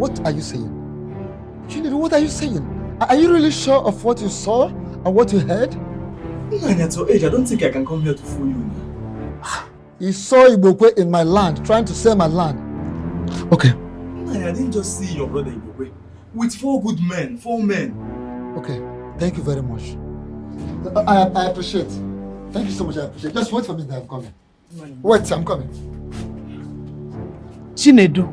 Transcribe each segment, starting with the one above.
What are you saying? Chinedu, what are you saying? Are you really sure of what you saw and what you heard? At your age, I don't think I can come here to fool you. You saw Ibokwe in my land, trying to sell my land. Okay. I didn't just see your brother Ibokwe. With 4 good men, 4 men. Okay, thank you very much. I appreciate. Thank you so much, I appreciate. Just wait for me, I'm coming. Wait, I'm coming. Chinedu,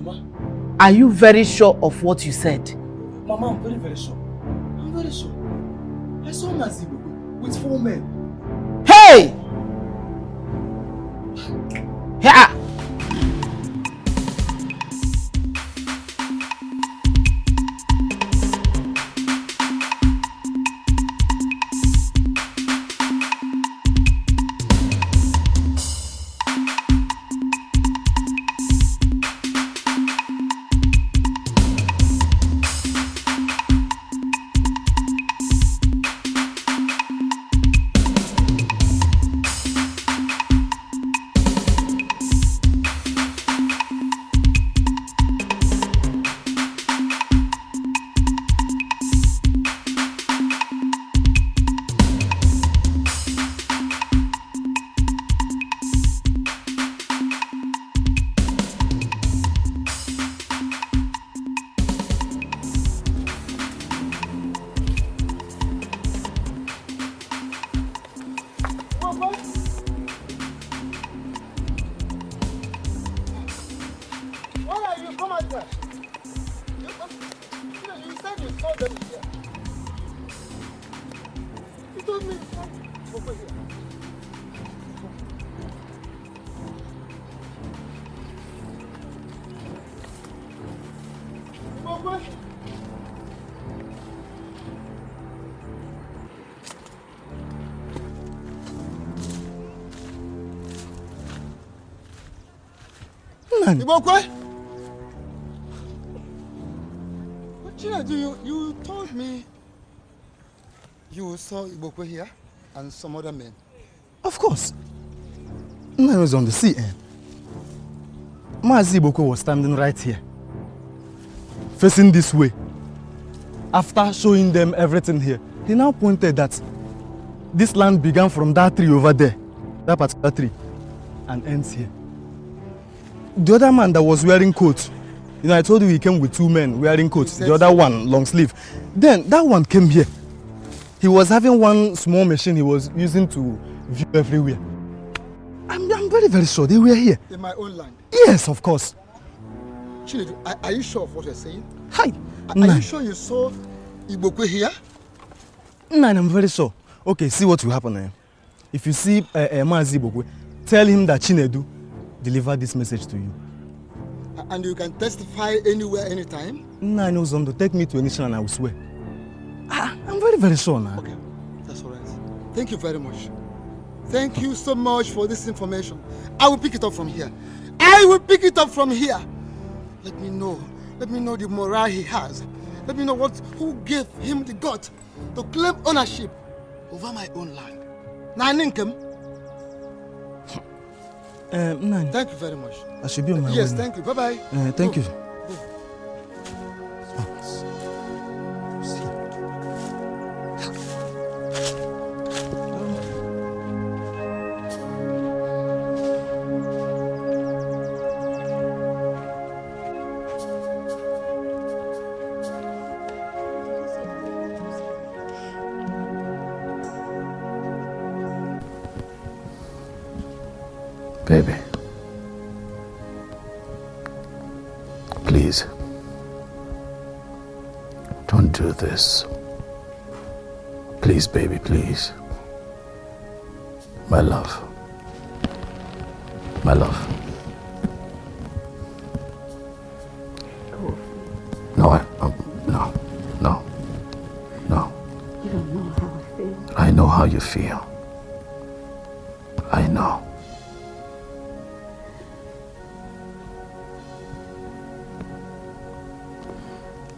Mama? Are you very sure of what you said? Mama, I'm very, very sure. I'm very sure. I saw Nazi with 4 men. Hey! Yeah! Ibokwe? You told me you saw Ibokwe here and some other men. Of course. I was on the sea end. Mazi Ibokwe was standing right here, facing this way. After showing them everything here, he now pointed that this land began from that tree over there, that particular tree, and ends here. The other man that was wearing coat, I told you he came with 2 men wearing coats. The other one, long sleeve. Then that one came here. He was having one small machine he was using to view everywhere. I'm very, very sure they were here. In my own land? Yes, of course. Chinedu, are you sure of what you're saying? Hi. Are you sure you saw Ibokwe here? No, I'm very sure. Okay, see what will happen now. If you see Mazi Ibokwe, tell him that Chinedu delivered this message to you. And you can testify anywhere, anytime? No, no, Zondo. Take me to Anisha and I will swear. I'm very, very sure now. Okay, that's all right. Thank you very much. Thank you so much for this information. I will pick it up from here. I will pick it up from here. Let me know the morale he has. Let me know who gave him the gut to claim ownership over my own land. Naninkem. Thank you very much. I should be on my way. Yes, thank you. Bye-bye. Thank you. Baby, please, don't do this. Please, baby, please. My love. My love. No, no. You don't know how I feel. I know how you feel. I know.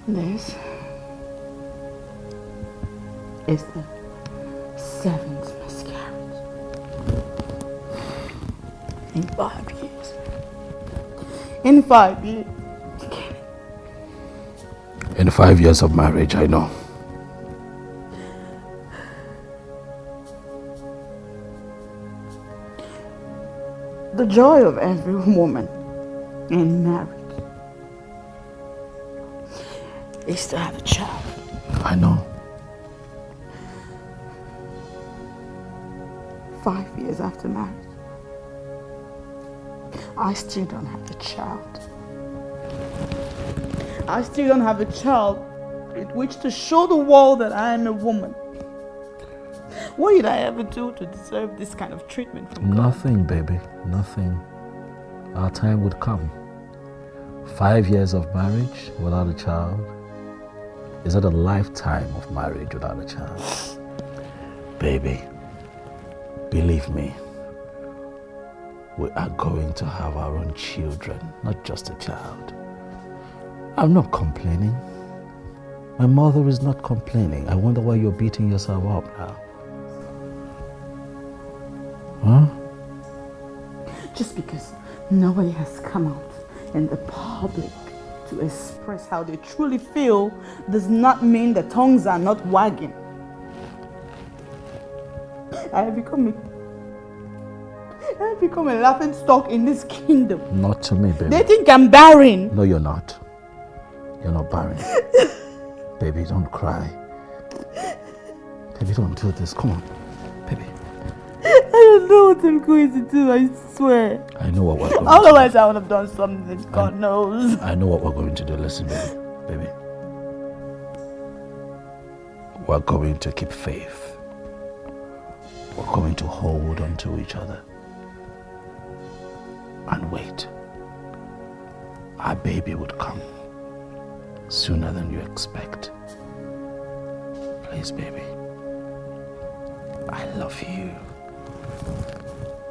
This is the 7th miscarriage in 5 years. In 5 years. In 5 years of marriage, I know. The joy of every woman in marriage is to have a child. I know. 5 years after marriage, I still don't have the child. I still don't have a child with which to show the world that I am a woman. What did I ever do to deserve this kind of treatment from God? Nothing, baby. Nothing. Our time would come. 5 years of marriage without a child? Is that a lifetime of marriage without a child? Baby, believe me, we are going to have our own children, not just a child. I'm not complaining. My mother is not complaining. I wonder why you're beating yourself up now. Huh? Just because nobody has come out in the public to express how they truly feel does not mean the tongues are not wagging. I have become a laughing stock in this kingdom. Not to me, baby. They think I'm barren. No, you're not. You're not barren. Baby, don't cry. Baby, don't do this. Come on. Baby. I don't know what I'm going to do, I swear. I know what we're going to do. Otherwise, I would have done something, God knows. I know what we're going to do. Listen, baby. Baby. We're going to keep faith. We're going to hold on to each other. And wait. Our baby would come sooner than you expect. Please, baby. I love you.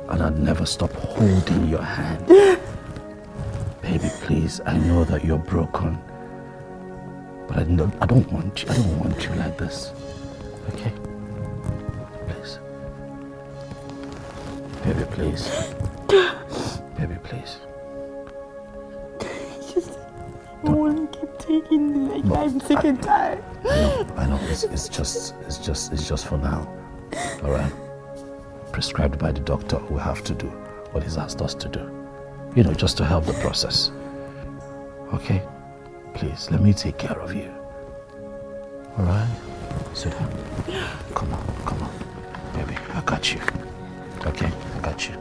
And I'd never stop holding your hand. Baby, please, I know that you're broken. But I don't want you like this. Okay? Please. Baby, please. Baby, please. I want to keep taking like I'm sick and tired. I know. It's just for now. All right. Prescribed by the doctor, we have to do what he's asked us to do. You know, just to help the process. Okay? Please, let me take care of you. All right? Sit down. Come on. Baby, I got you. Okay? I got you.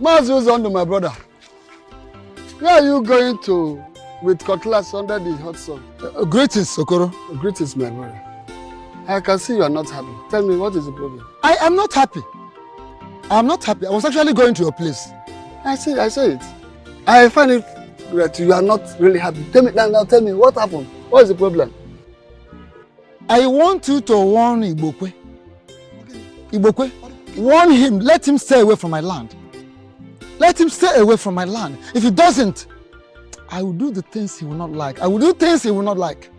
Mazu's under my brother. Where are you going to with cutlass under the hot sun? Greetings, Okoro. Greetings, my brother. I can see you are not happy. Tell me, what is the problem? I am not happy. I am not happy. I was actually going to your place. I say it. I find it that you are not really happy. Tell me now, tell me, what happened? What is the problem? I want you to warn Ibokwe. Ibokwe, warn him, let him stay away from my land. Let him stay away from my land. If he doesn't, I will do the things he will not like. I will do things he will not like.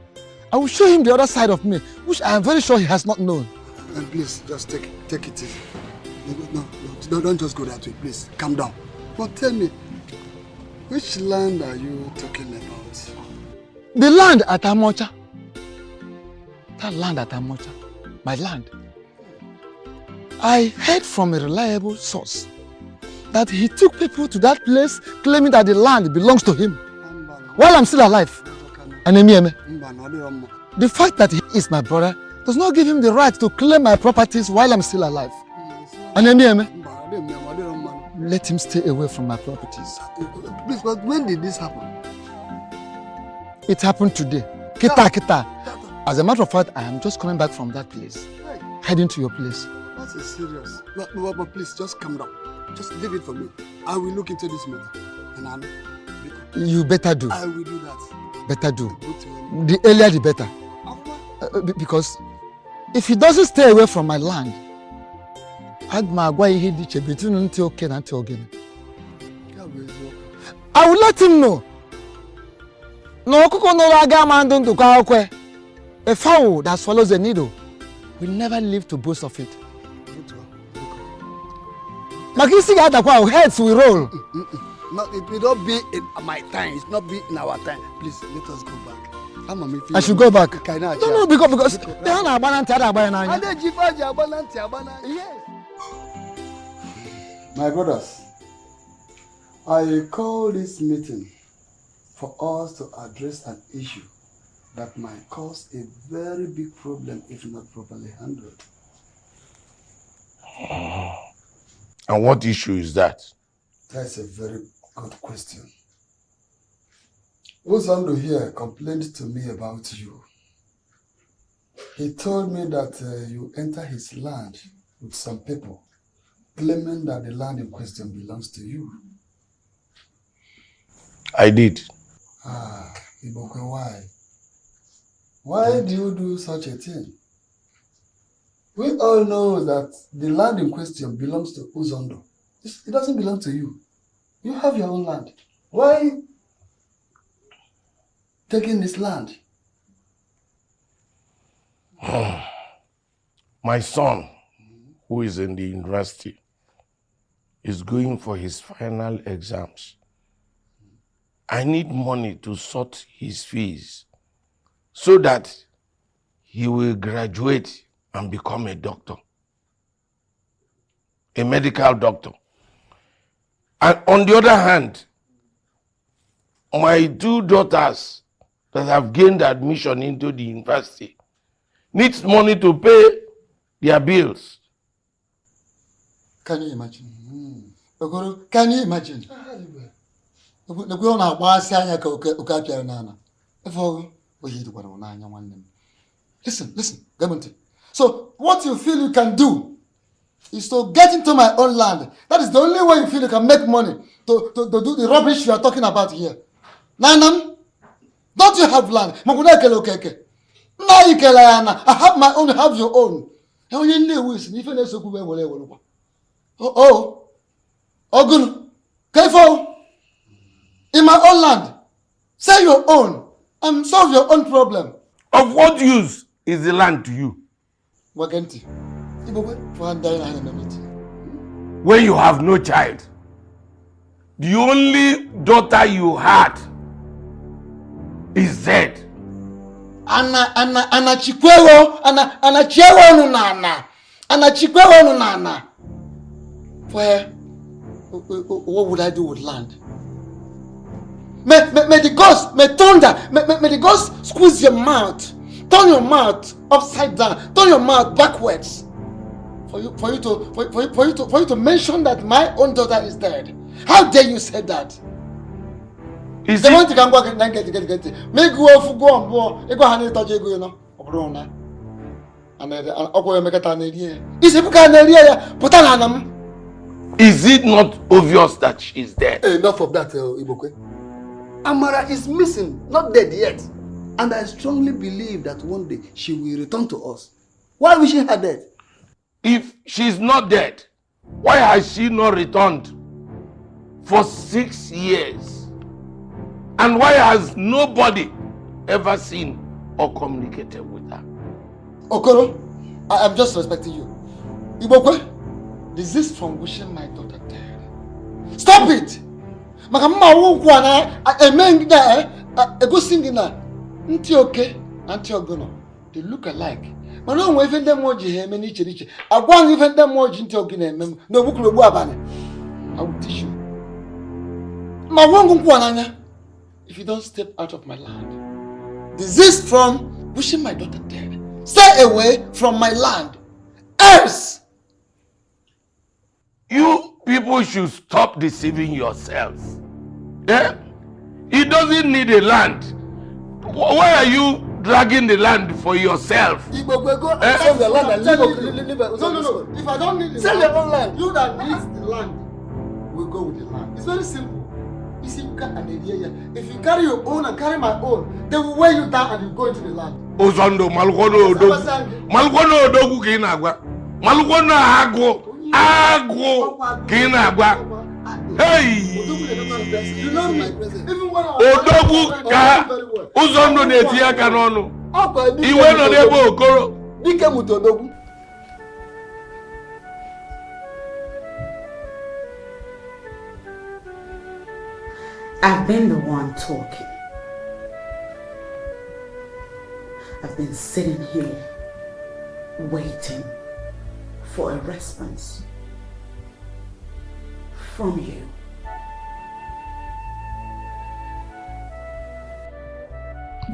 I will show him the other side of me, which I am very sure he has not known. And please, just take it easy. No, don't just go that way, please. Calm down. But tell me, which land are you talking about? The land at Amocha. That land at Amocha. My land. I heard from a reliable source that he took people to that place claiming that the land belongs to him while I'm still alive. The fact that he is my brother does not give him the right to claim my properties while I'm still alive. Let him stay away from my properties. Please, but when did this happen? It happened today. Kita. As a matter of fact, I am just coming back from that place, heading to your place. That is serious. But please, just calm down. Just leave it for me. I will look into this matter. And I'll You better do. I will do that. Better do. The earlier the better. Because if he doesn't stay away from my land, I will let him know. No kuko no raga mandun to kwa. A fowl that swallows a needle will never live to boast of it. Magisi got the power, heads will roll. No, it will not be in my time. It's not be in our time. Please let us go back. I should go back. No, because they are not yes. My brothers, I call this meeting for us to address an issue that might cause a very big problem if not properly handled. And what issue is that? That's a very good question. Uzando here complained to me about you. He told me that you enter his land with some people, claiming that the land in question belongs to you. I did. Ibokwe, why? Why do you do such a thing? We all know that the land in question belongs to Uzando. It doesn't belong to you. You have your own land. Why taking this land? My son, who is in the university, is going for his final exams. I need money to sort his fees so that he will graduate and become a doctor, a medical doctor. And on the other hand, my two daughters that have gained admission into the university needs money to pay their bills. Can you imagine? Can you imagine? Listen, Gamunti. So what you feel you can do is to get into my own land. That is the only way you feel you can make money to do the rubbish you are talking about here. Nanam, don't you have land? I have my own, have your own. Ogun, Kaifo, in my own land, say your own and solve your own problem. Of what use is the land to you? Wagenti. When you have no child, the only daughter you had is dead. Ana chikwero nunana. Where? What would I do with land? May the ghost, may thunder, may the ghost squeeze your mouth. Turn your mouth upside down. Turn your mouth backwards. For you to mention that my own daughter is dead. How dare you say that? Is they it? Want to go and get. Make go off, go on board. You go and touch you know. Obrona. And Oko make it an idea. Is it because an idea? Put an Is it not obvious that she's dead? Enough of that, Ibokwe. Amara is missing, not dead yet. And I strongly believe that one day she will return to us. Why wish she her dead? If she's not dead, why has she not returned for 6 years? And why has nobody ever seen or communicated with her? Okoro, I am just respecting you. Ibokwe, desist from wishing my daughter dead. Stop it! Makamma wukwana emengida egosingina nti okay anti ogono they look alike. But no one even them moji he many cheriche. Agwan even them moji nti ogina emem no bukulu bu abane. I will teach you. Ma wongu kwananya if you don't step out of my land. Desist from wishing my daughter dead. Stay away from my land. Else You people should stop deceiving yourselves. Eh? He doesn't need a land. Why are you dragging the land for yourself? Ibokwe, go and sell the land and leave. No. If I don't need the sell land, your own land. You that needs the land will go with the land. It's very simple. You see, you can't if you carry your own and carry my own, they will weigh you down and you go into the land. Ozondo, Malgono Odogu Kinagwa. Malgono Agwo Kinagwa. Hey! You know me. Even when Odogu Ka Ozondo Netia Kanono. Iwe no Debo Okoro. Dike Mutodogu. I've been the one talking. I've been sitting here waiting for a response from you.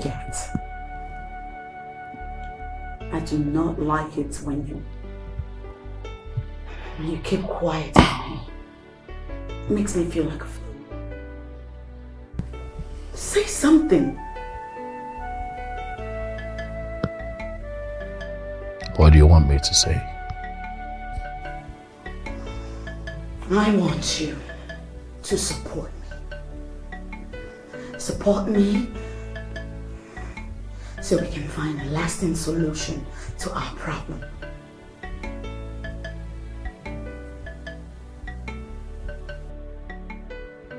Yet, I do not like it when you keep quiet on me. It makes me feel like a fool. Say something. What do you want me to say? I want you to support me. Support me so we can find a lasting solution to our problem.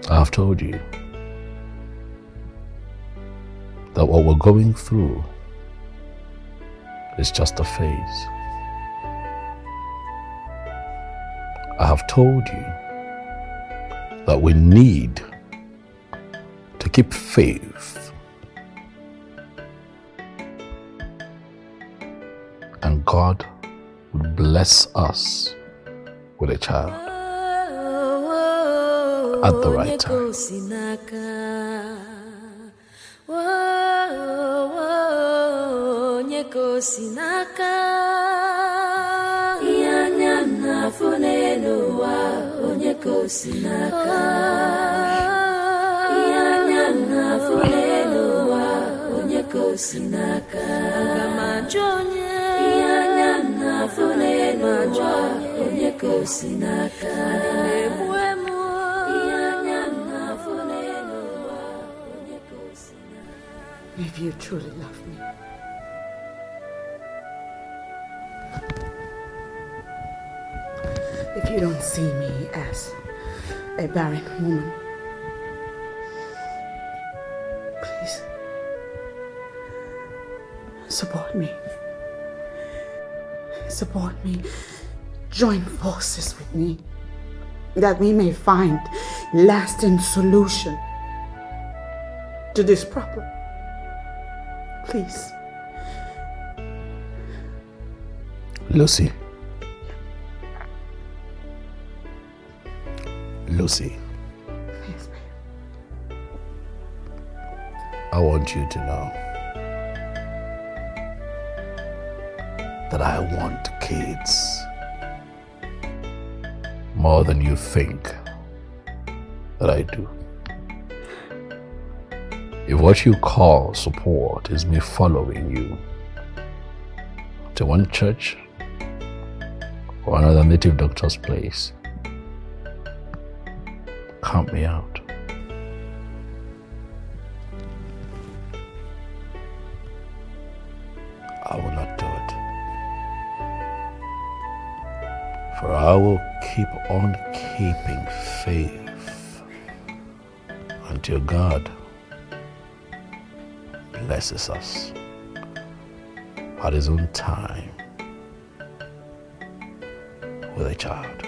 I've told you that what we're going through is just a phase. I have told you that we need to keep faith, and God would bless us with a child at the right time. Sinaka Yanya na funelua onyeko sinaka Yanya na funelua onyeko sinaka Gamajonye Yanya na funelua onyeko sinaka Ebuemu Yanya na funelua onyeko sinaka. If you truly love me, if you don't see me as a barren woman, please support me. Support me. Join forces with me that we may find lasting solution to this problem. Please. Lucy. Lucy. Yes, ma'am. I want you to know that I want kids more than you think that I do. If what you call support is me following you to one church or another native doctor's place, count me out. I will not do it. For I will keep on keeping faith until God blesses us at His own time with a child.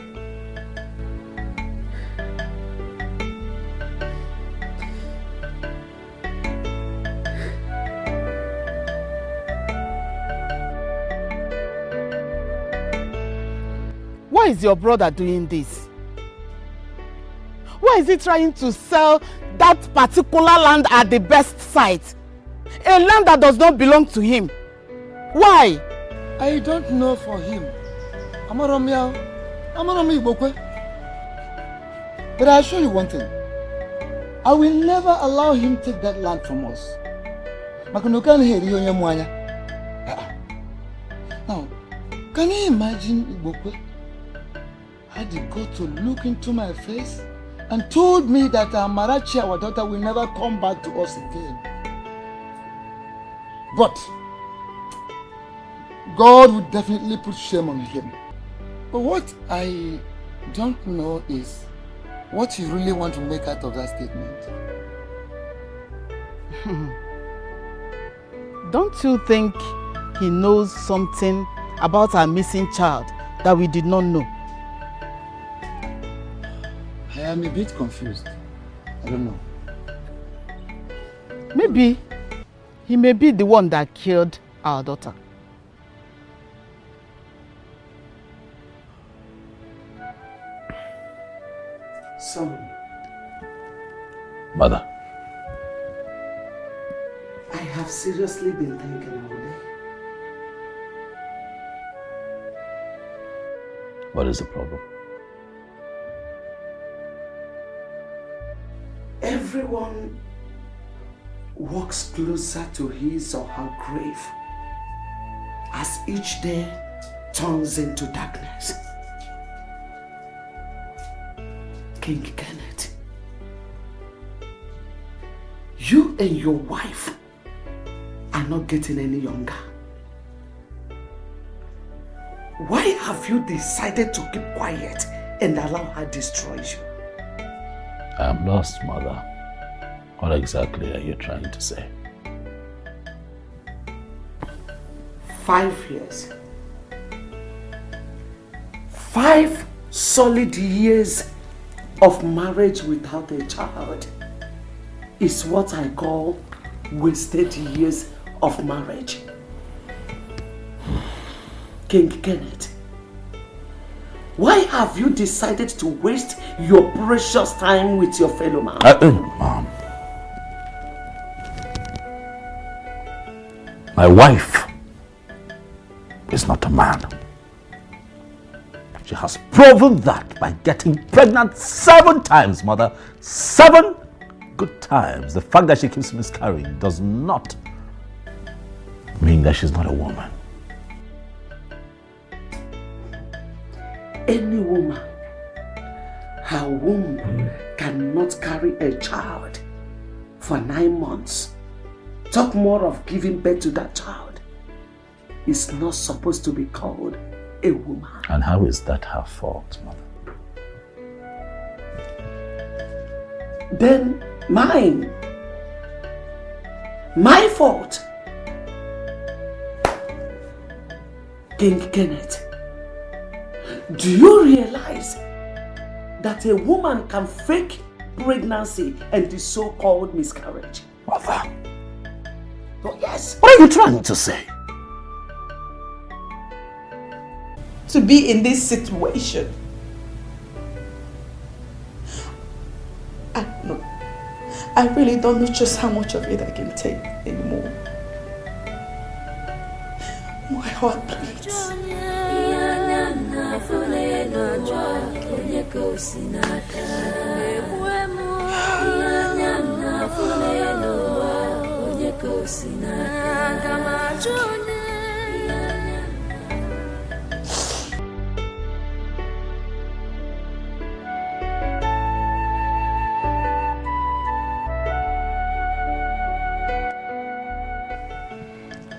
Why is your brother doing this? Why is he trying to sell that particular land at the best site? A land that does not belong to him. Why? I don't know for him. Amaromi Ibokwe. But I assure you one thing. I will never allow him to take that land from us. Now, can you imagine Ibokwe had the gut to look into my face and told me that Amarachi, our daughter, will never come back to us again. But God would definitely put shame on him. But what I don't know is what you really want to make out of that statement. Don't you think he knows something about our missing child that we did not know? I am a bit confused. I don't know. Maybe he may be the one that killed our daughter. Son. Mother. I have seriously been thinking all day. What is the problem? Everyone walks closer to his or her grave as each day turns into darkness. King Kenneth, you and your wife are not getting any younger. Why have you decided to keep quiet and allow her destroy you? I am lost, Mother. What exactly are you trying to say? 5 years. 5 solid years of marriage without a child is what I call wasted years of marriage. King Kenneth, why have you decided to waste your precious time with your fellow man? Mom. My wife is not a man. She has proven that by getting pregnant 7 times, Mother. 7 good times. The fact that she keeps miscarrying does not mean that she's not a woman. Any woman, her womb cannot carry a child for 9 months. Talk more of giving birth to that child. Is not supposed to be called a woman. And how is that her fault, Mother? Then mine. My fault. King Kenneth, do you realize that a woman can fake pregnancy and the so-called miscarriage? Mother. Oh, yes. What are you trying to say? To be in this situation. I really don't know just how much of it I can take anymore. My heart bleeds.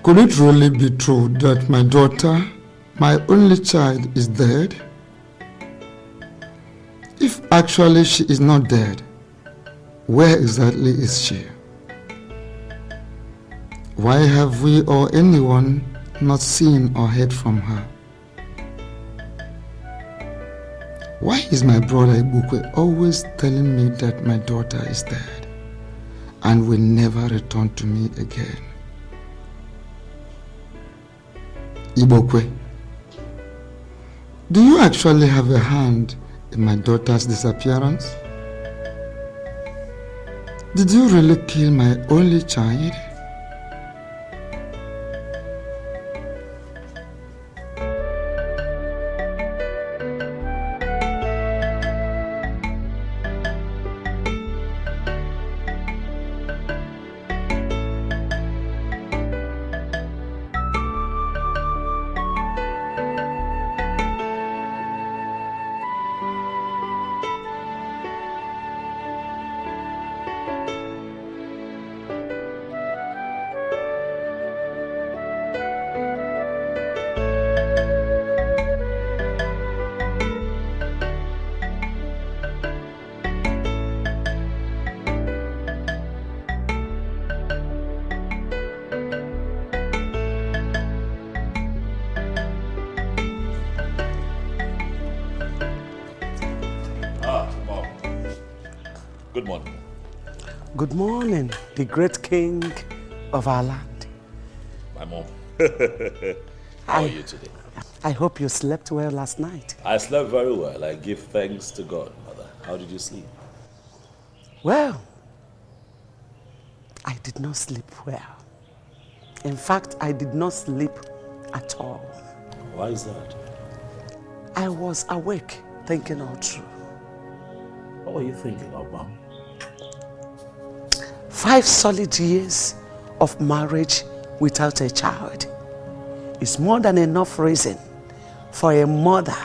Could it really be true that my daughter, my only child, is dead? If actually she is not dead, where exactly is she? Why have we or anyone not seen or heard from her? Why is my brother Ibukwe always telling me that my daughter is dead and will never return to me again? Ibukwe, do you actually have a hand in my daughter's disappearance? Did you really kill my only child? Good morning. Good morning, the great king of our land. My mom. How are you today? I hope you slept well last night. I slept very well. I give thanks to God, Mother. How did you sleep? Well, I did not sleep well. In fact, I did not sleep at all. Why is that? I was awake, thinking all through. What were you thinking of, Mom? 5 solid years of marriage without a child is more than enough reason for a mother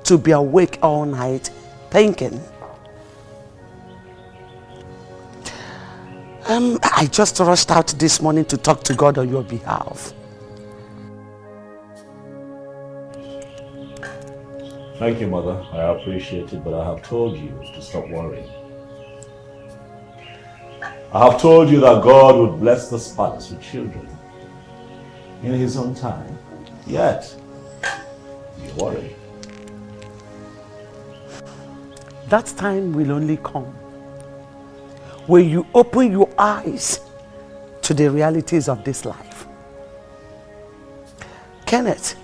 to be awake all night thinking. I just rushed out this morning to talk to God on your behalf. Thank you, Mother. I appreciate it, but I have told you to stop worrying. I have told you that God would bless the spouse with children in His own time. Yet, you worry. That time will only come when you open your eyes to the realities of this life. Kenneth,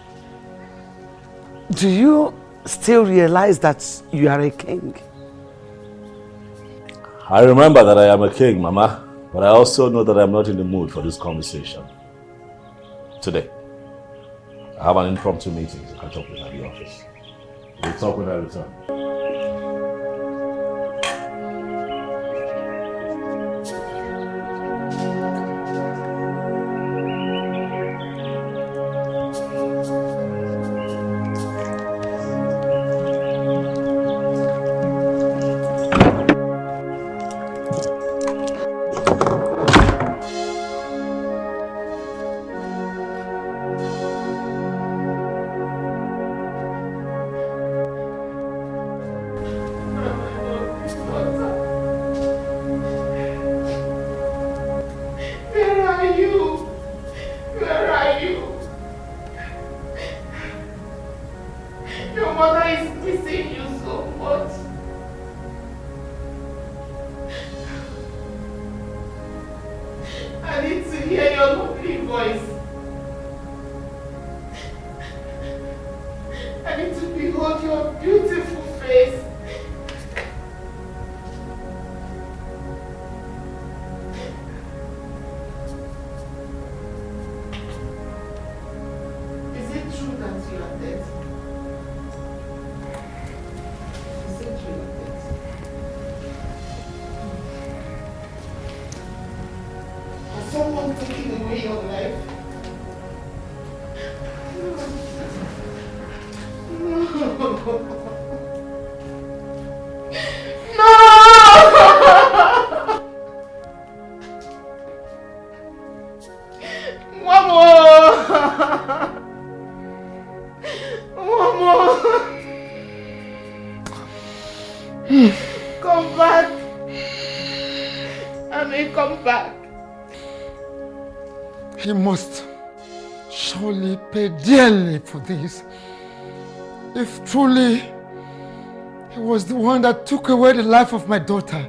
do you still realize that you are a king? I remember that I am a king, Mama, but I also know that I'm not in the mood for this conversation today. I have an impromptu meeting to catch up with at the office. We'll talk when I return. Come back. Come back. He must surely pay dearly for this. If truly he was the one that took away the life of my daughter,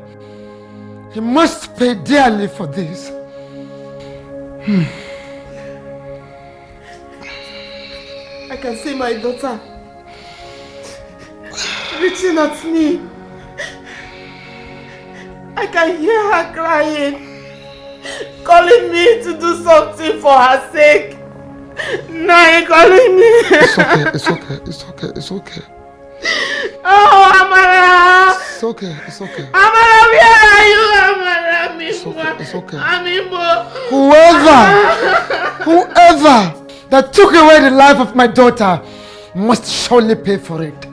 he must pay dearly for this. I can see my daughter reaching at me. I can hear her crying, calling me to do something for her sake. Now calling me. It's okay. Oh, Amara! It's okay. Amara, where are you, Amara? It's okay. Amimo. Whoever that took away the life of my daughter must surely pay for it.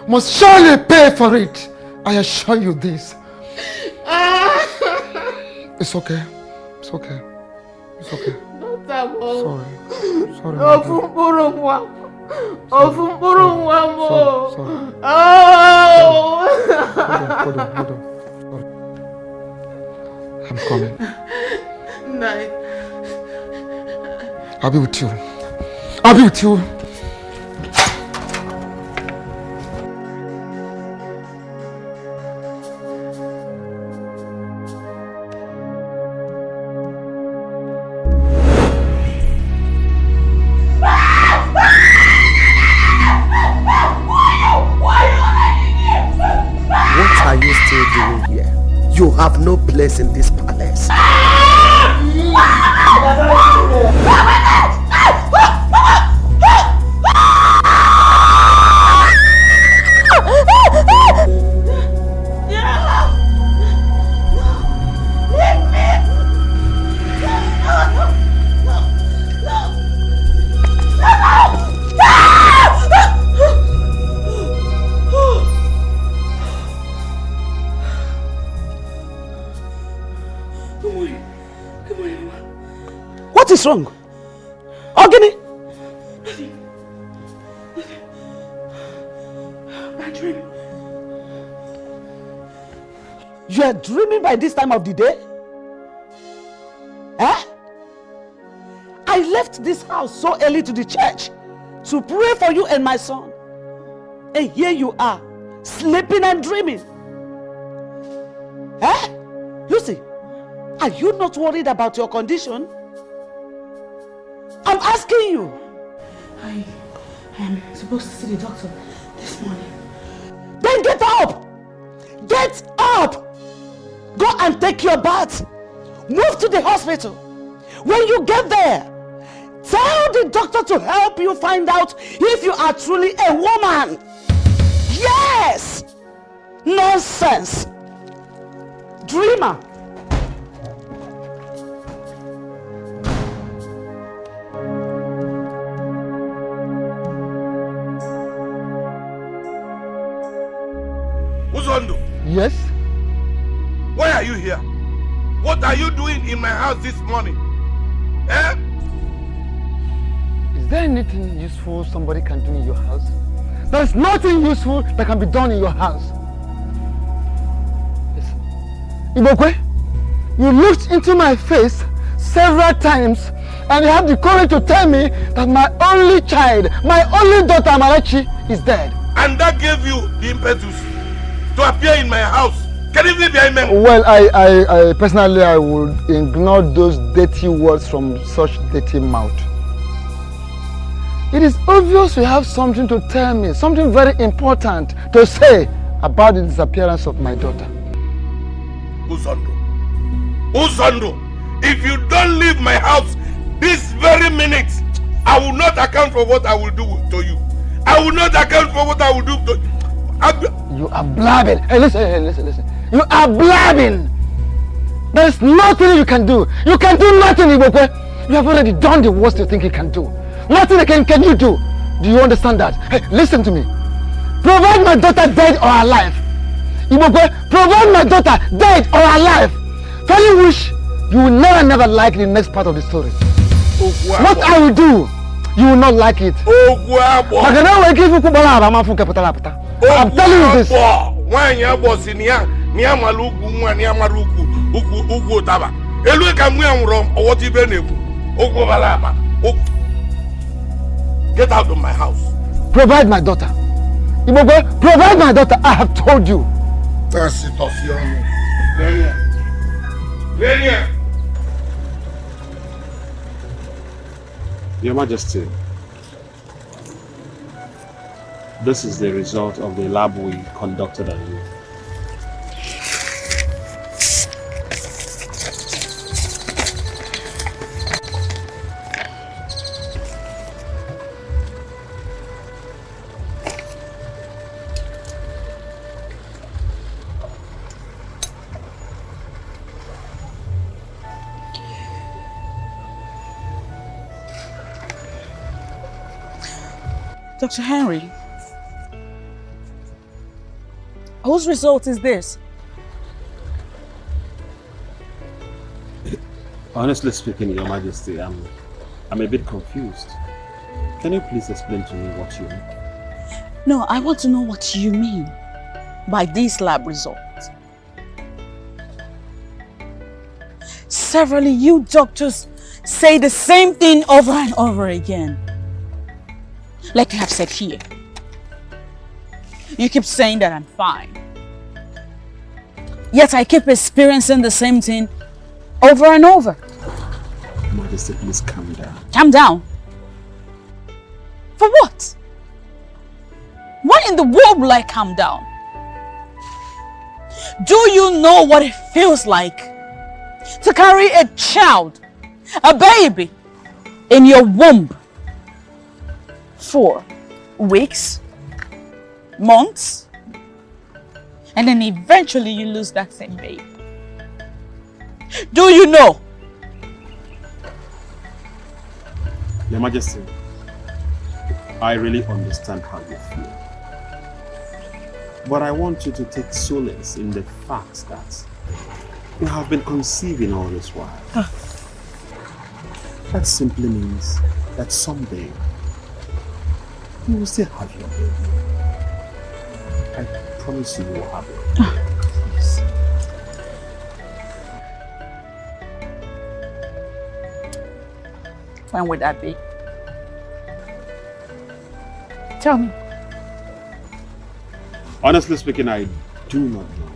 Must surely pay for it. I assure you this. It's okay. Sorry. Sorry. Hold on. I'm coming. Night. I'll be with you. have no place in this palace. What is wrong? Ogini? Nothing. My dream. You are dreaming by this time of the day? Eh? I left this house so early to the church to pray for you and my son. And here you are, sleeping and dreaming. Eh? Lucy, are you not worried about your condition? I'm asking you. I am supposed to see the doctor this morning. Then get up! Get up! Go and take your bath. Move to the hospital. When you get there, tell the doctor to help you find out if you are truly a woman. Yes! Nonsense! Dreamer! Uzondo. Yes? Why are you here? What are you doing in my house this morning? Eh? Is there anything useful somebody can do in your house? There's nothing useful that can be done in your house. Listen, Ibokwe, you looked into my face several times and you have the courage to tell me that my only child, my only daughter Amarachi, is dead. And that gave you the impetus to appear in my house. Can you believe behind me? Well, I personally, I would ignore those dirty words from such dirty mouth. It is obvious you have something to tell me, something very important to say about the disappearance of my daughter. Uzondo, if you don't leave my house this very minute, I will not account for what I will do to you. I will not account for what I will do to you. You are blabbing. Hey, listen. You are blabbing. There is nothing you can do. You can do nothing, Ibokwe. You have already done the worst you think you can do. Nothing again can you do. Do you understand that? Hey, listen to me. Provide my daughter dead or alive. Ibokwe, provide my daughter dead or alive. Tell which you will never like the next part of the story. What I will do, you will not like it. I'm telling you this. Get out of my house. Provide my daughter. Ibokwe, provide my daughter. I have told you. That's it, Leonard. Your Majesty, this is the result of the lab we conducted on you. Dr. Henry, whose result is this? Honestly speaking, Your Majesty, I'm a bit confused. Can you please explain to me what you mean? No, I want to know what you mean by these lab results. Severally, you doctors say the same thing over and over again. Like you have said here. You keep saying that I'm fine. Yet I keep experiencing the same thing over and over. Majesty, please calm down. Calm down? For what? Why in the world will I calm down? Do you know what it feels like to carry a child, a baby, in your womb for weeks, months, and then eventually you lose that same baby? Do you know? Your Majesty, I really understand how you feel. But I want you to take solace in the fact that you have been conceiving all this while. That simply means that someday you will still have your baby. I promise you will have it. Please. When would that be? Tell me. Honestly speaking, I do not know.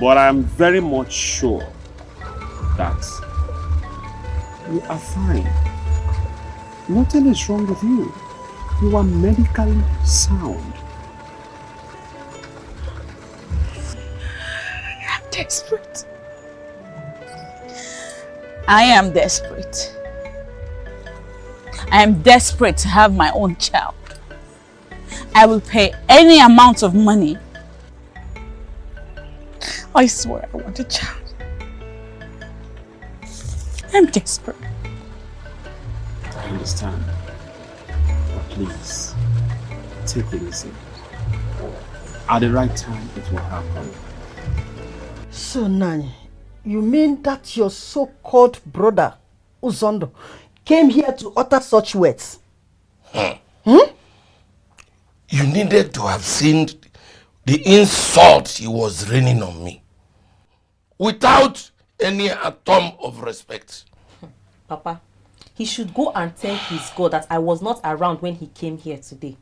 But I am very much sure that you are fine. Nothing is wrong with you. You are medically sound. I'm desperate. I am desperate. I am desperate to have my own child. I will pay any amount of money. I swear I want a child. I'm desperate. I understand. But please, take it easy. At the right time, it will happen. So, Nani, you mean that your so-called brother, Uzondo, came here to utter such words? You needed to have seen the insult he was raining on me. Without any atom of respect. Papa, he should go and thank his God that I was not around when he came here today.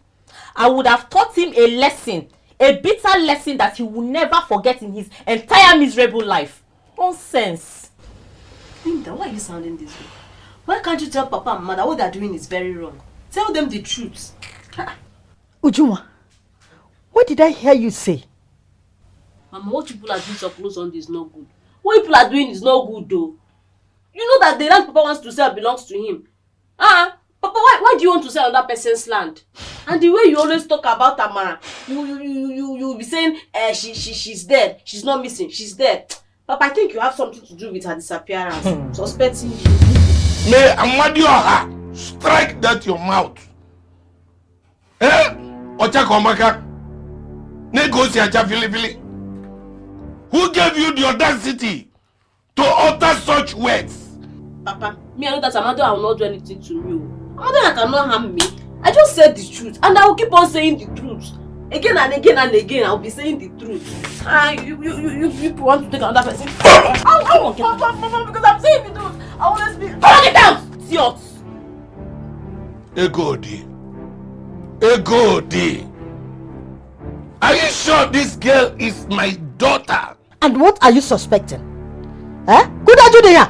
I would have taught him a lesson, a bitter lesson that he will never forget in his entire miserable life. Nonsense. Linda, why are you sounding this way? Why can't you tell Papa and Mama that what they're doing is very wrong? Tell them the truth. Ujuma, what did I hear you say? Mama, what people are doing so close on this is not good. What people are doing is not good though. You know that the land Papa wants to sell belongs to him. Papa, why do you want to sell another person's land? And the way you always talk about Tamara, you be saying she's dead, she's not missing, she's dead. Papa, I think you have something to do with her disappearance. Suspecting you. May Amadioha strike that your mouth. Ochakomaka. Negotiate Philip. Who gave you the audacity to utter such words? Papa, me I know that Amadioha will not do anything to me. Amadioha cannot harm me. I just said the truth and I will keep on saying the truth. Again and again and again, I will be saying the truth. You people want to take another person? I won't get Papa, because I'm saying the truth. I will always be. Turn it down, idiot! Egodi. Are you sure this girl is my daughter? And what are you suspecting? Good idea.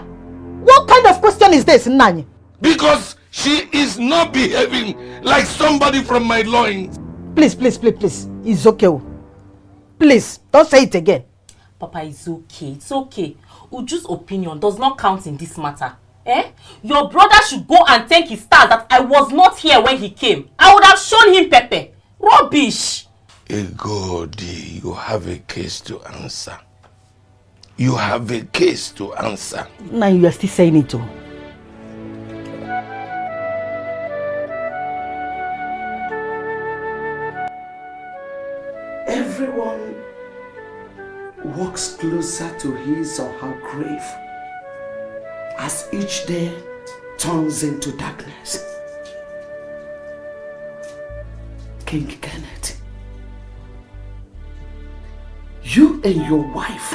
What kind of question is this, Nani? Because she is not behaving like somebody from my loins. Please. It's okay. Please, don't say it again. Papa, it's okay. It's okay. Uju's opinion does not count in this matter. Your brother should go and thank his stars that I was not here when he came. I would have shown him Pepe. Rubbish. Egodi, you have a case to answer. You have a case to answer. Now you are still saying it too. Everyone walks closer to his or her grave as each day turns into darkness. King Kenneth, you and your wife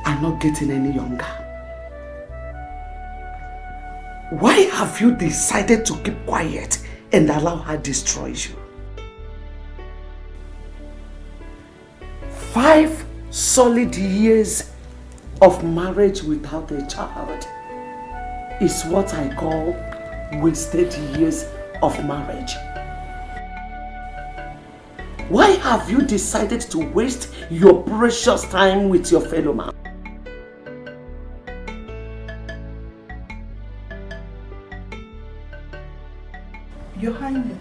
are not getting any younger. Why have you decided to keep quiet and allow her destroy you? 5 solid years of marriage without a child is what I call wasted years of marriage. Why have you decided to waste your precious time with your fellow man? Your Highness,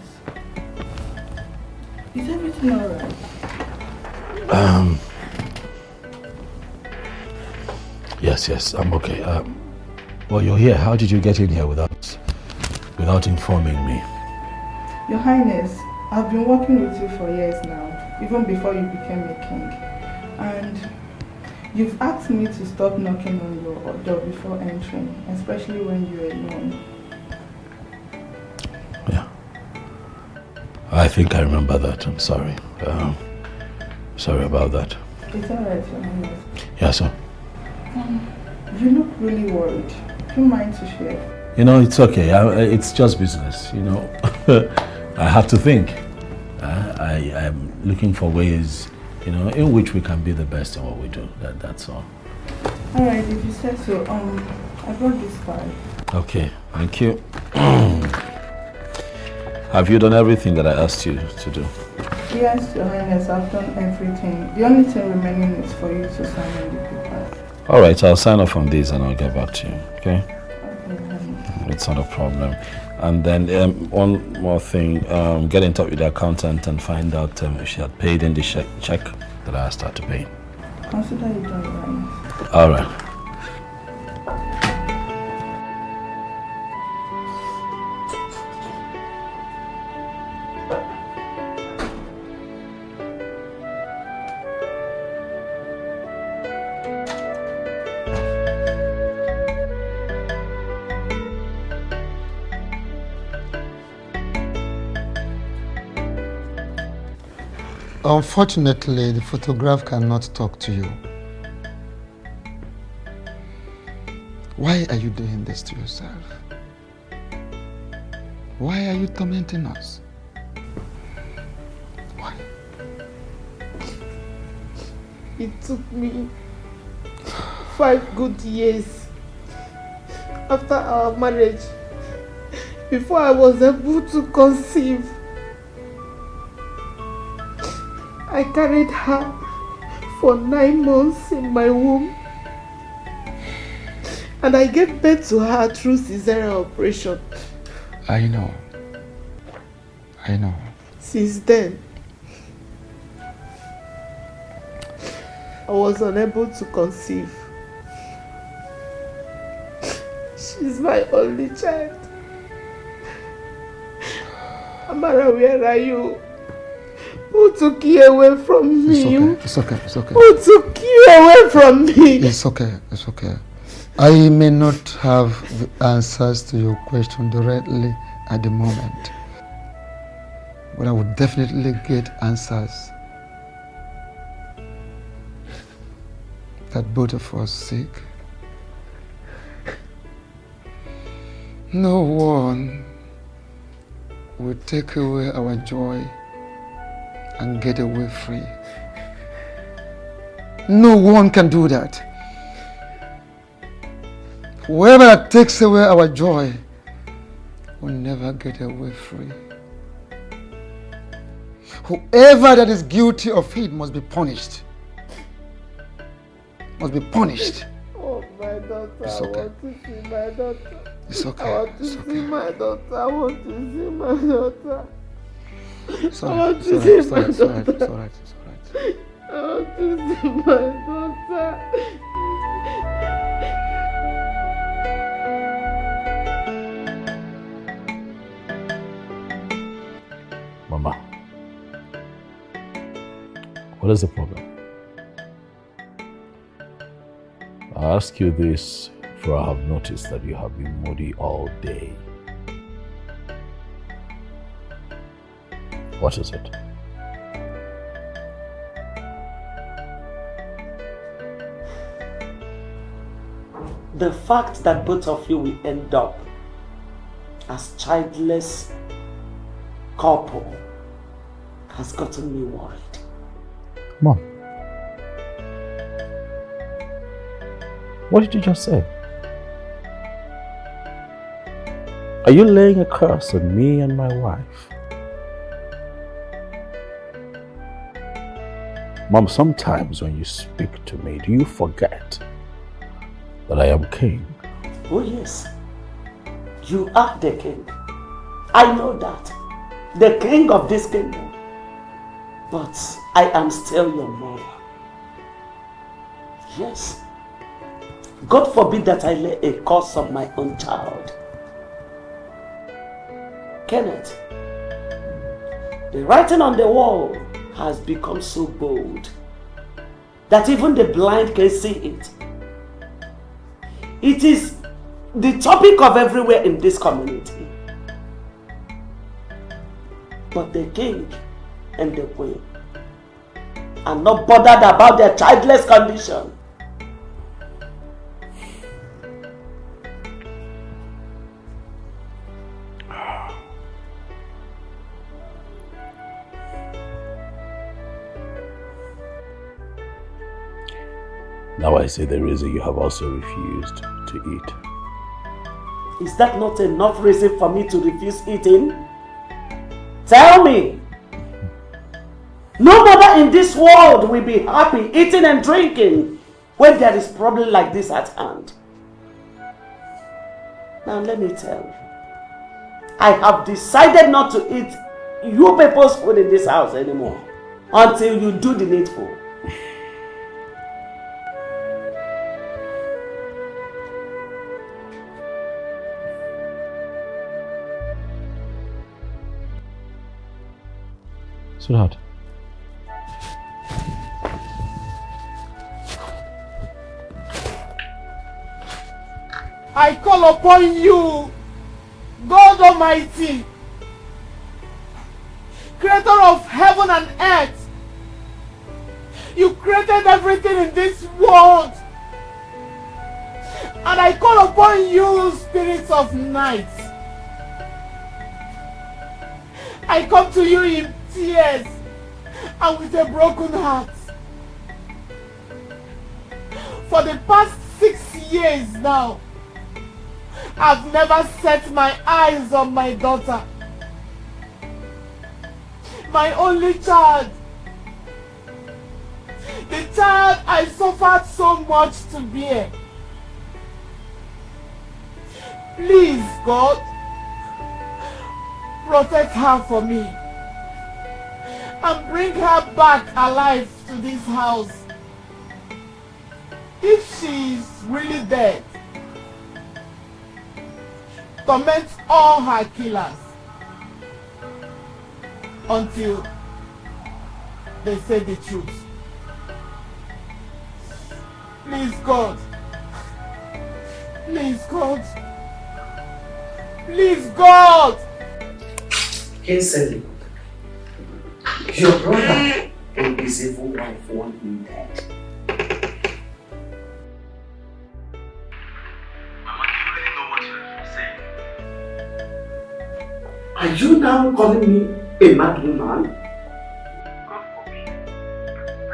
is everything alright? Yes, I'm okay. Well, you're here. How did you get in here without informing me? Your Highness, I've been working with you for years now, even before you became a king. And you've asked me to stop knocking on your door before entering, especially when you're alone. Yeah. I think I remember that. I'm sorry. Sorry about that. It's alright, Your Highness. Yeah, so? You look really worried. Do you mind to share? You know, it's okay. It's just business, you know. I have to think. I am looking for ways, you know, in which we can be the best in what we do. That's all. Alright, if you say so, I brought this file. Okay, thank you. Have you done everything that I asked you to do? Yes, Your Highness, I've done everything. The only thing remaining is for you to sign on the papers. Alright, I'll sign off on this and I'll get back to you, okay? Okay. It's not a problem. And then one more thing, get in touch with the accountant and find out if she had paid in the check that I asked her to pay. Consider it done, Your Highness. Alright. Unfortunately, the photograph cannot talk to you. Why are you doing this to yourself? Why are you tormenting us? Why? It took me 5 good years after our marriage before I was able to conceive. I carried her for 9 months in my womb, and I gave birth to her through cesarean operation. I know. Since then, I was unable to conceive. She's my only child. Amara, where are you? Who took you away from me? It's okay. Who took you away from me? It's okay. I may not have the answers to your question directly at the moment, but I would definitely get answers that both of us seek. No one will take away our joy and get away free. No one can do that. Whoever that takes away our joy will never get away free. Whoever that is guilty of it must be punished. Oh, my daughter, It's okay. I want to see my daughter. It's okay. I want to see my daughter. I want to see my daughter. It's I all want right. to see my It's all daughter. right. I want to see my daughter. Mama, what is the problem? I ask you this, for I have noticed that you have been moody all day. What is it? The fact that both of you will end up as childless couple has gotten me worried. Mom, what did you just say? Are you laying a curse on me and my wife? Mom, sometimes when you speak to me, do you forget that I am king? Oh yes, you are the king. I know that. The king of this kingdom. But I am still your mother. Yes. God forbid that I lay a curse on my own child. Kenneth, the writing on the wall has become so bold that even the blind can see it. It is the topic of everywhere in this community. But the king and the queen are not bothered about their childless condition. Now I see the reason you have also refused to eat. Is that not enough reason for me to refuse eating? Tell me! No mother in this world will be happy eating and drinking when there is problem like this at hand. Now let me tell you, I have decided not to eat you people's food in this house anymore until you do the needful. Sweetheart. I call upon you, God Almighty, creator of heaven and earth. You created everything in this world. And I call upon you, spirits of night. I come to you in tears and with a broken heart. For the past 6 years now, I've never set my eyes on my daughter, my only child, the child I suffered so much to bear. Please, God, protect her for me and bring her back alive to this house. If she is really dead, torment all her killers until they say the truth. Please, God. Please, God. Please, God. Hasten, your brother and his evil wife want me dead. Mama, do you really know what you're saying? Are you now calling me a mad woman? God forbid. I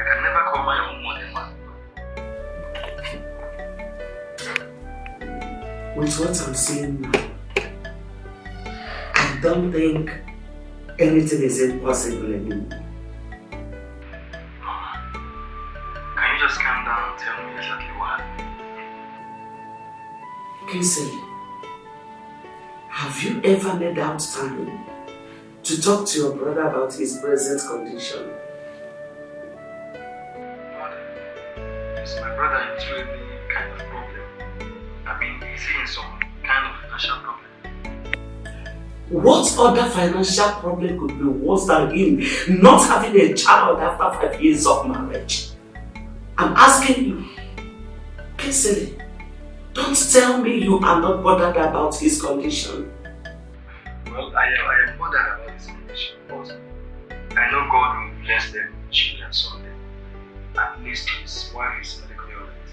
can never call my own mother mad. With what I'm saying now, I don't think anything is impossible anymore. Mama, can you just calm down and tell me exactly what happened? Kinsley, have you ever made out time to talk to your brother about his present condition? Mother, is my brother into any kind of problem? I mean, is he in some kind of financial problem? What other financial problem could be worse than him not having a child after 5 years of marriage? I'm asking you, Kinsley, don't tell me you are not bothered about his condition. Well, I am bothered about his condition, but I know God will bless them with children someday. At least his wife is medically alright.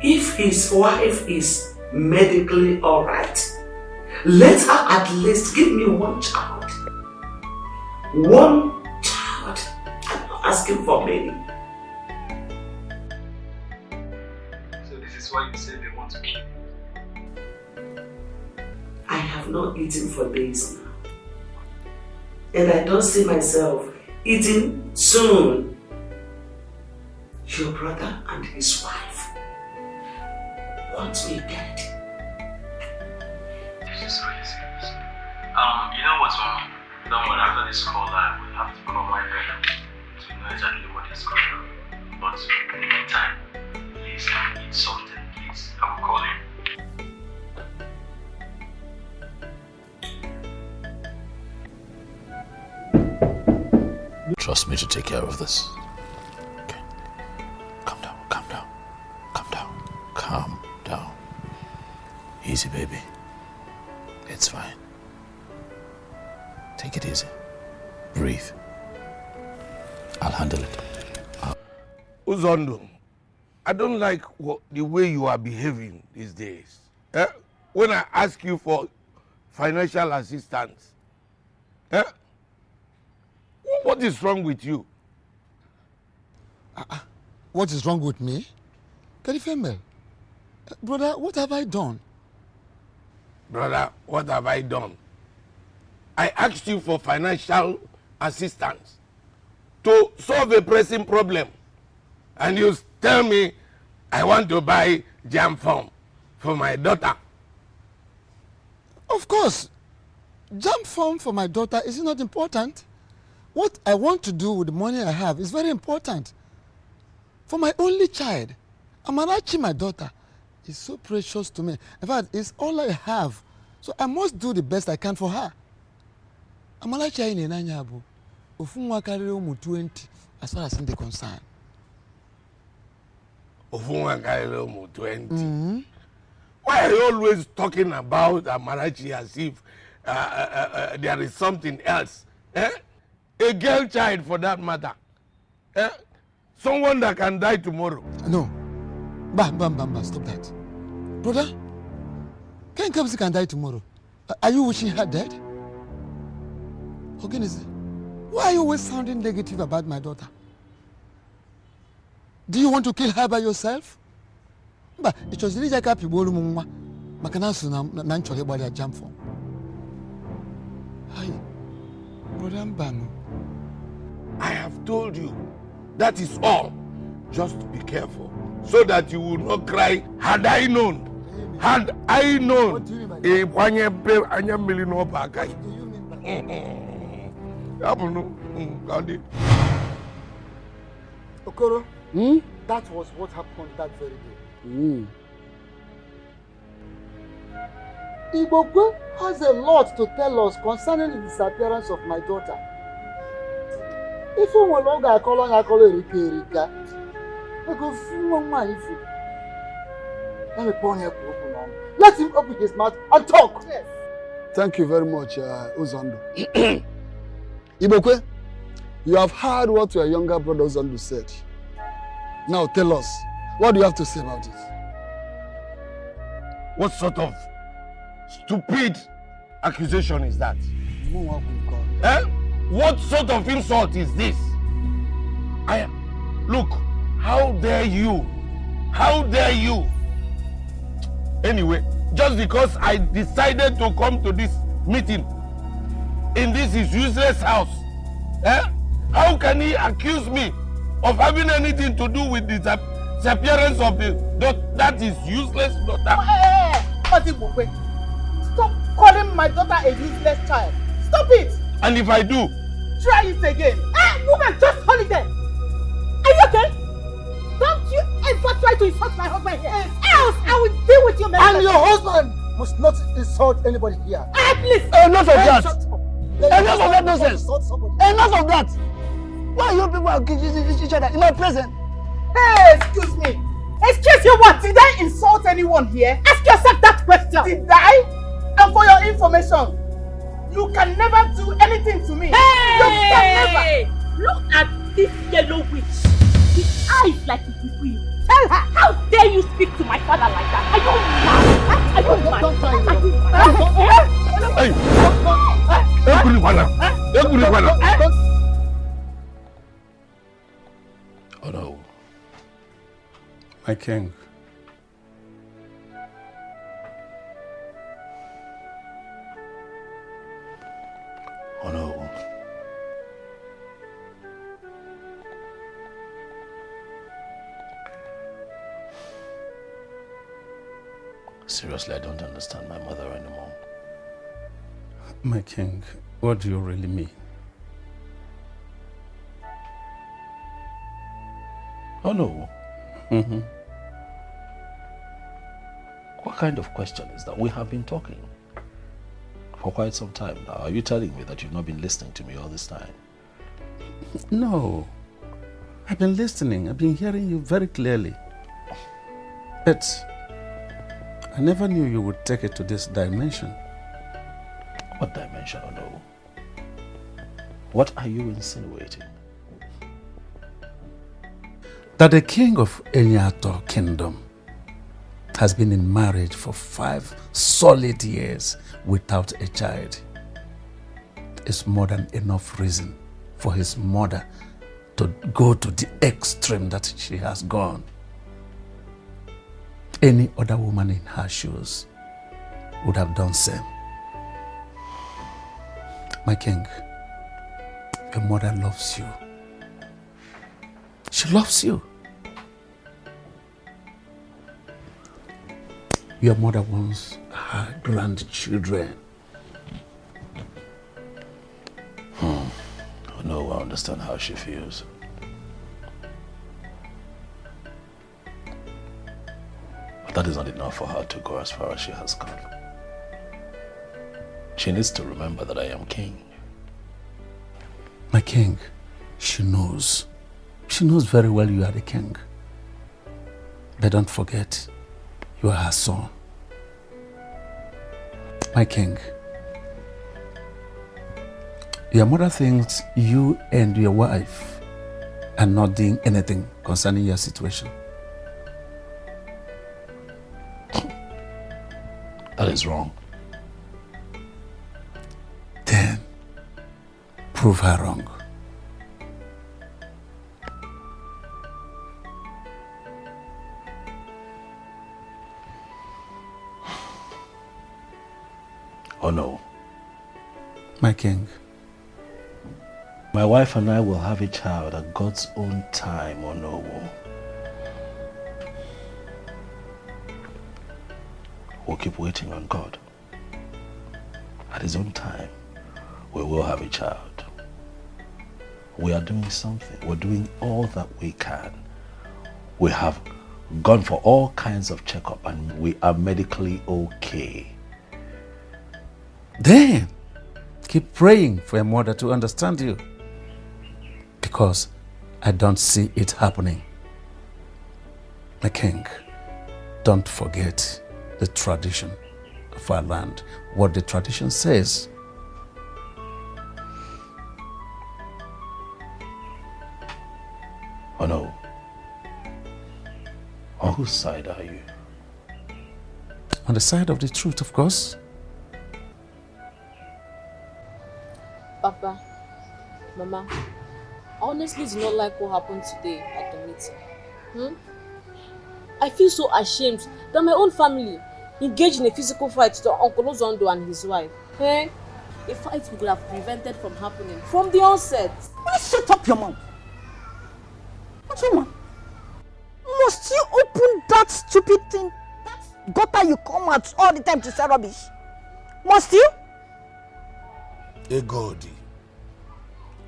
If his wife is medically alright, let her at least give me one child. One child. I'm not asking for many. So this is why you say they want to kill you? I have not eaten for days now. And I don't see myself eating soon. Your brother and his wife want me dead. This is really serious. You know what's wrong? Don't worry, after this call I will have to call my parents to know exactly what is going on. But in the meantime, please eat something, please. I will call him. Trust me to take care of this. Okay. Calm down. Easy, baby. It's fine. Take it easy. Breathe. I'll handle it. Uzondo, I don't like the way you are behaving these days. When I ask you for financial assistance, what is wrong with you? What is wrong with me? Kerifemel, brother, what have I done? Brother, what have I done? I asked you for financial assistance to solve a pressing problem. And you tell me I want to buy jam farm for my daughter. Of course, jam farm for my daughter is not important. What I want to do with the money I have is very important. For my only child, Amarachi, my daughter, is so precious to me. In fact, it's all I have. So I must do the best I can for her. Amarachi in Nanyabu, Ofunwa carry 20 as far as I'm concerned. Ofunwa carry 20. Why are you always talking about Amarachi as if there is something else? A girl child for that matter. Someone that can die tomorrow. No. Bam, stop that. Brother, Ken Kamsi can die tomorrow. Are you wishing her dead? Why are you always sounding negative about my daughter? Do you want to kill her by yourself? But it was really like a people who makanasu na nchole body jump for. Hi, brother Mbano. I have told you, that is all. Just be careful so that you will not cry. Had I known, What do you mean by that? Okoro, that was what happened that very day. Ibokwe has a lot to tell us concerning the disappearance of my daughter. If you no longer call Erika, I go fool my ifu. Let me pour here. Let him open his mouth and talk. Yes. Thank you very much, Uzondo. Ibokwe, you have heard what your younger brother Uzondo said. Now tell us, what do you have to say about it? What sort of stupid accusation is that? What sort of insult is this? Look, how dare you? How dare you? Anyway, just because I decided to come to this meeting in this is useless house, how can he accuse me of having anything to do with the disappearance of the daughter? That is useless daughter. Stop calling my daughter a useless child. Stop it. And if I do? Try it again. Woman, just holiday. Are you okay? Don't you ever try to insult my husband here. Else I will deal with you. And your husband must not insult anybody here. Please. Enough of that. Enough of that nonsense. Enough of that. Why you people accusing each other in my presence? Hey, excuse me. Excuse you what? Did I insult anyone here? Ask yourself that question. Did I? And for your information, you can never do anything to me. Hey! You can never. Look at this yellow witch. His eyes like it is real. Tell her, how dare you speak to my father like that? Are you mad? Are you mad? Don't try it. Are you mad? Oh no. My king. Oh no. Seriously, I don't understand my mother anymore. My king, what do you really mean? Oh no. Mm-hmm. What kind of question is that? We have been talking for quite some time now. Are you telling me that you've not been listening to me all this time? No. I've been listening. I've been hearing you very clearly. But I never knew you would take it to this dimension. What dimension? Oh no. What are you insinuating? That the king of Enyato kingdom has been in marriage for 5 solid years without a child is more than enough reason for his mother to go to the extreme that she has gone. Any other woman in her shoes would have done same. My king, your mother loves you. She loves you. Your mother wants her grandchildren. Oh no, I understand how she feels. But that is not enough for her to go as far as she has gone. She needs to remember that I am king. My king, she knows. She knows very well you are the king. But don't forget, you are her son. My king, your mother thinks you and your wife are not doing anything concerning your situation. That is wrong. Then, prove her wrong. Oh no. My king. My wife and I will have a child at God's own time, oh no. We'll keep waiting on God. At his own time, we will have a child. We are doing something. We're doing all that we can. We have gone for all kinds of checkup and we are medically okay. Then, keep praying for your mother to understand you. Because I don't see it happening. My king, don't forget the tradition of our land, what the tradition says. Oh no. On whose side are you? On the side of the truth, of course. Papa, Mama, I honestly do not like what happened today at the meeting. I feel so ashamed that my own family engaged in a physical fight to Uncle Ozondo and his wife. A fight we could have prevented from happening from the onset. Shut up your mouth. What's your mouth? Must you open that stupid thing? That gutter you come out all the time to say rubbish? Must you?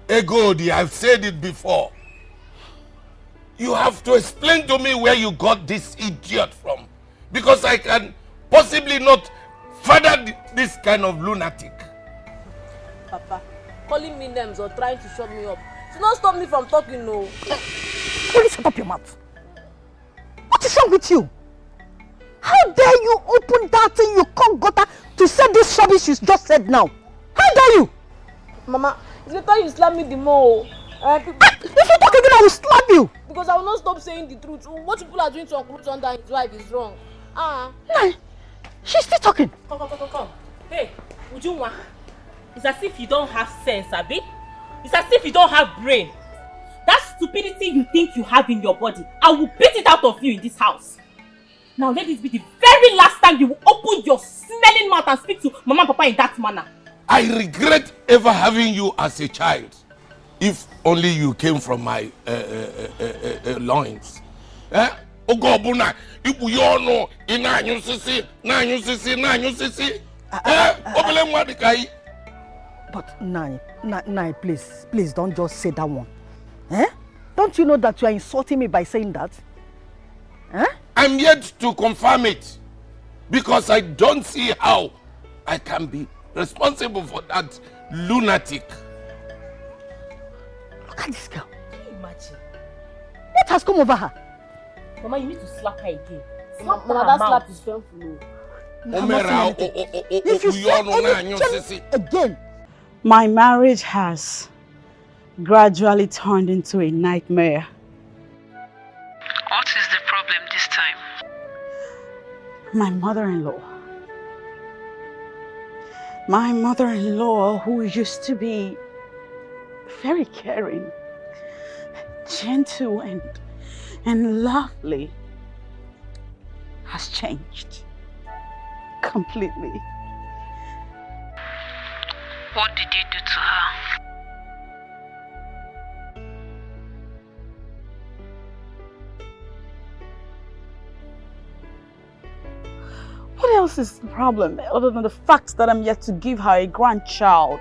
Egodi, I've said it before. You have to explain to me where you got this idiot from. Because I can possibly not father this kind of lunatic. Papa, calling me names or trying to shut me up. Do not stop me from talking, no. Please shut up your mouth. What is wrong with you? How dare you open that thing you call gutter to say this rubbish you just said now? How dare you? Mama, it's better you slap me the more. If you talk again, I will slap you. Because I will not stop saying the truth. What people are doing to Uncle Zonda and his wife is wrong. Nah, she's still talking. Come. Hey, Ujunwa, it's as if you don't have sense, Abi. It's as if you don't have brain. That stupidity you think you have in your body, I will beat it out of you in this house. Now let this be the very last time you will open your smelling mouth and speak to Mama and Papa in that manner. I regret ever having you as a child. If only you came from my loins. Ogo ọbụna ikpu ya ọnụ ị na-anyụ sisi. Obele nwa dị ka ị. But Nai, please don't just say that one. Eh? Don't you know that you are insulting me by saying that? Eh? I'm yet to confirm it because I don't see how I can be responsible for that lunatic. Look at this girl. Can you imagine? What has come over her? Mama, you need to slap her again. Mama, that slap is painful. If you say anything again. My marriage has gradually turned into a nightmare. What is the problem this time? My mother-in-law. My mother-in-law, who used to be very caring, gentle and lovely, has changed completely. What did you do to her? What else is the problem other than the fact that I'm yet to give her a grandchild?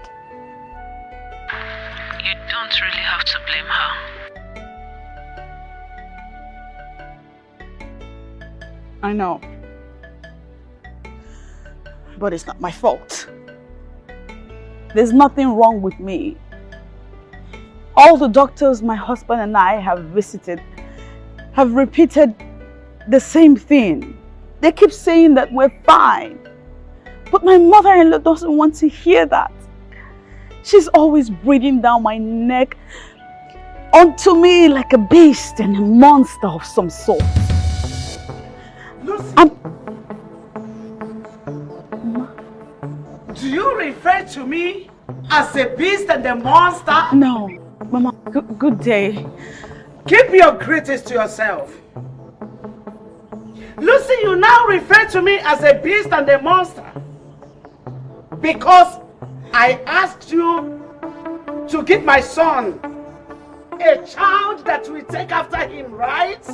You don't really have to blame her. I know. But it's not my fault. There's nothing wrong with me. All the doctors my husband and I have visited have repeated the same thing. They keep saying that we're fine. But my mother-in-law doesn't want to hear that. She's always breathing down my neck onto me like a beast and a monster of some sort. Do you refer to me as a beast and a monster? No. Mama, good day. Keep your greetings to yourself. Lucy, you now refer to me as a beast and a monster because I asked you to give my son a child that will take after him, right?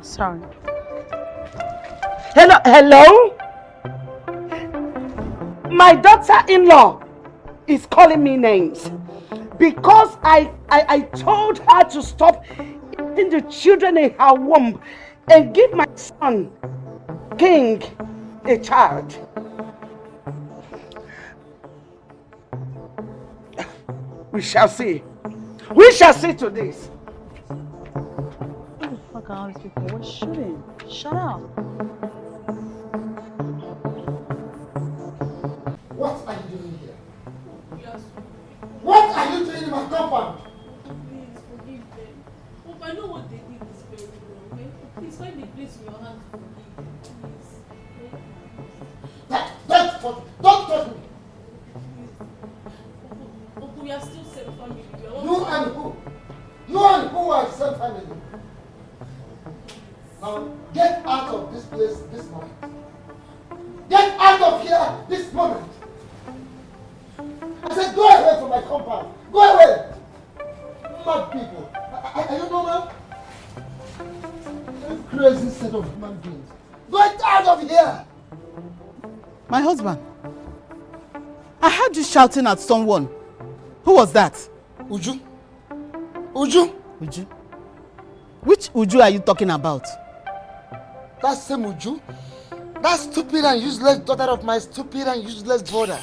Sorry. Hello? My daughter-in-law is calling me names because I told her to stop eating the children in her womb and give my son, King, a child. We shall see. We shall see to this. Who the fuck are all these people? We're shooting. Shut up. What are you doing here? What are you doing in my compound? Please forgive them. Hope I know what they did is very wrong, okay? Please find a place in your hand to forgive them. Please. Don't touch me! But we are still same family. You and who? You and who are the same family? Now get out of this place this moment. Get out of here this moment. I said go away from my compound. Go away. Mad people. Are you normal? You crazy set of human beings. Get out of here. My husband. I heard you shouting at someone. Who was that? Uju. Uju? Uju? Which Uju are you talking about? That same Uju? That stupid and useless daughter of my stupid and useless brother.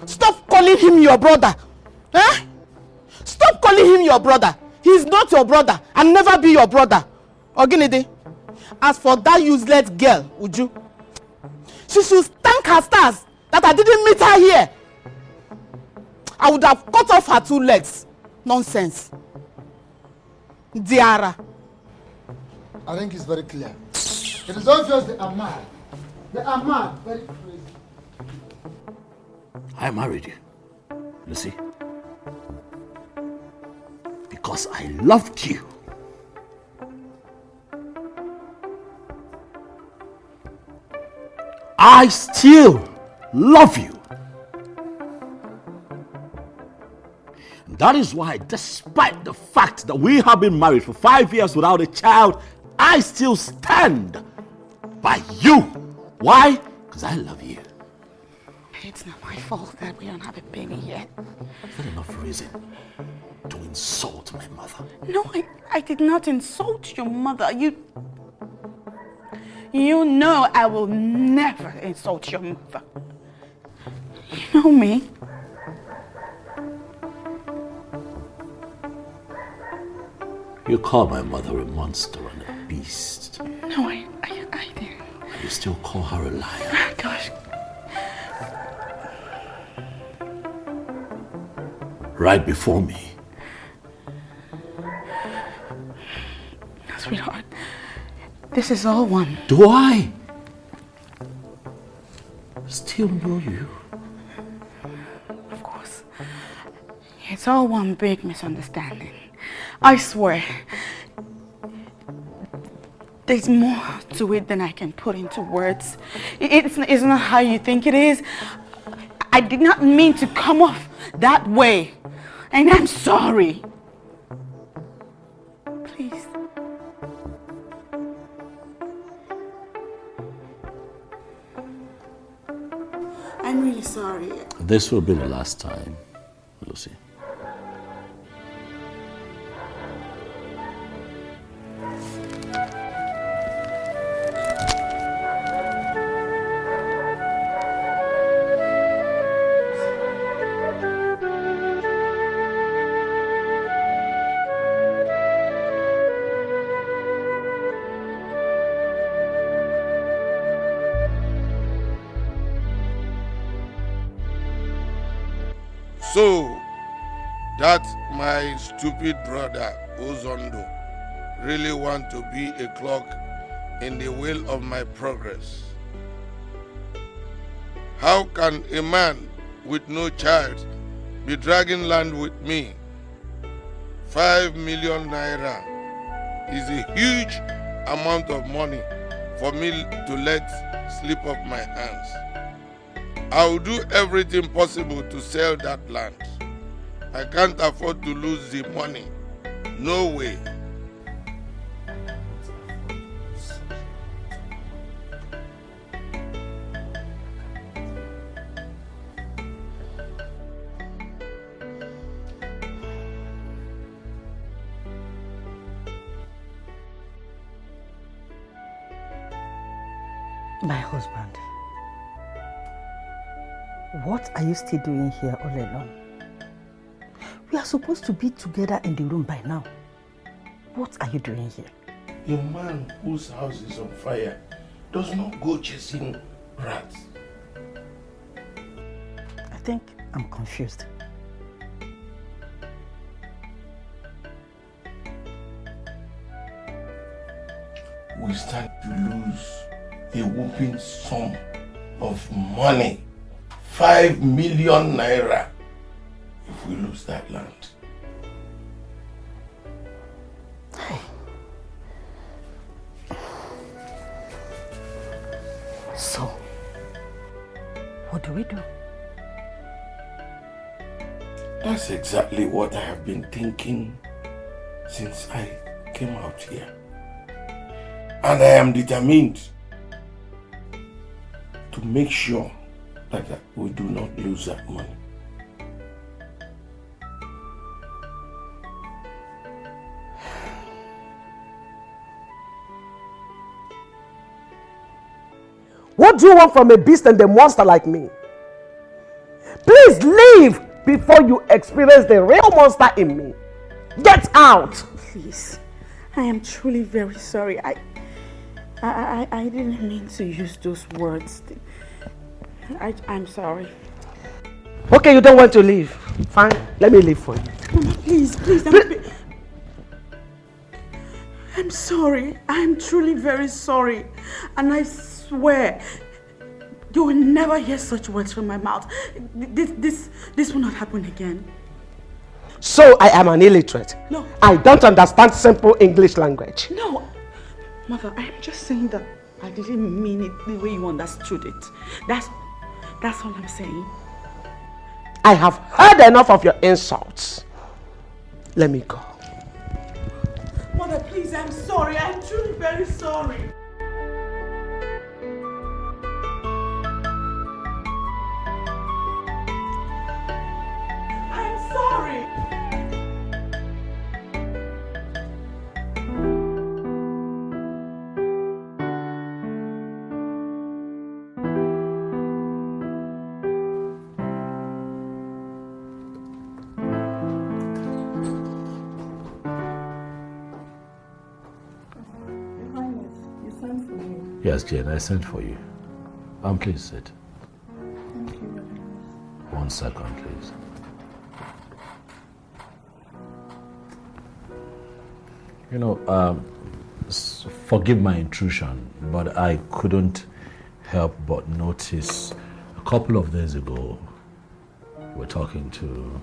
Stop calling him your brother. Eh? Stop calling him your brother. He's not your brother and never be your brother. Oginide, as for that useless girl, Uju, she should thank her stars that I didn't meet her here. I would have cut off her 2 legs. Nonsense. Diara. I think it's very clear. It is obvious they are mad. They are mad. Very crazy. I married you, Lucy, because I loved you. I still love you. That is why, despite the fact that we have been married for 5 years without a child, I still stand by you. Why? Because I love you. It's not my fault that we don't have a baby yet. Is that enough reason to insult my mother? No, I did not insult your mother. You know I will never insult your mother. You know me. You call my mother a monster and a beast. No, I didn't. You still call her a liar. Oh, gosh. Right before me. Sweetheart, this is all one. Do I still know you? Of course. It's all one big misunderstanding. I swear. There's more to it than I can put into words. It's not how you think it is. I did not mean to come off that way. And I'm sorry. Please. I'm really sorry. This will be the last time, Lucy. So, that my stupid brother, Ozondo, really want to be a clog in the wheel of my progress. How can a man with no child be dragging land with me? 5 million naira is a huge amount of money for me to let slip off my hands. I will do everything possible to sell that land. I can't afford to lose the money. No way. My husband, what are you still doing here all alone? We are supposed to be together in the room by now. What are you doing here? A man whose house is on fire does not go chasing rats. I think I'm confused. We stand to lose a whooping sum of money, 5 million naira, if we lose that land. So, what do we do? That's exactly what I have been thinking since I came out here. And I am determined to make sure that we do not lose that money. What do you want from a beast and a monster like me? Please leave before you experience the real monster in me. Get out! Please. I am truly very sorry. I didn't mean to use those words. I'm sorry. Okay, you don't want to leave. Fine, let me leave for you. Mama, please. I'm sorry. I'm truly very sorry. And I swear, you will never hear such words from my mouth. This will not happen again. So I am an illiterate. No. I don't understand simple English language. No. Mother, I am just saying that I didn't mean it the way you understood it. That's all I'm saying. I have heard enough of your insults. Let me go. Mother, please, I'm sorry. I'm truly very sorry. I'm sorry. Yes, Jane, I sent for you. Please sit. Thank you. 1 second, please. You know, forgive my intrusion, but I couldn't help but notice a couple of days ago, we're talking to,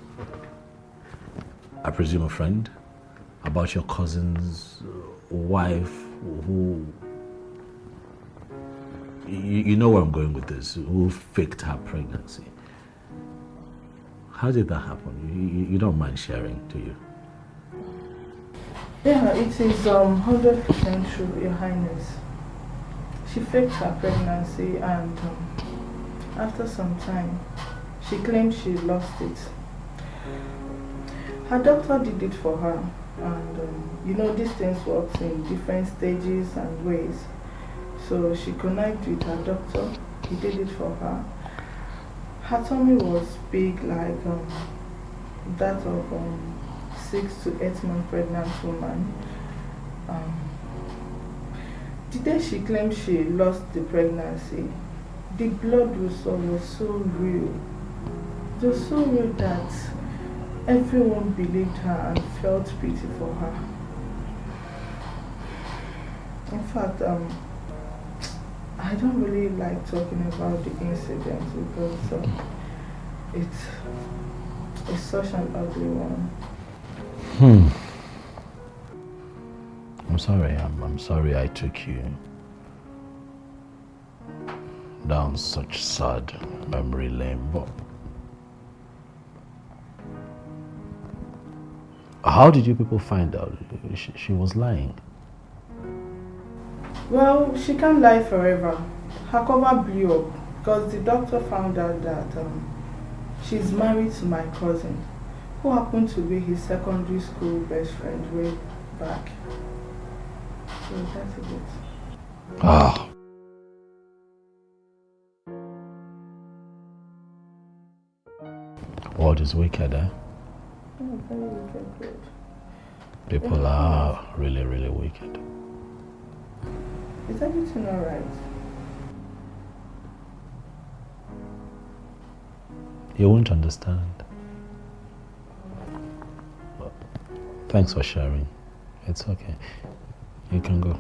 I presume, a friend about your cousin's wife who, you know where I'm going with this, who faked her pregnancy. How did that happen? You don't mind sharing, do you? Yeah, it is 100% true, Your Highness. She faked her pregnancy and after some time, she claimed she lost it. Her doctor did it for her, and you know these things work in different stages and ways. So she connected with her doctor, he did it for her. Her tummy was big like that of 6 to 8 month pregnant woman. The day she claimed she lost the pregnancy, the blood we saw was so real. It was so real that everyone believed her and felt pity for her. In fact, I don't really like talking about the incident because it's such an ugly one. I'm sorry. I'm sorry I took you down such sad memory lane, but how did you people find out she was lying? Well, she can't lie forever. Her cover blew up because the doctor found out that she's married to my cousin, who happened to be his secondary school best friend way back. So that's it. Ah. World is wicked, eh? Oh, very wicked, good. People are really, really wicked. Is everything alright? You won't understand. But thanks for sharing. It's okay. You can go.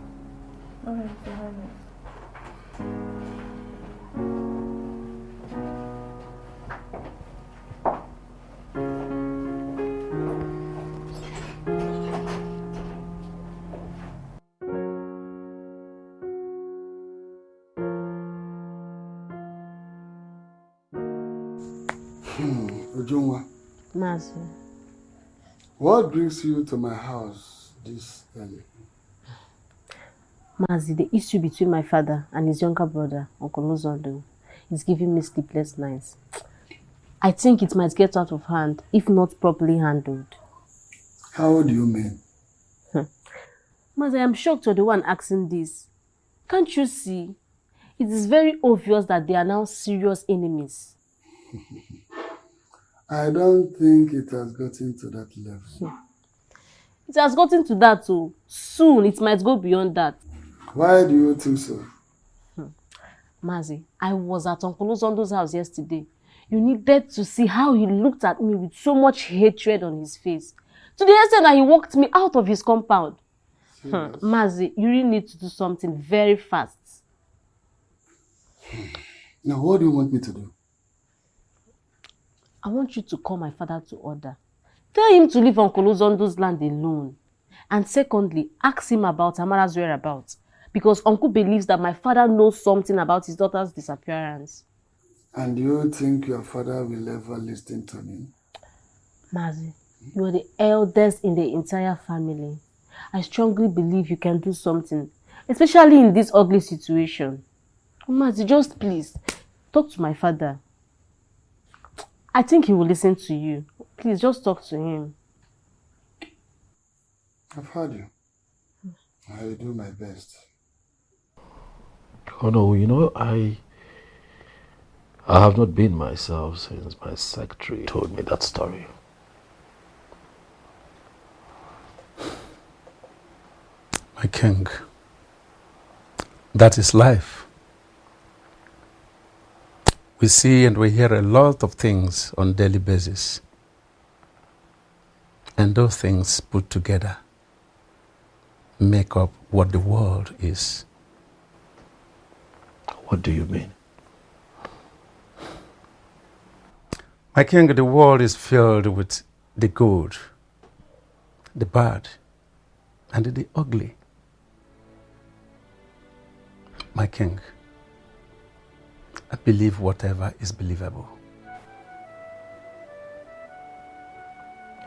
Alright, Your Highness. Ujungwa, Mazi. what brings you to my house this early? Mazi, the issue between my father and his younger brother, Uncle Uzondo, is giving me sleepless nights. I think it might get out of hand if not properly handled. How do you mean? Mazi, I'm shocked you're the one asking this. Can't you see? It is very obvious that they are now serious enemies. I don't think it has gotten to that level. It has gotten to that too. Soon it might go beyond that. Why do you think so? Mazi, I was at Uncle Uzondo's house yesterday. You needed to see how he looked at me with so much hatred on his face. To the extent that he walked me out of his compound. Mazi, you really need to do something very fast. Now, what do you want me to do? I want you to call my father to order. Tell him to leave Uncle Uzondo's land alone. And secondly, ask him about Amara's whereabouts. Because Uncle believes that my father knows something about his daughter's disappearance. And do you think your father will ever listen to me? Mazi, You are the eldest in the entire family. I strongly believe you can do something, especially in this ugly situation. Mazi, just please, talk to my father. I think he will listen to you. Please, just talk to him. I've heard you. I will do my best. Oh no, you know, I have not been myself since my secretary told me that story. My king, that is life. We see and we hear a lot of things on a daily basis. And those things put together make up what the world is. What do you mean? My king, the world is filled with the good, the bad, and the ugly. My king, I believe whatever is believable.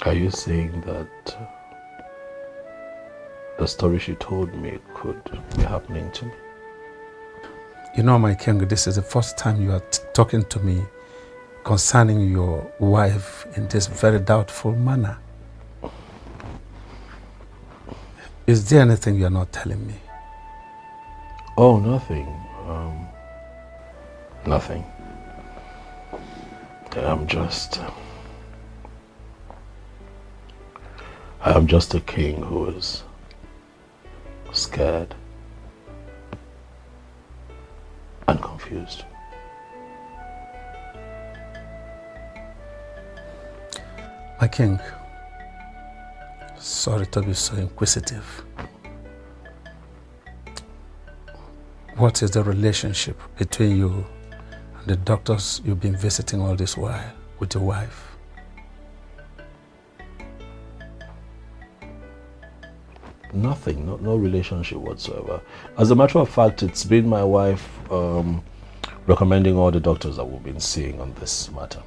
Are you saying that the story she told me could be happening to me? You know, my king, this is the first time you are talking to me concerning your wife in this very doubtful manner. Is there anything you are not telling me? Oh, nothing. Nothing. I'm just a king who is scared and confused. My king, sorry to be so inquisitive. What is the relationship between you and the doctors you've been visiting all this while with your wife? Nothing, no relationship whatsoever. As a matter of fact, it's been my wife recommending all the doctors that we've been seeing on this matter.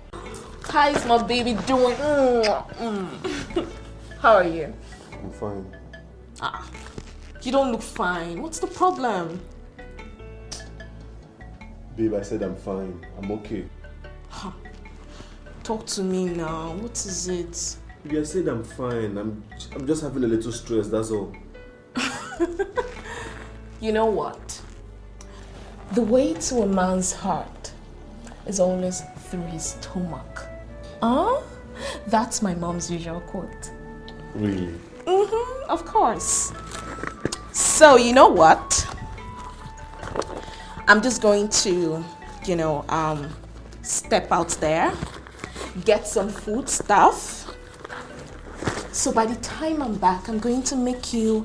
How is my baby doing? How are you? I'm fine. You don't look fine. What's the problem? Babe, I said I'm fine. I'm okay. Talk to me now. What is it? Babe, I said I'm fine. I'm just having a little stress, that's all. You know what? The way to a man's heart is always through his stomach. That's my mom's usual quote. Really? Of course. So, you know what? I'm just going to, step out there, get some food stuff. So by the time I'm back, I'm going to make you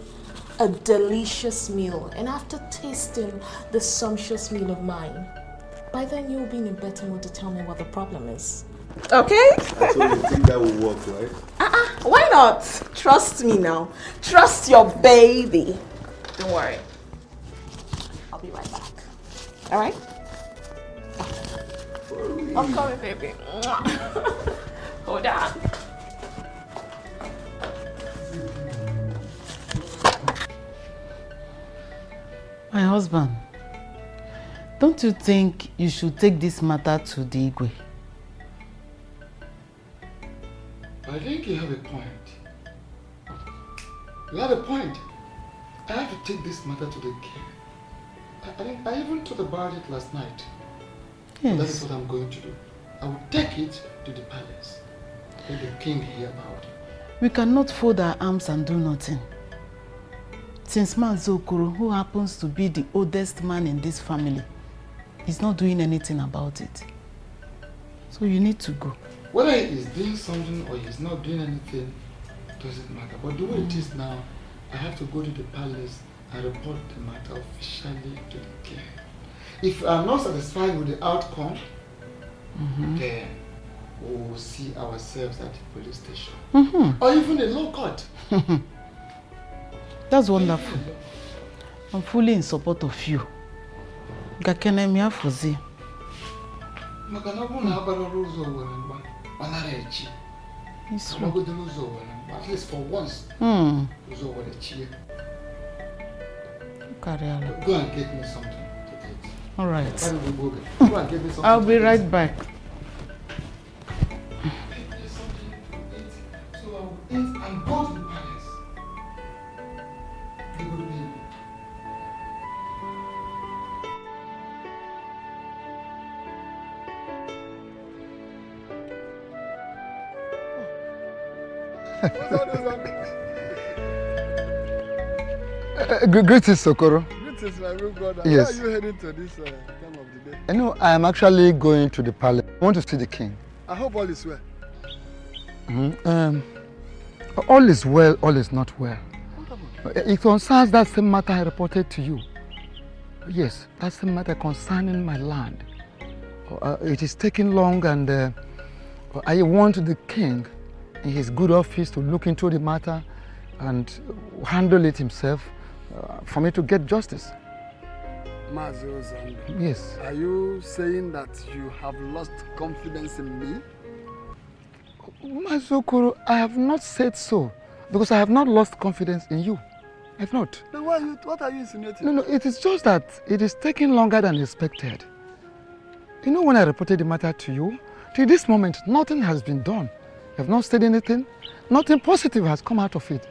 a delicious meal. And after tasting the sumptuous meal of mine, by then you'll be in a better mood to tell me what the problem is. Okay? So you think that will work, right? Why not? Trust me now. Trust your baby. Don't worry. I'll be right back. All right? I'm coming, baby. Hold on. My husband, don't you think you should take this matter to the Igwe? I think you have a point. You have a point. I have to take this matter to the king. I even thought about it last night. Yes. That is what I'm going to do. I will take it to the palace. Let the king hear about it. We cannot fold our arms and do nothing. Since Manzokuro, who happens to be the oldest man in this family, is not doing anything about it. So you need to go. Whether he is doing something or he's not doing anything, doesn't matter. But the way it is now, I have to go to the palace and report the matter officially to the king. If I'm not satisfied with the outcome, then we will see ourselves at the police station. Or even the law court. That's wonderful. I'm fully in support of you. Gakenemi afozi. It's I'm true. not going to lose over. At least for once. Lose over the cheer. Go and get me something to eat. All right. Go and get me something. I'll be right back. So I will eat and go to the palace. You will be Greetings, Sokoro. Greetings, my good brother. Yes. Where are you heading to this time of the day? I know I am actually going to the palace. I want to see the king. I hope all is well. All is well, all is not well. It concerns that same matter I reported to you. Yes, that's the matter concerning my land. It is taking long, and I want the king in his good office to look into the matter and handle it himself for me to get justice. Mazi Ozando. Yes. Are you saying that you have lost confidence in me? Mazokoro, I have not said so, because I have not lost confidence in you. I have not. Then what are you insinuating? No, it is just that it is taking longer than expected. You know, when I reported the matter to you, till this moment, nothing has been done. You have not said anything. Nothing positive has come out of it.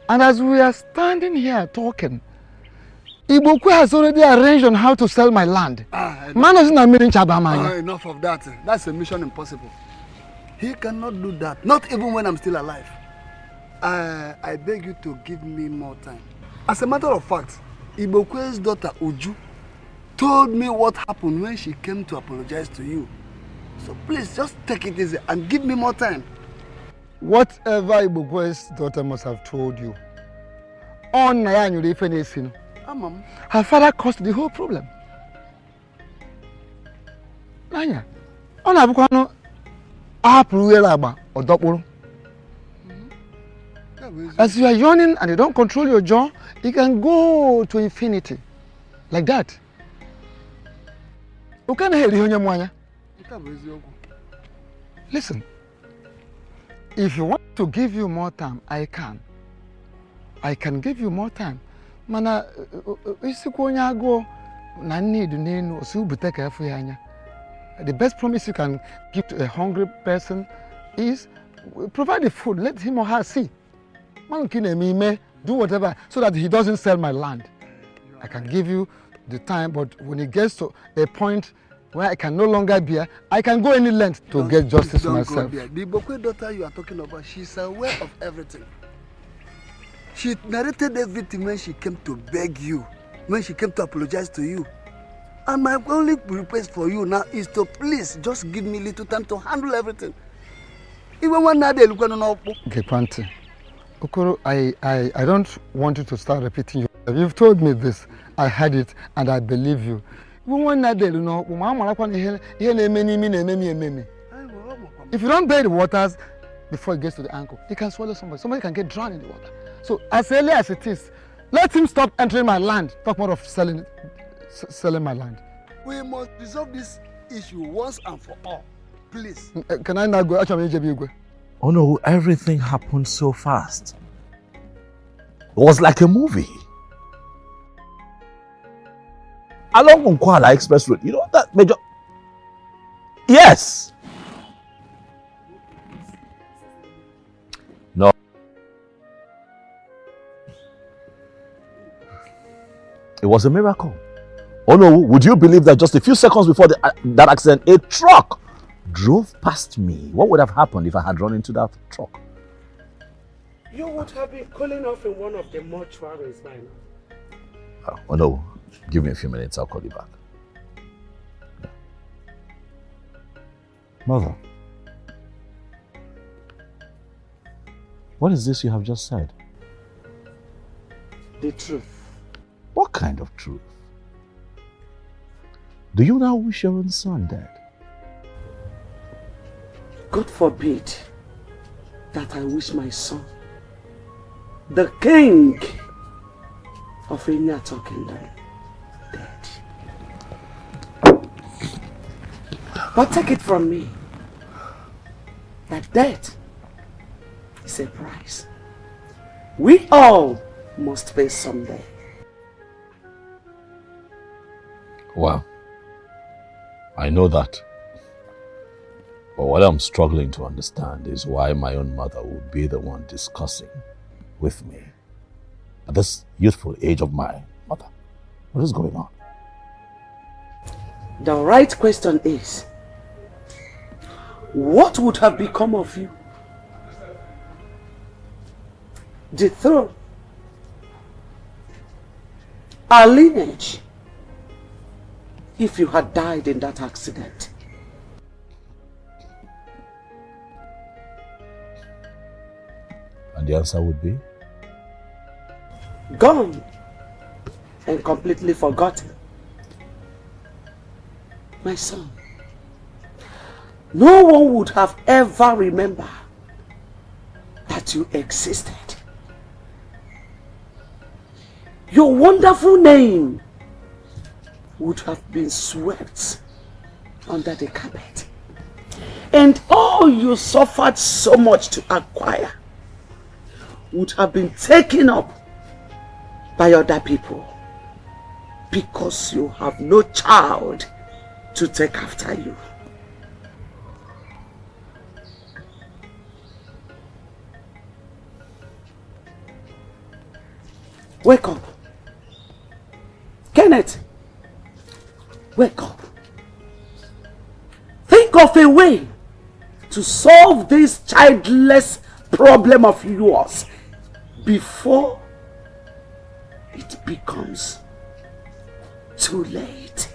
And as we are standing here talking, Ibokwe has already arranged on how to sell my land. Enough of that. That's a mission impossible. He cannot do that. Not even when I'm still alive. I beg you to give me more time. As a matter of fact, Ibokwe's daughter Uju told me what happened when she came to apologize to you. So please just take it easy and give me more time. Whatever Ibokwe's daughter must have told you, her father caused the whole problem. Nanya, as you are yawning and you don't control your jaw, you can go to infinity. Like that. Listen, if you want to give you more time, I can. I can give you more time. Mana, the best promise you can give to a hungry person is provide the food. Let him or her see. Do whatever so that he doesn't sell my land. I can give you the time, but when it gets to a point where I can no longer bear, I can go any length to get justice to myself. The Ibokwe daughter you are talking about, she's aware of everything. She narrated everything when she came to beg you, when she came to apologize to you. And my only request for you now is to please just give me little time to handle everything. Even when I look at Okay, Kwanti. Okoro, I don't want you to start repeating yourself. You've told me this. I heard it and I believe you. If you don't bear the waters before it gets to the ankle, you can swallow somebody. Somebody can get drowned in the water. So as early as it is, let him stop entering my land. Talk more of selling my land. We must resolve this issue once and for all. Please. Can I now go? Oh no, everything happened so fast. It was like a movie. Along on Kuala Express Road, you know that major... Yes! No. It was a miracle. Oh no, would you believe that just a few seconds before that accident, a truck drove past me? What would have happened if I had run into that truck? You would have been calling off in one of the mortuaries by now. Oh no, give me a few minutes, I'll call you back. Yeah. Mother, what is this you have just said? The truth. What kind of truth? Do you now wish your own son dead? God forbid that I wish my son, the king of Inyato Kingdom, dead. But take it from me that death is a price we all must pay someday. Well, I know that. But what I'm struggling to understand is why my own mother would be the one discussing with me at this youthful age of mine. Mother, what is going on? The right question is, what would have become of you? The throne, our lineage, if you had died in that accident? And the answer would be? Gone and completely forgotten. My son, no one would have ever remembered that you existed. Your wonderful name would have been swept under the carpet. And all you suffered so much to acquire would have been taken up by other people because you have no child to take after you. Wake up. Kenneth, wake up. Think of a way to solve this childless problem of yours before it becomes too late.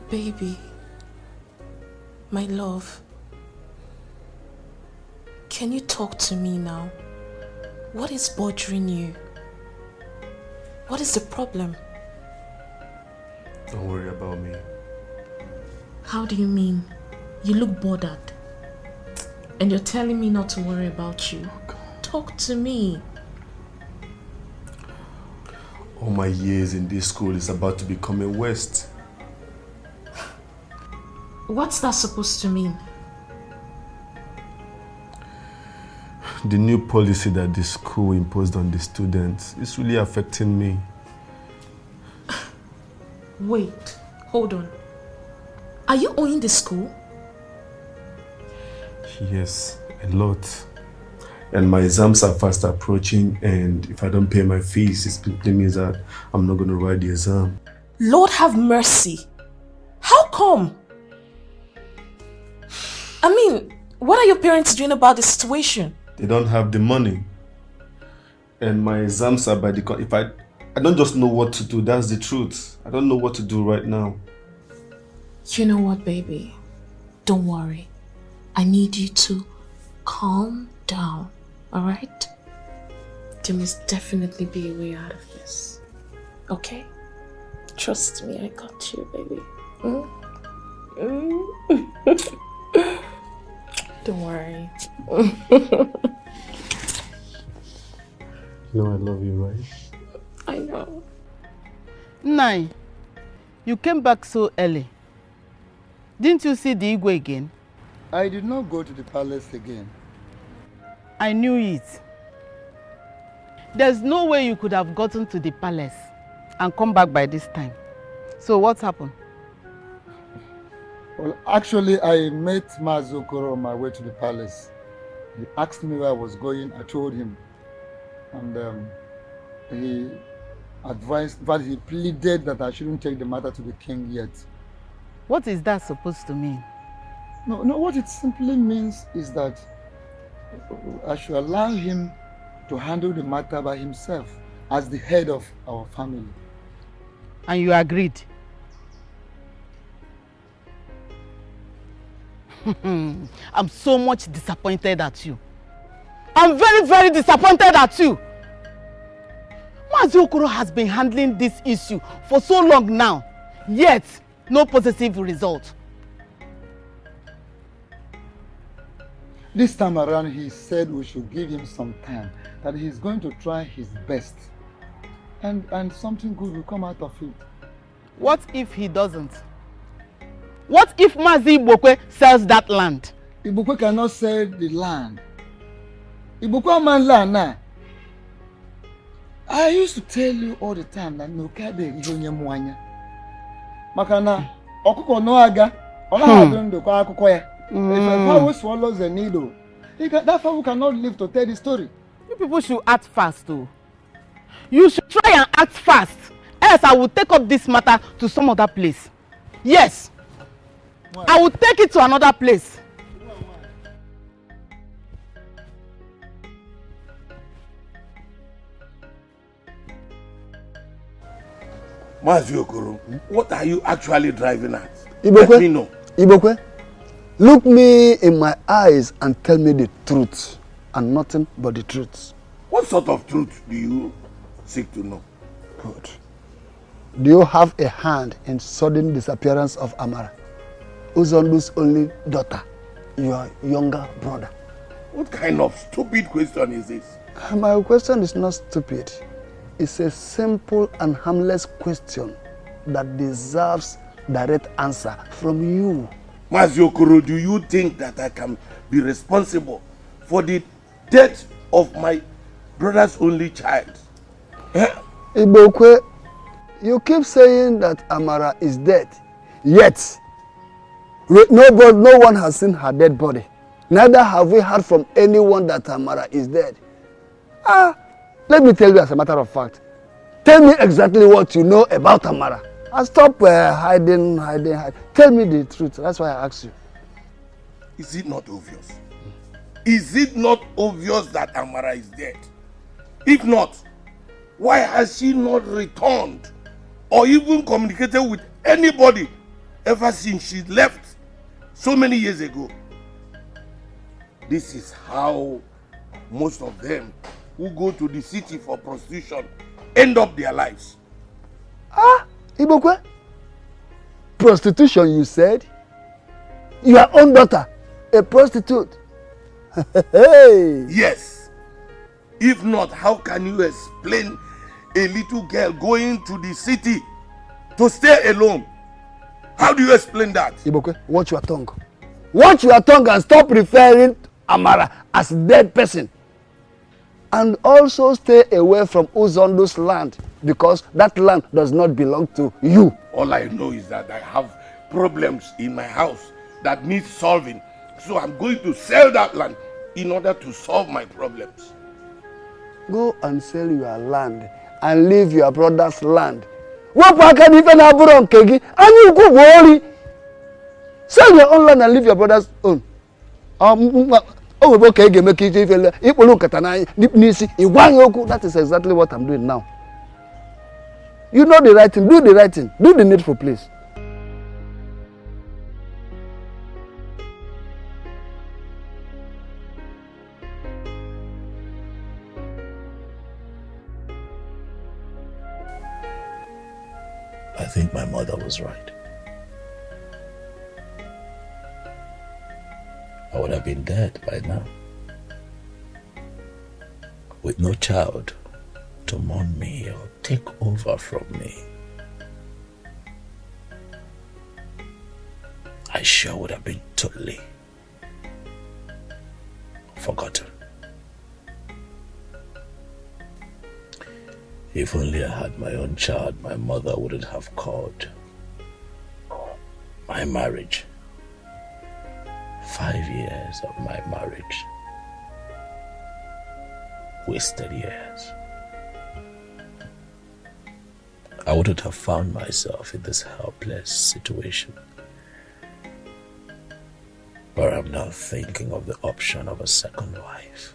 Baby, my love, can you talk to me now? What is bothering you? What is the problem? Don't worry about me. How do you mean? You look bothered. And you're telling me not to worry about you. Talk to me. All my years in this school is about to become a waste. What's that supposed to mean? The new policy that the school imposed on the students is really affecting me. Wait, hold on. Are you owing the school? Yes, a lot. And my exams are fast approaching, and if I don't pay my fees, it simply means that I'm not going to write the exam. Lord have mercy. How come? I mean, what are your parents doing about the situation? They don't have the money. And my exams are by the... If I don't just know what to do, that's the truth. I don't know what to do right now. You know what, baby? Don't worry. I need you to calm down, alright? There must definitely be a way out of this. Okay? Trust me, I got you, baby. Don't worry. You know I love you, right? I know. Nai, you came back so early. Didn't you see the Igwe again? I did not go to the palace again. I knew it. There's no way you could have gotten to the palace and come back by this time. So what's happened? Well, actually, I met Mazokoro on my way to the palace. He asked me where I was going. I told him. And he advised, but he pleaded that I shouldn't take the matter to the king yet. What is that supposed to mean? No, what it simply means is that I should allow him to handle the matter by himself as the head of our family. And you agreed? I'm so much disappointed at you. I'm very, very disappointed at you. Mazi Okoro has been handling this issue for so long now, yet no positive result. This time around, he said we should give him some time, that he's going to try his best. And something good will come out of it. What if he doesn't? What if Mazi Ibokwe sells that land? Ibokwe cannot sell the land. Ibokwe man land now. I used to tell you all the time that no kade ihonye mwanya. Makana okuko no aga, ona hadundo kwa akuko ya. If a fowl swallows a needle, that fowl cannot live to tell the story. You people should act fast too. You should try and act fast, else I will take up this matter to some other place. Yes, I will take it to another place. Mazi Okoro, what are you actually driving at? Ibokwe, Let me know. Ibokwe, look me in my eyes and tell me the truth and nothing but the truth. What sort of truth do you seek to know? Good. Do you have a hand in sudden disappearance of Amara, Uzondu's only daughter, your younger brother? What kind of stupid question is this? My question is not stupid. It's a simple and harmless question that deserves direct answer from you. Mazi Okoro, do you think that I can be responsible for the death of my brother's only child? Ibokwe, you keep saying that Amara is dead, yet no one has seen her dead body. Neither have we heard from anyone that Amara is dead. Let me tell you as a matter of fact. Tell me exactly what you know about Amara. And stop hiding. Tell me the truth. That's why I asked you. Is it not obvious? Is it not obvious that Amara is dead? If not, why has she not returned or even communicated with anybody ever since she left so many years ago? This is how most of them who go to the city for prostitution end up their lives. Ibokwe, prostitution, you said? Your own daughter, a prostitute? Hey. Yes. If not, how can you explain a little girl going to the city to stay alone? How do you explain that? Ibokwe, watch your tongue. Watch your tongue and stop referring to Amara as a dead person. And also stay away from Uzondo's land, because that land does not belong to you. All I know is that I have problems in my house that need solving. So I'm going to sell that land in order to solve my problems. Go and sell your land and leave your brother's land. Sell your own land and leave your brother's own. That is exactly what I'm doing now. You know the right thing. Do the right thing. Do the needful, please. I think my mother was right. I would have been dead by now, with no child to mourn me or take over from me. I sure would have been totally forgotten. If only I had my own child, my mother wouldn't have called my marriage. 5 years of my marriage. Wasted years. I wouldn't have found myself in this helpless situation. But I'm now thinking of the option of a second wife.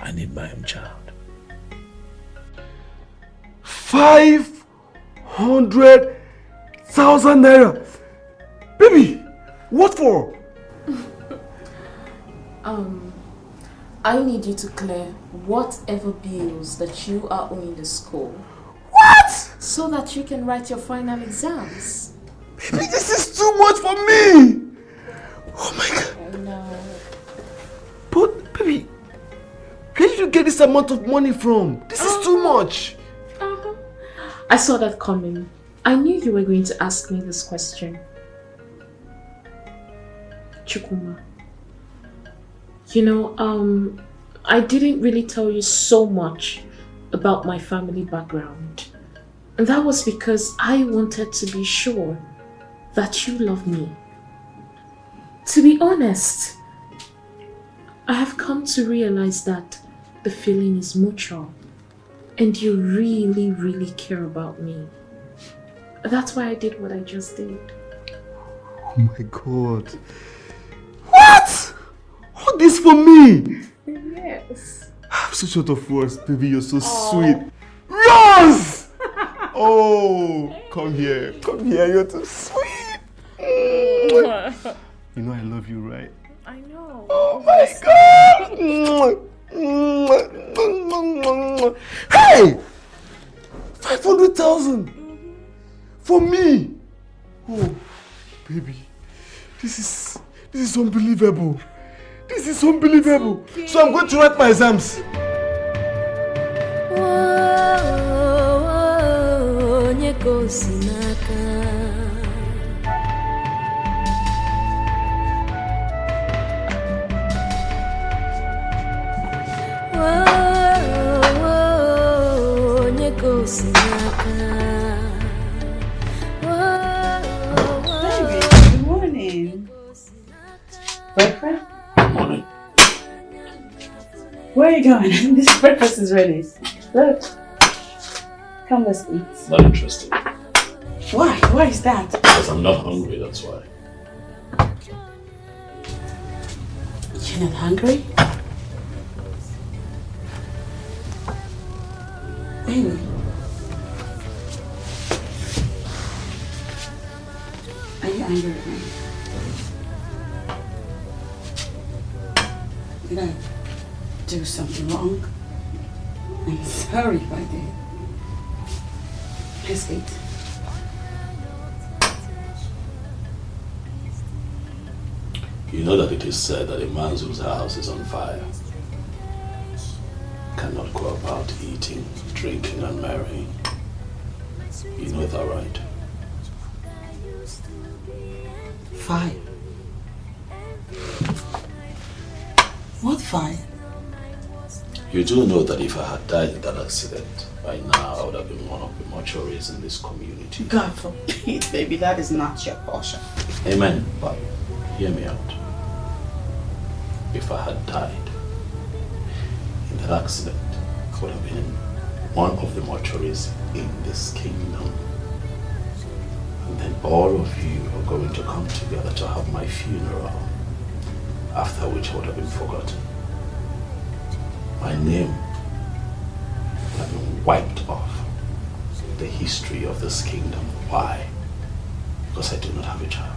I need my own child. 500,000 naira. Baby, what for? I need you to clear whatever bills that you are owing the school. What? So that you can write your final exams. Baby, this is too much for me! Oh my God. I know. But, baby, where did you get this amount of money from? This is too much. I saw that coming. I knew you were going to ask me this question. Chukuma. You know, I didn't really tell you so much about my family background. And that was because I wanted to be sure that you love me. To be honest, I have come to realize that the feeling is mutual and you really, really care about me. That's why I did what I just did. Oh my God. What? All this for me? Yes. I'm so short of words, baby. You're so sweet. Rose! Oh, come here. Come here. You're too sweet. You know I love you, right? I know. Oh my God! Hey! 500,000 for me. Oh, baby, this is unbelievable. This is unbelievable. Okay. So I'm going to write my exams. Baby, good morning. Breakfast? Good morning. Where are you going? This breakfast is ready. Look. Come, let's eat. Not interested. Why? Why is that? Because I'm not hungry, that's why. You're not hungry? Baby. Are you angry with me? Did I do something wrong? I'm sorry if I did. Let's eat. You know that it is said that a man whose house is on fire cannot go about eating, drinking, and marrying. You know that, right? Fire? What fire? You do know that if I had died in that accident, by now I would have been one of the mortuaries in this community. God forbid, baby, that is not your portion. Amen, but hear me out. If I had died in that accident, I would have been one of the mortuaries in this kingdom. And then all of you are going to come together to have my funeral, after which I would have been forgotten. My name would have been wiped off the history of this kingdom. Why? Because I do not have a child.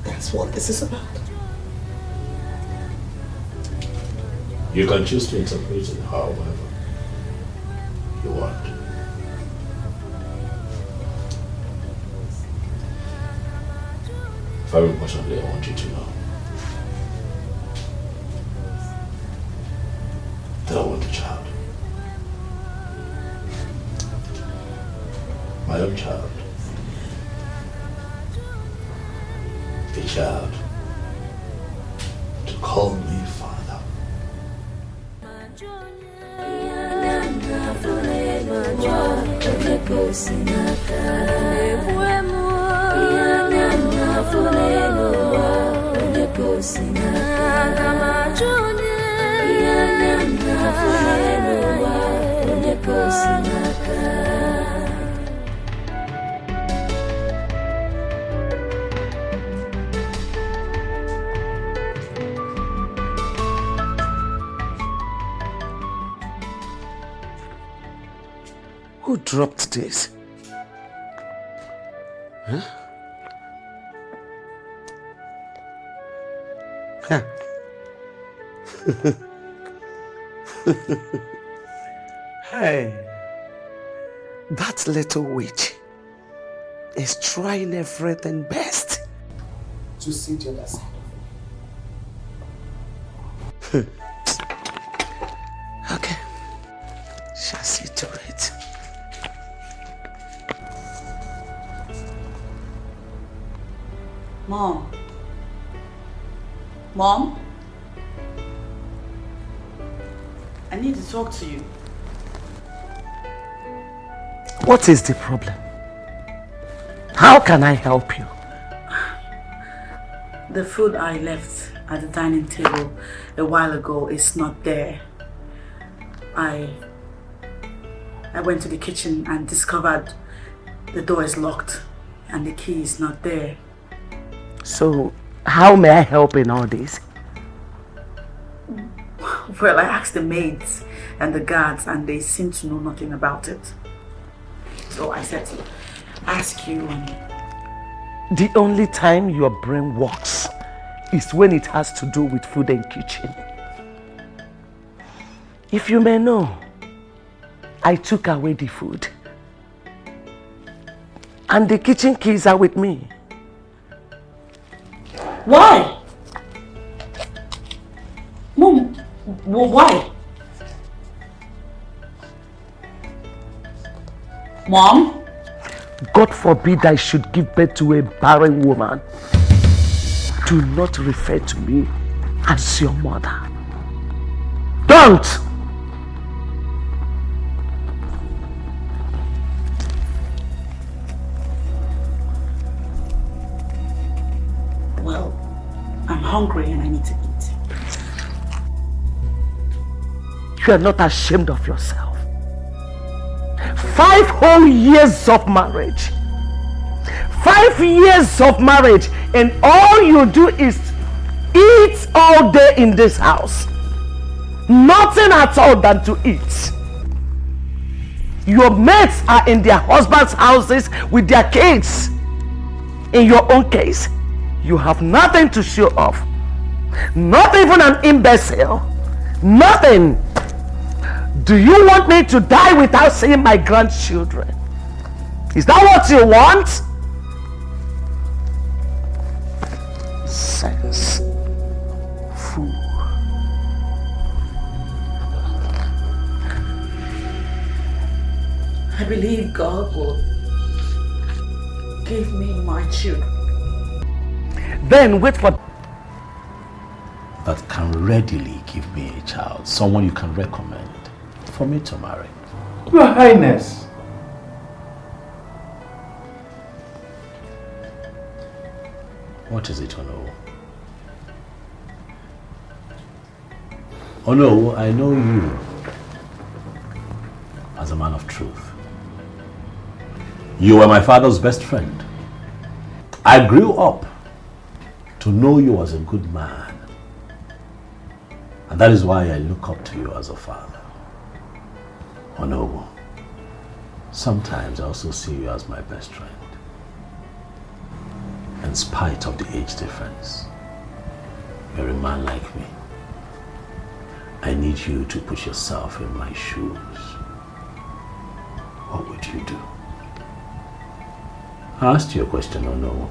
That's what this is about. You can choose to interpret it however you want. Very importantly, I want you to know that I want a child. My own child. A child to call me father. Sinaka. Who dropped this? Huh? Huh. Hey, that little witch is trying everything best to see the other side of it. Okay, shall see to it. Mom. Mom? I need to talk to you. What is the problem? How can I help you? The food I left at the dining table a while ago is not there. I went to the kitchen and discovered the door is locked and the key is not there. So, how may I help in all this? Well, I asked the maids and the guards and they seem to know nothing about it. So I said to ask you. The only time your brain works is when it has to do with food and kitchen. If you may know, I took away the food. And the kitchen keys are with me. Why? Mom, why? Mom? God forbid I should give birth to a barren woman. Do not refer to me as your mother. Don't! Well, I'm hungry and I need to eat. You are not ashamed of yourself. 5 whole years of marriage. 5 years of marriage, and all you do is eat all day in this house. Nothing at all than to eat. Your mates are in their husbands' houses with their kids. In your own case, you have nothing to show off. Not even an imbecile. Nothing. Do you want me to die without seeing my grandchildren? Is that what you want? Sense. Fool. I believe God will give me my children. Then wait for that can readily give me a child, someone you can recommend for me to marry. Your Highness. What is it, Ono? Ono, I know you as a man of truth. You were my father's best friend. I grew up to know you as a good man. And that is why I look up to you as a father. Ono, sometimes I also see you as my best friend. In spite of the age difference, you're a man like me. I need you to put yourself in my shoes. What would you do? I asked you a question, Ono.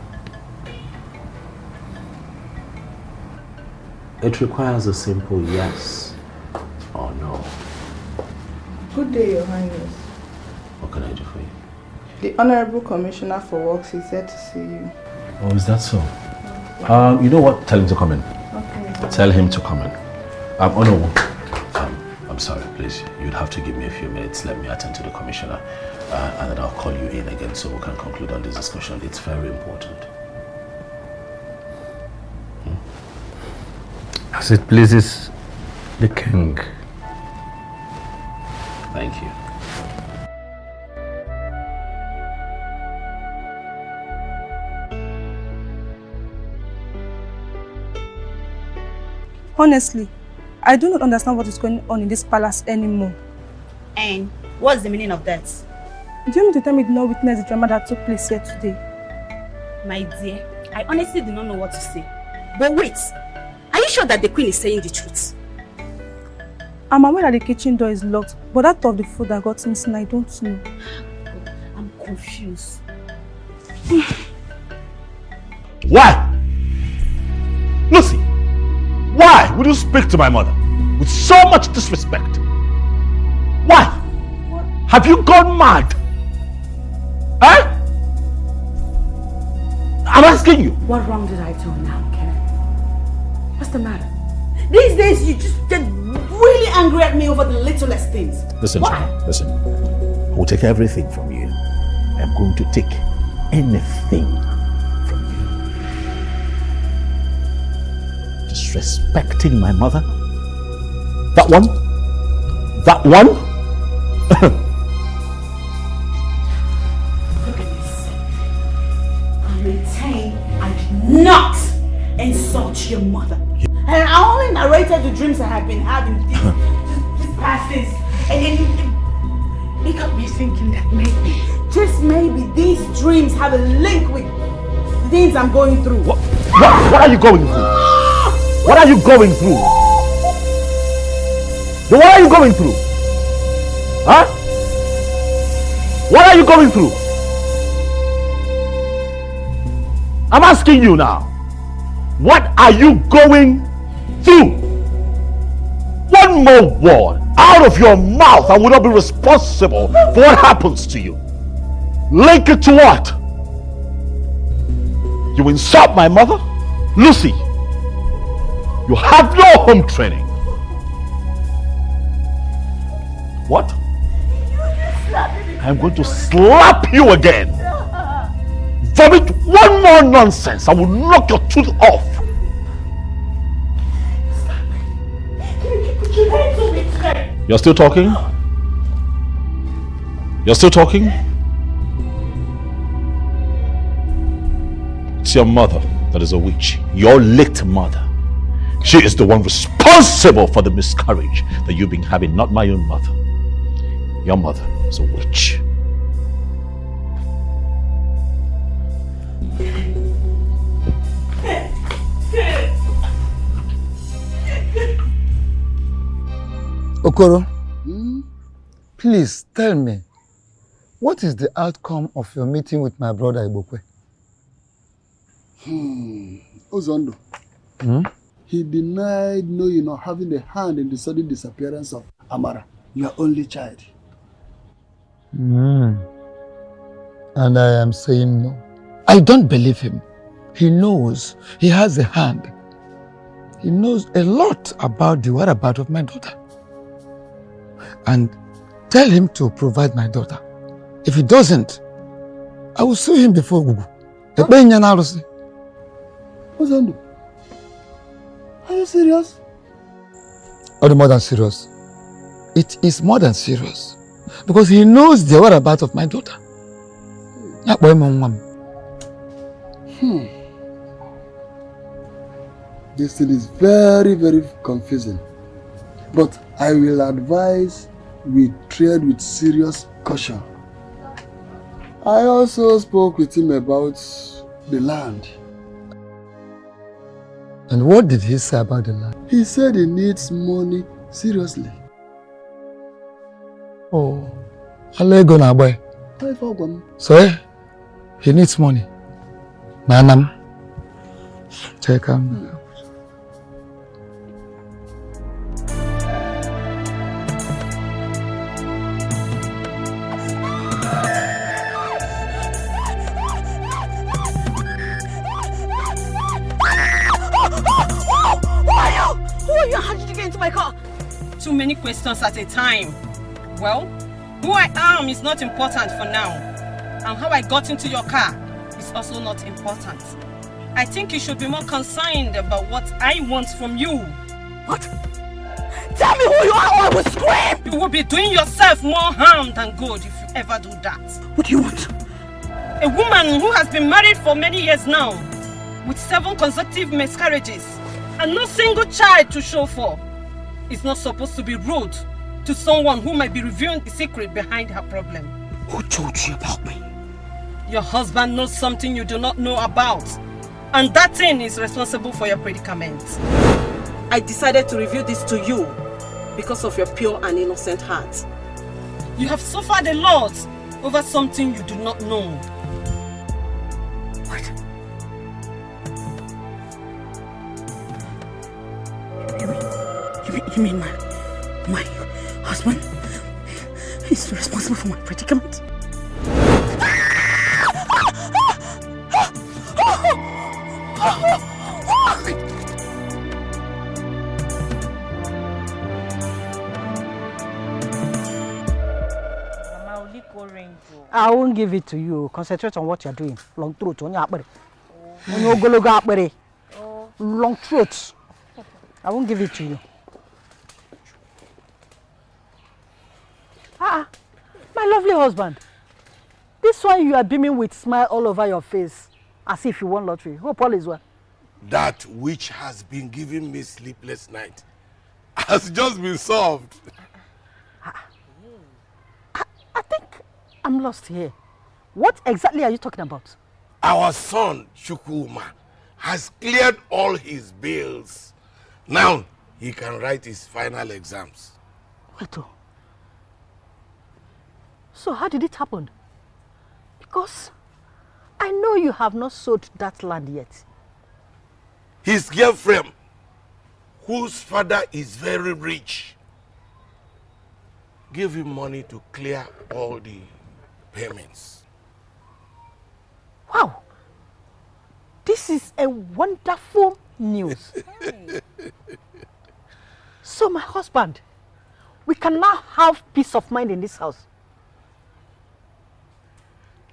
It requires a simple yes or no. Good day, Your Highness. What can I do for you? The Honorable Commissioner for Works is here to see you. Oh, is that so? You know what? Tell him to come in. Okay. Tell him to come in. Oh no. I'm sorry, please. You'd have to give me a few minutes. Let me attend to the commissioner, and then I'll call you in again so we can conclude on this discussion. It's very important. As it pleases the king. Thank you. Honestly, I do not understand what is going on in this palace anymore. And what's the meaning of that? Do you mean to tell me you did not witness the drama that took place here today? My dear, I honestly do not know what to say. But wait, are you sure that the queen is saying the truth? I'm aware that the kitchen door is locked, but that of the food that got missing, I don't know. I'm confused. Why? Lucy, why would you speak to my mother with so much disrespect? Why? What? Have you gone mad? Eh? I'm asking you. What wrong did I do now, Kenneth? What's the matter? These days you just get really angry at me over the littlest things. Listen, Why? Chima, listen. I will take everything from you. I'm going to take anything from you. Disrespecting my mother? That one? That one? For goodness sake. I maintain I did not insult your mother. And I only narrated the dreams I have been having these past days. And then it got me thinking that maybe, just maybe, these dreams have a link with the things I'm going through. What are you going through? What are you going through? What are you going through? Huh? What are you going through? I'm asking you now. What are you going through? One more word out of your mouth, I will not be responsible for what happens to you. Link it to what? You insult my mother? Lucy, you have no home training. What? I'm going to slap you again. Vomit one more nonsense, I will knock your tooth off. You're still talking? You're still talking? It's your mother that is a witch. Your late mother. She is the one responsible for the miscarriage that you've been having, not my own mother. Your mother is a witch. Okoro, please tell me, what is the outcome of your meeting with my brother Ibokwe? Ozondo. He denied knowing or having a hand in the sudden disappearance of Amara, your only child. And I am saying no. I don't believe him. He knows he has a hand. He knows a lot about the whereabouts of my daughter. And tell him to provide my daughter. If he doesn't, I will sue him before Gugu. Ozondo, are you serious? Or more than serious. It is more than serious. Because he knows the whereabouts of my daughter. This thing is very, very confusing. But I will advise we tread with serious caution. I also spoke with him about the land. And what did he say about the land? He said he needs money seriously. Oh, I'll go now, boy. So, he needs money. Manam, take him. How did you get into my car? Too many questions at a time. Well, who I am is not important for now. And how I got into your car is also not important. I think you should be more concerned about what I want from you. What? Tell me who you are or I will scream! You will be doing yourself more harm than good if you ever do that. What do you want? A woman who has been married for many years now, with 7 consecutive miscarriages, and no single child to show for. It's not supposed to be rude to someone who might be revealing the secret behind her problem. Who told you about me? Your husband knows something you do not know about, and that thing is responsible for your predicament. I decided to reveal this to you because of your pure and innocent heart. You have suffered a lot over something you do not know. What? You mean my husband is responsible for my predicament? I won't give it to you. Concentrate on what you're doing. Long throat on your long throat. I won't give it to you. My lovely husband. This one you are beaming with smile all over your face, as if you won lottery. Hope all is well. That which has been giving me sleepless night has just been solved. I think I'm lost here. What exactly are you talking about? Our son, Chukwuma, has cleared all his bills. Now, he can write his final exams. Wait, so how did it happen? Because I know you have not sold that land yet. His girlfriend, whose father is very rich, gave him money to clear all the payments. Wow! This is a wonderful news. So my husband, we can now have peace of mind in this house.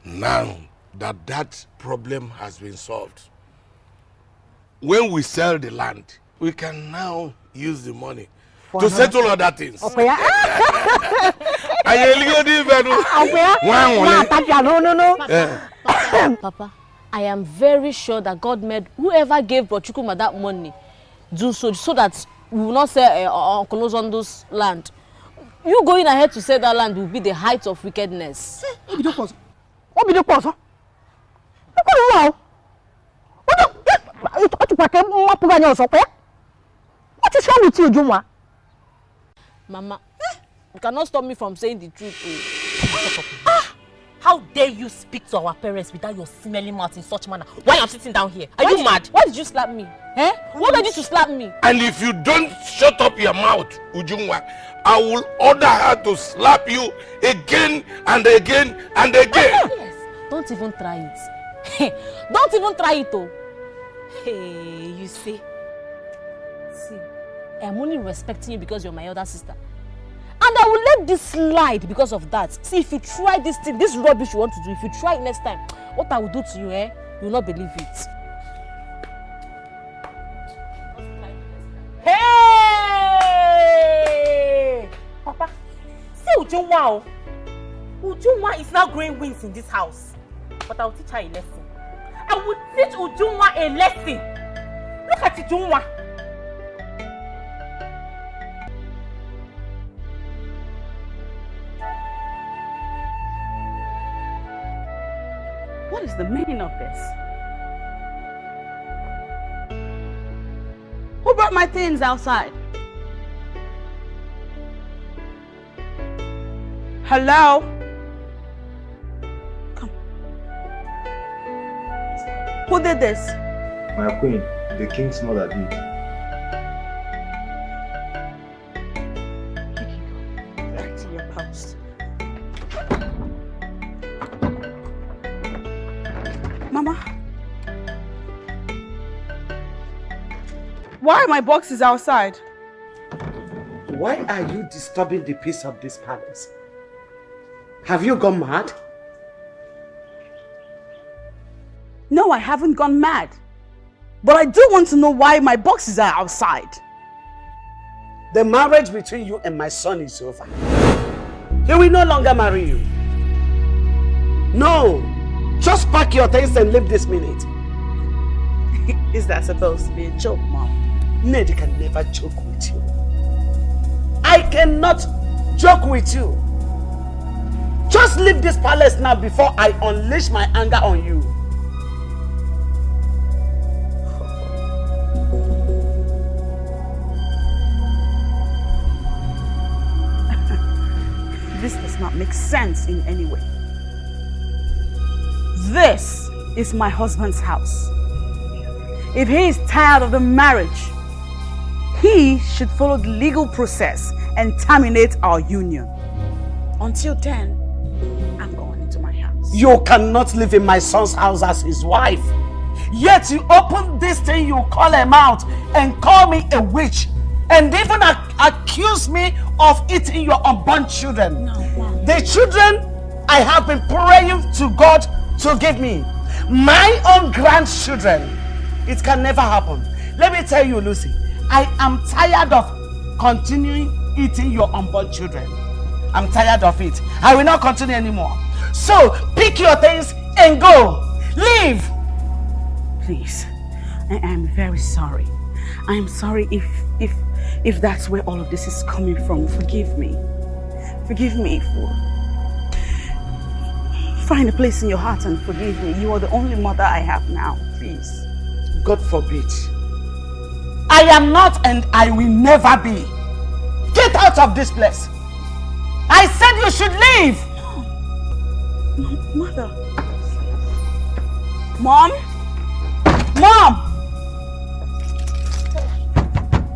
Now that problem has been solved, when we sell the land, we can now use the money to settle other things. Okay. No. Papa, I am very sure that God made whoever gave Brochukuma that money do so that we will not sell Uncle Ozondo's land. You going ahead to sell that land will be the height of wickedness. What be the cause? What is wrong with you, Juma? Mama, you cannot stop me from saying the truth. How dare you speak to our parents without your smelling mouth in such manner? Why I'm sitting down here? Are you mad? Why did you slap me? What did you to slap me? And if you don't shut up your mouth, Ujungwa, I will order her to slap you again and again and again. Yes. Don't even try it. Don't even try it, oh. Hey, you see, I'm only respecting you because you're my elder sister. And I will let this slide because of that. See, if you try this thing, this rubbish you want to do, if you try it next time, what I will do to you, you will not believe it. Hey! Papa, see Ujunwa. Ujunwa is now growing wings in this house. But I will teach her a lesson. I will teach Ujunwa a lesson. Look at Ujunwa. What is the meaning of this? Who brought my things outside? Hello? Come. Who did this? My queen, the king's mother did. Back to your post. Mama? Why are my boxes outside? Why are you disturbing the peace of this palace? Have you gone mad? No, I haven't gone mad. But I do want to know why my boxes are outside. The marriage between you and my son is over. He will no longer marry you. No! Just pack your things and leave this minute. Is that supposed to be a joke, Mom? Ned can never joke with you. I cannot joke with you. Just leave this palace now before I unleash my anger on you. This does not make sense in any way. This is my husband's house. If he is tired of the marriage, he should follow the legal process and terminate our union. Until then, I'm going into my house. You cannot live in my son's house as his wife. Yet you open this thing, you call him out and call me a witch. And even accuse me of eating your unborn children. No, Mom. The children I have been praying to God to give me. My own grandchildren. It can never happen. Let me tell you, Lucy, I am tired of continuing eating your unborn children. I'm tired of it. I will not continue anymore. So, pick your things and go. Leave. Please, I am very sorry. I am sorry if that's where all of this is coming from. Forgive me. Forgive me for... Find a place in your heart and forgive me. You are the only mother I have now. Please. God forbid. I am not and I will never be. Get out of this place. I said you should leave. Mother. Mom? Mom!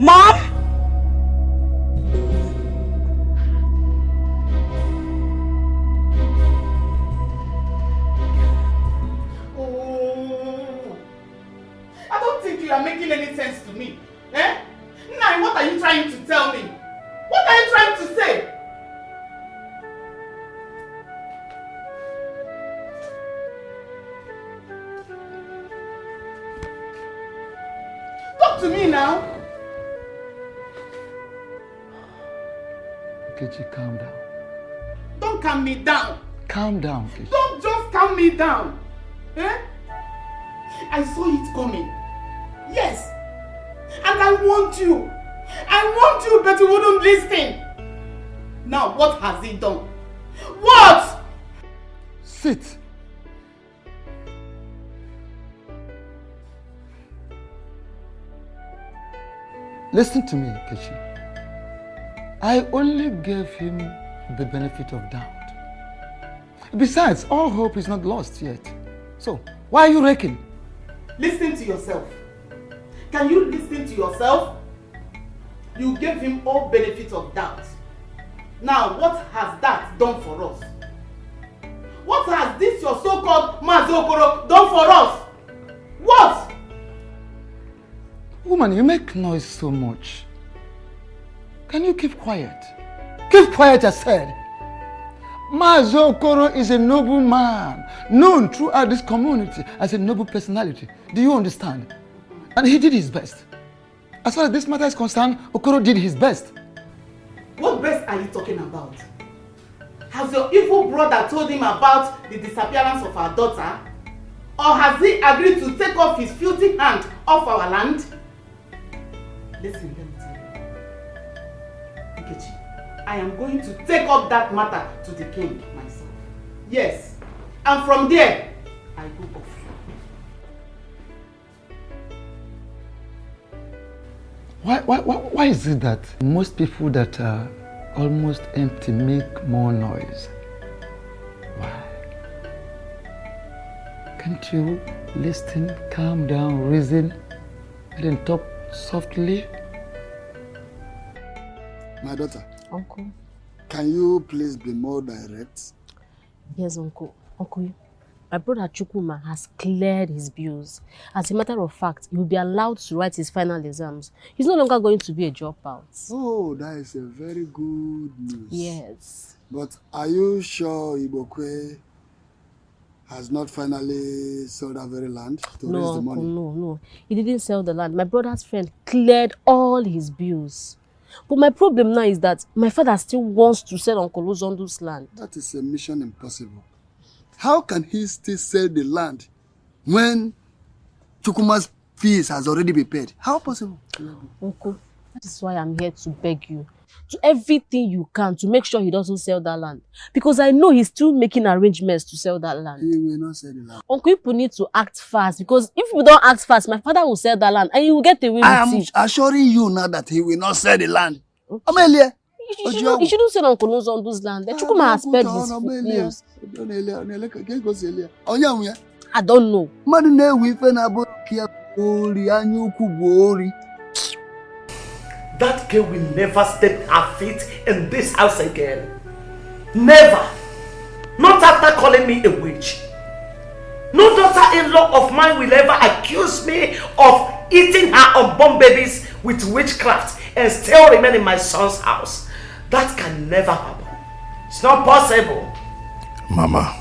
Mom? I don't think you are making any sense to me. Eh? Nai, what are you trying to tell me? What are you trying to say? Talk to me now. Kechi, calm down. Don't calm me down. Calm down, Kechi. Don't just calm me down. Eh? I saw it coming. Yes. And I want you. I want you, but you wouldn't listen. Now, what has he done? What? Sit. Listen to me, Kechi. I only gave him the benefit of doubt. Besides, all hope is not lost yet. So, why are you raking? Listen to yourself. Can you listen to yourself? You gave him all benefit of doubt. Now, what has that done for us? What has this your so-called Mazokoro done for us? What? Woman, you make noise so much. Can you keep quiet? Keep quiet, I said. Mazokoro is a noble man, known throughout this community as a noble personality. Do you understand? And he did his best. As far as this matter is concerned, Okoro did his best. What best are you talking about? Has your evil brother told him about the disappearance of our daughter? Or has he agreed to take off his filthy hand off our land? Listen, let me tell you. Nkechi, I am going to take up that matter to the king myself. Yes. And from there, I go off. Why is it that most people that are almost empty make more noise? Why? Can't you listen, calm down, reason, and then talk softly? My daughter. Uncle. Can you please be more direct? Yes, Uncle. Uncle, my brother Chukwuma has cleared his bills. As a matter of fact, he will be allowed to write his final exams. He's no longer going to be a dropout. Oh, that is a very good news. Yes. But are you sure Ibokwe has not finally sold that very land to raise the money? No. He didn't sell the land. My brother's friend cleared all his bills. But my problem now is that my father still wants to sell Uncle Uzondu's land. That is a mission impossible. How can he still sell the land when Chukwuma's fees has already been paid. How possible? Uncle, that is why I'm here to beg you. Do everything you can to make sure he doesn't sell that land. Because I know he's still making arrangements to sell that land. He will not sell the land. Uncle, people need to act fast. Because if we don't act fast, my father will sell that land and he will get away with it. I am assuring you now that he will not sell the land. Okay. Amelia. You shouldn't sell Uncle Nozondo's land. The Chukuma has spared his news. I don't know. That girl will never step her feet in this house again. Never. Not after calling me a witch. No daughter-in-law of mine will ever accuse me of eating her unborn babies with witchcraft and still remain in my son's house. That can never happen. It's not possible. Mama,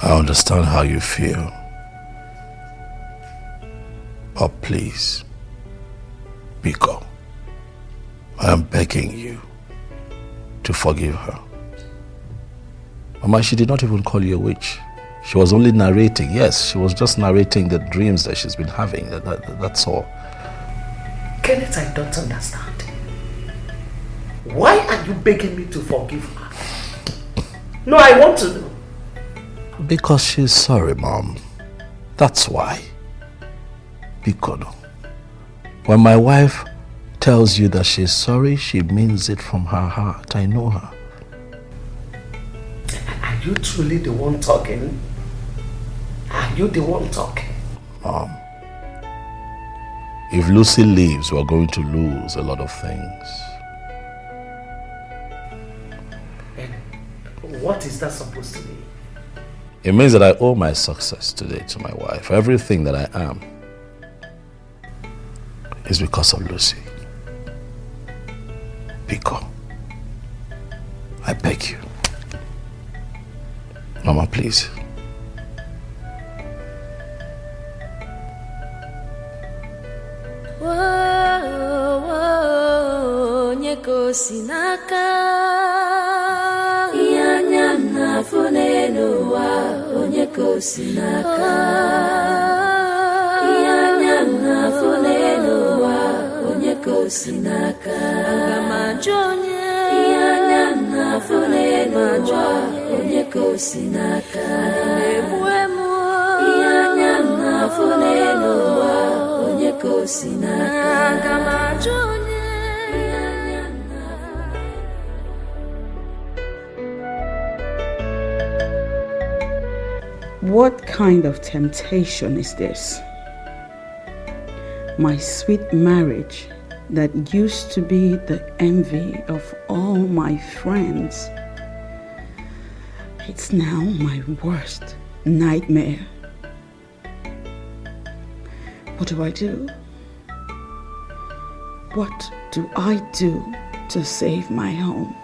I understand how you feel. But please, Biko, I am begging you to forgive her. Mama, she did not even call you a witch. She was only narrating. Yes, she was just narrating the dreams that she's been having. That's all. Kenneth, I don't understand. Why are you begging me to forgive her? No, I want to know. Because she's sorry, Mom. That's why. Biko, when my wife tells you that she's sorry, she means it from her heart. I know her. Are you truly the one talking? Are you the one talking? Mom, if Lucy leaves, we're going to lose a lot of things. What is that supposed to mean? It means that I owe my success today to my wife. Everything that I am is because of Lucy. Biko, I beg you. Mama, please. Nyeko sinaka Ianya na funeno wa Nyeko sinaka Ianya na funeno wa Nyeko sinaka Agama jonye Ianya na funeno wa Nyeko sinaka Ebuemu Ianya na funeno wa Nyeko sinaka Agama jonye. What kind of temptation is this? My sweet marriage that used to be the envy of all my friends. It's now my worst nightmare. What do I do? What do I do to save my home?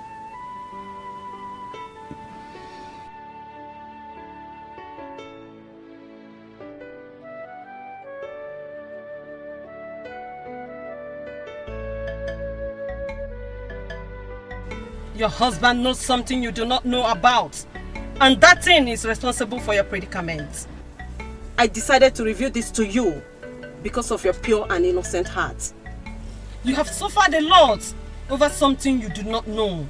Your husband knows something you do not know about. And that thing is responsible for your predicament. I decided to reveal this to you because of your pure and innocent heart. You have suffered a lot over something you do not know.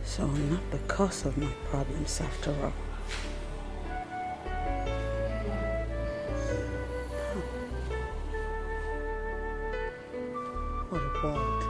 So I'm not the cause of my problems after all. What a world.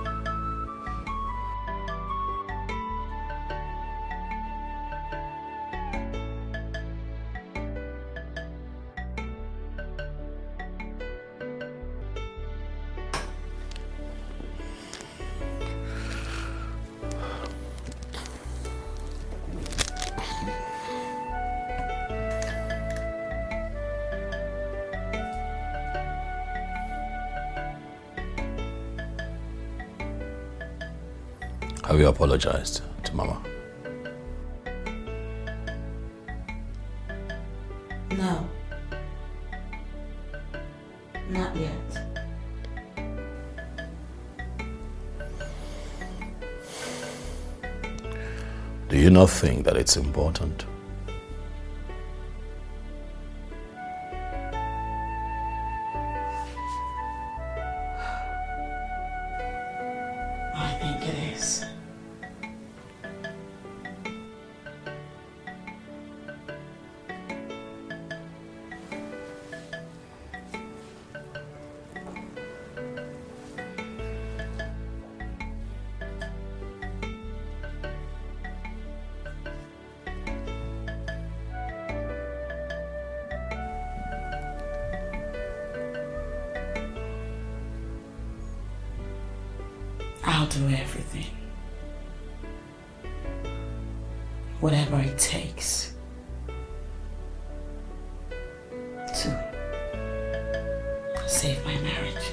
Have you apologized to Mama? No. Not yet. Do you not think that it's important? I think it is. I'll do everything. Whatever it takes to save my marriage.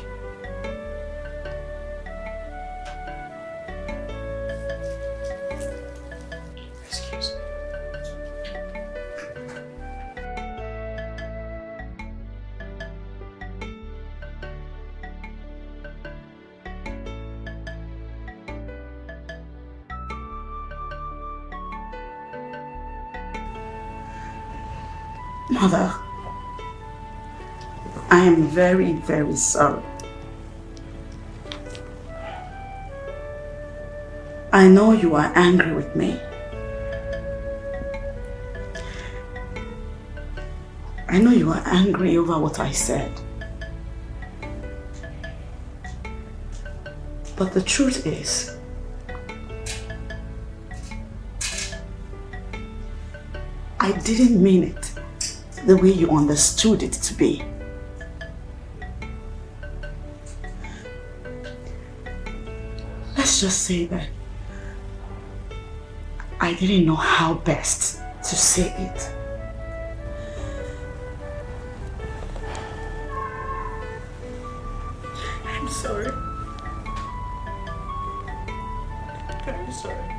Excuse me. Mother, I am very, very sorry. I know you are angry with me. I know you are angry over what I said. But the truth is, I didn't mean it the way you understood it to be. Let's just say that I didn't know how best to say it. I'm sorry. Very sorry.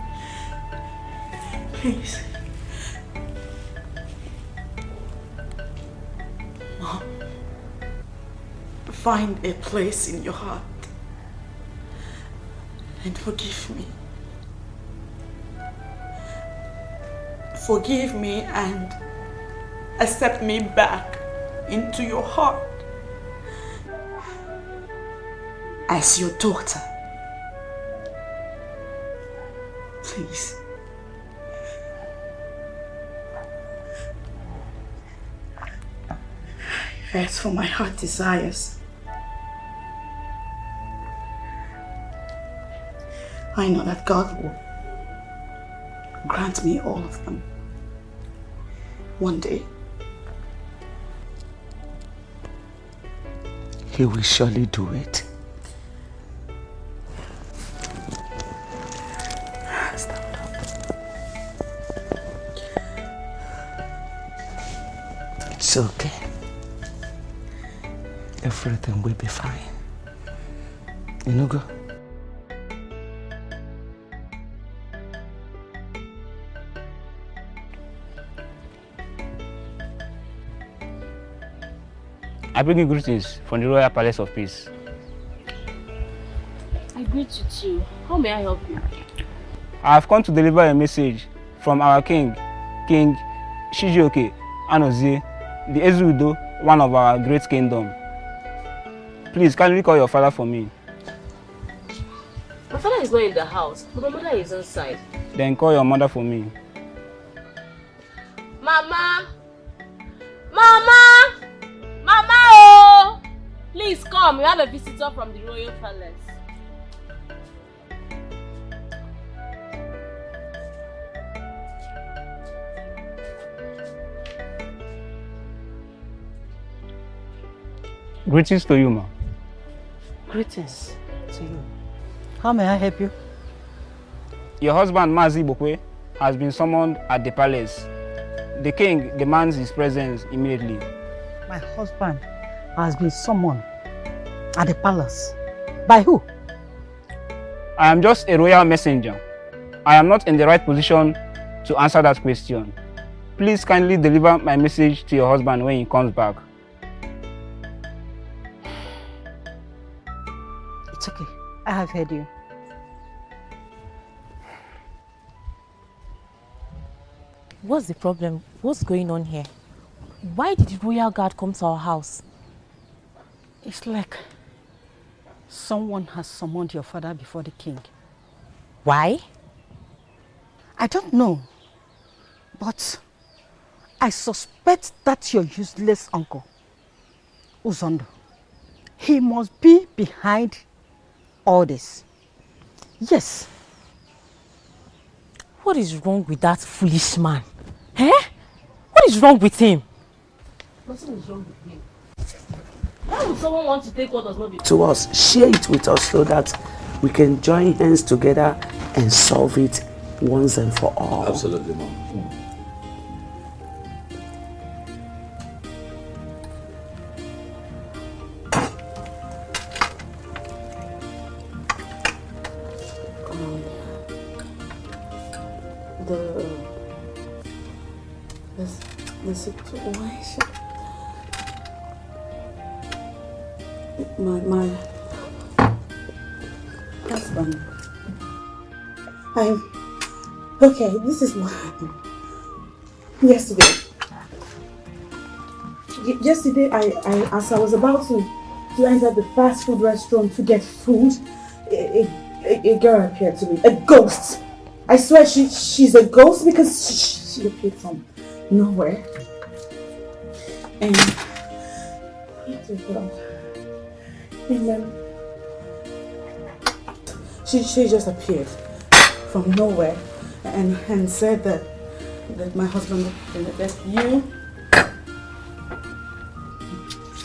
Please. Mom, find a place in your heart and forgive me. Forgive me and accept me back into your heart as your daughter. Please. As for my heart desires, I know that God will grant me all of them one day. He will surely do it. It's okay. Everything will be fine. You know, go. I bring you greetings from the Royal Palace of Peace. I greet you too. How may I help you? I have come to deliver a message from our king, King Chijioke Anozie, the Ezudo, one of our great kingdom. Please, kindly call your father for me. My father is not in the house, but my mother is inside. Then call your mother for me. Mama! Mama! Mama! Oh! Please come, we have a visitor from the Royal Palace. Greetings to you, ma. Greetings to you. How may I help you? Your husband, Mazi Bokwe, has been summoned at the palace. The king demands his presence immediately. My husband has been summoned at the palace. By who? I am just a royal messenger. I am not in the right position to answer that question. Please kindly deliver my message to your husband when he comes back. It's okay. I have heard you. What's the problem? What's going on here? Why did the royal guard come to our house? It's like someone has summoned your father before the king. Why? I don't know, but I suspect that's your useless uncle, Uzondo. He must be behind all this. Yes. What is wrong with that foolish man? Eh? What is wrong with him? Nothing is wrong with him. Why would someone want to take what does not belong To us, share it with us so that we can join hands together and solve it once and for all. Absolutely, Mom. The situation. My husband. Okay, this is what happened. Yesterday, as I was about to enter the fast food restaurant to get food, a girl appeared to me. A ghost. I swear she's a ghost because she appeared from nowhere. And then she just appeared from nowhere and said that my husband, that you.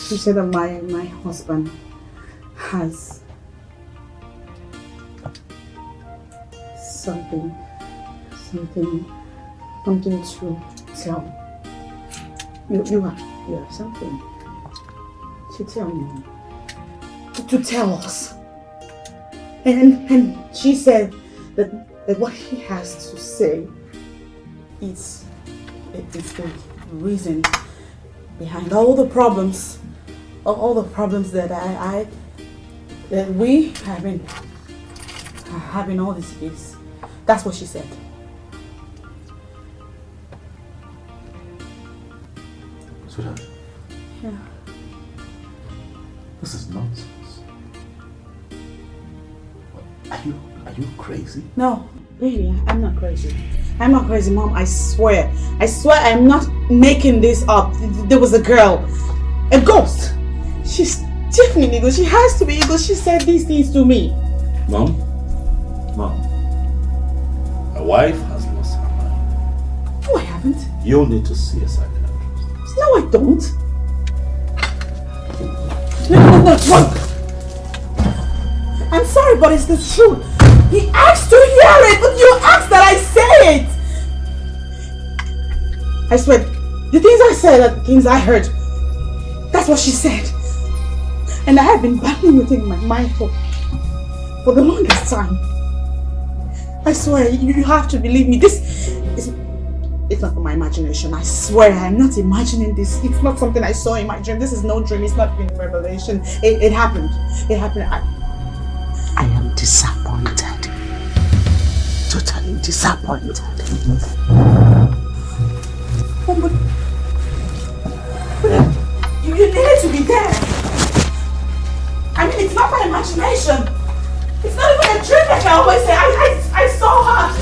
She said that my husband has something to tell. You have something to tell me. To tell us. And she said that what he has to say is the reason behind all the problems that that we have been having all these years. That's what she said. Sweetheart. Yeah. This is nonsense. Are you crazy? No, baby, I'm not crazy. I'm not crazy, Mom. I swear I'm not making this up. There was a girl, a ghost. She's definitely ghost. She has to be a ghost. She said these things to me. Mom, my wife has lost her mind. No, I haven't. You'll need to see a psychiatrist. No, I don't. No. I'm sorry, but it's the truth. He asked to hear it, but you asked that I say it. I swear, the things I said are the things I heard. That's what she said. And I have been battling with it in my mind for the longest time. I swear, you have to believe me. It's not from my imagination. I swear, I'm not imagining this. It's not something I saw in my dream. This is no dream. It's not even revelation. It happened. It happened. I am disappointed. Totally disappointed. Oh, but you needed to be there. I mean, it's not my imagination. It's not even a dream like I always say. I saw her.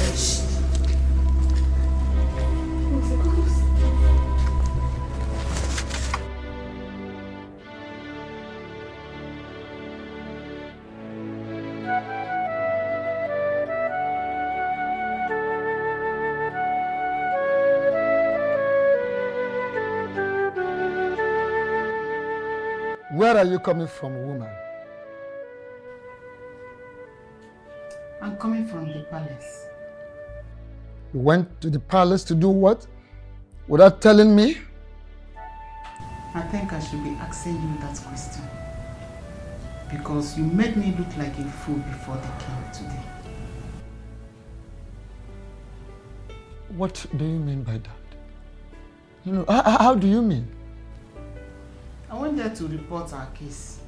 Where are you coming from, woman? I'm coming from the palace. You went to the palace to do what? Without telling me? I think I should be asking you that question. Because you made me look like a fool before the king today. What do you mean by that? How do you mean? I went there to report our case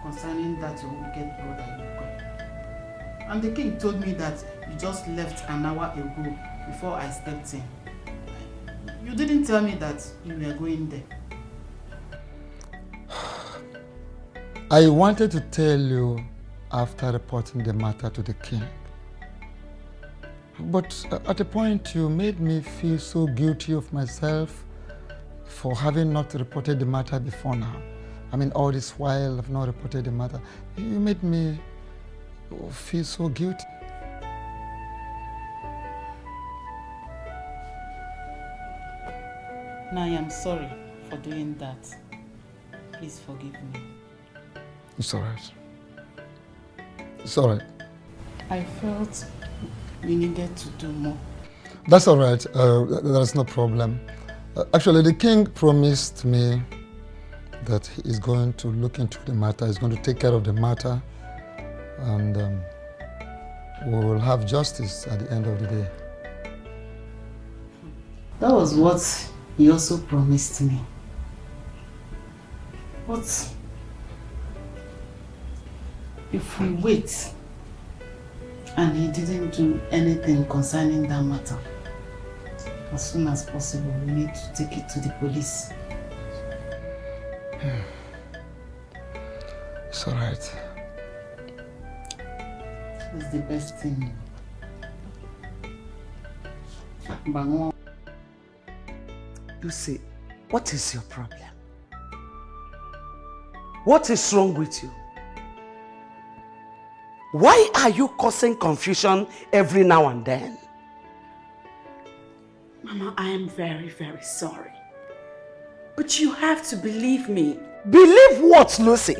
concerning that your wicked brother Yuko. And the king told me that you just left an hour ago before I stepped in. You didn't tell me that you were going there. I wanted to tell you after reporting the matter to the king. But at a point you made me feel so guilty of myself for having not reported the matter before now. I mean, all this while I've not reported the matter. You made me feel so guilty. Now I am sorry for doing that. Please forgive me. It's all right. It's all right. I felt we needed to do more. That's all right. There's no problem. Actually, the king promised me that he is going to look into the matter. He's going to take care of the matter. And we will have justice at the end of the day. That was what he also promised me. But if we wait and he didn't do anything concerning that matter, as soon as possible, we need to take it to the police. It's all right. It's the best thing. Bango. Lucy, what is your problem? What is wrong with you? Why are you causing confusion every now and then? Mama, I am very, very sorry. But you have to believe me. Believe what, Lucy?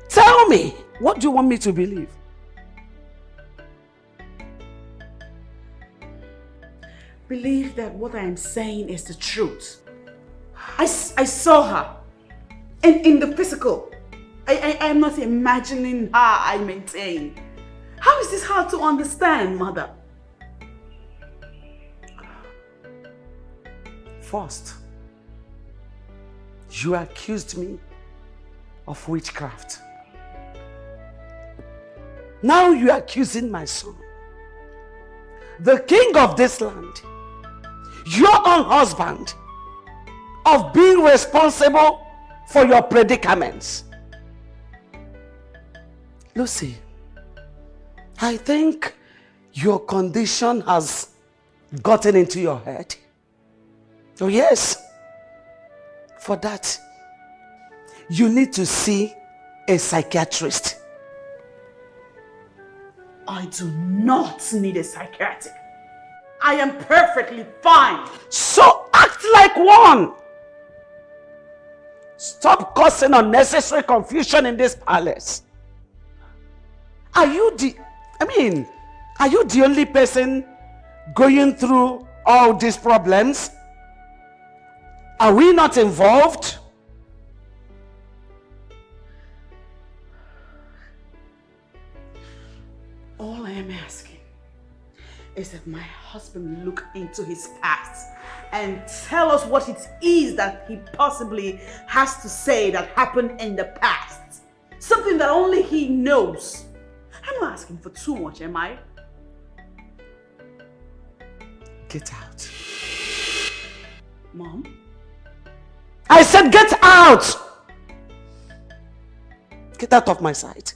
Tell me, what do you want me to believe? Believe that what I am saying is the truth. I saw her. And in the physical. I am not imagining her, I maintain. How is this hard to understand, Mother? First, you accused me of witchcraft. Now you are accusing my son, the king of this land, your own husband, of being responsible for your predicaments. Lucy, I think your condition has gotten into your head. Oh yes, for that, you need to see a psychiatrist. I do not need a psychiatrist. I am perfectly fine. So act like one. Stop causing unnecessary confusion in this palace. Are you the only person going through all these problems? Are we not involved? All I am asking is that my husband look into his past and tell us what it is that he possibly has to say that happened in the past. Something that only he knows. I'm not asking for too much, am I? Get out. Mom? I said get out! Get out of my sight.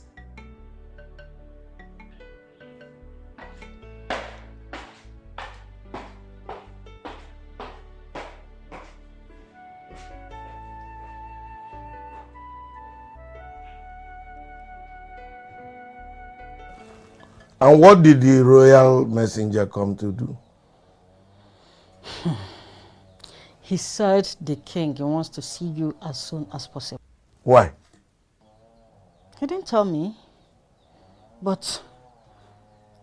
And what did the royal messenger come to do? He said the king wants to see you as soon as possible. Why? He didn't tell me, but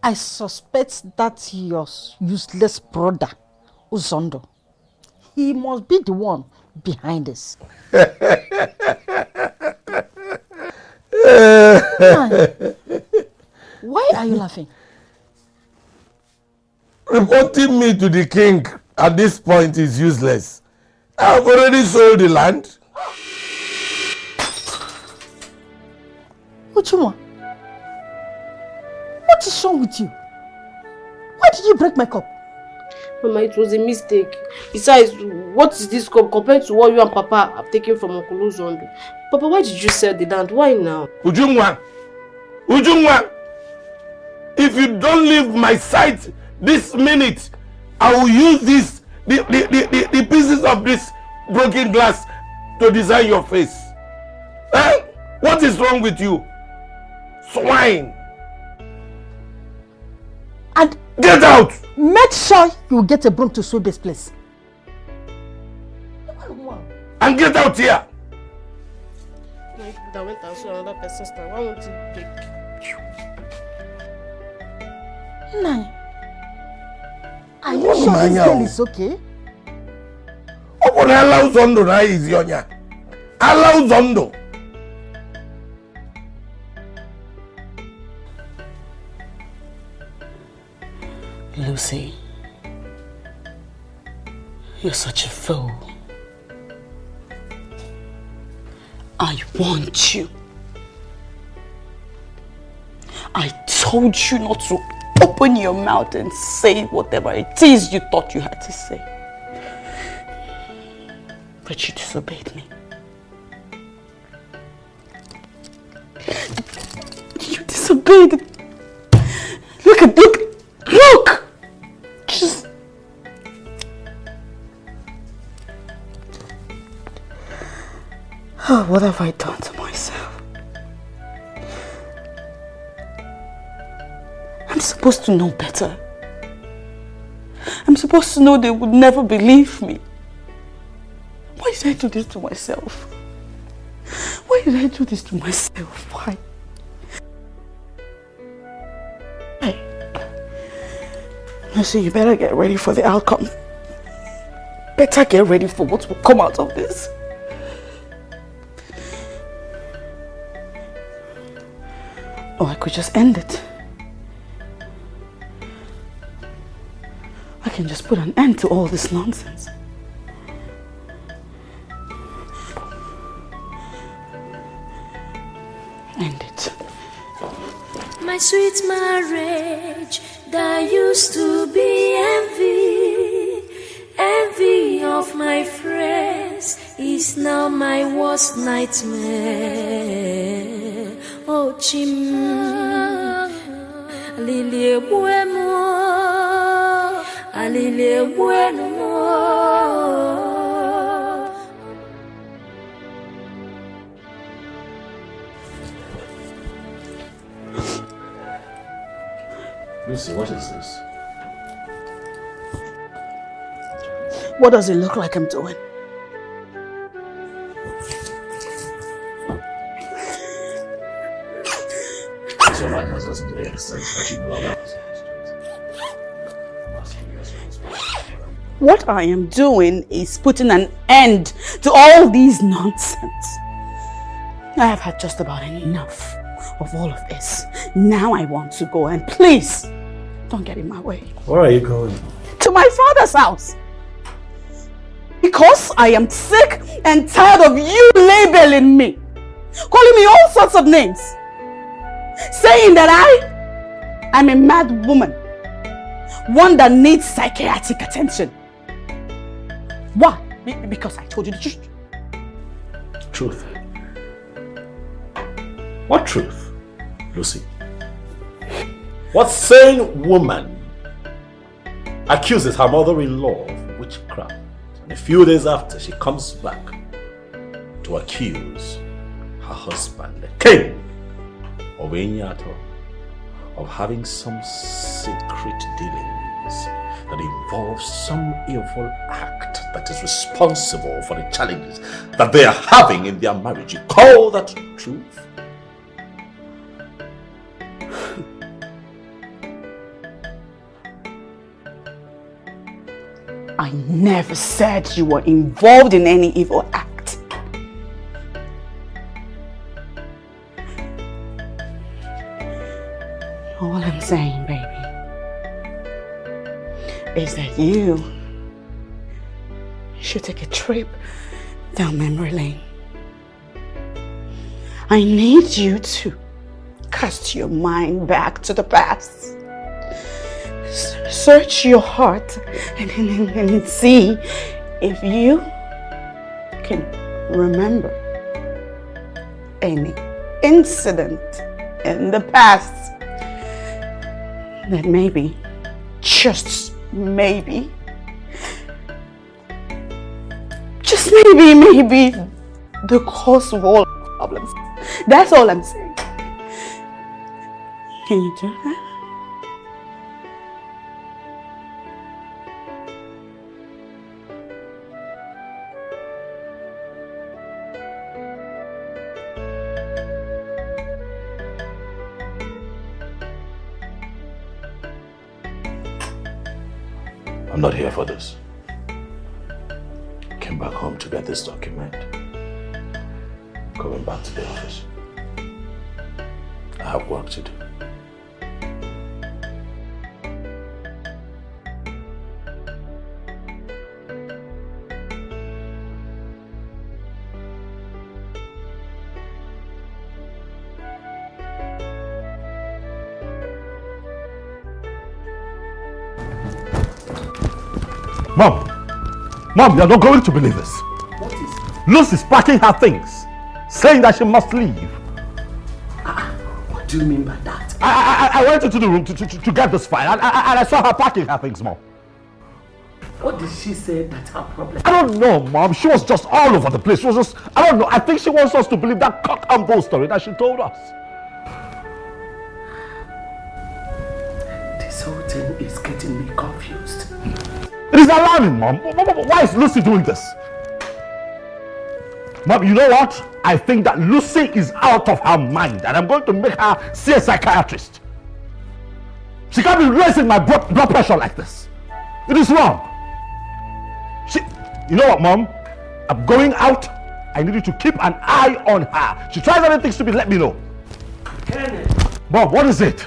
I suspect that your useless brother, Uzondo, he must be the one behind this. Why are you laughing? Reporting me to the king at this point is useless. I've already sold the land. Uchuma, what is wrong with you? Why did you break my cup? Mama, it was a mistake. Besides, what is this compared to what you and Papa have taken from Uncle Uzondo? Papa, why did you sell the land? Why now? Ujungwa! If you don't leave my sight this minute, I will use the pieces of this broken glass to design your face. Eh? What is wrong with you? Swine! And get out! Make sure you get a broom to sweep this place. And get out here! That went and saw another person's time. Why won't you take? Nai, are you sure this girl is okay? Allow Zondo na is yonya. Allow Zondo. Lucy, you're such a fool. I want you. I told you not to open your mouth and say whatever it is you thought you had to say. But you disobeyed me. You disobeyed. Look! Just... Oh, what have I done to myself? I'm supposed to know better. I'm supposed to know they would never believe me. Why did I do this to myself? Why did I do this to myself? Why? Hey. Lucy, you better get ready for the outcome. Better get ready for what will come out of this. Or I could just end it. I can just put an end to all this nonsense. End it. My sweet marriage that used to be envy of my friends is now my worst nightmare. Oh, Chim, Alilie Bueno, Alilie Bueno. Lucy, what is this? What does it look like I'm doing? So my nose doesn't make any sense that you know that. What I am doing is putting an end to all these nonsense. I have had just about enough of all of this. Now I want to go, and please, don't get in my way. Where are you going? To my father's house. Because I am sick and tired of you labeling me. Calling me all sorts of names. Saying that I'm a mad woman. One that needs psychiatric attention. Why? Because I told you the truth. Truth? What truth, Lucy? What sane woman accuses her mother-in-law of witchcraft, and a few days after she comes back to accuse her husband, the king of Enyato, of having some secret dealings that involve some evil act that is responsible for the challenges that they are having in their marriage? You call that truth? I never said you were involved in any evil act. All I'm saying, baby, is that you should take a trip down memory lane. I need you to cast your mind back to the past. search your heart and see if you can remember any incident in the past that maybe, just maybe, the cause of all problems. That's all I'm saying. Can you do that? I'm not here for this. I came back home to get this document. Going back to the office. I have work to do. Mom, you're not going to believe this. What is it? Lucy's packing her things, saying that she must leave. What do you mean by that? I went into the room to get this file and I saw her packing her things, Mom. What did she say that's her problem? I don't know, Mom. She was just all over the place. She was just, I don't know. I think she wants us to believe that cock and bull story that she told us. This whole thing is getting me confused. It is alarming, Mom. Why is Lucy doing this? Mom, you know what? I think that Lucy is out of her mind and I'm going to make her see a psychiatrist. She can't be raising my blood pressure like this. It is wrong. You know what, Mom? I'm going out. I need you to keep an eye on her. She tries anything stupid, let me know. Kenneth. Mom, what is it?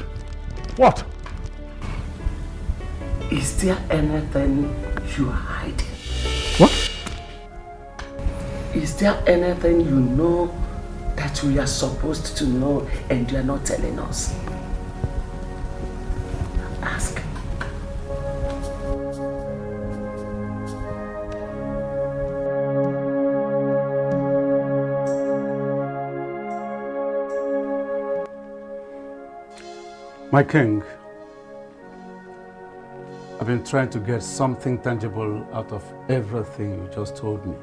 What? Is there anything you are hiding? What? Is there anything you know that we are supposed to know and you are not telling us? Ask. My king, I've been trying to get something tangible out of everything you just told me.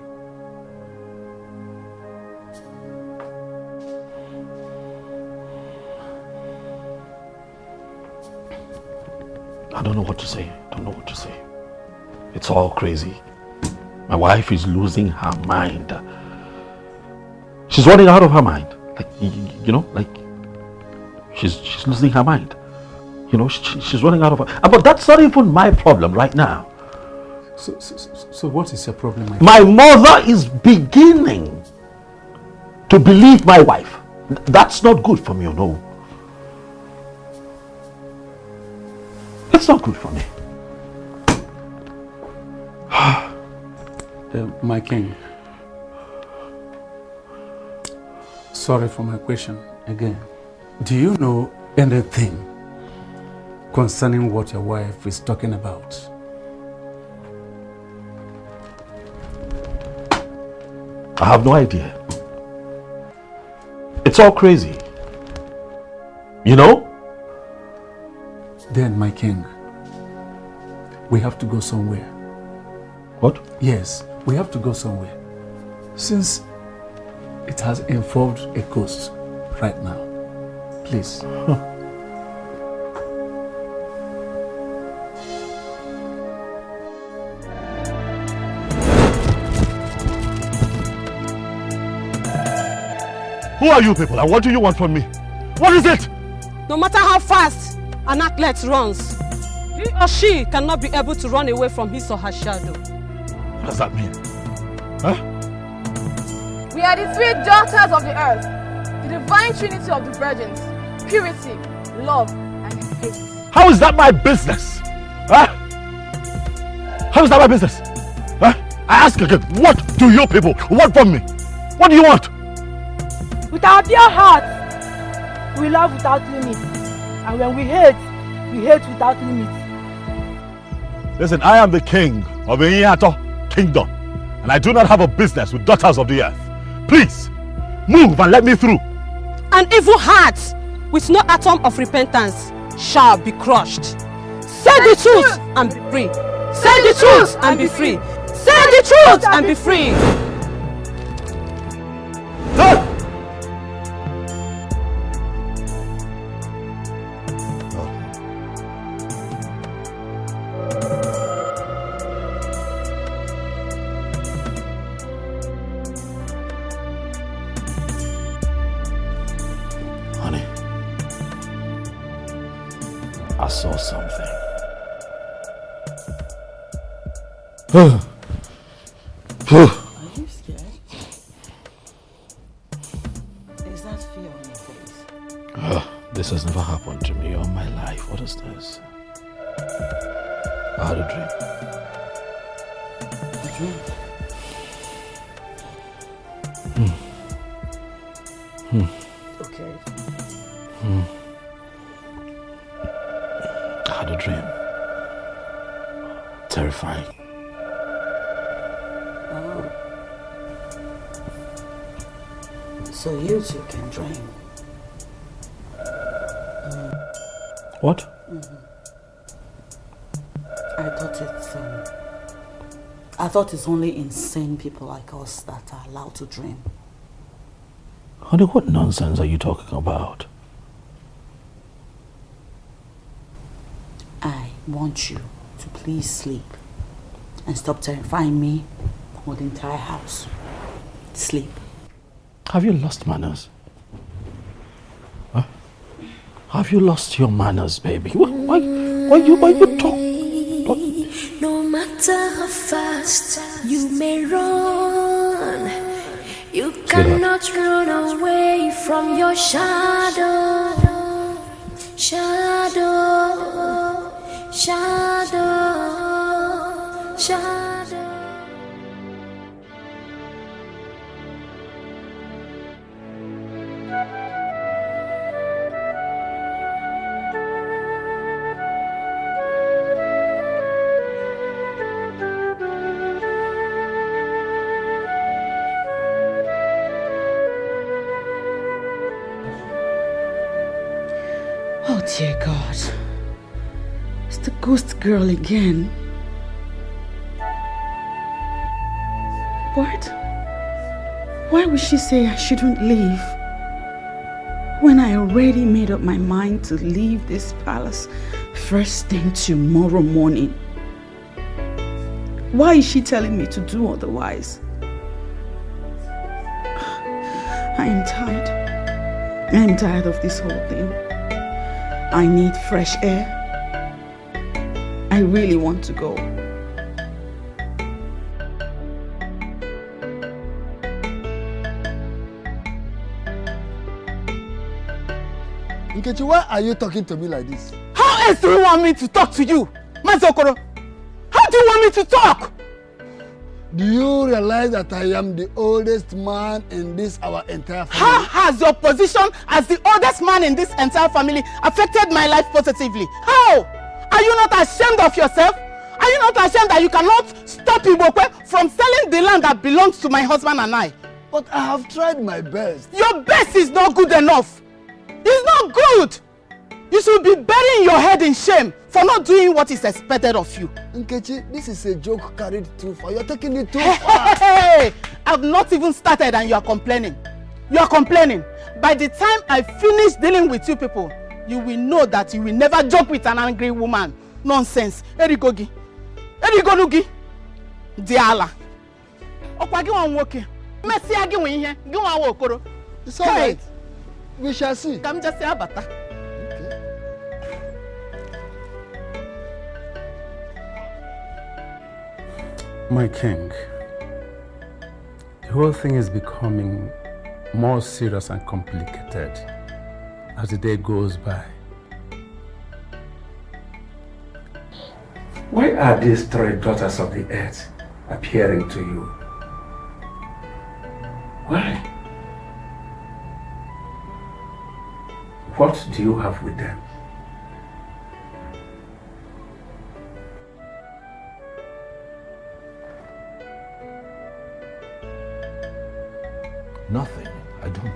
I don't know what to say. It's all crazy. My wife is losing her mind. She's running out of her mind. She's losing her mind. She's running out of her. But that's not even my problem right now. So what is your problem, my mother is beginning to believe my wife. That's not good for me, you know. It's not good for me. My king, sorry for my question again. Do you know anything concerning what your wife is talking about? I have no idea. It's all crazy. You know? Then, my king, we have to go somewhere. What? Yes, we have to go somewhere. Since it has involved a ghost right now. Please. Who are you people and what do you want from me? What is it? No matter how fast an athlete runs, he or she cannot be able to run away from his or her shadow. What does that mean? Huh? We are the three daughters of the earth, the divine trinity of the virgins, purity, love, and hate. How is that my business? Huh? How is that my business? Huh? I ask again, what do you people want from me? What do you want? With our pure hearts, we love without limits. And when we hate without limits. Listen, I am the king of Inyato Kingdom, and I do not have a business with daughters of the earth. Please, move and let me through. An evil heart with no atom of repentance shall be crushed. Say the truth and be free. Say the truth and be free. Say the truth and be free. Honey, I saw something. Are you scared? Is that fear on your face? This has never happened to me all my life. What is this? I had a dream. A dream? Okay. I had a dream. Terrifying. Oh. So you too can dream. What? I thought it's only insane people like us that are allowed to dream. Honey, what nonsense are you talking about? I want you to please sleep and stop terrifying me or the entire house. Sleep. Have you lost manners? Huh? Have you lost your manners, baby? Why you talk? No matter how fast you may run, you cannot run away from your shadow. Shadow, shadow, shadow. Oh dear God. It's the ghost girl again. What? Why would she say I shouldn't leave when I already made up my mind to leave this palace first thing tomorrow morning? Why is she telling me to do otherwise? I am tired. I am tired of this whole thing. I need fresh air. I really want to go. Nkechi, why are you talking to me like this? How else do you want me to talk to you, Mazokoro? How do you want me to talk? Do you realize that I am the oldest man in this our entire family? How has your position as the oldest man in this entire family affected my life positively? How? Are you not ashamed of yourself? Are you not ashamed that you cannot stop Ibokwe from selling the land that belongs to my husband and I? But I have tried my best. Your best is not good enough. It's not good. You should be burying your head in shame for not doing what is expected of you. Nkechi, this is a joke carried too far. You're taking it too far. Hey, I've not even started and you are complaining. You are complaining. By the time I finish dealing with you people, you will know that you will never joke with an angry woman. Nonsense. Erigogi. Erigonugi. Diala. Okwagi wan woke. Messi agi wen here. Gi wan wo okoro. It's all right. We shall see. Come just say abata. My king, the whole thing is becoming more serious and complicated as the day goes by. Why are these three daughters of the earth appearing to you? Why? What do you have with them? Nothing. I don't.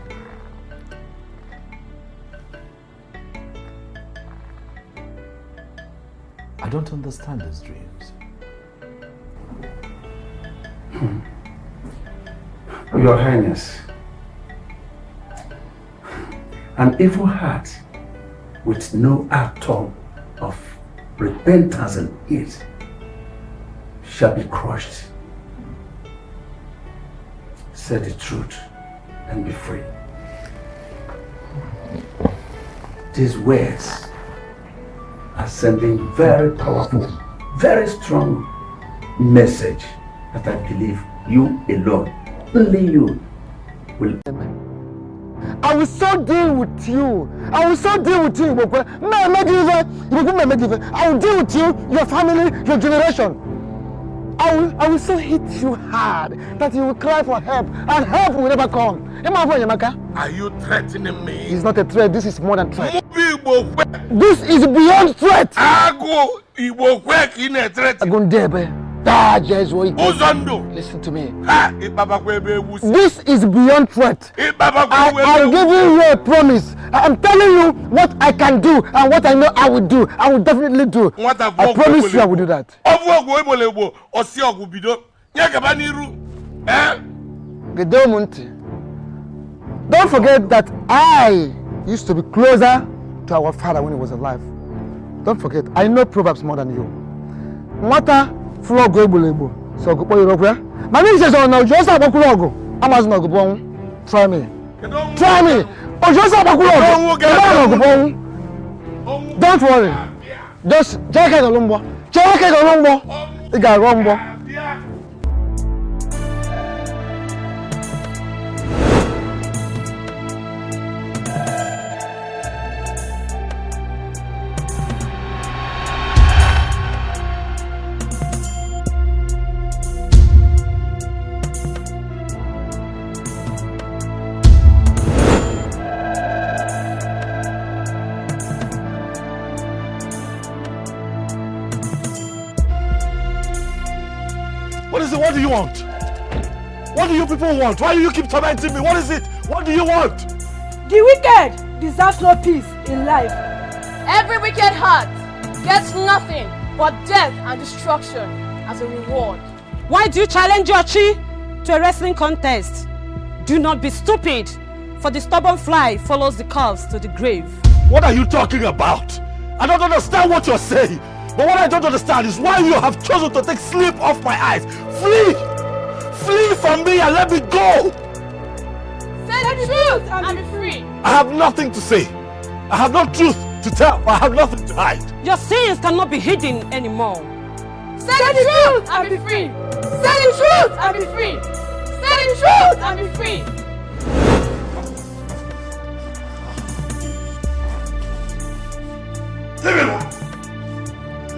I don't understand these dreams. Your Highness, an evil heart with no atom of repentance in it shall be crushed. Say the truth and be free. These words are sending very powerful, very strong message that I believe you alone, only you, will. I will so deal with you. I will so deal with you, Ibokwe. I will deal with you, your family, your generation. I will so hit you hard that you will cry for help, and help will never come. Are you threatening me? It's not a threat. This is more than threat. This is beyond threat. Listen to me. This is beyond threat. I'm giving you a promise. I'm telling you what I can do and what I know I will do. I will definitely do. I promise you I will do that. Don't forget that I used to be closer to our father when he was alive. Don't forget, I know Proverbs more than you. Mata flow go bulebo. So go Europe. My name says oh no, just abakulogo. Amazon go bon. Try me. Try me. Oh just abakulogo. Don't worry. Just check it olumbo. Check it olumbo. You got rumbo. What do you want? What do you people want? Why do you keep tormenting me? What is it? What do you want? The wicked deserves no peace in life. Every wicked heart gets nothing but death and destruction as a reward. Why do you challenge your chi to a wrestling contest? Do not be stupid, for the stubborn fly follows the calves to the grave. What are you talking about? I don't understand what you're saying. But what I don't understand is why you have chosen to take sleep off my eyes. Flee! Flee from me and let me go! Say the truth and be free. I have nothing to say. I have no truth to tell. I have nothing to hide. Your sins cannot be hidden anymore. Say the truth and be free. Say the truth and be free. Say the truth and be free. Leave me alone.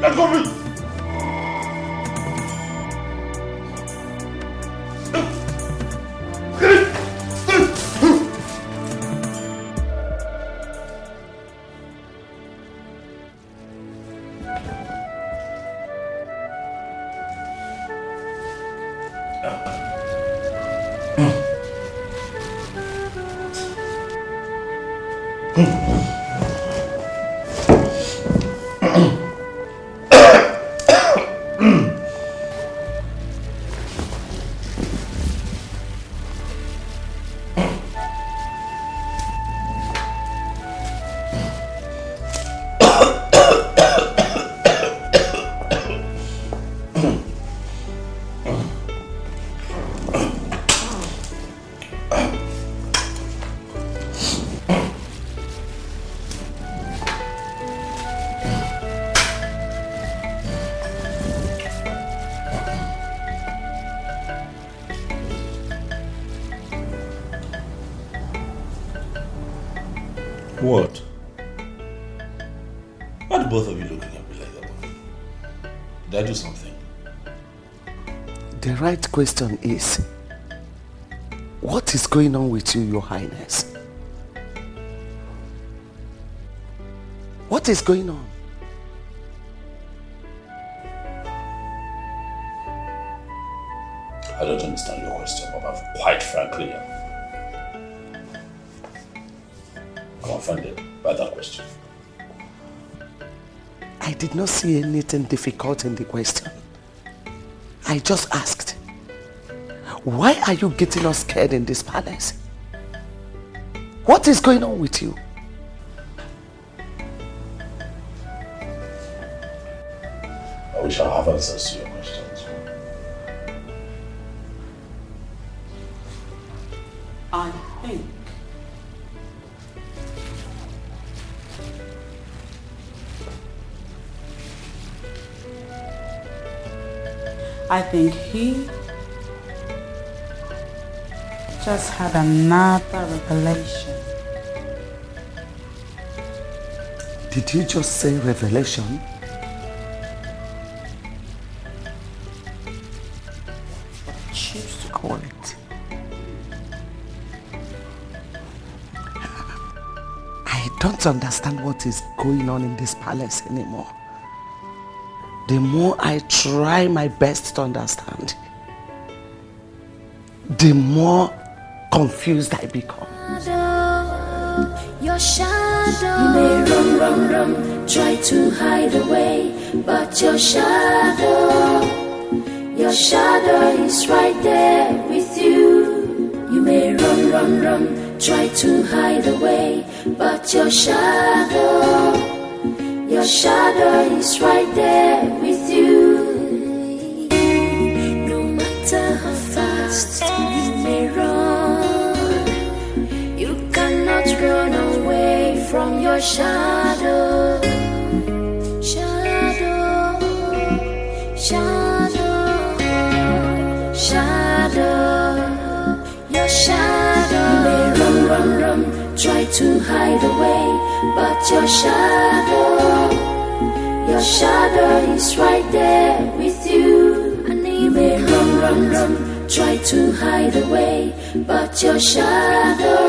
Let go of me! What? Why do both of you looking at me like that? Did I do something? The right question is, what is going on with you, Your Highness? What is going on? I don't understand your question, Mama. Quite frankly, confounded by that question. I did not see anything difficult in the question. I just asked, why are you getting us scared in this palace? What is going on with you? I wish I have answers to your questions. I think he just had another revelation. Did you just say revelation? Choose to call it. I don't understand what is going on in this palace anymore. The more I try my best to understand, the more confused I become. Your shadow. You may run, try to hide away, but your shadow is right there with you. You may run, try to hide away, but your shadow is right there with you. No matter how fast you may run, you cannot run away from your shadow. Shadow. Your shadow. You may run, try to hide away, but your shadow is right there with you. And you may run, try to hide away, but your shadow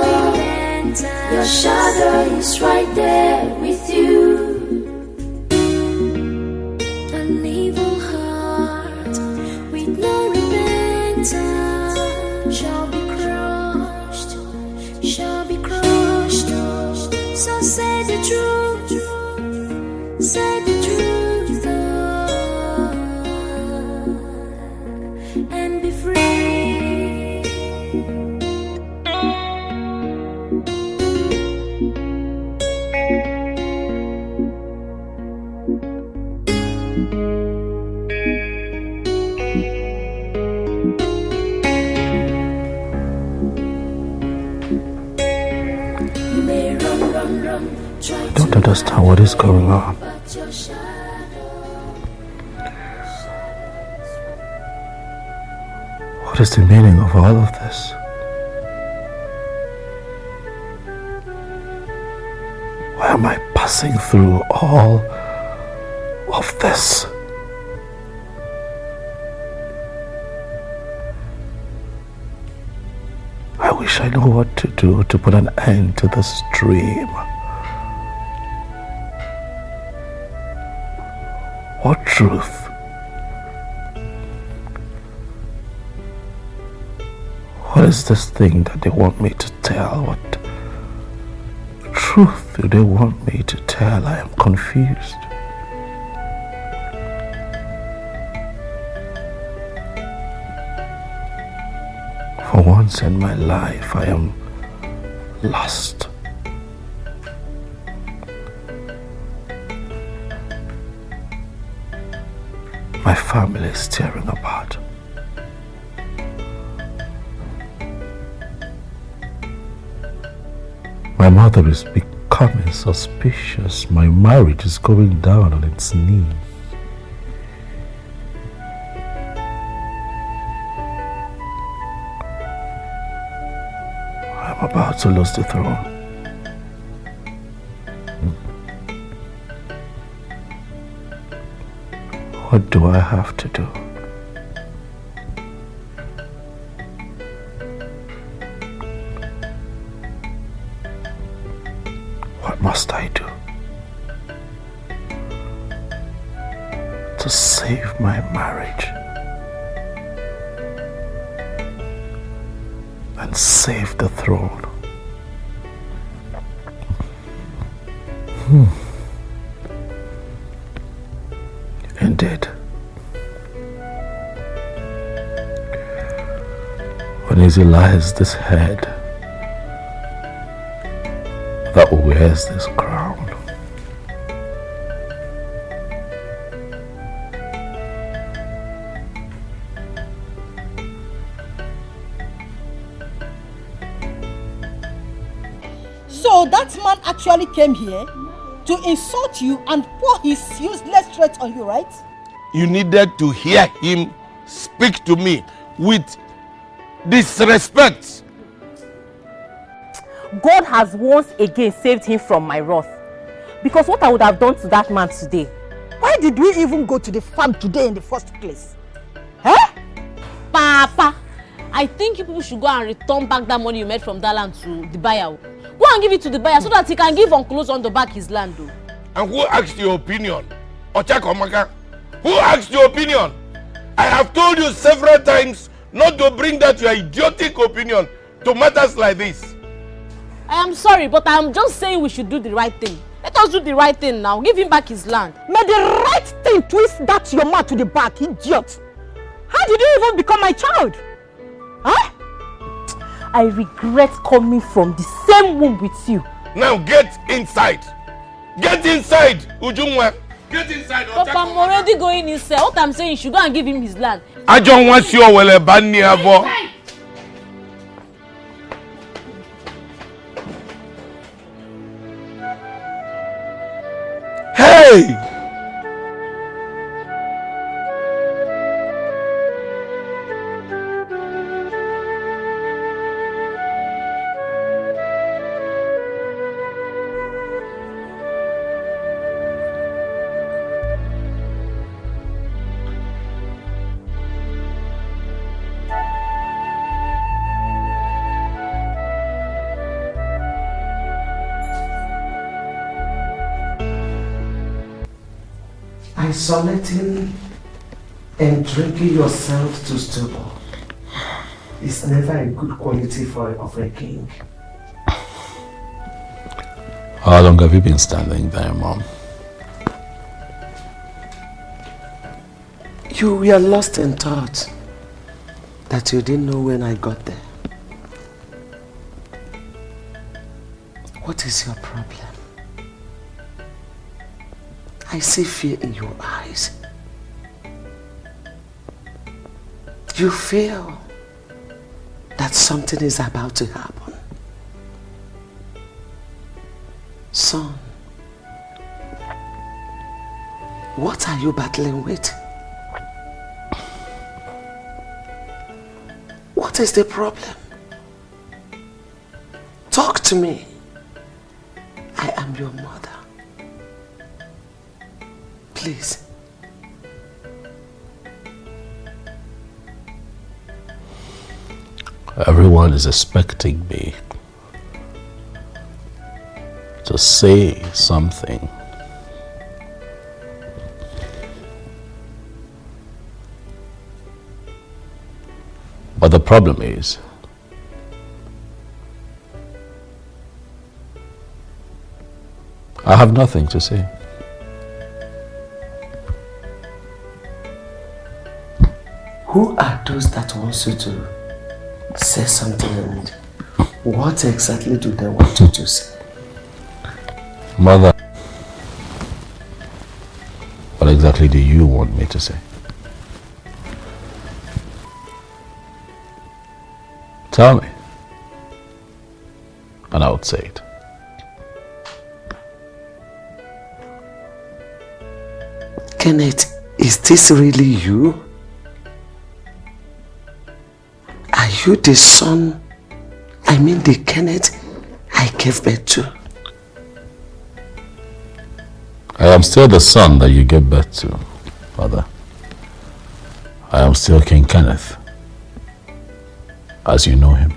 is right there with you. An evil heart with no repentance shall be crushed. So say the truth, and be free. I don't understand what is going on. What is the meaning of all of this? Why am I passing through all of this? I wish I knew what to do to put an end to this dream. What truth? What is this thing that they want me to tell? What truth do they want me to tell? I am confused. For once in my life, I am lost. My family is tearing apart. My mother is becoming suspicious. My marriage is going down on its knees. I'm about to lose the throne. What do I have to do? What must I do to save my marriage and save the throne? Indeed. On his lies this head that wears this crown. So that man actually came here to insult you and pour his useless threats on you, right? You needed to hear him speak to me with disrespect. God has once again saved him from my wrath. Because what I would have done to that man today. Why did we even go to the farm today in the first place? Huh? Papa, I think you people should go and return back that money you made from that land to the buyer. Go and give it to the buyer so that he can give Uncle Ozondo back his land. Though. And who asked your opinion? Ochakomaka? Who asked your opinion? I have told you several times not to bring that your idiotic opinion to matters like this. I am sorry, but I am just saying we should do the right thing. Let us do the right thing now. Give him back his land. May the right thing twist that your mouth to the back, idiot. How did you even become my child? Huh? I regret coming from the same womb with you. Now get inside. Get inside, Ujungwa. Get inside. Papa, I'm already going inside. What I'm saying, you should go and give him his land. I don't want you to ban me. Hey! Isolating and drinking yourself to stupor is never a good quality of a king. How long have you been standing there, Mom? You were lost in thought that you didn't know when I got there. What is your problem? I see fear in your eyes. You feel that something is about to happen. Son, what are you battling with? What is the problem? Talk to me. I am your mother. Please. Everyone is expecting me to say something. But the problem is, I have nothing to say. Who are those that wants you to say something, and what exactly do they want you to say? Mother, what exactly do you want me to say? Tell me, and I would say it. Kenneth, is this really you? Are you the son, the Kenneth I gave birth to? I am still the son that you gave birth to, Mother. I am still King Kenneth, as you know him.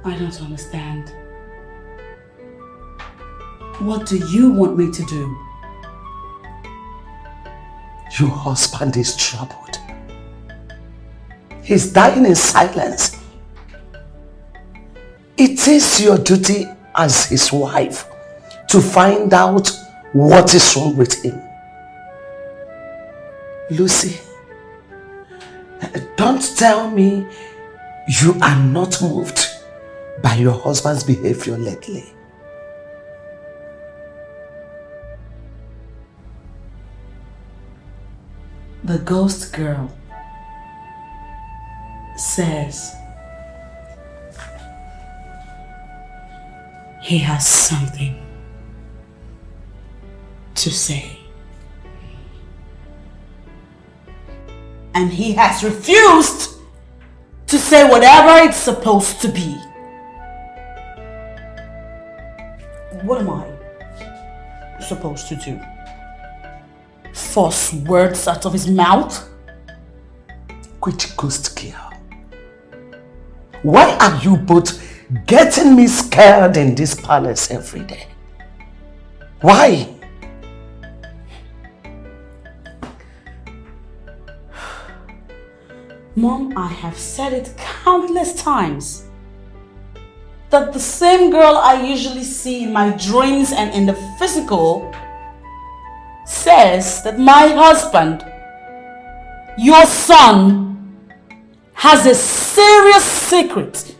I don't understand. What do you want me to do? Your husband is troubled. He's dying in silence. It is your duty as his wife to find out what is wrong with him. Lucy, don't tell me you are not moved by your husband's behavior lately. The ghost girl says he has something to say. And he has refused to say whatever it's supposed to be. What am I supposed to do? Force words out of his mouth? Quit ghost girl. Why are you both getting me scared in this palace every day? Why? Mom, I have said it countless times that the same girl I usually see in my dreams and in the physical says that my husband, your son, has a serious secret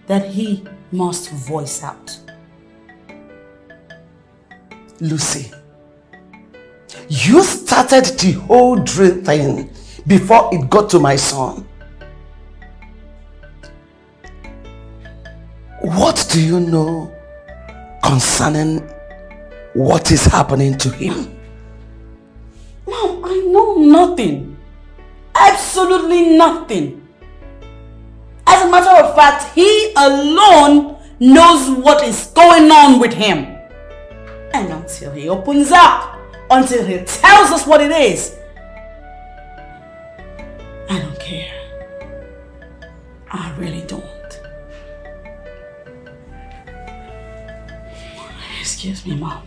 that he must voice out. Lucy, you started the whole drill thing before it got to my son. What do you know concerning what is happening to him? Mom, I know nothing. Absolutely nothing. As a matter of fact, he alone knows what is going on with him. And until he opens up, until he tells us what it is, I don't care. I really don't. Excuse me, Mom.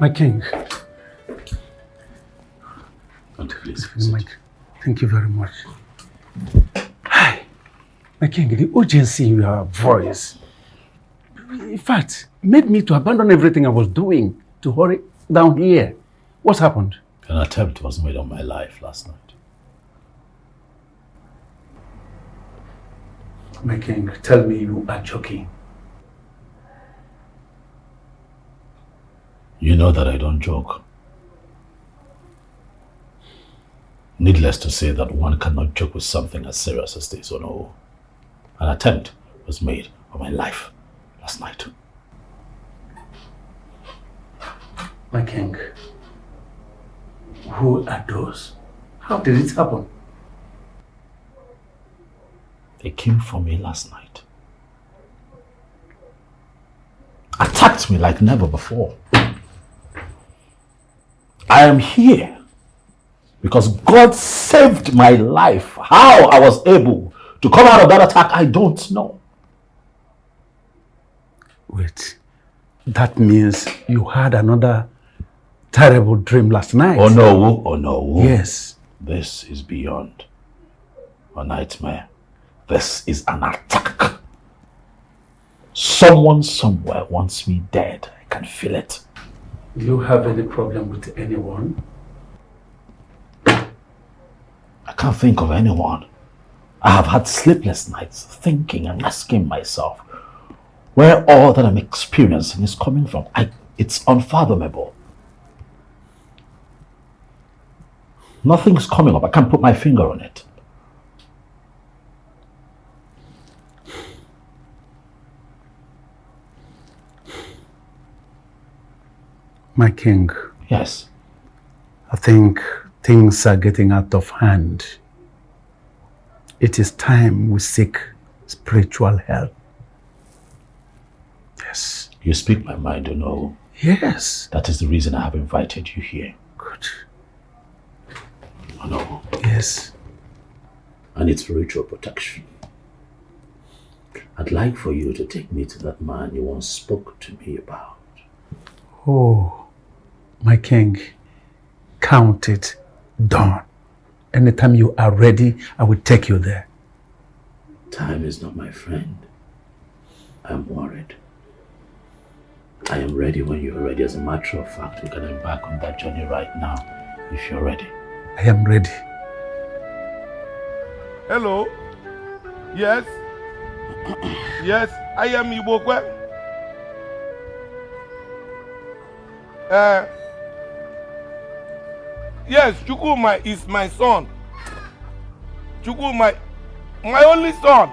My king. Please. Thank you very much. Hi. My king, the urgency in your voice, in fact, made me to abandon everything I was doing to hurry down here. What happened? An attempt was made on my life last night. My king, tell me you are joking. You know that I don't joke. Needless to say that one cannot joke with something as serious as this, or no. An attempt was made on my life last night. My king, who are those? How did it happen? They came for me last night. Attacked me like never before. I am here because God saved my life. How I was able to come out of that attack, I don't know. Wait, that means you had another terrible dream last night. Oh no, oh no. Yes. This is beyond a nightmare. This is an attack. Someone somewhere wants me dead. I can feel it. Do you have any problem with anyone? I can't think of anyone. I have had sleepless nights thinking and asking myself where all that I'm experiencing is coming from. It's unfathomable. Nothing's coming up. I can't put my finger on it. My king. Yes. I think things are getting out of hand. It is time we seek spiritual help. Yes. You speak my mind, you know. Yes. That is the reason I have invited you here. Good. No. Yes. I need spiritual protection. I'd like for you to take me to that man you once spoke to me about. Oh, my king, count it done. Anytime you are ready, I will take you there. Time is not my friend. I'm worried. I am ready when you're ready. As a matter of fact, we can embark on that journey right now, if you're ready. I am ready. Hello? Yes? Yes, I am Ibokwe. Yes, Chukuma is my son. Chukuma, my only son.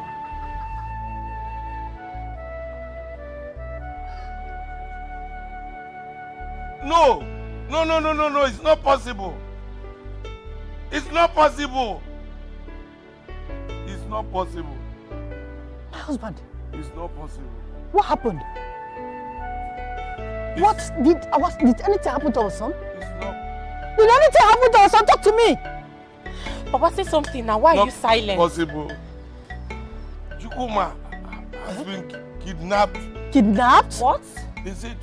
No, it's not possible. It's not possible. It's not possible. My husband. It's not possible. What happened? Did anything happen to our son? Did anything happen to our son? Talk to me. Papa, say something now. Why are you silent? Not possible. Chukuma has been kidnapped. Kidnapped? What? They said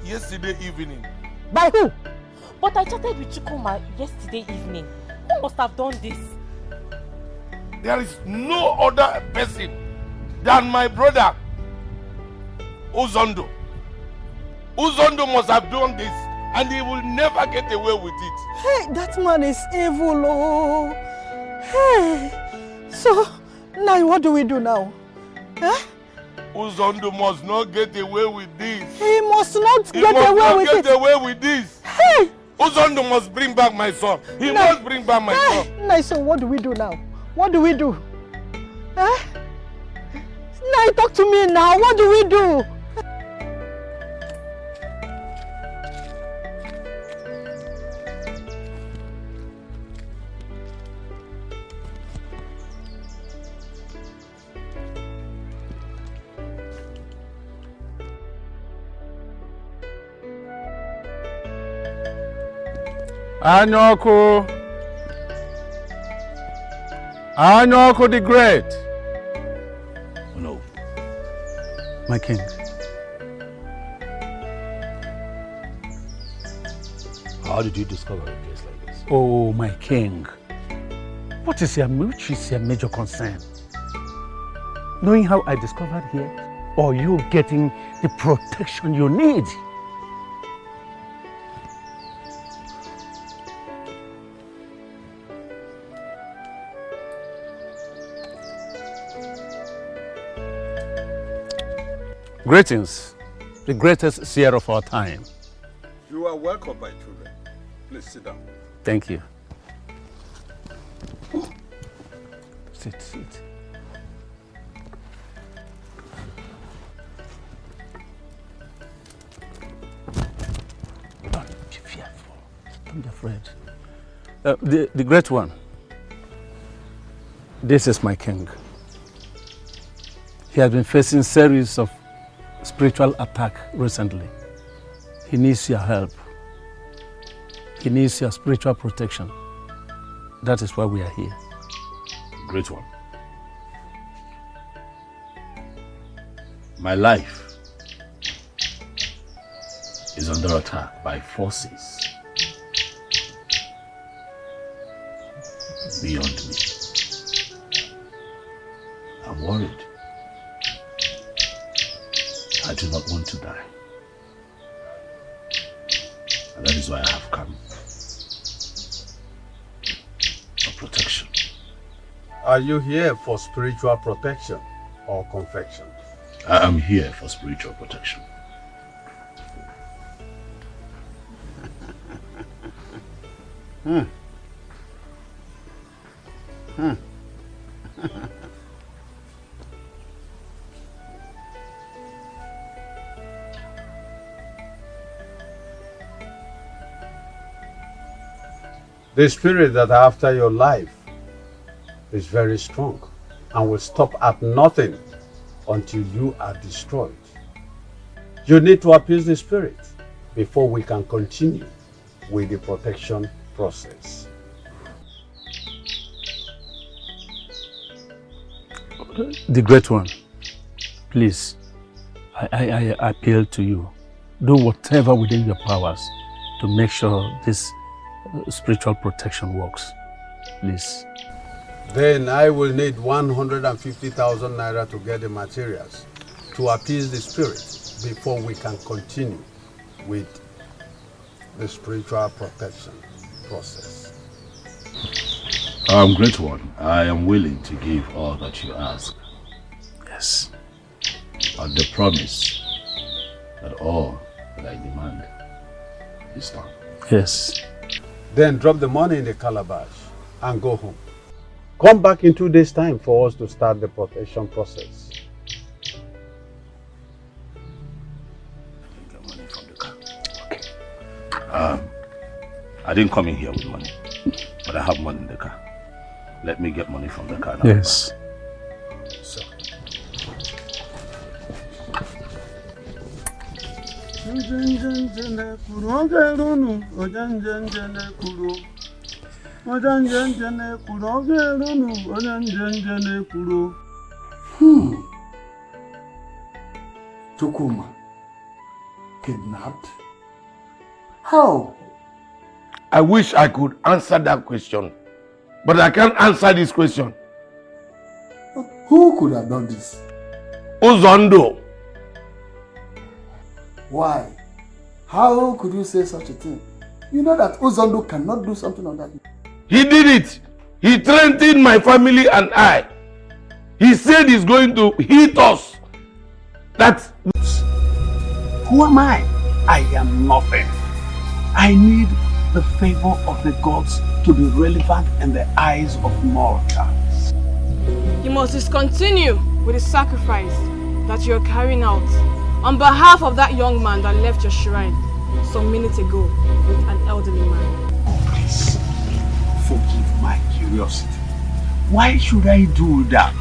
yesterday evening. By who? But I chatted with Chukuma yesterday evening. Who must have done this? There is no other person than my brother, Uzondo. Uzondo must have done this, and he will never get away with it. Hey, that man is evil, oh. Hey, so now what do we do now? Huh? Uzondo must not get away with this. He must not get away with this. Hey! Uzondo must bring back my son. He must bring back my son. Nice, so what do we do now? What do we do? Huh? Now talk to me now. What do we do? Anyoko. Anyoko the Great. No. My king. How did you discover a place like this? Oh, my king. Which is your major concern? Knowing how I discovered here, or you getting the protection you need? Greetings, the greatest seer of our time. You are welcome, my children. Please sit down. Thank you. Sit. Don't be fearful. Don't be afraid. The great one. This is my king. He has been facing series of spiritual attack recently. He needs your help. He needs your spiritual protection. That is why we are here. Great one. My life is under attack by forces beyond me. I'm worried. I do not want to die. And that is why I have come for protection. Are you here for spiritual protection or confection? I am here for spiritual protection. The spirit that are after your life is very strong and will stop at nothing until you are destroyed. You need to appease the spirit before we can continue with the protection process. The Great One, please, I appeal to you. Do whatever within your powers to make sure this spiritual protection works. Please. Then I will need 150,000 naira to get the materials to appease the spirit before we can continue with the spiritual protection process. Great One, I am willing to give all that you ask. Yes. On the promise that all that I demand is done. Yes. Then drop the money in the calabash and go home. Come back in 2 days' time for us to start the protection process. I didn't come in here with money, but I have money in the car. Let me get money from the car now. Yes. So. Chukwuma, kidnapped? How? I wish I could answer that question, but I can't answer this question. Who could have done this? Uzondo. Why? How could you say such a thing? You know that Uzondo cannot do something on that. He did it. He threatened my family and I. He said he's going to hit us. That's... Who am I? I am nothing. I need the favor of the gods to be relevant in the eyes of mortals. You must discontinue with the sacrifice that you're carrying out on behalf of that young man that left your shrine some minutes ago with an elderly man. Please, forgive my curiosity. Why should I do that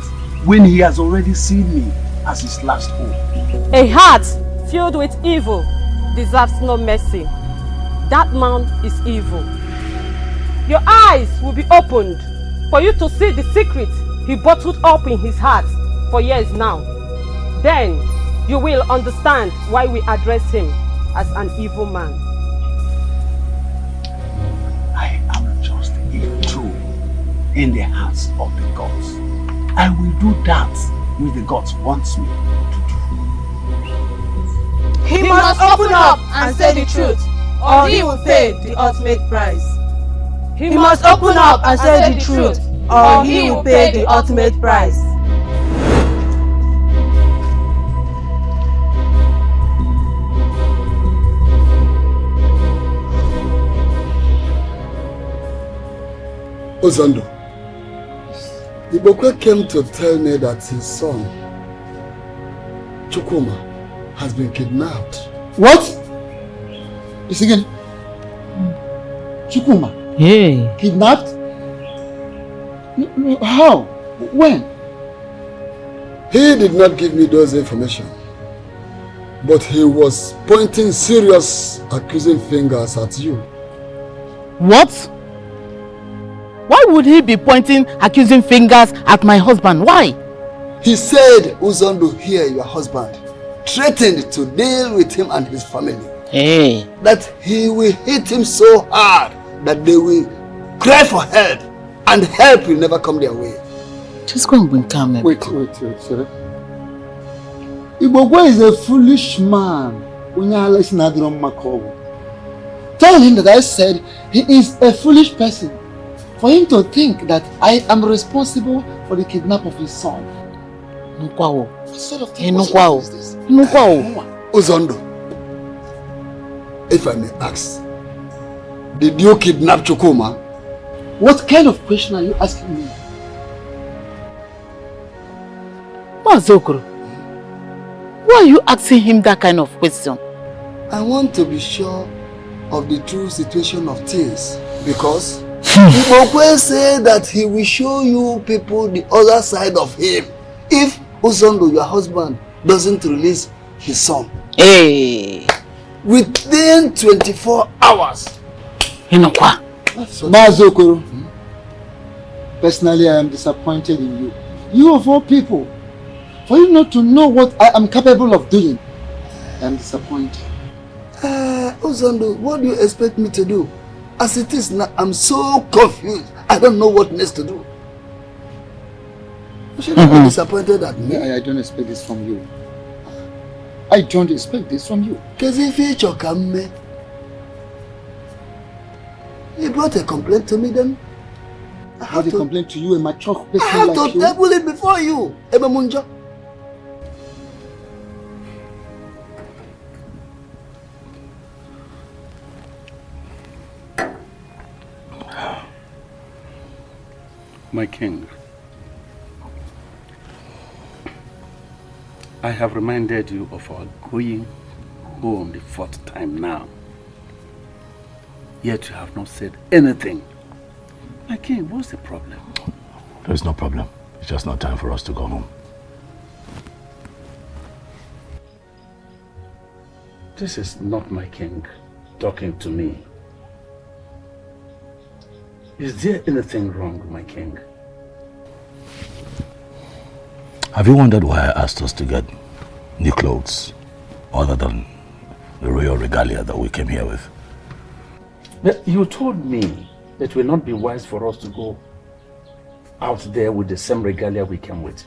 when he has already seen me as his last hope? A heart filled with evil deserves no mercy. That man is evil. Your eyes will be opened for you to see the secret he bottled up in his heart for years now. Then you will understand why we address him as an evil man. I am just a tool in the hands of the gods. I will do that which the gods wants me to do. He must open up and say the truth, or he will pay the ultimate price. He must open up and say the truth, or he will pay the ultimate price. Uzondo, Ibokwe came to tell me that his son, Chukwuma, has been kidnapped. What? This again? Chukwuma? Hey. Kidnapped? How? When? He did not give me those information, but he was pointing serious accusing fingers at you. What? Why would he be pointing accusing fingers at my husband? Why? He said Uzondo here, your husband, threatened to deal with him and his family. Hey. That he will hit him so hard that they will cry for help, and help will never come their way. Just go and bring calm. Wait, sorry. Ibogwe is a foolish man. Tell him that I said he is a foolish person. For him to think that I am responsible for the kidnap of his son. What sort of thing is this? Uzondo, if I may ask, did you kidnap Chukwuma? What kind of question are you asking me? Mazokoro, why are you asking him that kind of question? I want to be sure of the true situation of things, because Ibokwe said that he will show you people the other side of him if Uzondo, your husband, doesn't release his son. Hey! Within 24 hours. Inokwa. Mazokoro, personally I am disappointed in you. You of all people, for you not to know what I am capable of doing, I am disappointed. Uzondo, what do you expect me to do? As it is now, I'm so confused. I don't know what next to do. You should not be disappointed at me. I don't expect this from you. I don't expect this from you. You brought a complaint to me then? I have to complain to you, a mature person I have like to you. table it before you, Ebemunjo. My king, I have reminded you of our going home the 4th time now. Yet you have not said anything. My king, what's the problem? There's no problem. It's just not time for us to go home. This is not my king talking to me. Is there anything wrong, my king? Have you wondered why I asked us to get new clothes other than the royal regalia that we came here with? But you told me it will not be wise for us to go out there with the same regalia we came with,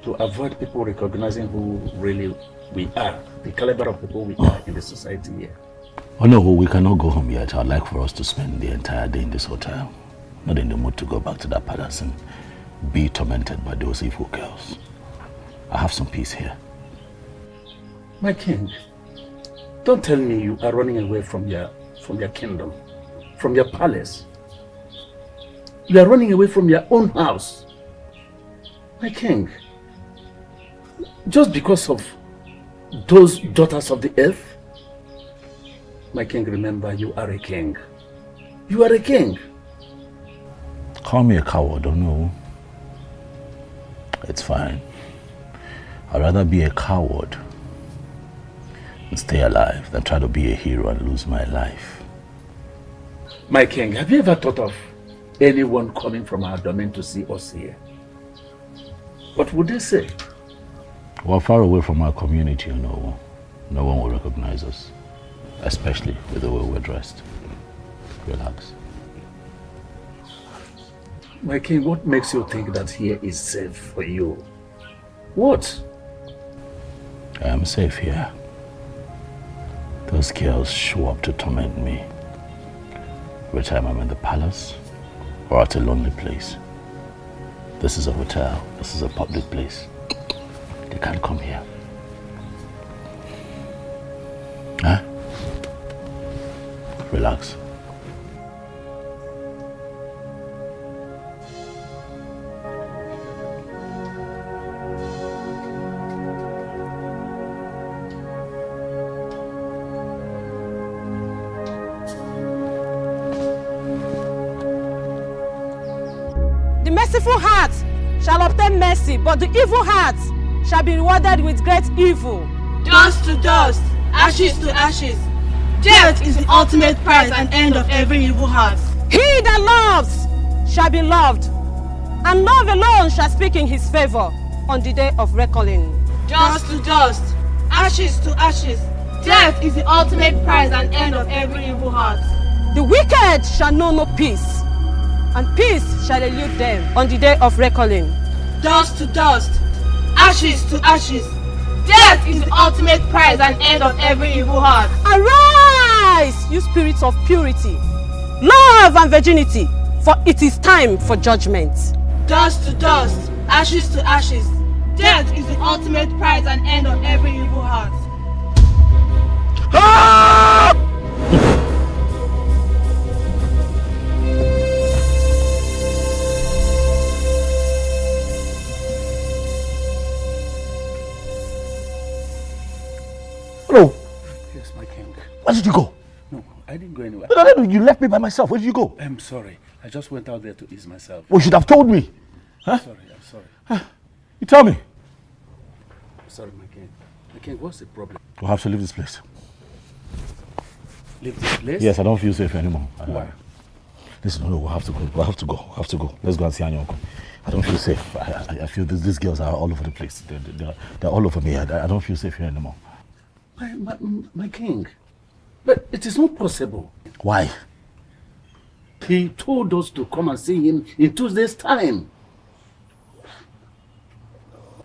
to avoid people recognizing who really we are, the caliber of people we are in the society here. Oh no, we cannot go home yet. I'd like for us to spend the entire day in this hotel. Not in the mood to go back to that palace and be tormented by those evil girls. I have some peace here. My king, don't tell me you are running away from your kingdom, from your palace. You are running away from your own house. My king, just because of those daughters of the earth? My king, remember, you are a king. You are a king. Call me a coward, don't know. It's fine. I'd rather be a coward and stay alive than try to be a hero and lose my life. My king, have you ever thought of anyone coming from our domain to see us here? What would they say? We're far away from our community, you know. No one will recognize us, especially with the way we're dressed. Relax. My king, what makes you think that here is safe for you? What? I am safe here. Those girls show up to torment me every time I'm in the palace or at a lonely place. This is a hotel. This is a public place. They can't come here. Huh? Relax. The merciful heart shall obtain mercy, but the evil heart shall be rewarded with great evil. Dust to dust, ashes to ashes. Death is the ultimate prize and end of every evil heart. He that loves shall be loved, and love alone shall speak in his favor on the day of reckoning. Dust to dust, ashes to ashes. Death is the ultimate prize and end of every evil heart. The wicked shall know no peace, and peace shall elude them on the day of reckoning. Dust to dust, ashes to ashes. Death is the ultimate prize and end of every evil heart. Arise, you spirits of purity, love and virginity, for it is time for judgment. Dust to dust, ashes to ashes. Death is the ultimate prize and end of every evil heart. Hello. Yes, my king. Where did you go? No, I didn't go anywhere. No, you left me by myself. Where did you go? I'm sorry. I just went out there to ease myself. Well, you should have told me. Huh? I'm sorry. You tell me. sorry, my king. My king, what's the problem? We'll have to leave this place. Leave this place? Yes, I don't feel safe anymore. Why? Listen, no, we'll have to go. We'll have to go. We'll have to go. Let's go and see Anyo uncle. I don't feel safe. I feel these girls are all over the place. They're all over me. I don't feel safe here anymore. My king, but it is not possible. Why? He told us to come and see him in 2 days' time.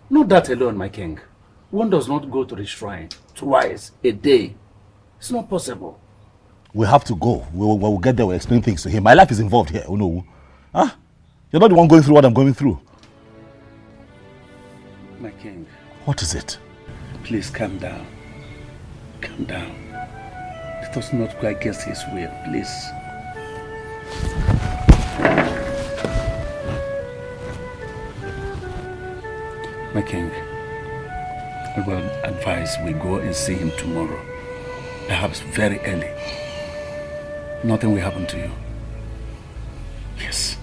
Not that alone, my king. One does not go to the shrine twice a day. It's not possible. We have to go. We'll get there. We'll explain things to him. My life is involved here. Oh no. Huh? You're not the one going through what I'm going through. My king. What is it? Please calm down. Calm down. Let us not go against his will, please. My king, I will advise we go and see him tomorrow. Perhaps very early. Nothing will happen to you. Yes.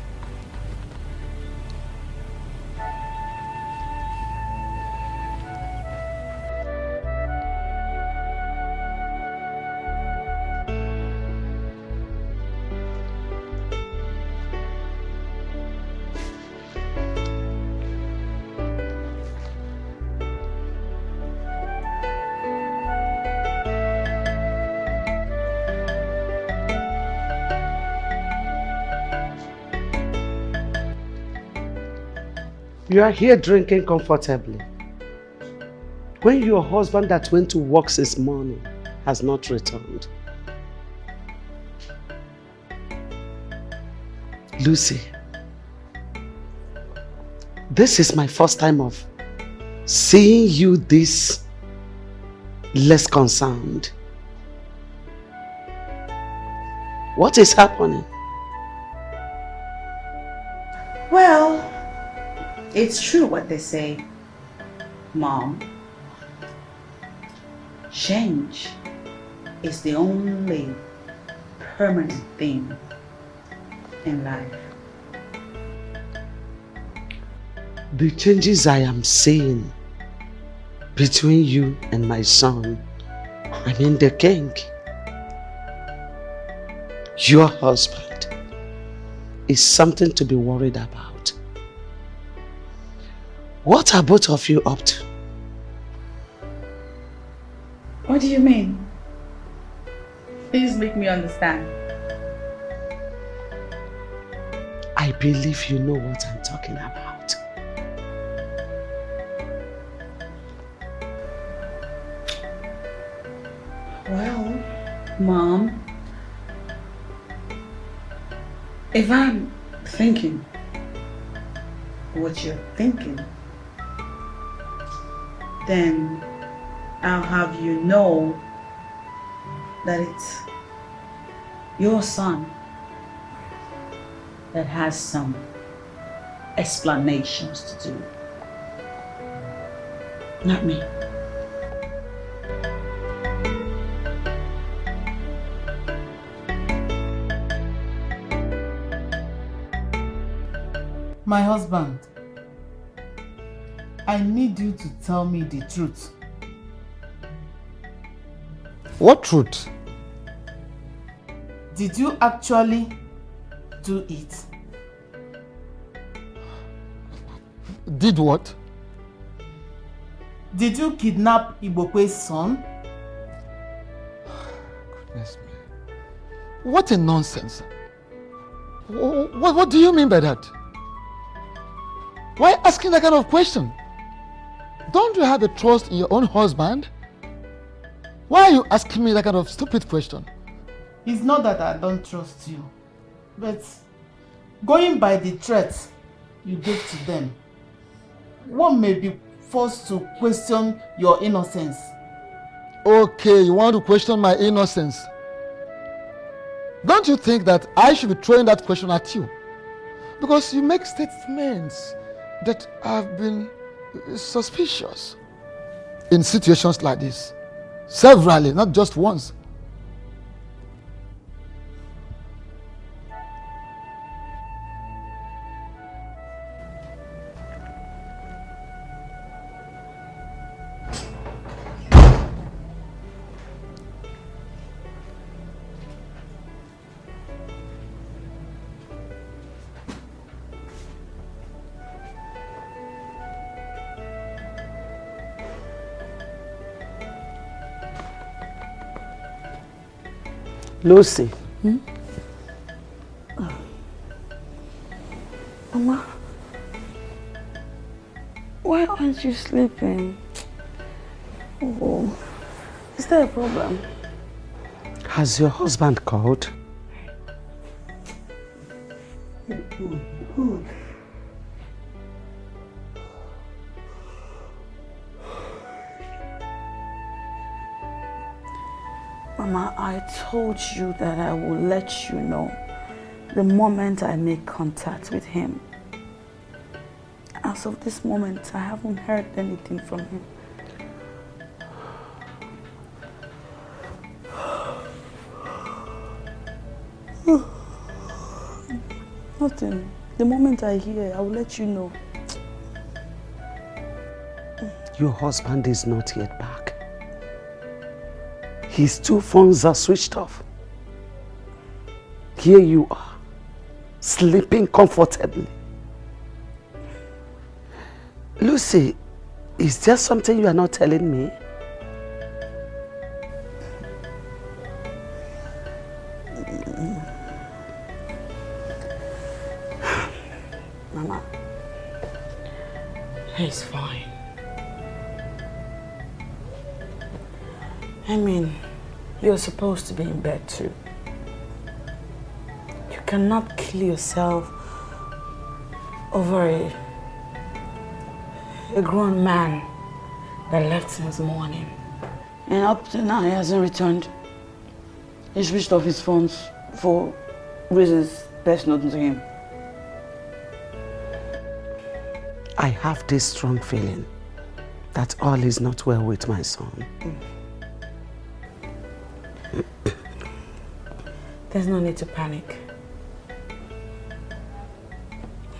You are here drinking comfortably when your husband that went to work this morning has not returned. Lucy, this is my first time of seeing you this less concerned. What is happening? Well, it's true what they say, Mom. Change is the only permanent thing in life. The changes I am seeing between you and my son, I mean the king, your husband, is something to be worried about. What are both of you up to? What do you mean? Please make me understand. I believe you know what I'm talking about. Well, Mom, if I'm thinking what you're thinking, then I'll have you know that it's your son that has some explanations to do. Not me. My husband, I need you to tell me the truth. What truth? Did you actually do it? Did what? Did you kidnap Ibokwe's son? Goodness me. What a nonsense. What do you mean by that? Why asking that kind of question? Don't you have a trust in your own husband? Why are you asking me that kind of stupid question? It's not that I don't trust you, but going by the threats you gave to them, one may be forced to question your innocence. Okay, you want to question my innocence? Don't you think that I should be throwing that question at you? Because you make statements that have been suspicious in situations like this. Severally, not just once. Lucy. Mama, why aren't you sleeping? Oh, is there a problem? Has your husband called? Mama, I told you that I will let you know the moment I make contact with him. As of this moment, I haven't heard anything from him. Nothing. The moment I hear, I will let you know. Your husband is not yet back. His 2 phones are switched off. Here you are, sleeping comfortably. Lucy, is there something you are not telling me? Mama, he's fine. I mean, you're supposed to be in bed too. You cannot kill yourself over a grown man that left since morning. And up to now, he hasn't returned. He switched off his phones for reasons best known to him. I have this strong feeling that all is not well with my son. There's no need to panic.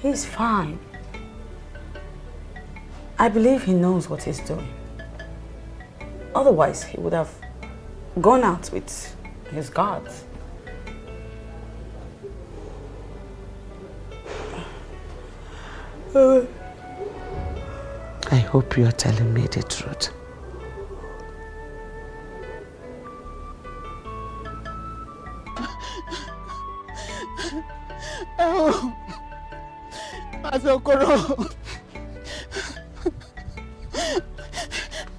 He's fine. I believe he knows what he's doing. Otherwise, he would have gone out with his guards. I hope you are telling me the truth. Oh, Azokoro.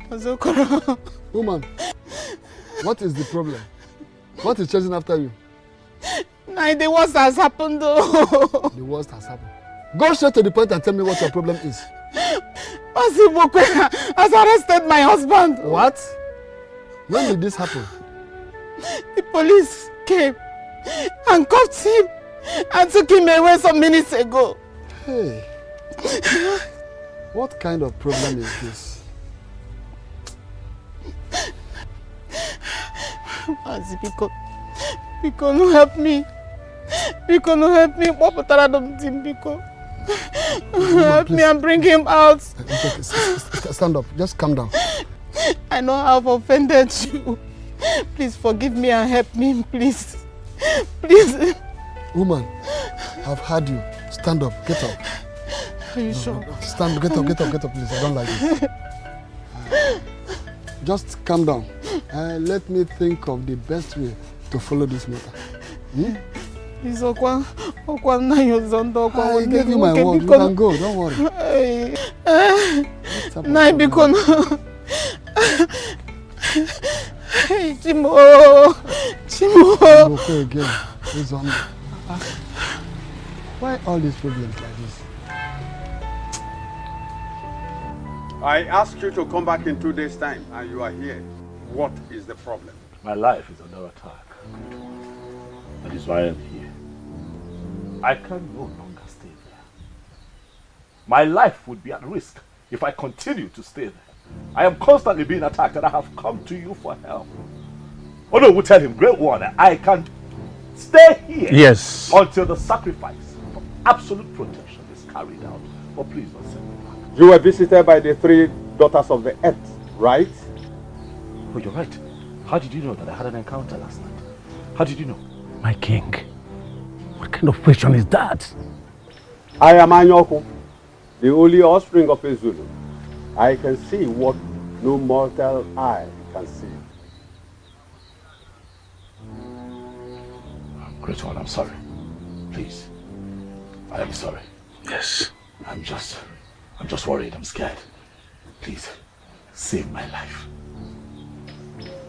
Azokoro. Woman, what is the problem? What is chasing after you? Nah, the worst has happened though. The worst has happened. Go straight to the point and tell me what your problem is. Masibokwe has arrested my husband. What? When did this happen? The police came and cuffed him and took him away some minutes ago. Hey, what kind of problem is this? Masibiko, Biko, no help me. Biko, no help me. What Biko? Help me and bring him out. Stand up. Just calm down. I know I've offended you. Please forgive me and help me, please. Please. Woman, I've heard you. Stand up. Get up. Are you sure? Stand. Get up. Get up. Get up, please. I don't like this. Just calm down. Let me think of the best way to follow this matter. Please, Okwa, na yozondo. I gave you my word. You can go. Don't worry. Nah, Biko, no. Hey, Chimo. Okay, again. It's on. Why all these problems like this? I asked you to come back in 2 days' time, and you are here. What is the problem? My life is under attack. That is why I'm here. I can no longer stay there. My life would be at risk if I continue to stay there. I am constantly being attacked and I have come to you for help. Oh no, we'll tell him, Great One, I can stay here until the sacrifice of absolute protection is carried out. But please don't send me back. You were visited by the 3 daughters of the earth, right? Oh, you're right. How did you know that I had an encounter last night? How did you know? My king, what kind of question is that? I am Anyoko, the only offspring of a Zulu. I can see what no mortal eye can see. Great one, I'm sorry. Please. I am sorry. Yes. I'm just worried. I'm scared. Please, save my life.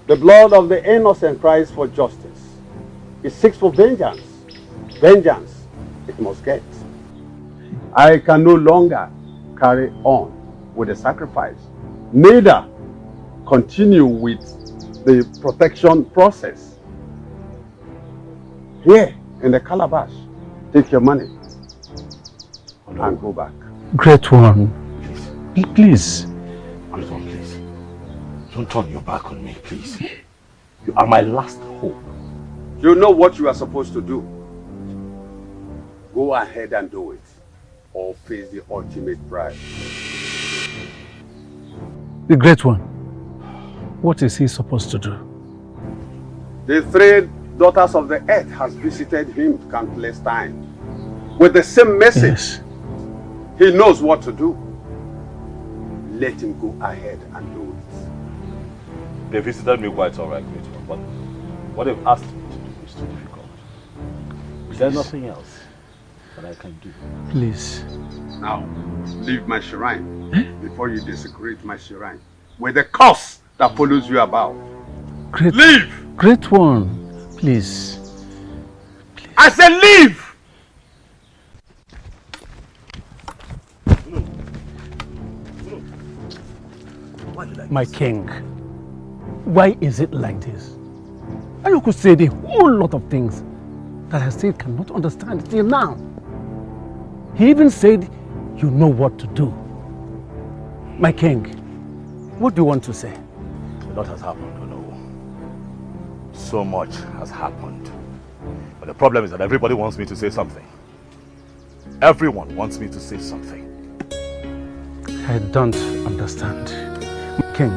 The blood of the innocent cries for justice. It seeks for vengeance. Vengeance it must get. I can no longer carry on with the sacrifice, neither continue with the protection process. Here in the calabash, take your money and go back. Great one. Please. Great one, please. Don't turn your back on me, please. You are my last hope. You know what you are supposed to do. Go ahead and do it, or face the ultimate prize. The Great One, what is he supposed to do? The 3 daughters of the earth has visited him countless times with the same message. Yes. He knows what to do. Let him go ahead and do it. They visited me quite all right, Great One, but what they've asked me to do is too difficult. Is there nothing else that I can do? Please. Now, leave my shrine before you desecrate my shrine with the curse that follows you about. Leave! Great One, please. I said leave! My king, why is it like this? And you could say a whole lot of things that I still cannot understand till now. He even said, you know what to do. My king, what do you want to say? A lot has happened, you know. So much has happened. But the problem is that everybody wants me to say something. Everyone wants me to say something. I don't understand. King,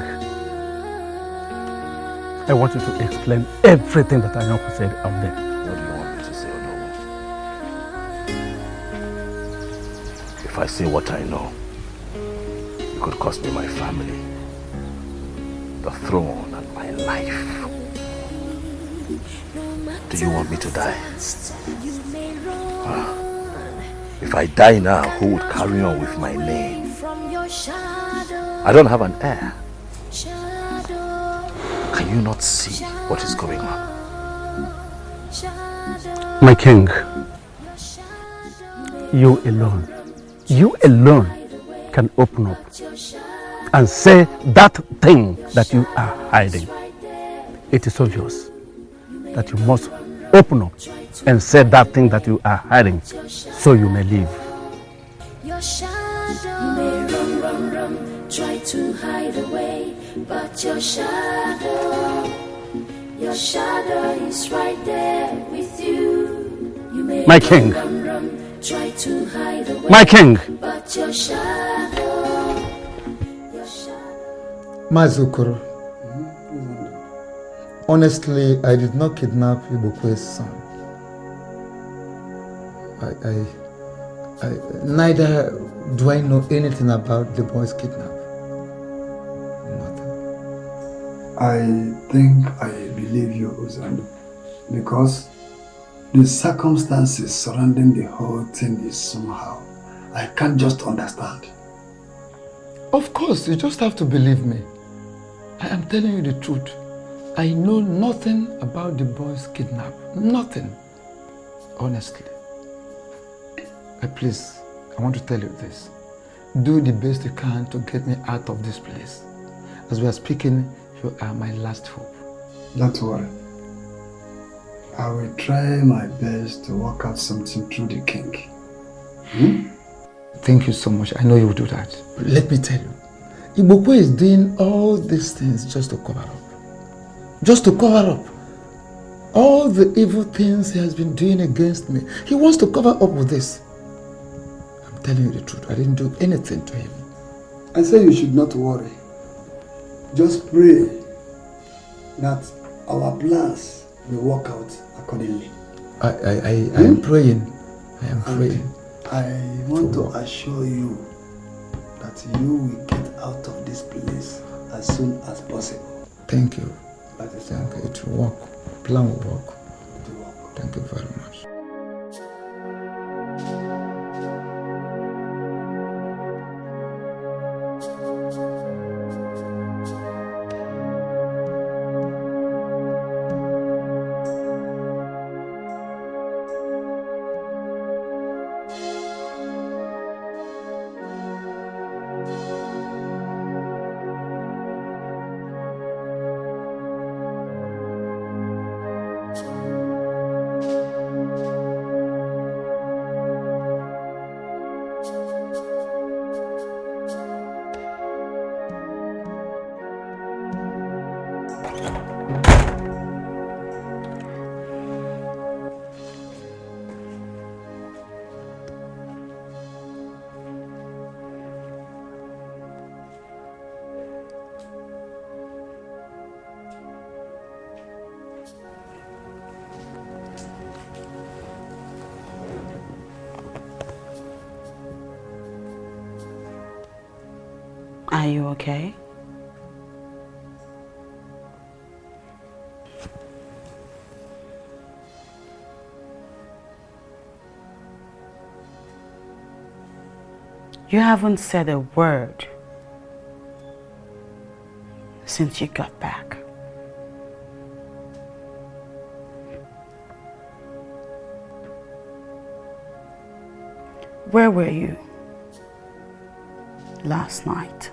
I want you to explain everything that Anyoko said out there. What do you want me to say, Onowo? If I say what I know, it could cost me my family, the throne, and my life. Do you want me to die? If I die now, who would carry on with my name? I don't have an heir. Can you not see what is going on? My king, you alone can open up and say that thing that you are hiding. It is obvious that you must open up and say that thing that you are hiding so you may live. Your shadow, you may run, try to hide away, but your shadow is right there with you. You may My king, run, try to hide away, my king, but your shadow. Mazukuru, honestly, I did not kidnap Ibukwe's son. Neither do I know anything about the boy's kidnap. I think I believe you, Uzando, because the circumstances surrounding the whole thing is somehow I can't just understand. Of course, you just have to believe me. I am telling you the truth. I know nothing about the boy's kidnap. Nothing. Honestly. Please, I want to tell you this. Do the best you can to get me out of this place. As we are speaking, you are my last hope. Don't worry. I will try my best to work out something through the king. Thank you so much. I know you will do that. But let me tell you, Ibukwe is doing all these things just to cover up. Just to cover up. All the evil things he has been doing against me. He wants to cover up with this. I'm telling you the truth. I didn't do anything to him. I say you should not worry. Just pray that our plans will work out accordingly. I am praying. I am praying. I want to assure you that you will get out of this place as soon as possible. Thank you. That is Thank you. It will work. Plan will work. Thank you very much. Are you okay? You haven't said a word since you got back. Where were you last night?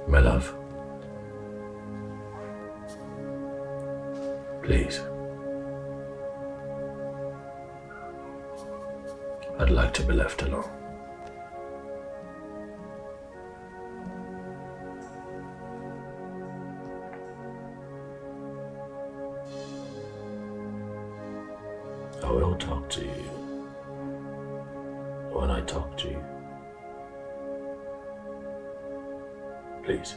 My love. Please. I'd like to be left alone. I will talk to you when I talk to you. Please.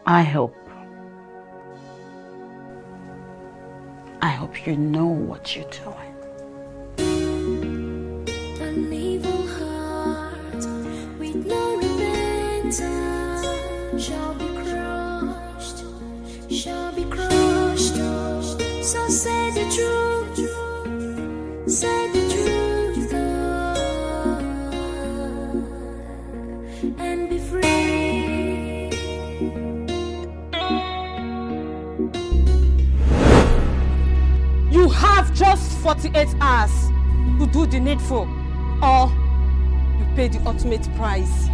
I hope you know what you're doing. An evil heart with no repentance shall be crushed, shall be crushed. So say the truth, say the truth, and be free. You have just 48 hours to do the needful, or you pay the ultimate price.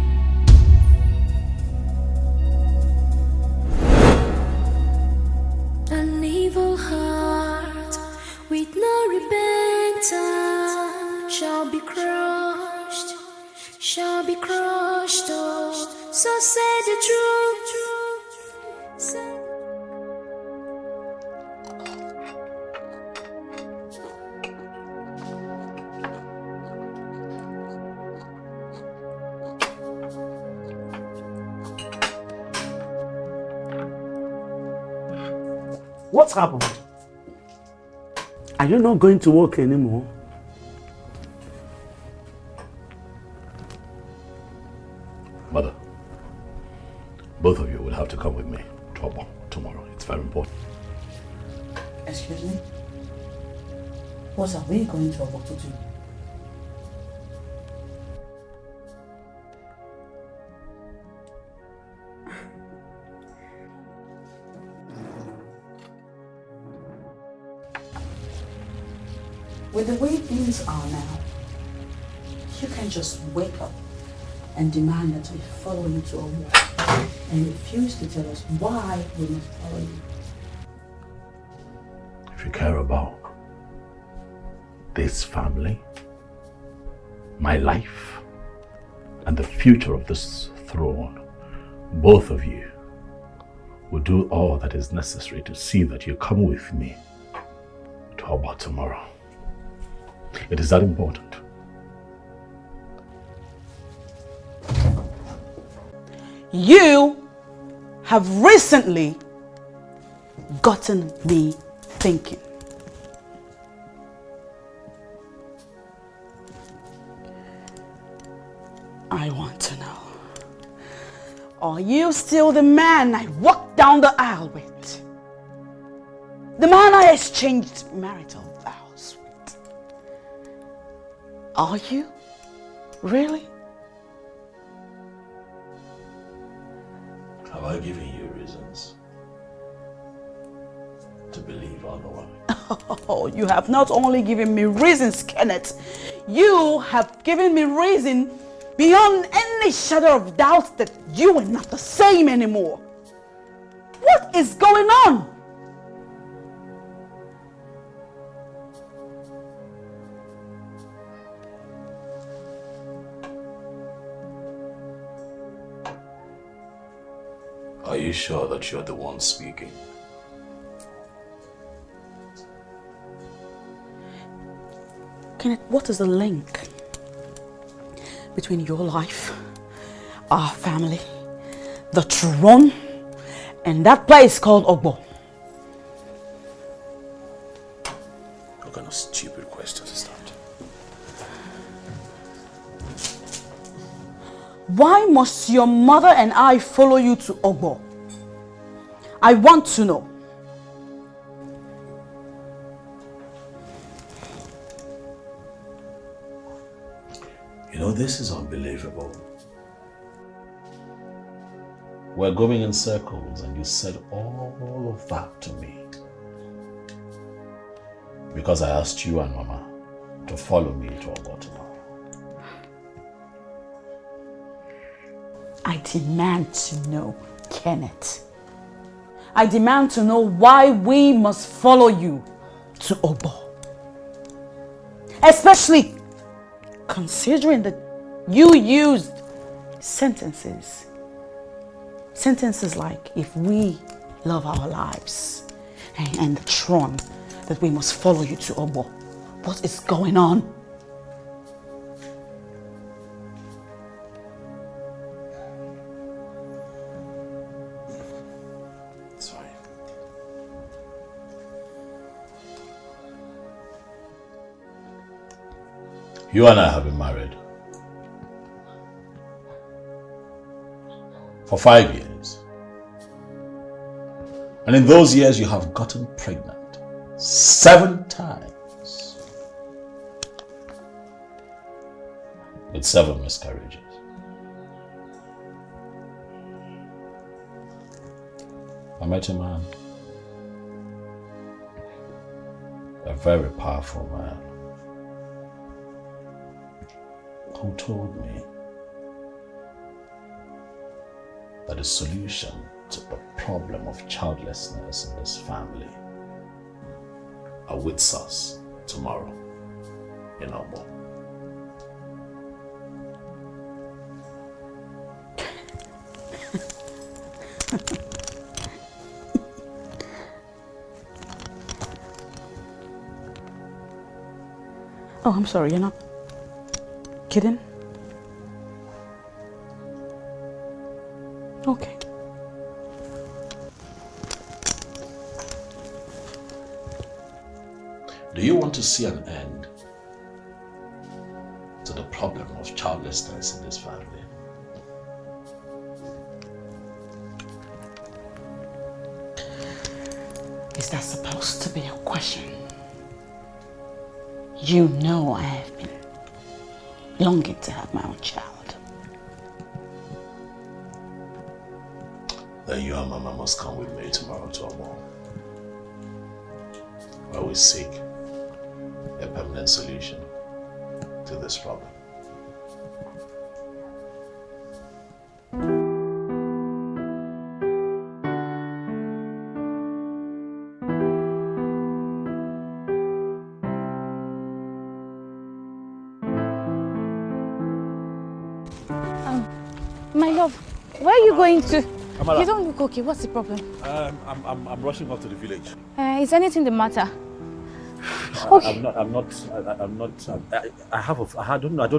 An evil heart with no repentance shall be crushed, shall be crushed. Oh, so say the truth. Say What's happened? Are you not going to work anymore? Mother, both of you will have to come with me tomorrow. It's very important. Excuse me? What are we going to work to do? With the way things are now, you can just wake up and demand that we follow you to a war and refuse to tell us why we must follow you. If you care about this family, my life, and the future of this throne, both of you will do all that is necessary to see that you come with me to Oba tomorrow. It is that important. You have recently gotten me thinking. I want to know, are you still the man I walked down the aisle with? The man I exchanged marital vows with? Are you? Really? Have I given you reasons to believe otherwise? Oh, you have not only given me reasons, Kenneth. You have given me reason beyond any shadow of doubt that you are not the same anymore. What is going on? Are you sure that you're the one speaking? Kenneth, what is the link between your life, our family, the throne, and that place called Ogbo? What kind of stupid question is that? Why must your mother and I follow you to Ogbo? I want to know. You know, this is unbelievable. We're going in circles and you said all of that to me because I asked you and Mama to follow me to Ogbo tomorrow. I demand to know, Kenneth. I demand to know why we must follow you to Ogbo. Especially considering that you used sentences like, if we love our lives and the throne, that we must follow you to Ogbo. What is going on? It's fine. You and I have been married for 5 years. And in those years, you have gotten pregnant 7 times with 7 miscarriages. I met a man, a very powerful man, who told me that the solution to the problem of childlessness in this family awaits us tomorrow in Ogbo. Oh, I'm sorry, you're not kidding? Okay. Do you want to see an end to the problem of childlessness in this family? Is that supposed to be a question? You know I have been longing to have my own child. Then you and Mama must come with me tomorrow to Ogbo, where we seek a permanent solution to this problem. My love, where are you going to? Amara. You don't look okay. What's the problem? I'm rushing off to the village. Is anything the matter? Okay. I don't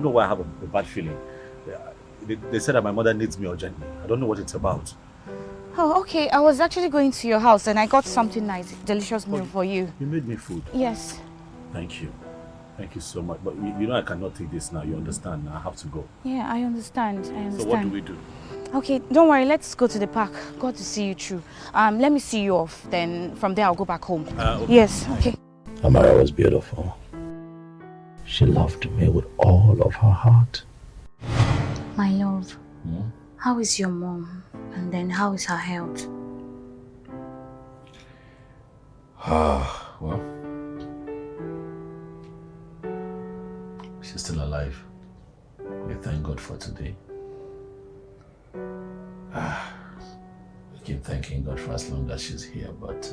know why I have a bad feeling. They said that my mother needs me urgently. I don't know what it's about. Oh, okay. I was actually going to your house and I got something nice, delicious meal for you. You made me food? Yes. Thank you. Thank you so much. But you know I cannot take this now. You understand? I have to go. Yeah, I understand. So what do we do? Okay, don't worry. Let's go to the park. Got to see you through. Let me see you off. Then from there I'll go back home. Okay. Yes, okay. Amara was beautiful. She loved me with all of her heart. My love, how is your mom? And then how is her health? Well, she's still alive. We thank God for today. We keep thanking God for as long as she's here, but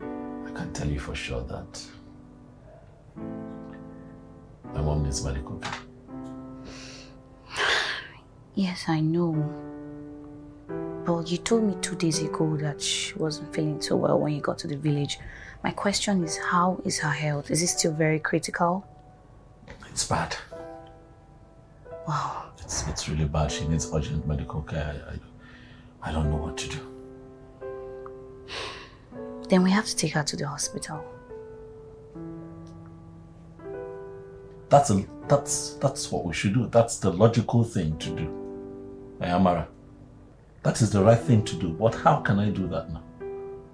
I can tell you for sure that my mom needs medical care. Yes, I know. But you told me 2 days ago that she wasn't feeling so well when you got to the village. My question is, how is her health? Is it still very critical? It's bad. Wow. It's really bad. She needs urgent medical care. I don't know what to do. Then we have to take her to the hospital. That's what we should do. That's the logical thing to do. Amara, that is the right thing to do. But how can I do that now?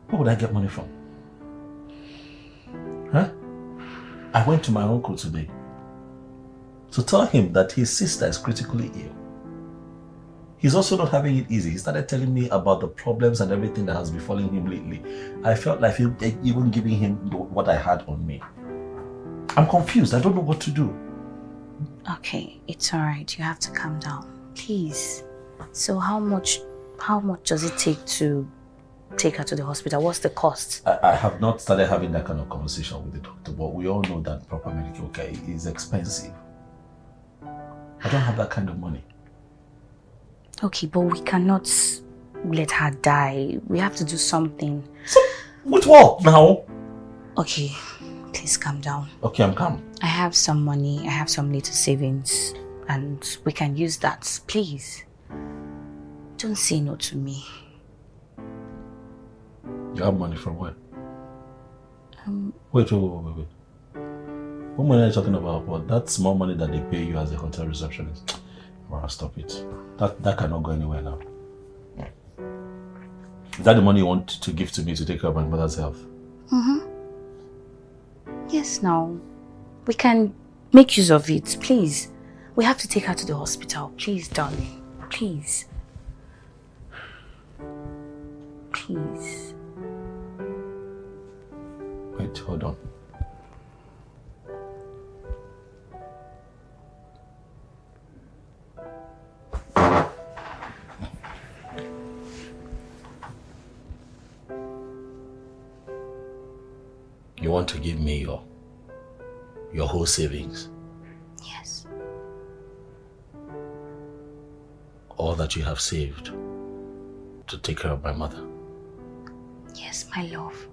Where would I get money from? Huh? I went to my uncle today to tell him that his sister is critically ill. He's also not having it easy. He started telling me about the problems and everything that has befallen him lately. I felt like even giving him what I had on me. I'm confused. I don't know what to do. Okay, it's alright. You have to calm down. Please. So how much does it take to take her to the hospital? What's the cost? I have not started having that kind of conversation with the doctor, but we all know that proper medical care is expensive. I don't have that kind of money. Okay, but we cannot let her die. We have to do something. With what now? Okay, please calm down. Okay, I'm calm. I have some money. I have some little savings. And we can use that. Please. Don't say no to me. You have money from where? Wait. What money are you talking about? What? That's more money that they pay you as a hotel receptionist. Well, stop it. That cannot go anywhere now. Is that the money you want to give to me to take care of my mother's health? Yes, now. We can make use of it, please. We have to take her to the hospital. Please, darling. Please. Please. Wait, hold on. You want to give me your whole savings? Yes. All that you have saved to take care of my mother? Yes, my love.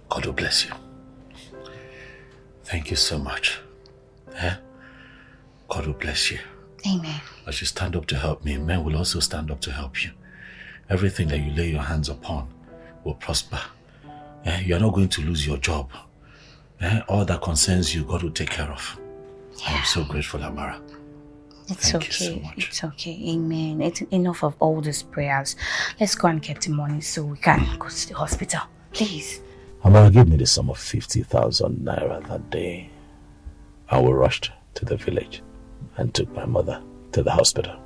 God will bless you. Thank you so much. God will bless you. Amen. As you stand up to help me, men will also stand up to help you. Everything that you lay your hands upon will prosper. You are not going to lose your job. All that concerns you, God will take care of. Yeah. I'm so grateful, Amara. Thank you so much. It's okay. Amen. It's enough of all these prayers. Let's go and get the money so we can go to the hospital. Please. Amara gave me the sum of 50,000 naira that day. I rushed to the village and took my mother to the hospital.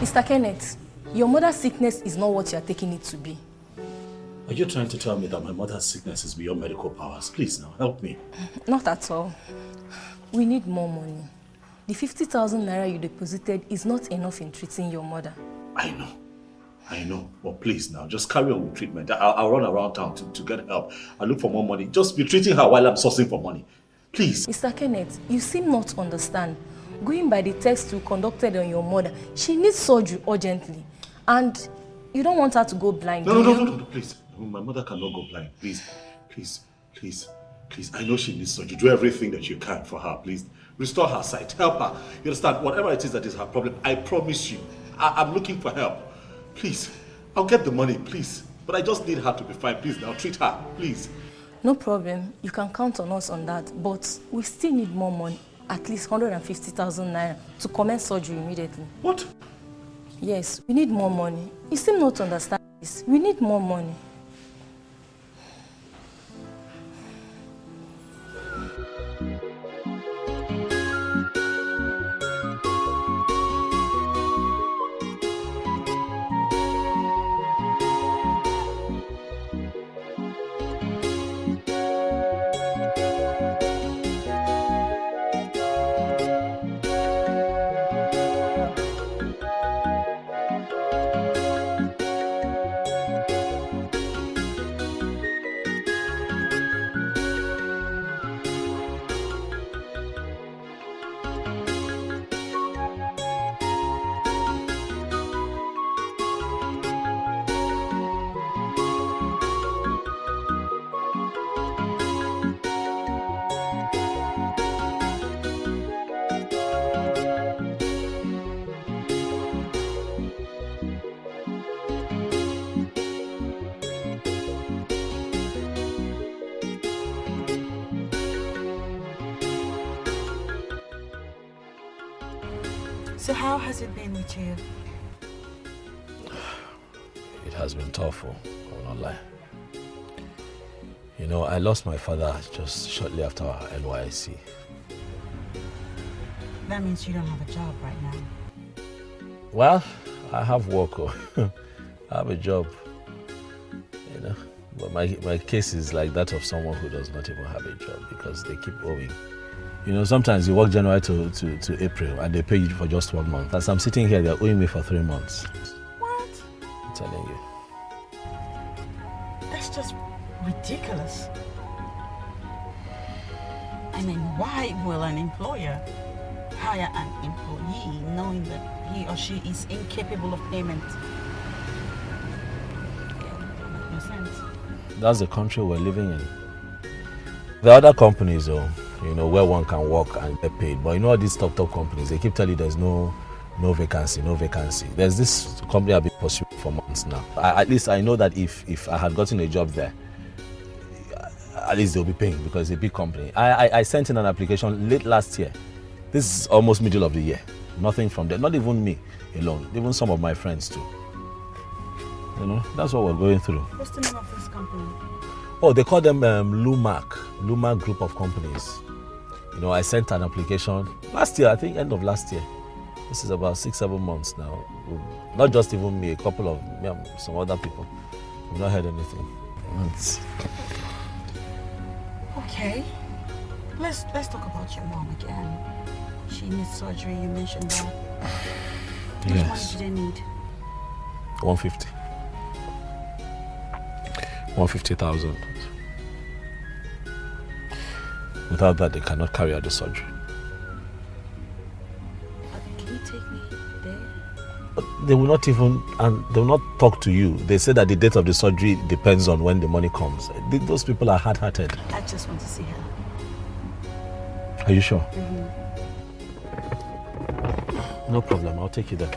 Mr. Kenneth, your mother's sickness is not what you are taking it to be. Are you trying to tell me that my mother's sickness is beyond medical powers? Please now, help me. Not at all. We need more money. The 50,000 naira you deposited is not enough in treating your mother. I know. But please now, just carry on with treatment. I'll run around town to get help. I'll look for more money. Just be treating her while I'm sourcing for money. Please. Mr. Kenneth, you seem not to understand. Going by the test you conducted on your mother, she needs surgery urgently. And you don't want her to go blind, No, please. My mother cannot go blind. Please. I know she needs surgery. Do everything that you can for her, please. Restore her sight. Help her. You understand? Whatever it is that is her problem, I promise you, I'm looking for help. Please. I'll get the money, please. But I just need her to be fine. Please, now treat her, please. No problem. You can count on us on that. But we still need more money. At least 150,000 naira to commence surgery immediately. What? Yes, we need more money. You seem not to understand this. We need more money. So how has it been with you? It has been tough, I will not lie. You know, I lost my father just shortly after our NYC. That means you don't have a job right now. Well, I have work. I have a job. You know, but my case is like that of someone who does not even have a job because they keep owing. You know, sometimes you work January to April and they pay you for just 1 month. As I'm sitting here, they're owing me for 3 months. What? I'm telling you. That's just ridiculous. I mean, why will an employer hire an employee knowing that he or she is incapable of payment? Yeah, that makes no sense. That's the country we're living in. The other companies, though, you know, where one can work and get paid. But you know all these top companies, they keep telling you there's no vacancy. There's this company I've been pursuing for months now. At least I know that if I had gotten a job there, at least they'll be paying because it's a big company. I sent in an application late last year. This is almost middle of the year. Nothing from there, not even me alone, even some of my friends too. You know, that's what we're going through. What's the name of this company? Oh, they call them Lumac Group of Companies. You know, I sent an application last year, I think end of last year. This is about 6-7 months now. Not just even me, a couple of some other people. We've not heard anything. Okay. Let's talk about your mom again. She needs surgery, you mentioned that. How much money do they need? 150. 150,000. Without that, they cannot carry out the surgery. Can you take me there? But they will not even, and they will not talk to you. They say that the date of the surgery depends on when the money comes. Those people are hard-hearted. I just want to see her. Are you sure? Mm-hmm. No problem, I'll take you there.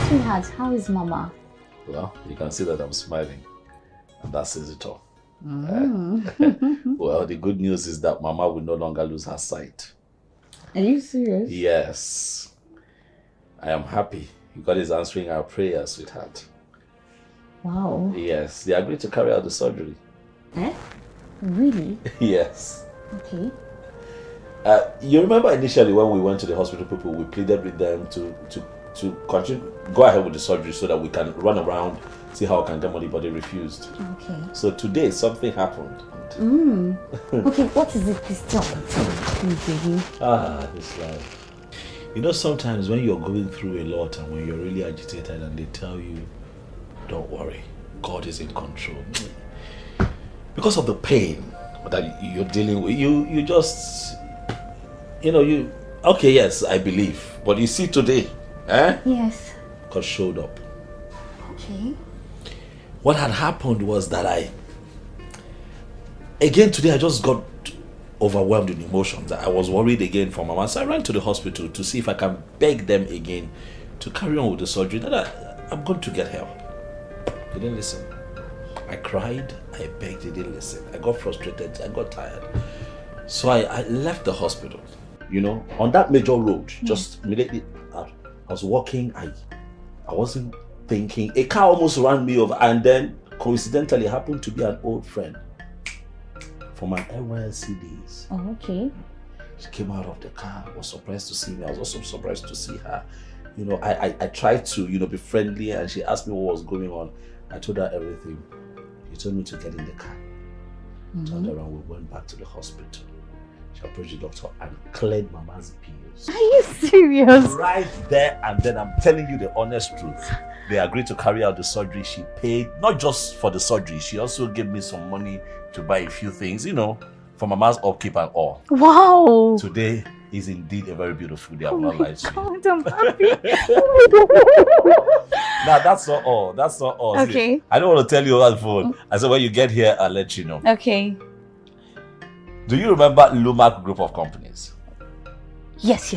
Sweetheart, how is Mama? Well, you can see that I'm smiling. And that says it all. Mm. Well, the good news is that Mama will no longer lose her sight. Are you serious? Yes. I am happy. God is answering our prayers, sweetheart. Wow. Yes, they agreed to carry out the surgery. Eh? Really? Yes. Okay. You remember initially when we went to the hospital, people, we pleaded with them to continue, go ahead with the surgery so that we can run around, see how we can get money, but they refused. Okay. So today something happened. Okay, what is it this time? Please, baby. This life. You know, sometimes when you're going through a lot and when you're really agitated and they tell you, don't worry, God is in control. Because of the pain that you're dealing with, you just, okay, yes, I believe. But you see today, Yes. God showed up. Okay. What had happened was that again today I just got overwhelmed in emotions. I was worried again for Mama. So I ran to the hospital to see if I can beg them again to carry on with the surgery. That I'm going to get help. They didn't listen. I cried, I begged, they didn't listen. I got frustrated, I got tired. So I left the hospital. On that major road, just immediately I was walking, I wasn't thinking. A car almost ran me over, and then coincidentally happened to be an old friend from my NYSC days. Oh, okay. She came out of the car, was surprised to see me. I was also surprised to see her. I tried to, be friendly, and she asked me what was going on. I told her everything. She told me to get in the car. Turned around, we went back to the hospital. She approached the doctor and cleared Mama's pills. Are you serious? Right there and then, I'm telling you the honest truth. They agreed to carry out the surgery. She paid, not just for the surgery, she also gave me some money to buy a few things, for Mama's upkeep and all. Wow. Today is indeed a very beautiful day. I will not lie to you. God, I'm happy. Now, that's not all. That's not all. Okay. See, I don't want to tell you on the phone. I said, when you get here, I'll let you know. Okay. Do you remember Lumac Group of Companies? Yes.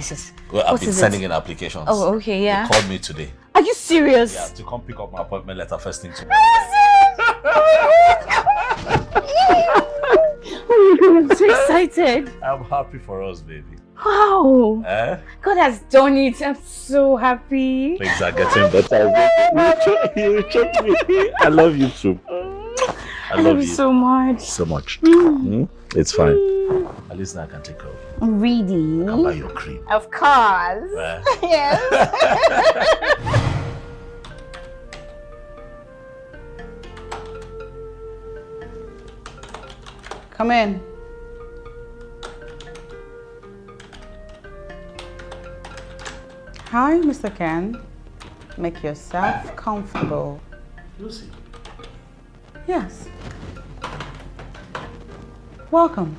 Well, I've What been is sending it? in applications. Oh, okay, yeah. They called me today. Are you serious? Yeah, to come pick up my appointment letter first thing tomorrow. Oh my God, I'm so excited. I'm happy for us, baby. Wow. Eh? God has done it. I'm so happy. Things are getting better. You choke me. I love you too. I love you so much. So much. It's fine. At least now I can take care of you. Really? I'll buy your cream. Of course. Yes. Come in. Hi, Mr. Ken. Make yourself comfortable. Lucy. Yes. Welcome.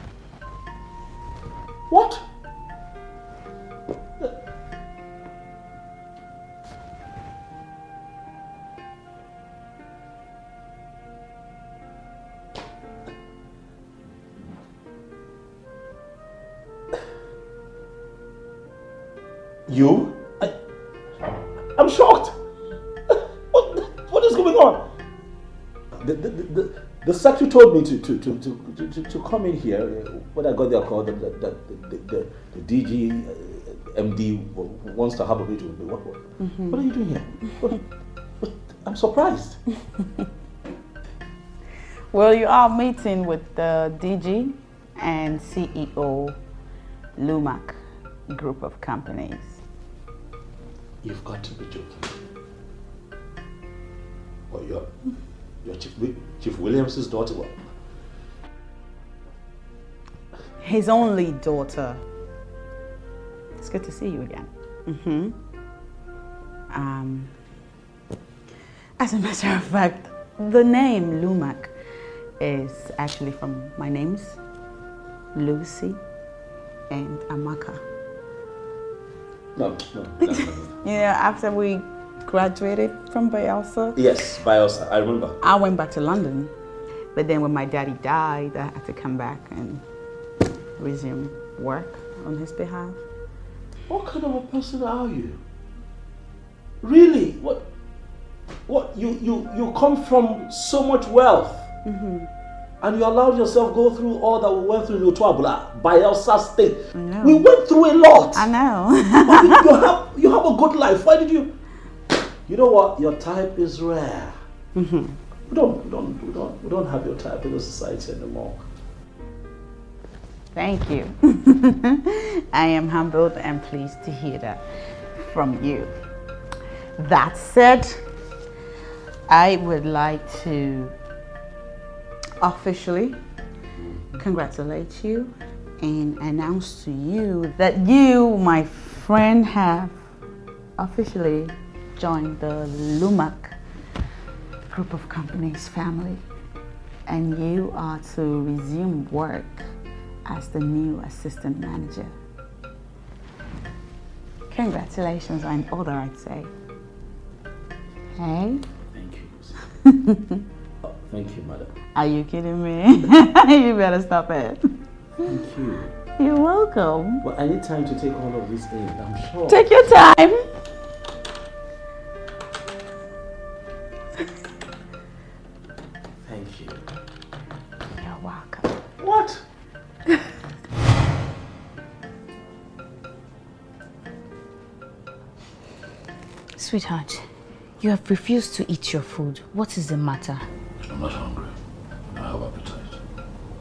What? You? I'm shocked. What is going on? The secretary told me to come in here when I got their call. The DG MD wants to have a meeting with me. What are you doing here? I'm surprised. Well, you are meeting with the DG and CEO Lumac Group of Companies. You've got to be joking. Well, you're Chief Williams' daughter. What? His only daughter. It's good to see you again. As a matter of fact, the name Lumac is actually from my names, Lucy and Amaka. No. After we graduated from Bayelsa. Yes, Bayelsa, I remember. I went back to London, but then when my daddy died, I had to come back and resume work on his behalf. What kind of a person are you? Really? What? You come from so much wealth, and you allowed yourself go through all that we went through in Otuabula, Bayelsa State. I know. We went through a lot. I know. you have a good life. Why did you? You know what? Your type is rare. We don't have your type in the society anymore. Thank you. I am humbled and pleased to hear that from you. That said, I would like to officially congratulate you and announce to you that you, my friend, have officially joined the Lumac group of companies family, and you are to resume work as the new assistant manager. Congratulations on all that I'd say. Hey? Thank you. Oh, thank you, madam. Are you kidding me? You better stop it. Thank you. You're welcome. Well, I need time to take all of this in, I'm sure. Take your time. Thank you. You're welcome. What? Sweetheart, you have refused to eat your food. What is the matter? I'm not hungry. I have appetite.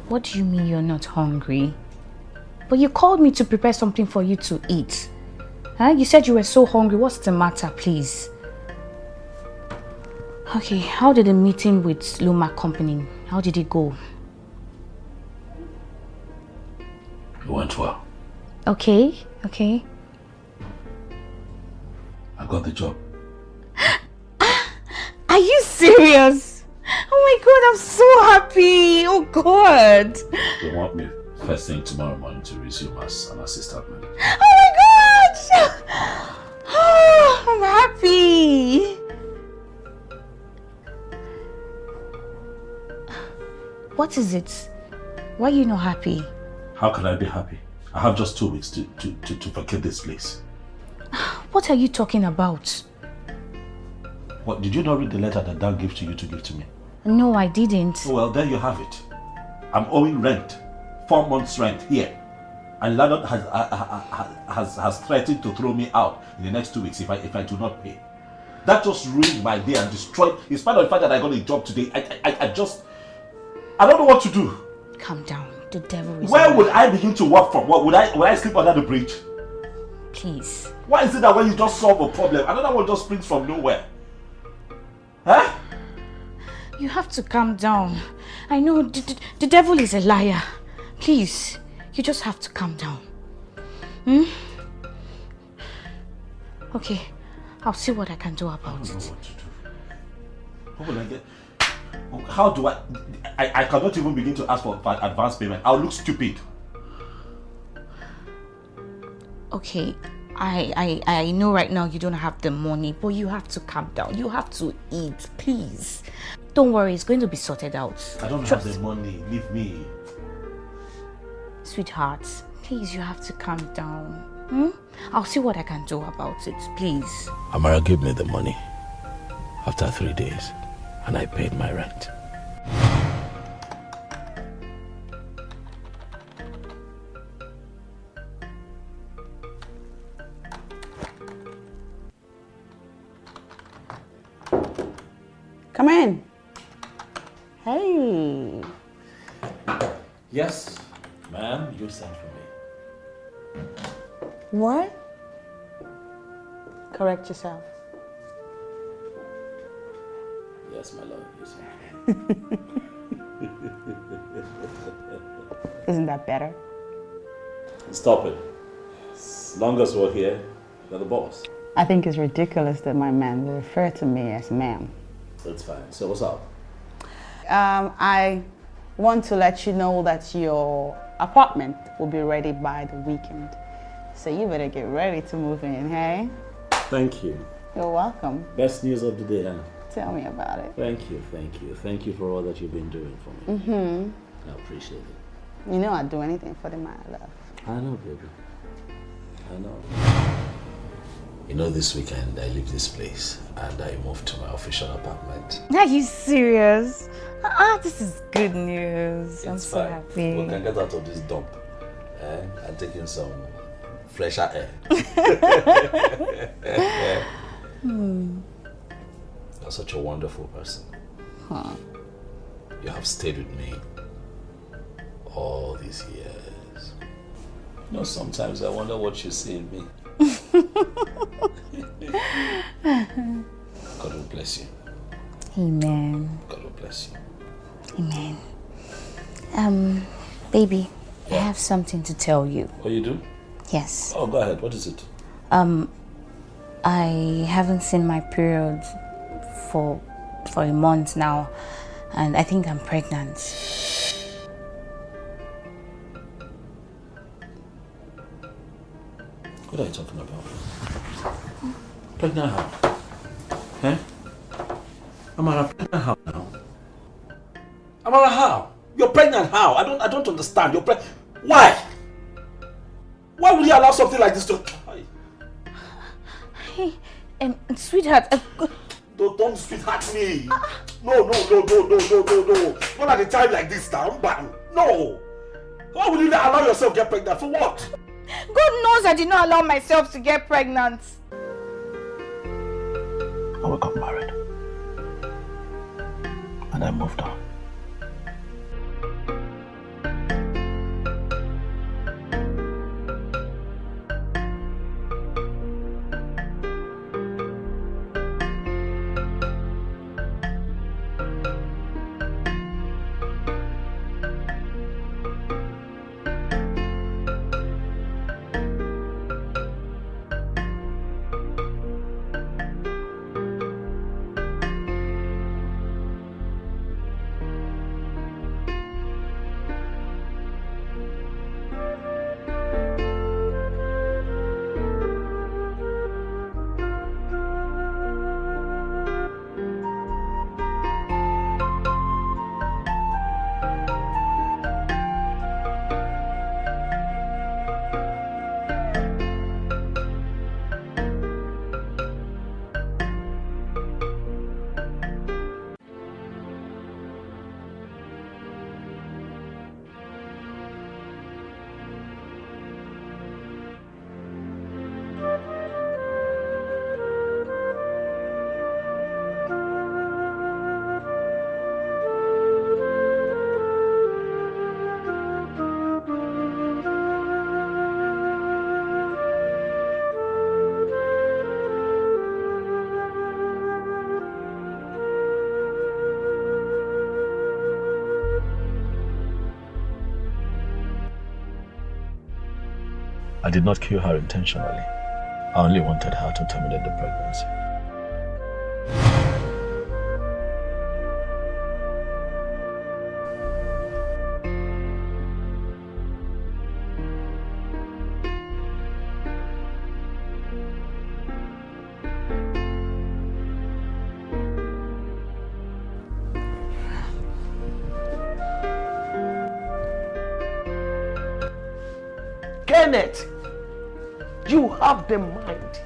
What do you mean you're not hungry? But you called me to prepare something for you to eat. Huh? You said you were so hungry. What's the matter, please? Okay, how did the meeting with Luma Company, how did it go? It went well. Okay. I got the job. Are you serious? Oh my God, I'm so happy. Oh God. They want me first thing tomorrow morning to resume as an assistant manager. Oh my God. Oh, I'm happy. What is it? Why are you not happy? How can I be happy? I have just 2 weeks to vacate this place. What are you talking about? What, did you not read the letter that Dad gave to you to give to me? No, I didn't. Well, there you have it. I'm owing rent. 4 months rent here. And Leonard has threatened to throw me out in the next 2 weeks if I do not pay. That just ruined my day and destroyed, in spite of the fact that I got a job today, I don't know what to do. Calm down. The devil is Where alive. would I begin to work from? What, would I sleep under the bridge? Please. Why is it that when you just solve a problem, another one just springs from nowhere? Huh? You have to calm down. I know the devil is a liar. Please, you just have to calm down. Okay, I'll see what I can do about it. I don't know what to do. What will I get? How do I cannot even begin to ask for advance payment. I'll look stupid. Okay, I know right now you don't have the money, but you have to calm down. You have to eat, please. Don't worry, it's going to be sorted out. I don't have the money. Leave me. Sweetheart, please, you have to calm down. I'll see what I can do about it, please. Amara gave me the money after 3 days, and I paid my rent. Come in. Hey. Yes, ma'am, you sent for me. What? Correct yourself. Yes, my love, you sent for me. Isn't that better? Stop it. As long as we're here, you're the boss. I think it's ridiculous that my man will refer to me as ma'am. That's fine. So what's up? I want to let you know that your apartment will be ready by the weekend. So you better get ready to move in, hey? Thank you. You're welcome. Best news of the day, huh? Tell me about it. Thank you, thank you. Thank you for all that you've been doing for me. Mm-hmm. I appreciate it. You know I'd do anything for the man I love. I know, baby. I know. You know, this weekend I leave this place and I move to my official apartment. Are you serious? This is good news. I'm so fine. happy. We can get out of this dump and take in some fresher air. You're such a wonderful person. You have stayed with me all these years. You know, sometimes I wonder what you see in me. God will bless you. Amen. God will bless you. Amen. Baby, I have something to tell you. Oh, you do? Yes. Oh, go ahead. What is it? I haven't seen my period for a month now, and I think I'm pregnant. What are you talking about? Pregnant how? Eh? Amara, pregnant how now? Amara, how? You're pregnant how? I don't understand. You're pregnant. Why? Why would you allow something like this to... Hey, sweetheart. Don't sweetheart me. No. Not at a time like this now. Bam. No. Why would you allow yourself to get pregnant? For what? God knows I did not allow myself to get pregnant. I got married. And I moved on. I did not kill her intentionally. I only wanted her to terminate the pregnancy. Kenneth, you have the mind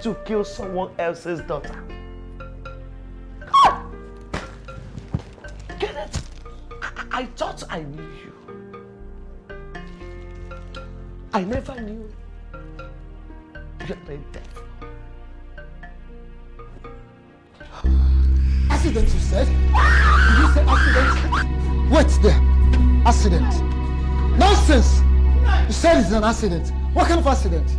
to kill someone else's daughter. God! Kenneth, I thought I knew you. I never knew you're the devil. Accident, you said? Did you say accident? Wait there. Accident. Nonsense! You said it's an accident. What kind of accident?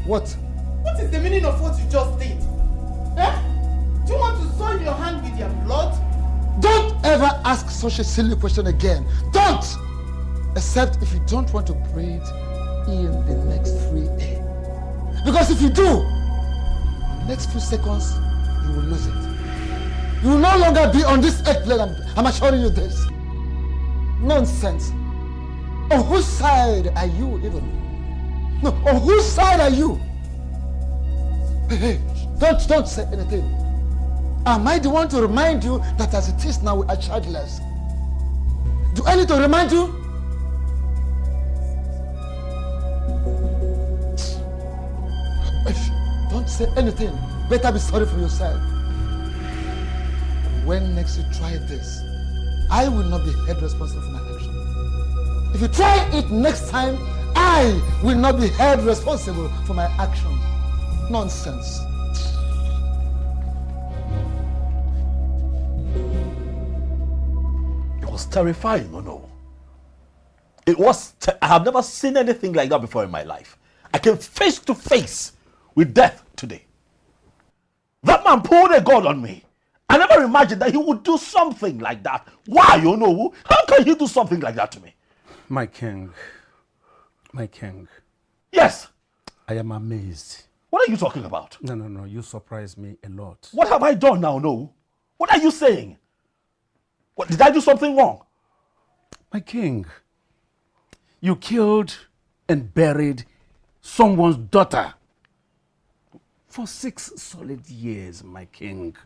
What? What is the meaning of what you just did? Eh? Do you want to soil your hand with your blood? Don't ever ask such a silly question again. Don't! Except if you don't want to breathe in the next free air. Because if you do, the next few seconds, you will lose it. You will no longer be on this earth plane. I'm assuring you this. Nonsense. On whose side are you even? No, on whose side are you? Hey, don't say anything. Am I the one to remind you that as it is now we are childless? Do I need to remind you? Don't say anything. Better be sorry for yourself. When next you try this, I will not be held responsible for my action. If you try it next time, I will not be held responsible for my action. Nonsense. It was terrifying, no? I have never seen anything like that before in my life. I came face to face with death today. That man pulled a gun on me. I never imagined that he would do something like that. Why, you know? How can he do something like that to me? My king. My king. Yes. I am amazed. What are you talking about? No. You surprised me a lot. What have I done now, no? What are you saying? What, did I do something wrong? My king, you killed and buried someone's daughter for 6 solid years, my king,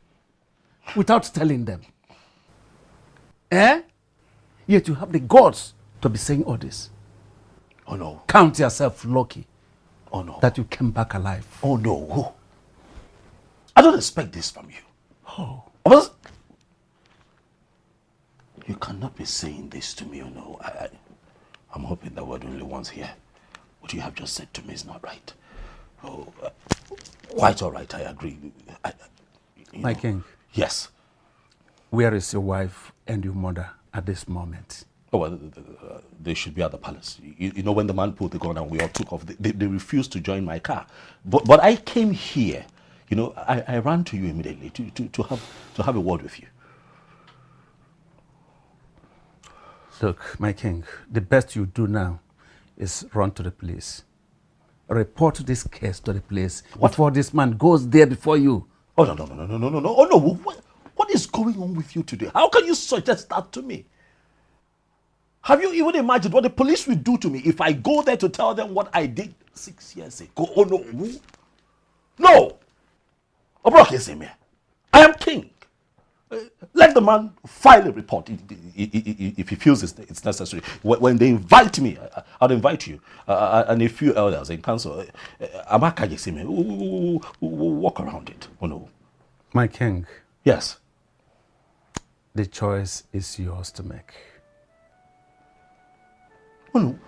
without telling them. Yet you have the guts to be saying all this. Oh no. Count yourself lucky. Oh no. That you came back alive. Oh no. I don't expect this from you. Oh. You cannot be saying this to me, you know. I'm hoping that we're the only ones here. What you have just said to me is not right. Oh, quite all right, I agree. My king. Yes. Where is your wife and your mother at this moment? Oh, well, they should be at the palace. You know, when the man pulled the gun and we all took off, they refused to join my car. But I came here, you know, I ran to you immediately to have a word with you. Look, my king, the best you do now is run to the police. Report this case to the police before this man goes there before you. Oh, no. Oh, no. What is going on with you today? How can you suggest that to me? Have you even imagined what the police will do to me if I go there to tell them what I did 6 years ago? Oh, no. No! I am king. Let the man file a report if he feels it's necessary. When they invite me, I'll invite you and a few elders in council. Walk around it. Oh no. My king. Yes. The choice is yours to make. Oh no.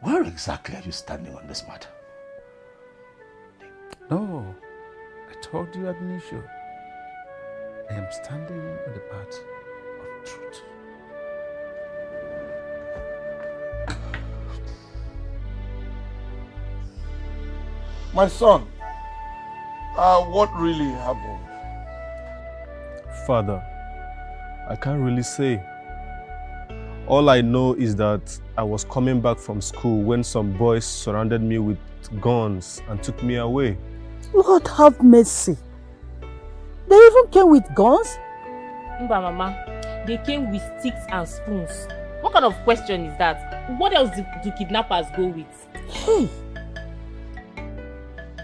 Where exactly are you standing on this matter? No. I told you at Nisho. I am standing on the path of truth. My son, what really happened? Father, I can't really say. All I know is that I was coming back from school when some boys surrounded me with guns and took me away. Lord have mercy. They even came with guns? Mba, Mama, they came with sticks and spoons. What kind of question is that? What else do kidnappers go with? Hey!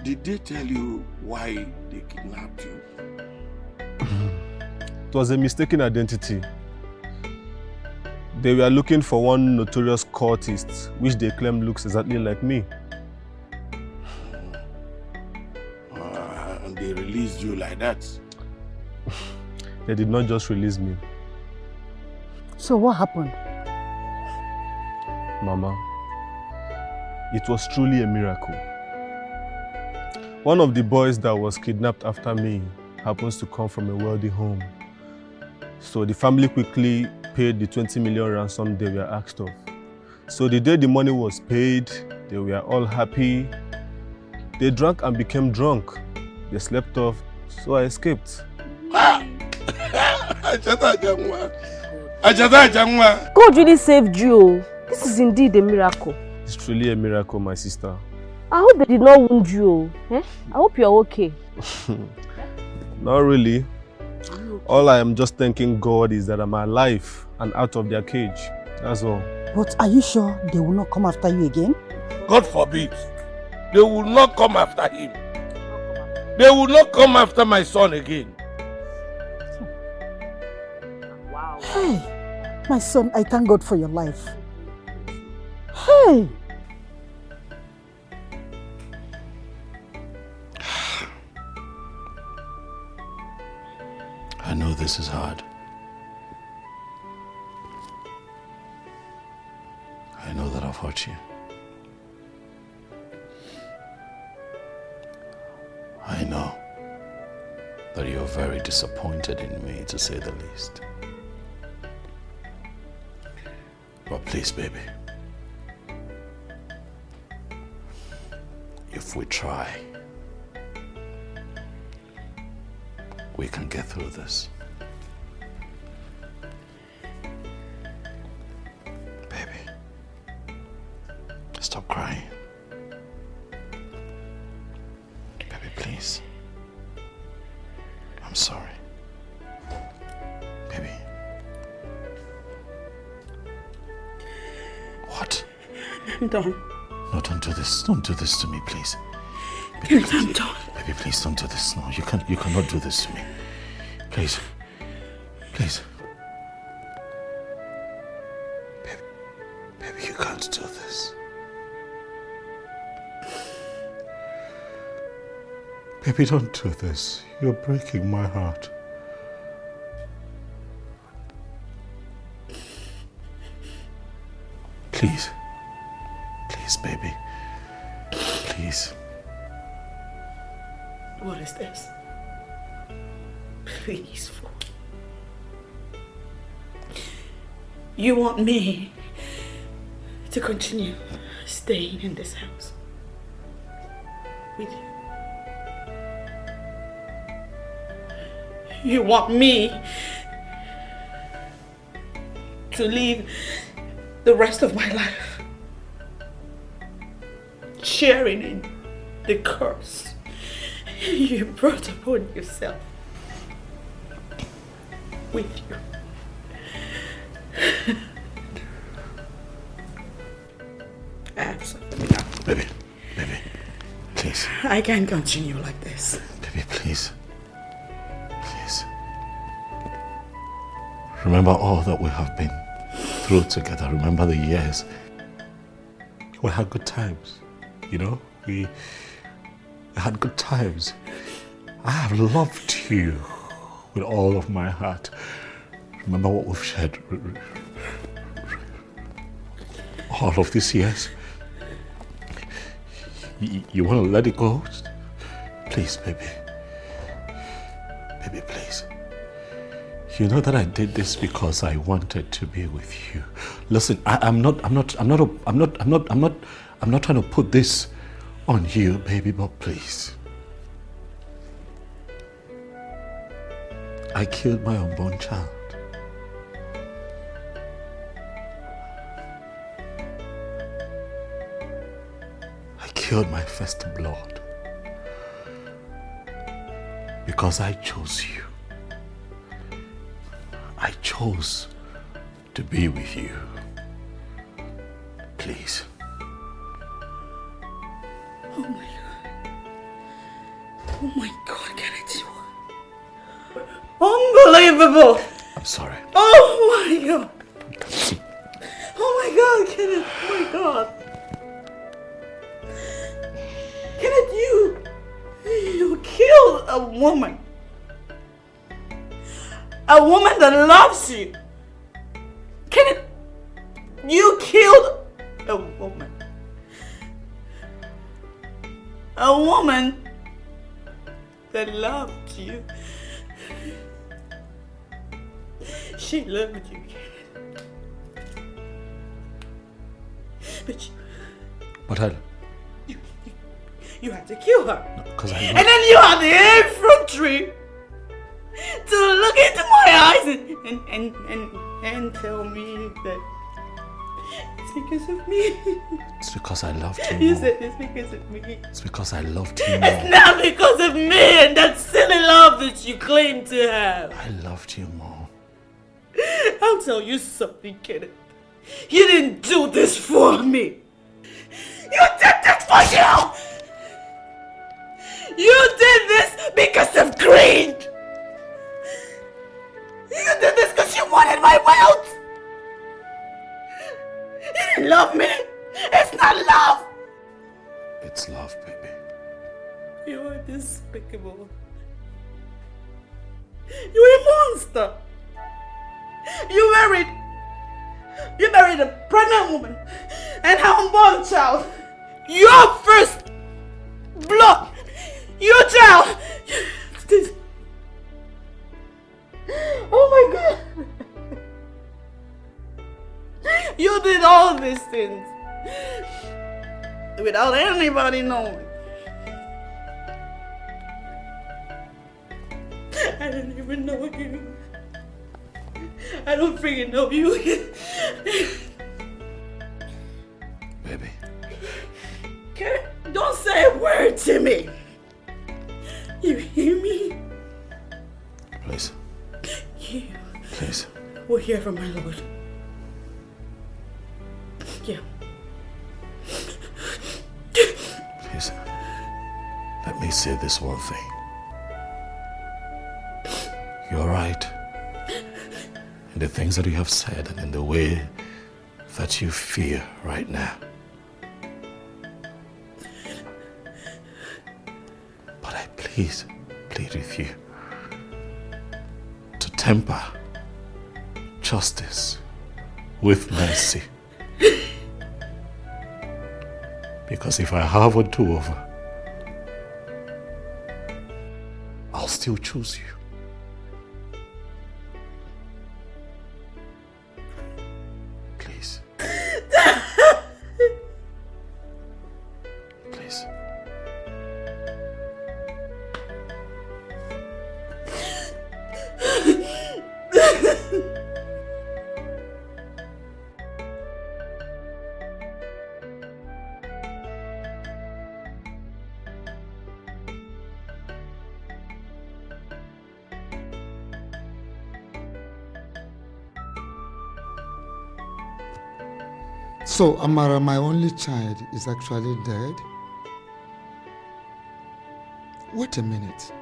Did they tell you why they kidnapped you? It was a mistaken identity. They were looking for one notorious cultist, which they claim looks exactly like me. And they released you like that? They did not just release me. So what happened? Mama, it was truly a miracle. One of the boys that was kidnapped after me happens to come from a wealthy home. So the family quickly paid the 20 million ransom they were asked of. So the day the money was paid, they were all happy. They drank and became drunk. They slept off, so I escaped. God really saved you. This is indeed a miracle. It's truly a miracle, my sister. I hope they did not wound you. I hope you're okay. Not really. All I am just thanking God is that I'm alive and out of their cage. That's all. But are you sure they will not come after you again? God forbid. They will not come after him. They will not come after my son again. Wow. Hey, my son, I thank God for your life. Hey! I know this is hard. I know that I've hurt you. I know that you're very disappointed in me, to say the least. But please, baby, if we try, we can get through this. Baby, stop crying. Baby, please. I'm sorry. Baby. What? I'm done. No, don't do this. Don't do this to me, please. Kenneth, I'm done. Baby, please don't do this. No, you cannot do this to me. Please. Please. Baby, you can't do this. Baby, don't do this. You're breaking my heart. Please. Please, baby. Please. What is this? Please, for you want me to continue staying in this house with you? You want me to live the rest of my life sharing in the curse you brought upon yourself with you? I have something now. Baby, please. I can't continue like this. Baby, please. Please. Remember all that we have been through together. Remember the years. We had good times. You know? We had good times. I have loved you with all of my heart. Remember what we've shared all of these years. You want to let it go? Please, baby. Baby, please. You know that I did this because I wanted to be with you. Listen, I'm not trying to put this on you, baby, but please. I killed my unborn child. I killed my first blood because I chose you. I chose to be with you. Please. Oh my God. Oh my God, Kenneth, you are unbelievable. I'm sorry. Oh my God. Oh my God, Kenneth. Oh my God. Kenneth, you killed a woman. A woman that loves you. Kenneth, you killed a woman. A woman that loved you. She loved you, Kenneth. But you had to kill her. No, 'cause I and then you had the effrontery to look into my eyes and tell me that it's because of me. It's because I loved you You more. said it's because of me. It's because I loved you more. It's not because of me and that silly love that you claim to have. I loved you more. I'll tell you something, Kenneth. You didn't do this for me. You did this for you! You did this because of greed! You did this because you wanted my wealth! You didn't love me! It's not love! It's love, baby. You are despicable. You're a monster! You married a pregnant woman and her unborn child. Your first blood! Your child! Oh my God! You did all these things without anybody knowing. even know you. I don't freaking know you. Baby. Don't say a word to me. You hear me? Please. You Please. will hear from my Lord. Yeah. Please. Let me say this one thing. You're right in the things that you have said and in the way that you feel right now. But I plead with you to temper justice with mercy. Because if I have a do-over, I'll still choose you. Please. Please. So, Amara, my only child, is actually dead? Wait a minute.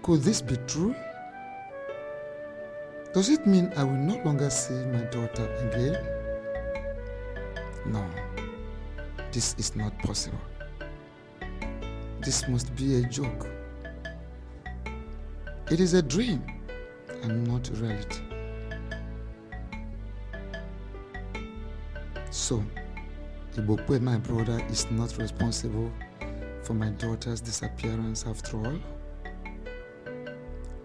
Could this be true? Does it mean I will no longer see my daughter again? No, this is not possible. This must be a joke. It is a dream and not reality. So, Ibokwe, my brother, is not responsible for my daughter's disappearance after all?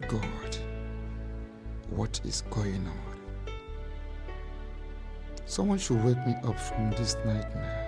God, what is going on? Someone should wake me up from this nightmare.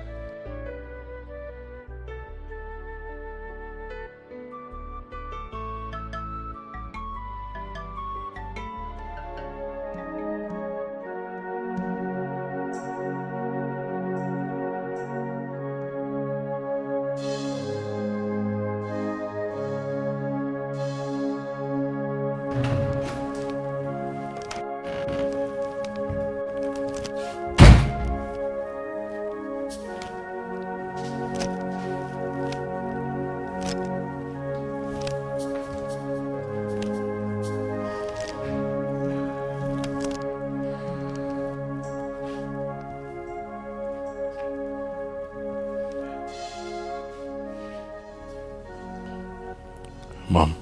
Mom,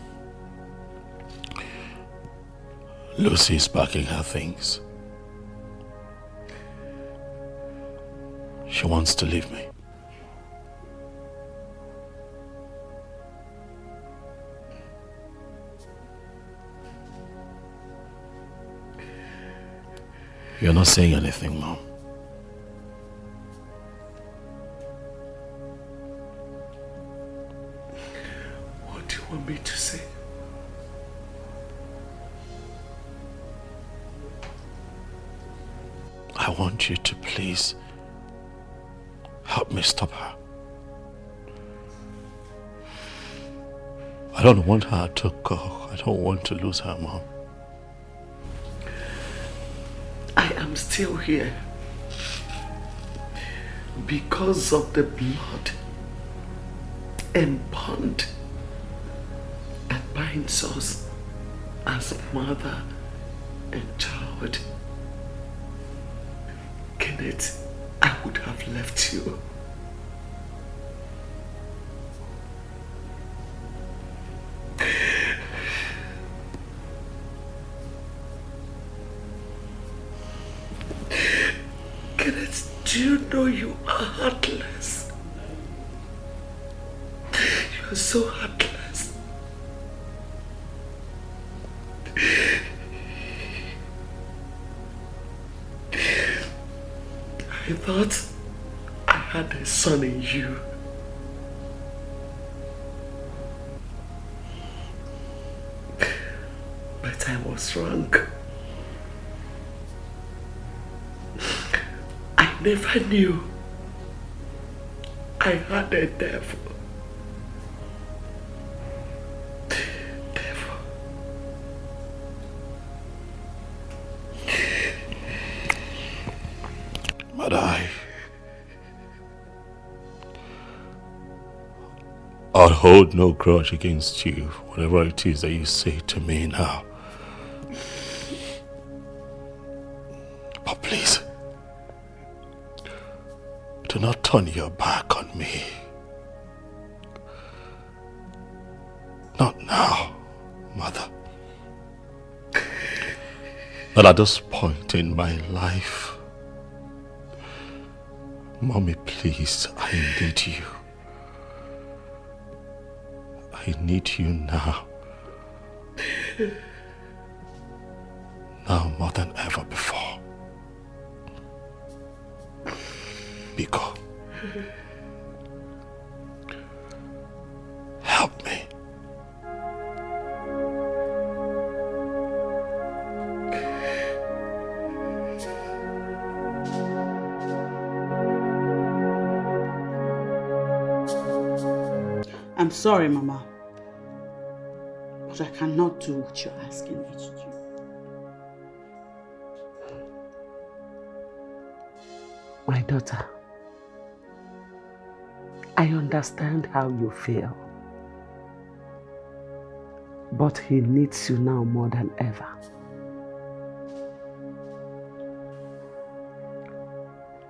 Lucy is packing her things. She wants to leave me. You're not saying anything, Mom. What do you want me to say? I want you to please help me stop her. I don't want her to go. I don't want to lose her, Mom. I am still here because of the blood and bond that binds us as mother and child. Kenneth, I would have left you. Kenneth, do you know you are heartless? You are so heartless. I thought I had a son in you. was wrong. I never knew I had a devil. But I'll hold no grudge against you, whatever it is that you say to me now. But please, do not turn your back on me. Not now, Mother. Not at this point in my life. Mommy, please, I need you. I need you now. Now more than ever before. Biko, help me. I'm sorry, Mama, but I cannot do what you're asking me to do. My daughter, I understand how you feel, but he needs you now more than ever.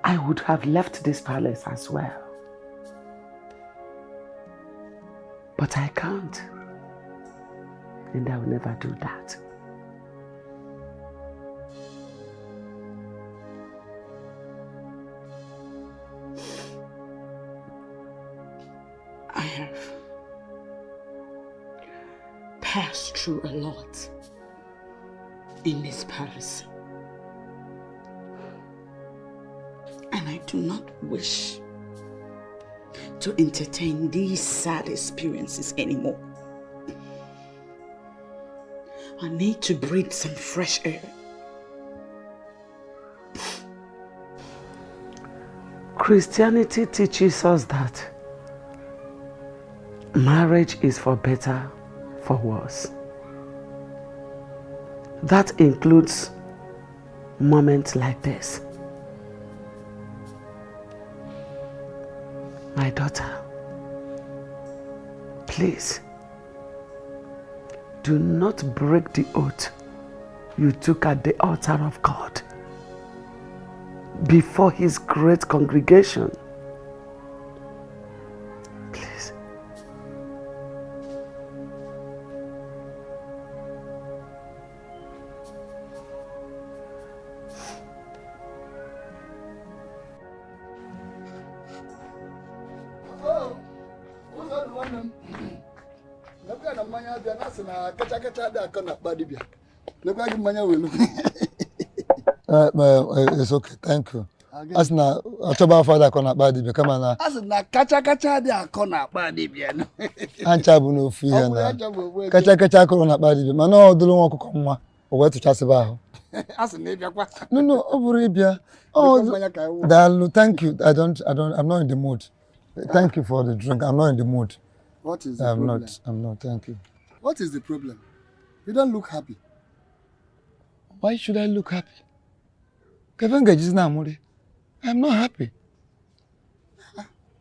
I would have left this palace as well, but I can't, and I will never do that. I have passed through a lot in this palace, and I do not wish to entertain these sad experiences anymore. I need to breathe some fresh air. Christianity teaches us that marriage is for better, for worse. That includes moments like this. My daughter, please, do not break the oath you took at the altar of God before His great congregation. Please. It's okay, thank you. As na October father kona badi come on. As na kacha de akona badi bia no. Ancha bu no fi here na. Kacha kona badi ma na odulu won kokko nwa. O we to chase ba ho. As na bia kwa. No, oburu bia. Oh, Dalu, thank you. I'm not in the mood. Thank you for the drink. I'm not in the mood. What is the problem? I'm not, thank you. What is the problem? You don't look happy. Why should I look happy? I'm not happy.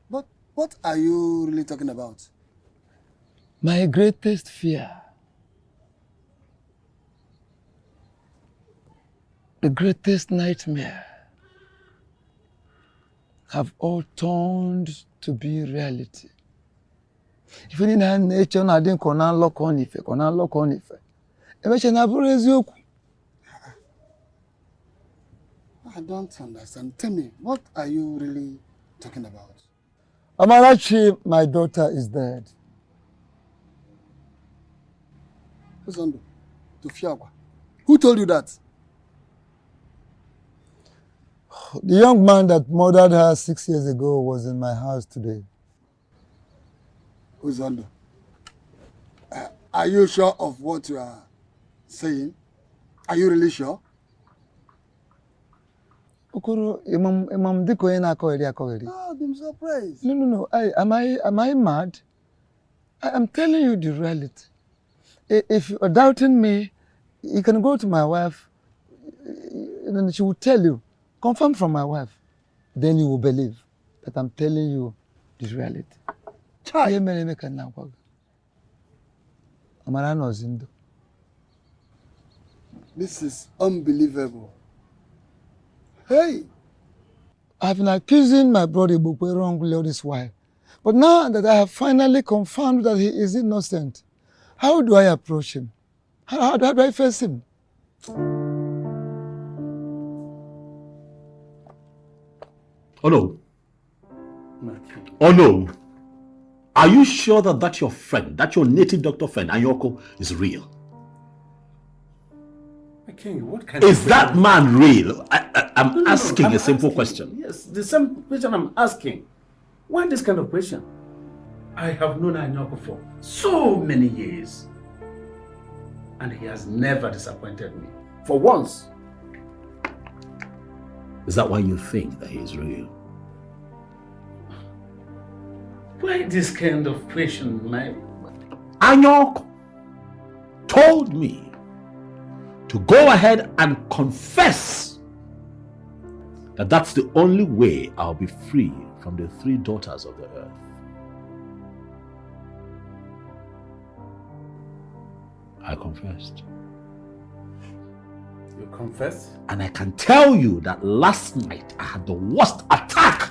But what are you really talking about? My greatest fear. The greatest nightmare have all turned to be reality. If you didn't nature, I didn't lock on if lock on if. I don't understand. Tell me, what are you really talking about? Amarachi, my daughter, is dead. Who told you that? The young man that murdered her 6 years ago was in my house today. Uzondo, are you sure of what you are saying? Are you really sure? Okoro, Imam Diko ena akogeri. Oh, I'm surprised. No. Am I mad? I am telling you the reality. If you are doubting me, you can go to my wife, and she will tell you, confirm from my wife. Then you will believe that I'm telling you the reality. This is unbelievable. Hey! I've been accusing my brother Bukwe wrongly all this while. But now that I have finally confirmed that he is innocent, how do I approach him? How do I face him? Oh no. Oh no. Are you sure that your friend, that your native doctor friend, Anyoko, is real? King, what kind is of that man real? I'm asking a simple question. Yes, the same question I'm asking. Why this kind of question? I have known Anyoko for so many years. And he has never disappointed me. For once. Is that why you think that he is real? Why this kind of question, man? Anyoko told me to go ahead and confess that that's the only way I'll be free from the 3 daughters of the earth. I confessed. You confessed? And I can tell you that last night I had the worst attack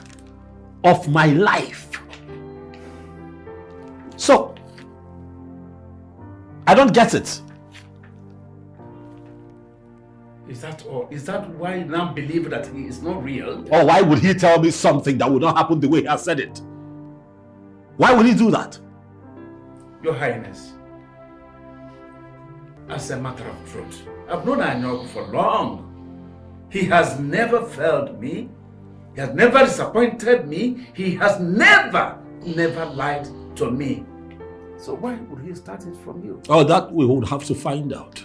of my life. So, I don't get it. Is that all? Is that why you now believe that he is not real? Or why would he tell me something that would not happen the way he has said it? Why would he do that? Your Highness, as a matter of truth, I've known Anyoko for long. He has never failed me. He has never disappointed me. He has never lied to me. So why would he start it from you? Oh, that we would have to find out.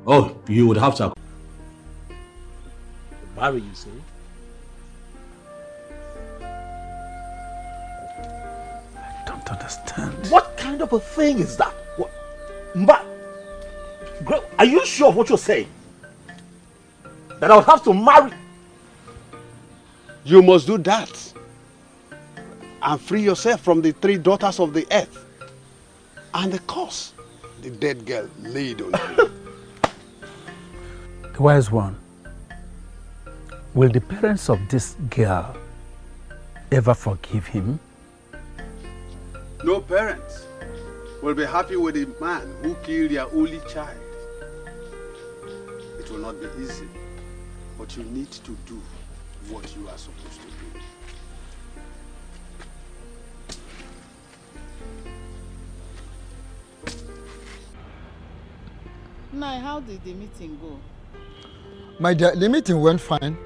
Oh, you would have to marry, you see? I don't understand. What kind of a thing is that? What? Are you sure of what you're saying? That I would have to marry? You must do that and free yourself from the 3 daughters of the earth and the curse the dead girl laid on you. The wise one, will the parents of this girl ever forgive him? No parents will be happy with a man who killed their only child. It will not be easy, but you need to do what you are supposed to do. Now, how did the meeting go? My dear, the meeting went fine.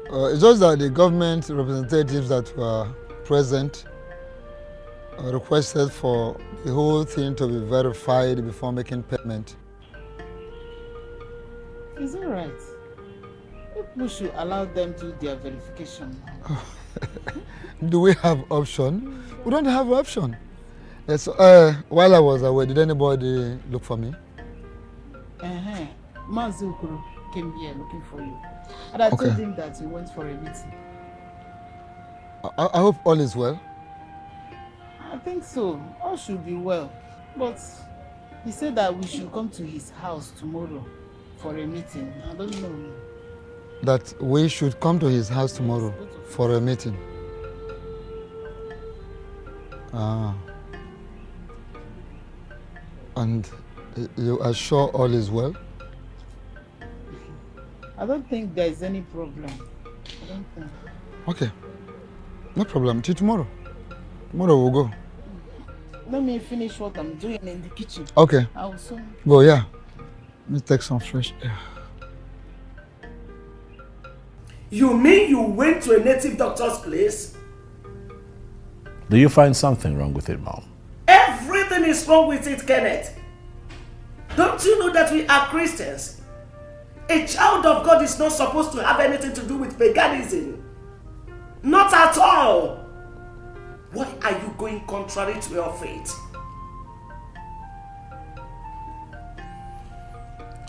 It's just that the government representatives that were present requested for the whole thing to be verified before making payment. Is it right? We should allow them to do their verification now. Do we have option? We don't have option. Yes, while I was away, did anybody look for me? Mazukuru came here looking for you. And I told him that you went for a meeting. I hope all is well. I think so. All should be well. But he said that we should come to his house tomorrow for a meeting. I don't know. That we should come to his house tomorrow for a meeting. And you are sure all is well? I don't think there is any problem. I don't think. Okay. No problem. Till tomorrow. Tomorrow we'll go. Let me finish what I'm doing in the kitchen. Okay. I will soon. Go, yeah. Let me take some fresh air. You mean you went to a native doctor's place? Do you find something wrong with it, Mom? Everything is wrong with it, Kenneth. Don't you know that we are Christians? A child of God is not supposed to have anything to do with paganism. Not at all. Why are you going contrary to your faith?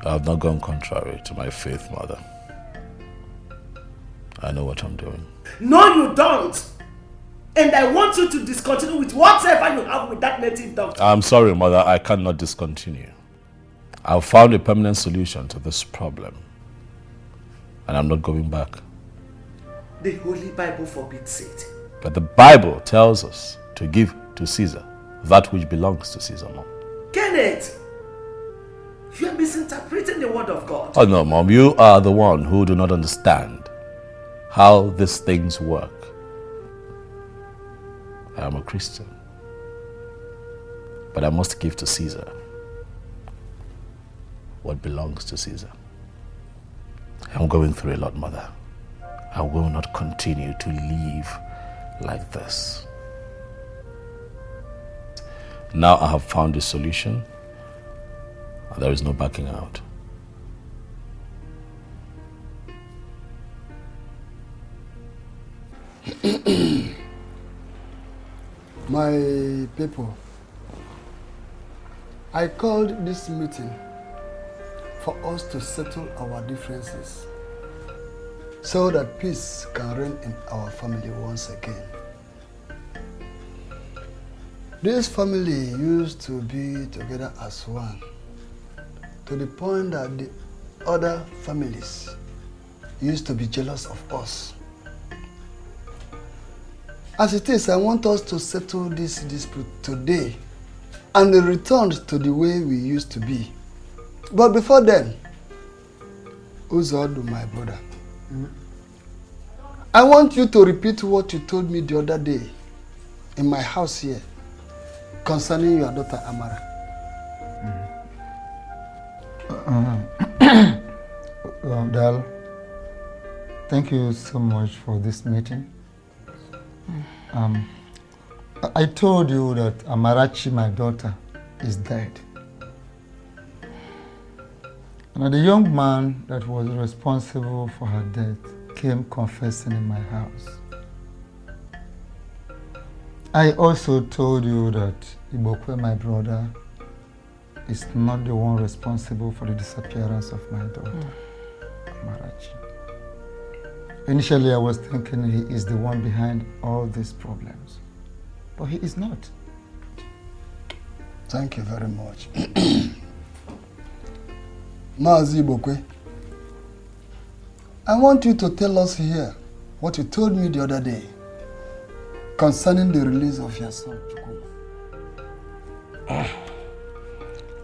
I have not gone contrary to my faith, Mother. I know what I'm doing. No, you don't. And I want you to discontinue with whatever you have with that native doctor. I'm sorry, Mother. I cannot discontinue. I've found a permanent solution to this problem. And I'm not going back. The Holy Bible forbids it. But the Bible tells us to give to Caesar that which belongs to Caesar, Mom. Kenneth, you are misinterpreting the word of God. Oh no, Mom. You are the one who do not understand how these things work. I am a Christian. But I must give to Caesar what belongs to Caesar. I'm going through a lot, Mother. I will not continue to live like this. Now I have found a solution. There is no backing out. My people, I called this meeting for us to settle our differences so that peace can reign in our family once again. This family used to be together as one, to the point that the other families used to be jealous of us. As it is, I want us to settle this dispute today and return to the way we used to be. But before then, Uzodu, my brother, I want you to repeat what you told me the other day in my house here concerning your daughter Amara. Dal, thank you so much for this meeting. I told you that Amarachi, my daughter, is dead. And the young man that was responsible for her death came confessing in my house. I also told you that Ibokwe, my brother, is not the one responsible for the disappearance of my daughter, Amarachi. Initially, I was thinking he is the one behind all these problems, but he is not. Thank you very much. Mazi Ibokwe, I want you to tell us here what you told me the other day concerning the release of your son, Chukwu.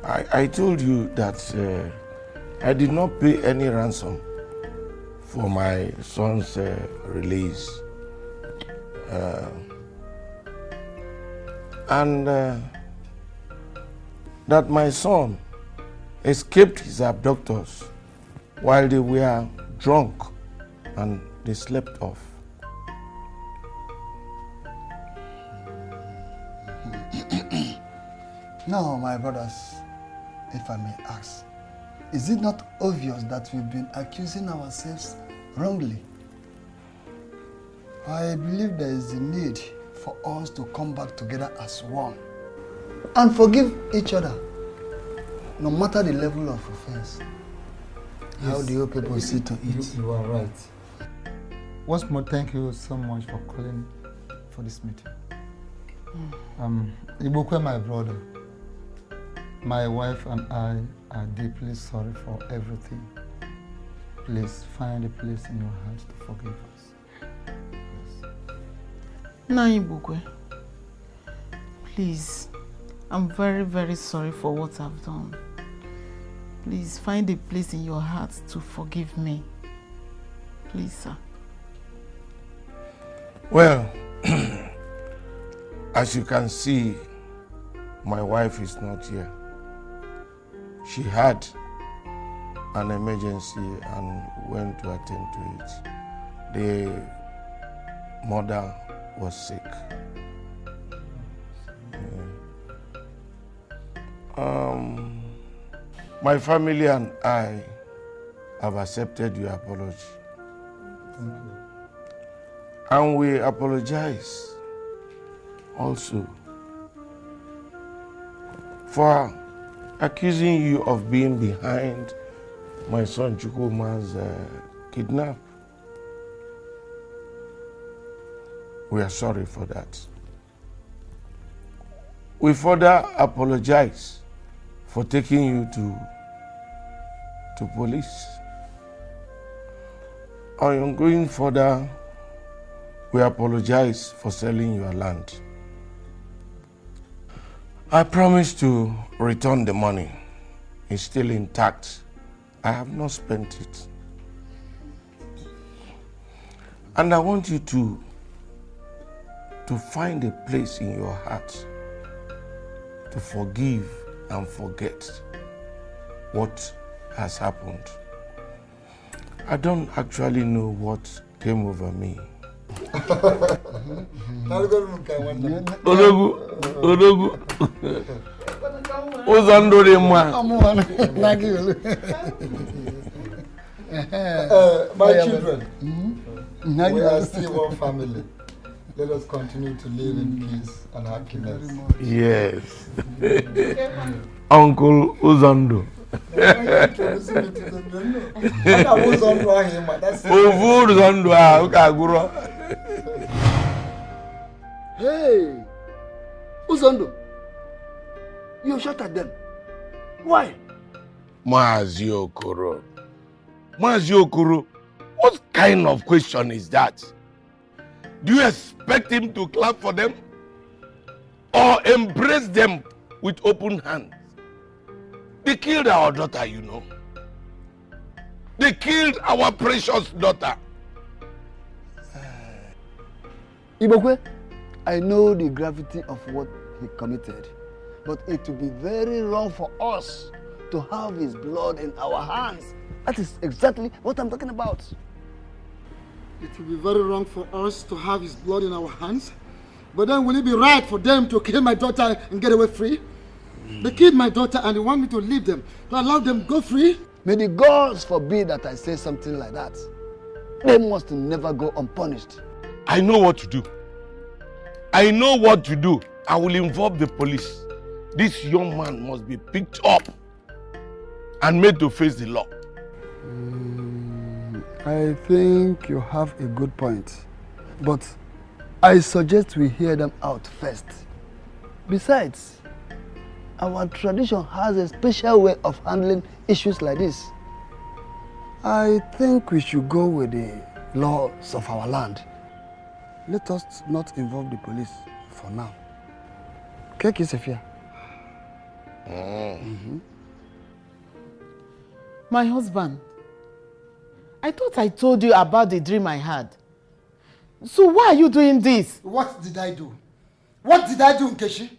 I told you that I did not pay any ransom for my son's release. And that my son escaped his abductors while they were drunk and they slept off. Now, my brothers, if I may ask, is it not obvious that we've been accusing ourselves wrongly? I believe there is a need for us to come back together as one and forgive each other, no matter the level of offense. How do you people see to it? You are right. Once more, thank you so much for calling for this meeting. Ibokwe, my brother, my wife and I are deeply sorry for everything. Please find a place in your heart to forgive us. Ibokwe, please, I'm very, very sorry for what I've done. Please find a place in your heart to forgive me. Please, sir. Well, as you can see, my wife is not here. She had an emergency and went to attend to it. The mother was sick. My family and I have accepted your apology. Thank you. And we apologize also for accusing you of being behind my son Chukwuma's kidnap. We are sorry for that. We further apologize for taking you to police. On going further, we apologize for selling your land. I promise to return the money. It's still intact. I have not spent it. And I want you to find a place in your heart to forgive and forget what has happened. I don't actually know what came over me. Odogu. My children, we are still one family. Let us continue to live in peace and happiness. Yes. Uncle Uzando. Hey, Uzando, you shot at them. Why? Mazi Okoro, what kind of question is that? Do you expect him to clap for them? Or embrace them with open hands? They killed our daughter, you know. They killed our precious daughter. Ibokwe, I know the gravity of what he committed, but it would be very wrong for us to have his blood in our hands. That is exactly what I'm talking about. It will be very wrong for us to have his blood in our hands. But then will it be right for them to kill my daughter and get away free? They killed my daughter and they want me to leave them, to allow them go free? May the gods forbid that I say something like that. They must never go unpunished. I know what to do. I know what to do. I will involve the police. This young man must be picked up and made to face the law. I think you have a good point, but I suggest we hear them out first. Besides, our tradition has a special way of handling issues like this. I think we should go with the laws of our land. Let us not involve the police for now. Okay, Kisefia? My husband, I thought I told you about the dream I had. So why are you doing this? What did I do? What did I do, Nkechi?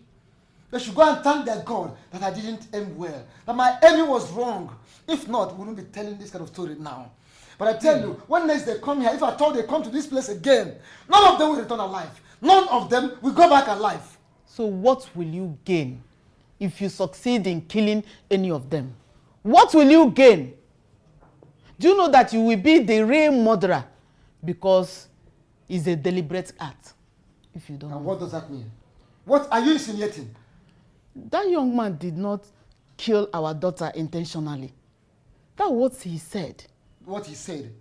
They should go and thank their God that I didn't aim well, that my aiming was wrong. If not, we wouldn't be telling this kind of story now. But I tell you, when next they come here, if I told they come to this place again, none of them will return alive. None of them will go back alive. So what will you gain if you succeed in killing any of them? What will you gain? Do you know that you will be the real murderer because it's a deliberate act? If you don't know. And what does that mean? What are you insinuating? That young man did not kill our daughter intentionally. That's what he said. What he said?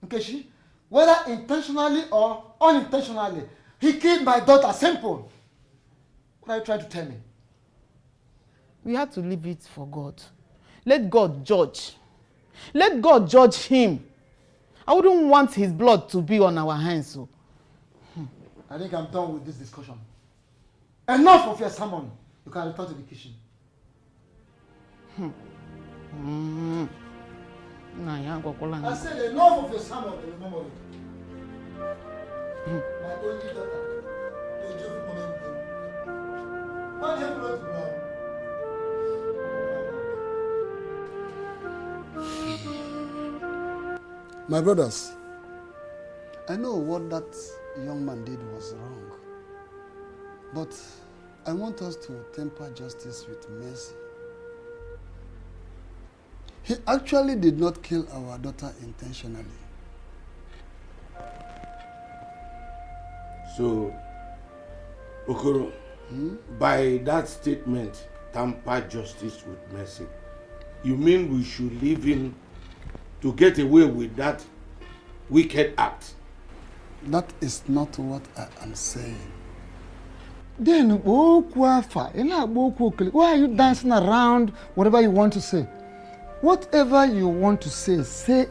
Nkechi, whether intentionally or unintentionally, he killed my daughter. Simple. What are you trying to tell me? We have to leave it for God. Let God judge. Let God judge him. I wouldn't want his blood to be on our hands. So. I think I'm done with this discussion. Enough of your sermon. You can return to the kitchen. I said enough of your sermon in the memory. My only daughter. The joyful moment. What do you have to blood? My brothers, I know what that young man did was wrong, but I want us to temper justice with mercy. He actually did not kill our daughter intentionally. So, Okoro, by that statement, tamper justice with mercy, you mean we should leave him to get away with that wicked act? That is not what I am saying. Then, why are you dancing around whatever you want to say? Whatever you want to say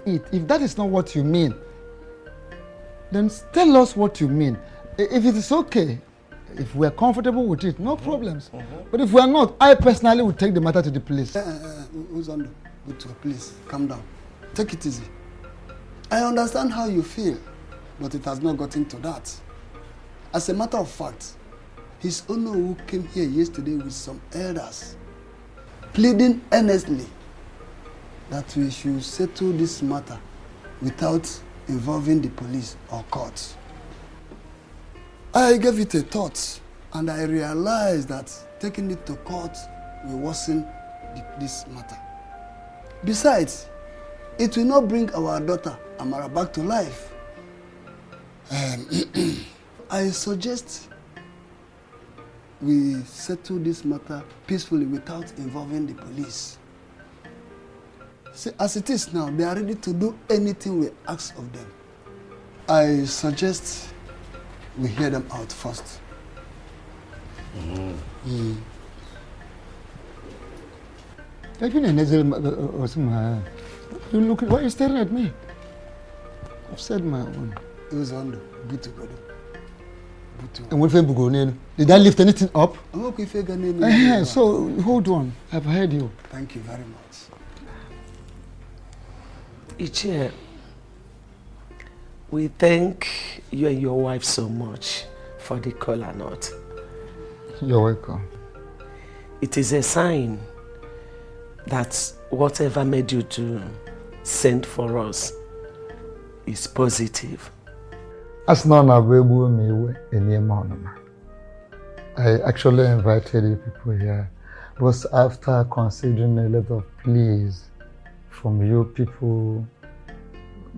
it. If that is not what you mean, then tell us what you mean. If it is okay, if we are comfortable with it, no problems. But if we are not, I personally will take the matter to the police. Uzondo, please, calm down. Take it easy. I understand how you feel, but it has not gotten to that. As a matter of fact, His Honor who came here yesterday with some elders, pleading earnestly that we should settle this matter without involving the police or courts. I gave it a thought, and I realized that taking it to court will worsen this matter. Besides, it will not bring our daughter Amara back to life. I suggest we settle this matter peacefully without involving the police. See, as it is now, they are ready to do anything we ask of them. I suggest we hear them out first. You look, why are you staring at me? I've said my own. It was on good to go. And did I lift anything up? Okay, so hold on. I've heard you. Thank you very much. Ichie, we thank you and your wife so much for the kola nut. You're welcome. It is a sign that whatever made you to send for us is positive. As I actually invited you people here because after considering a lot of pleas from you people,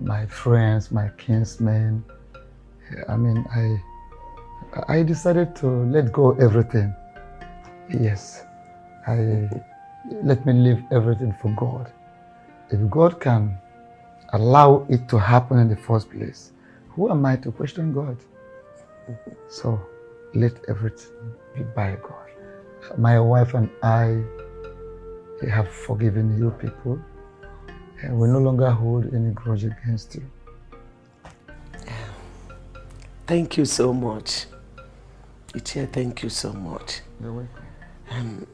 my friends, my kinsmen, I decided to let go of everything. Yes, let me leave everything for God. If God can allow it to happen in the first place, who am I to question God? So let everything be by God. My wife and I have forgiven you people, and we no longer hold any grudge against you. Thank you so much. Ichie, thank you so much. You're welcome.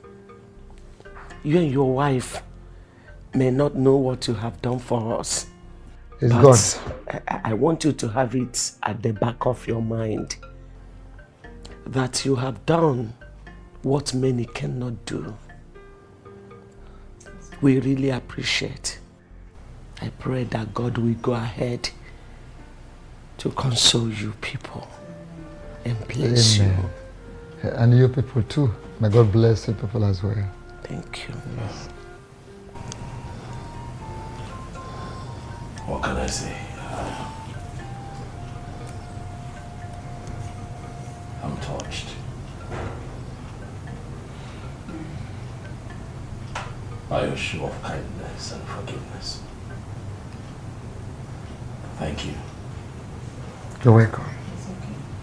You and your wife may not know what you have done for us. It's but I want you to have it at the back of your mind that you have done what many cannot do. We really appreciate. I pray that God will go ahead to console you people and bless you. And you people too. May God bless you people as well. Thank you. Yes. What can I say? I'm touched. By your show of kindness and forgiveness. Thank you. You're welcome.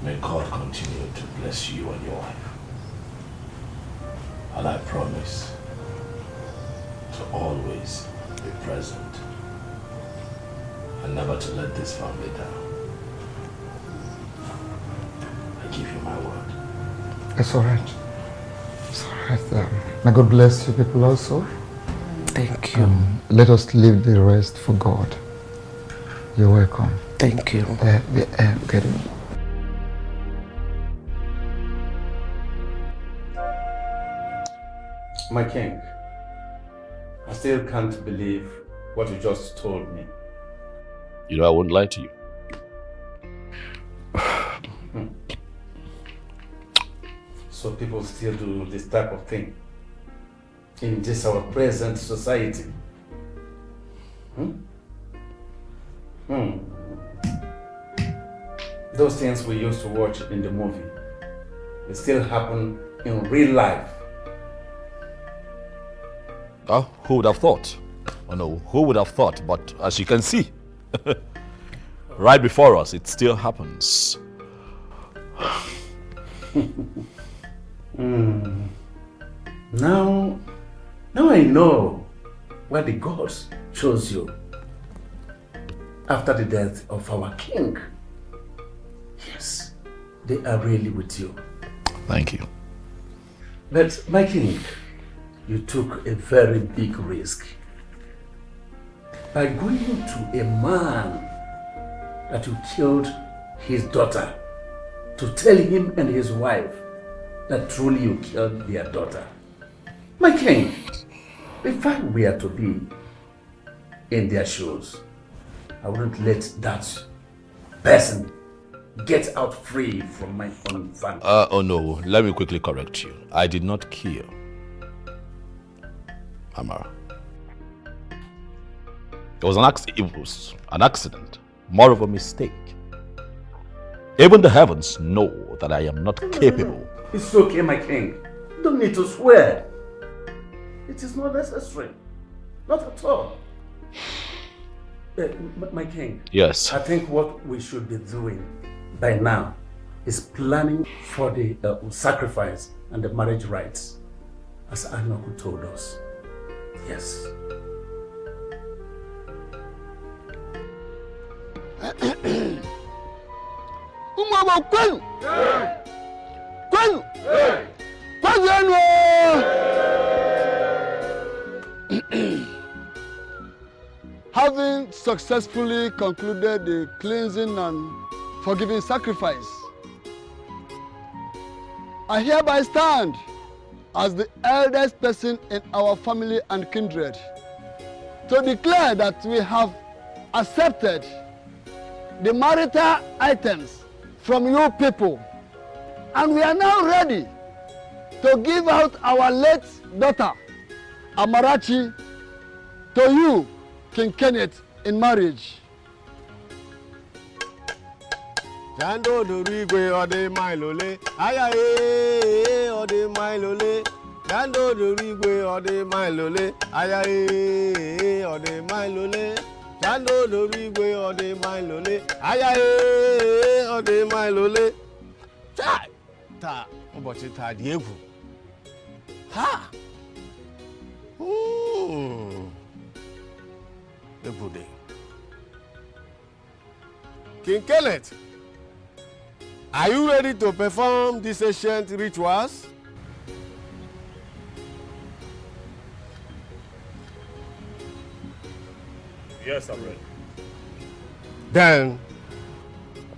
May God continue to bless you and your wife. And I promise to always be present and never to let this family down. I give you my word. It's all right. It's all right. May God bless you people also. Thank you. Let us leave the rest for God. You're welcome. Thank you. Get it. My king, I still can't believe what you just told me. You know, I won't lie to you. So people still do this type of thing in this our present society. Those things we used to watch in the movie, they still happen in real life. Oh, who would have thought? Oh no, who would have thought? But as you can see, right before us, it still happens. Now I know why the gods chose you after the death of our king. Yes, they are really with you. Thank you. But my king, you took a very big risk by going to a man that you killed his daughter to tell him and his wife that truly you killed their daughter. My king, if I were to be in their shoes, I wouldn't let that person get out free from my own family. Oh no, let me quickly correct you. I did not kill Amara. It was an accident, more of a mistake. Even the heavens know that I am not capable. It's okay, my king. You don't need to swear. It is not necessary. Not at all. My king. Yes. I think what we should be doing by now is planning for the sacrifice and the marriage rites, as Anoku told us. Yes. Having successfully concluded the cleansing and forgiving sacrifice, I hereby stand as the eldest person in our family and kindred to declare that we have accepted the marital items from you people, and we are now ready to give out our late daughter Amarachi to you, King Kenneth, in marriage. Jando Durigwe ode mailole, ayaye ode mailole. Jando Durigwe ode mailole, ayaye ode mailole. Jando Durigwe ode mailole, ayaye ode mailole. Chai, ta, obochi ta di egwu. Ha. Egwu dey. King Kenneth, are you ready to perform these ancient rituals? Yes, I'm ready. Then,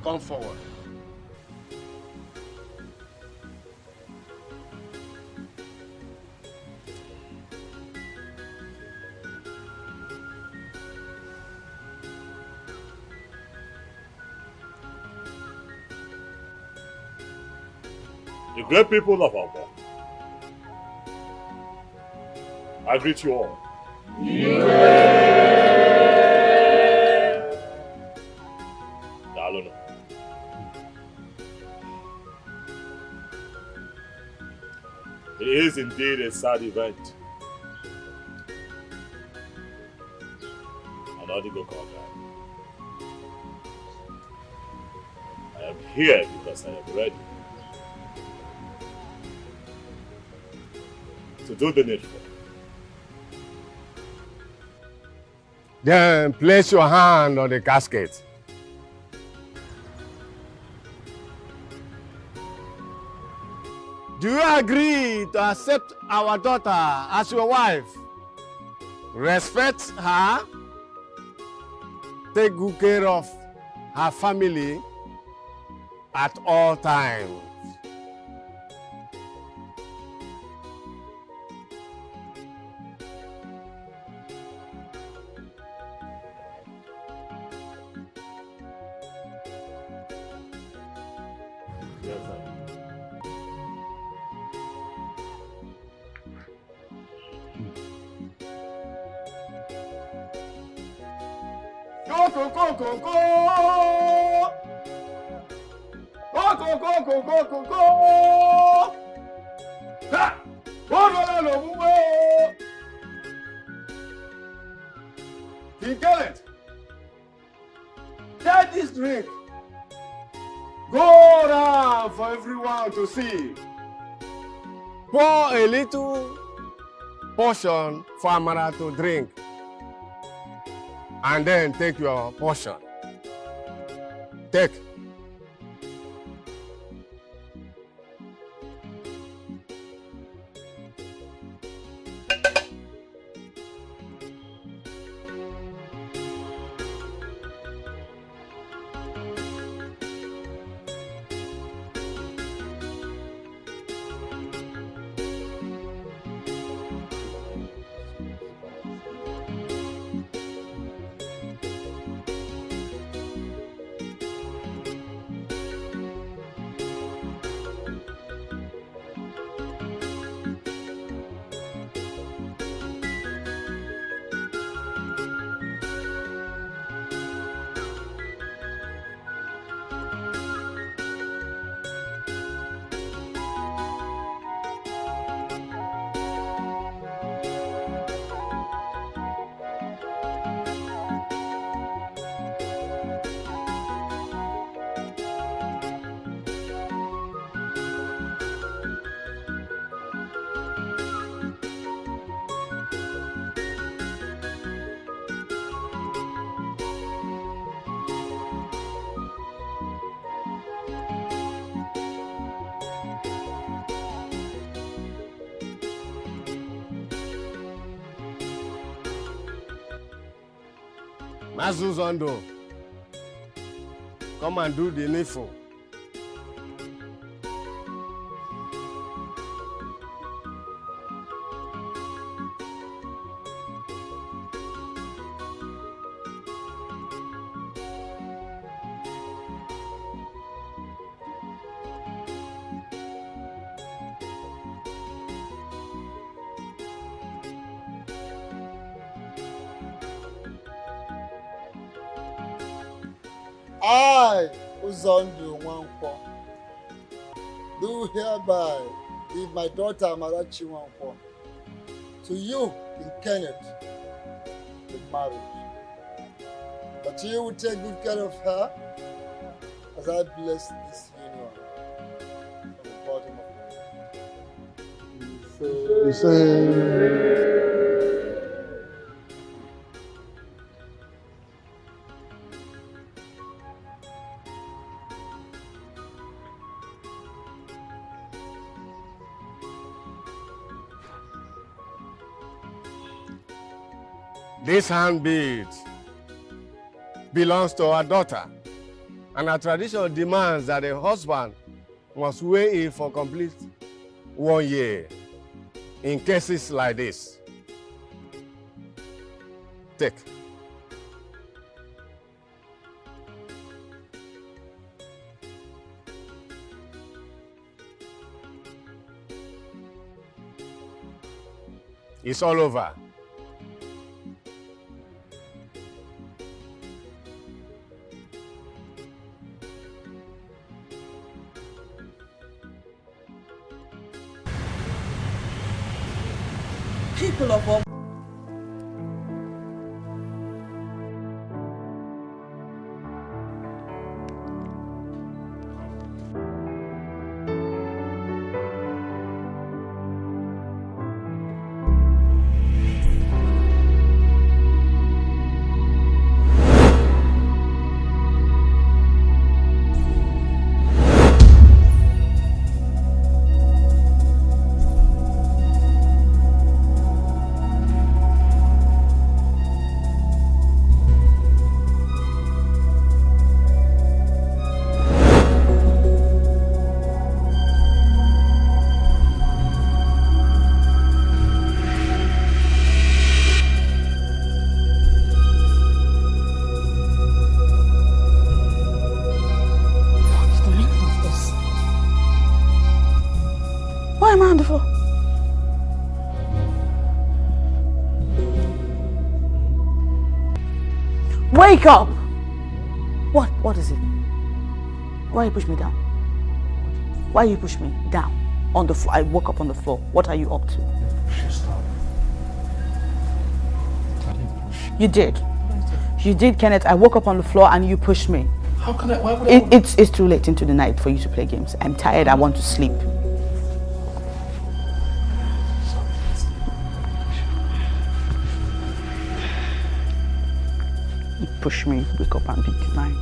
come forward. The great people of Alba, I greet you all. Dalono. It is indeed a sad event. I am here because I am ready to do the needful. Then place your hand on the casket. Do you agree to accept our daughter as your wife? Respect her, take good care of her family at all times. Go, go, go, go, go. Go, go, go, go, go, go, go. Ha! Go, go, go, go, go. King Kenneth, take this drink. Go around for everyone to see. Pour a little portion for Amara to drink. And then take your portion. Take. Mazu Zondo, come and do the needful. I, Uzondo Nwankwo, do hereby give my daughter Amarachi Nwankwo to you, King Kenneth, in marriage. But you will take good care of her as I bless this union from the bottom of my heart. This handmaid belongs to our daughter, and our tradition demands that a husband must weigh in for complete 1 year in cases like this. Take. It's all over. People of all Wake up! What is it? Why you push me down? Why you push me down? On the floor. I woke up on the floor. What are you up to? You did. You did, Kenneth. I woke up on the floor and you pushed me. How can I? Why would I? It's too late into the night for you to play games. I'm tired. I want to sleep. You push me, wake up and be denied.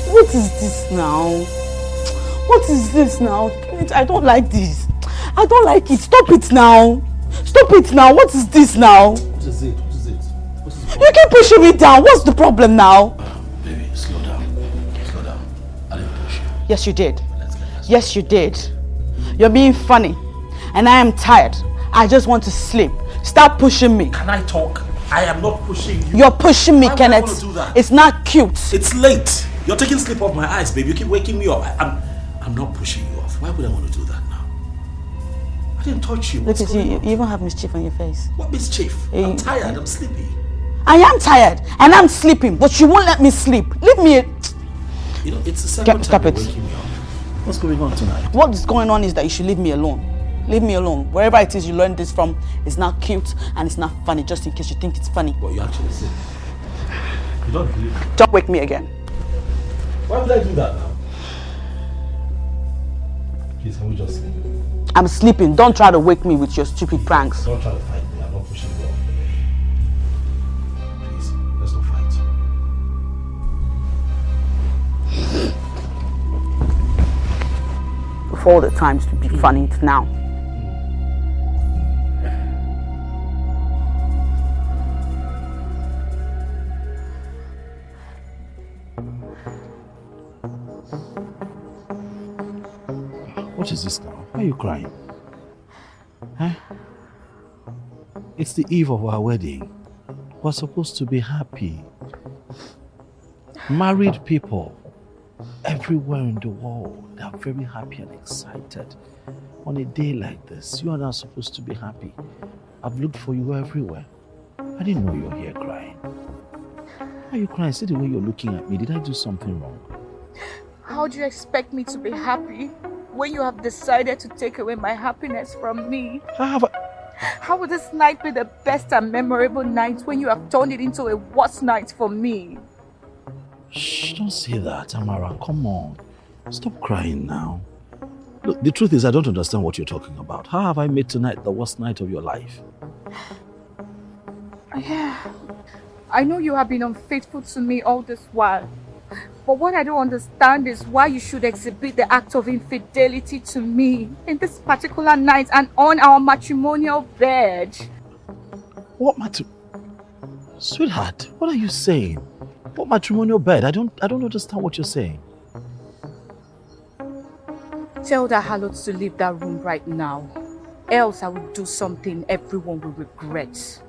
What is this now? What is this now? I don't like this. I don't like it. Stop it now. Stop it now. What is this now? What is it? What is it? What is it? You keep pushing me down. What's the problem now? Baby, slow down. Slow down. I didn't push you. Yes, you did. Yes, you did. You're being funny. And I am tired. I just want to sleep. Stop pushing me. Can I talk? I am not pushing you. You're pushing me, Why Kenneth. would I want to do that? It's not cute. It's late. You're taking sleep off my eyes, baby. You keep waking me up. I'm not pushing you off. Why would I want to do that now? I didn't touch you. Look at you. You even have mischief on your face. What mischief? I'm tired. I'm sleepy. I am tired and I'm sleeping, but you won't let me sleep. Leave me. You know, it's the second Stop time it. you're waking me up. What's going on tonight? What is going on is that you should leave me alone. Leave me alone. Wherever it is you learned this from, it's not cute and it's not funny, just in case you think it's funny. What you actually say? You don't believe me? Don't wake me again. Why would I do that now? Please, can we just sleep? I'm sleeping. Don't try to wake me with your stupid pranks. Don't try to fight me. I'm not pushing you off. Please, let's not fight. Of all the times to be funny, it's now. What is this now? Why are you crying? Huh? It's the eve of our wedding. We're supposed to be happy. Married people everywhere in the world, they are very happy and excited. On a day like this, you are not supposed to be happy. I've looked for you everywhere. I didn't know you were here crying. Why are you crying? See the way you're looking at me. Did I do something wrong? How do you expect me to be happy when you have decided to take away my happiness from me? How would this night be the best and memorable night when you have turned it into a worse night for me? Shh, don't say that, Amara. Come on. Stop crying now. Look, the truth is I don't understand what you're talking about. How have I made tonight the worst night of your life? Yeah, I know you have been unfaithful to me all this while. But what I don't understand is why you should exhibit the act of infidelity to me in this particular night and on our matrimonial bed. What Sweetheart, what are you saying? What matrimonial bed? I don't understand what you're saying. Tell that harlot to leave that room right now. Else I will do something everyone will regret.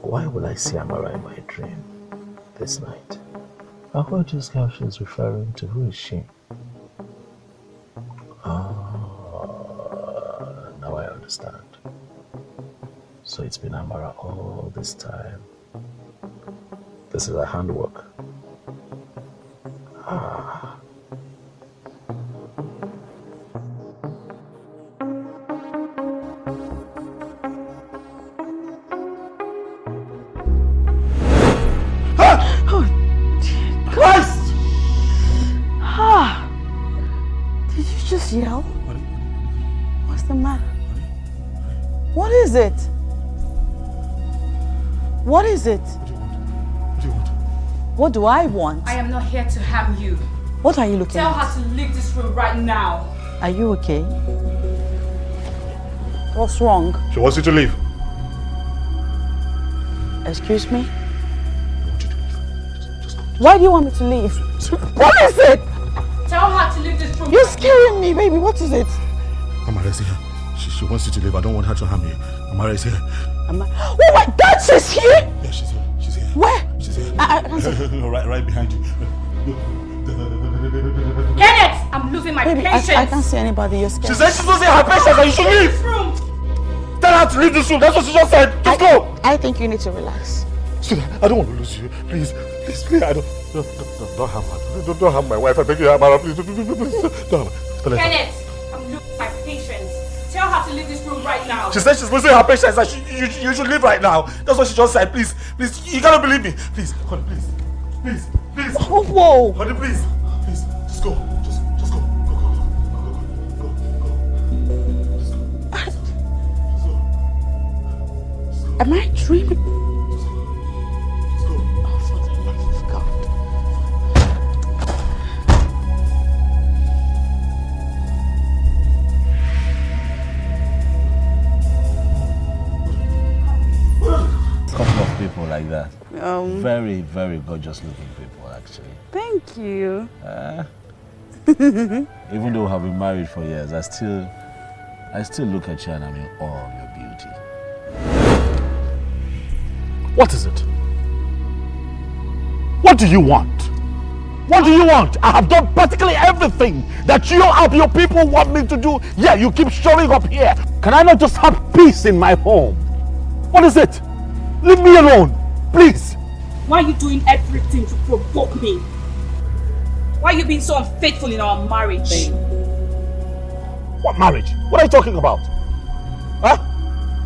Why would I see Amara in my dream this night? I heard this girl she's referring to. Who is she? Now I understand. So it's been Amara all this time. This is her handwork. Did you just yell? What's the matter? What is it? What is it? What do you want? What do I want? I am not here to harm you. What are you looking Tell at? her to leave this room right now. Are you okay? What's wrong? She wants you to leave. Excuse me? Why do you want me to leave? What is it? Tell her to leave this room. You're scaring me, baby. What is it? Amara is here. She wants you to leave. I don't want her to harm you. Amara is here. Oh my God, she's here! Yeah, she's here. She's here. Where? She's here. I can't see. No, right behind you. Kenneth, I'm losing my Baby, patience. I can't see anybody. You're scared. She said she's losing her patience and you should leave. Tell her to leave this room. That's what she just said. Just go. I think you need to relax. I don't want to lose you. Please. I don't harm her. Don't harm my wife. I beg you, Amara. Please. Don't harm her. Kenneth, I'm losing my patience. Tell her to leave this room right now. She said she's losing her patience and you should leave right now. That's what she just said. Please. You gotta believe me. Please. Honey, please. Oh, whoa. Honey, please. Please. Just go. Just go. Go. Am I dreaming? Couple of people like that. Very, very gorgeous looking people, actually. Thank you. Even though I've been married for years, I still look at you and I'm in awe of your beauty. What is it? What do you want? What do you want? I have done practically everything that you and your people want me to do. Yeah, you keep showing up here. Can I not just have peace in my home? What is it? Leave me alone, please. Why are you doing everything to provoke me? Why are you being so unfaithful in our marriage? What marriage? What are you talking about? Huh?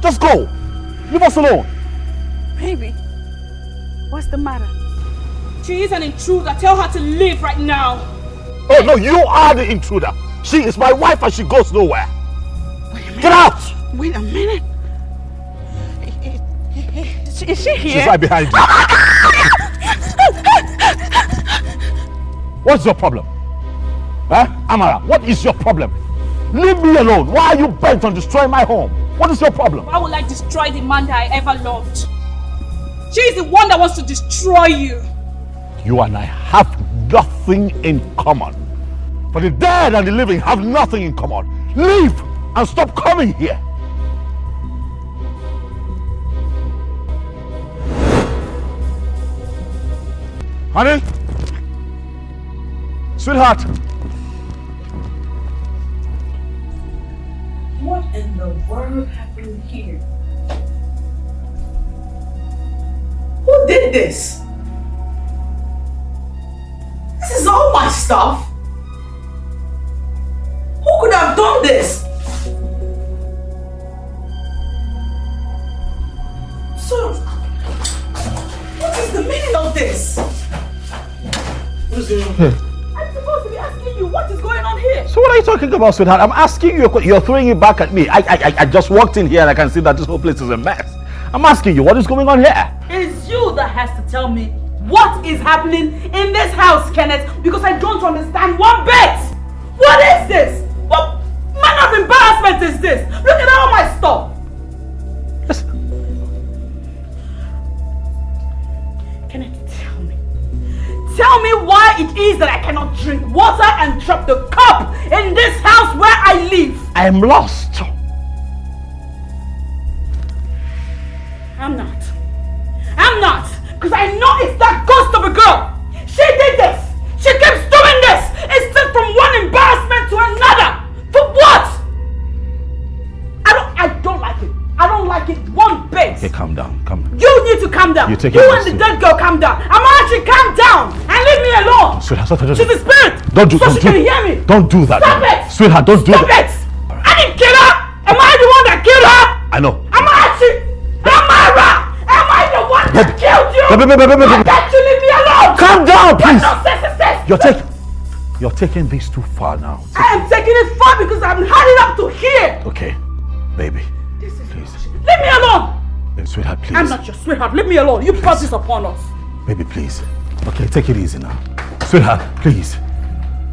Just go. Leave us alone. Baby, what's the matter? She is an intruder. Tell her to leave right now. Oh no, you are the intruder. She is my wife and she goes nowhere. Get out! Wait a minute. Is she here? She's right behind you. What's your problem? Huh? Amara, what is your problem? Leave me alone. Why are you bent on destroying my home? What is your problem? Why would I destroy the man that I ever loved? She is the one that wants to destroy you. You and I have nothing in common. For the dead and the living have nothing in common. Leave and stop coming here. Honey? Sweetheart? What in the world happened here? Who did this? This is all my stuff. Who could have done this? So, what is the meaning of this? What is going on here? I'm supposed to be asking you what is going on here. So what are you talking about, sweetheart? I'm asking you, you're throwing it back at me. I just walked in here and I can see that this whole place is a mess. I'm asking you, what is going on here? It is you that has to tell me what is happening in this house, Kenneth, because I don't understand one bit. What is this? What manner of embarrassment is this? Look at all my stuff. Kenneth, tell me why it is that I cannot drink water and drop the cup in this house where I live. I am lost. I'm not. Because I know it's that ghost of a girl. She did this. She keeps doing this. It's just from one embarrassment to another. For what? I don't like it. I don't like it one bit. Okay, calm down. You need to calm down. You take you it and the dead girl calm down. Amachi, calm down and leave me alone. Sweetheart, She's a spirit. Don't do so don't she do, can hear me. Don't do that. Stop it. Sweetheart, don't do Stop that. it. I didn't kill her. Am I the one that killed her? I know. Amachi, Amara, am I the one that killed you? I bet you leave me alone. Calm down, please. What nonsense is this? You're taking this too far now. I am taking it far because I'm hiding up to here. Okay. I'm not your sweetheart. Leave me alone. You brought this upon us. Baby, please. Okay, take it easy now. Sweetheart, please.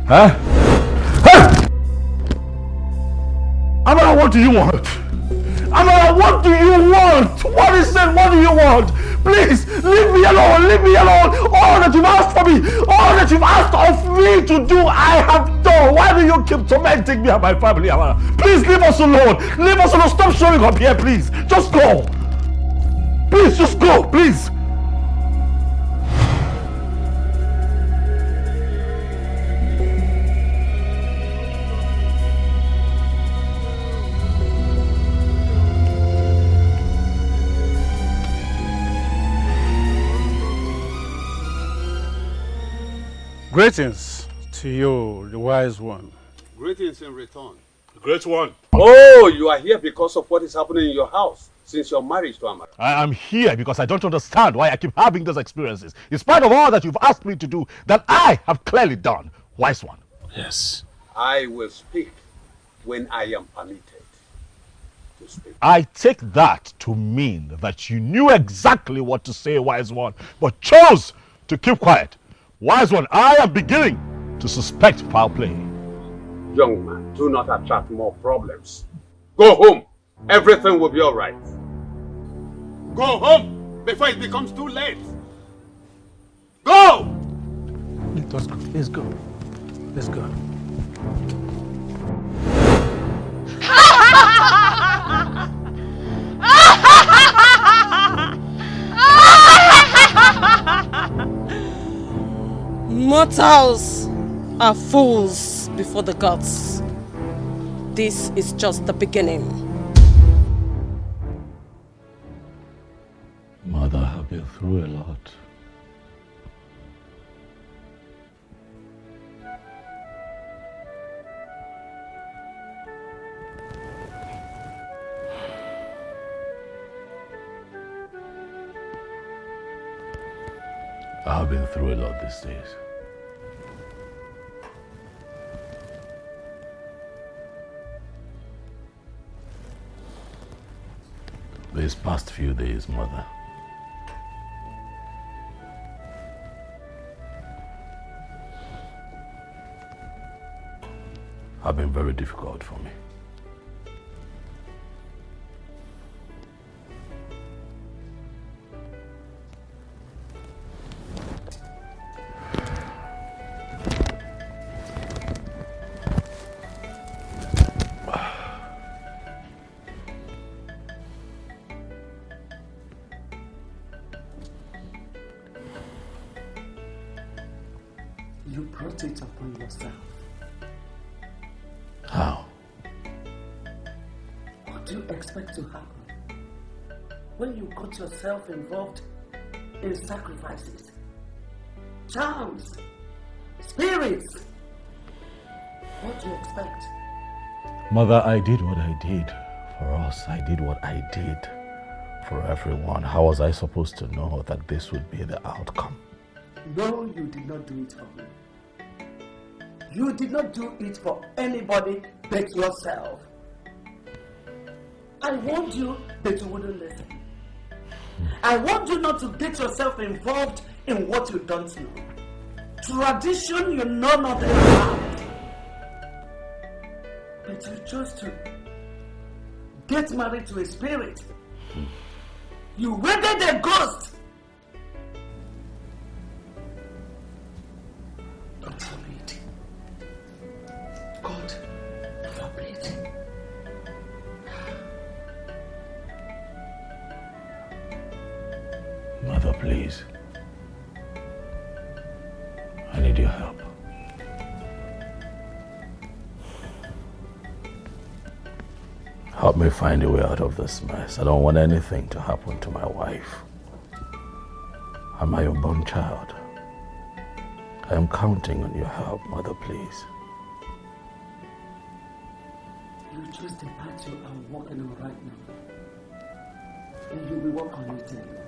Huh? Hey! Amara, what do you want? Amara, what do you want? What is it? What do you want? Please, leave me alone. Leave me alone. All that you've asked for me, all that you've asked of me to do, I have done. Why do you keep tormenting me and my family, Amara? Please leave us alone. Leave us alone. Stop showing up here, please. Just go. Please, just go, please. Greetings to you, the wise one. Greetings in return. Great one. Oh, you are here because of what is happening in your house since your marriage to Amara. I am here because I don't understand why I keep having those experiences. In spite of all that you've asked me to do, that I have clearly done. Wise one. Yes. I will speak when I am permitted to speak. I take that to mean that you knew exactly what to say, wise one, but chose to keep quiet. Wise one, I am beginning to suspect foul play. Young man, do not attract more problems. Go home. Everything will be all right. Go home before it becomes too late. Go! Let us go. Let's go. Let's go. Mortals are fools before the gods. This is just the beginning. Mother, I've been through a lot. I've been through a lot these days. These past few days, Mother, have been very difficult for me. You brought it upon yourself. How? What do you expect to happen when you got yourself involved in sacrifices, charms, spirits? What do you expect? Mother, I did what I did for us. I did what I did for everyone. How was I supposed to know that this would be the outcome? No, you did not do it for me. You did not do it for anybody but yourself. I warned you, but you wouldn't listen. I want you not to get yourself involved in what you don't know. Tradition you know nothing about. But you chose to get married to a spirit. You wedded a ghost. God forbid. God forbid. Mother, please. I need your help. Help me find a way out of this mess. I don't want anything to happen to my wife and my unborn child. I am counting on your help, Mother, please. You choose the path you are walking on right now. And you will walk on it daily.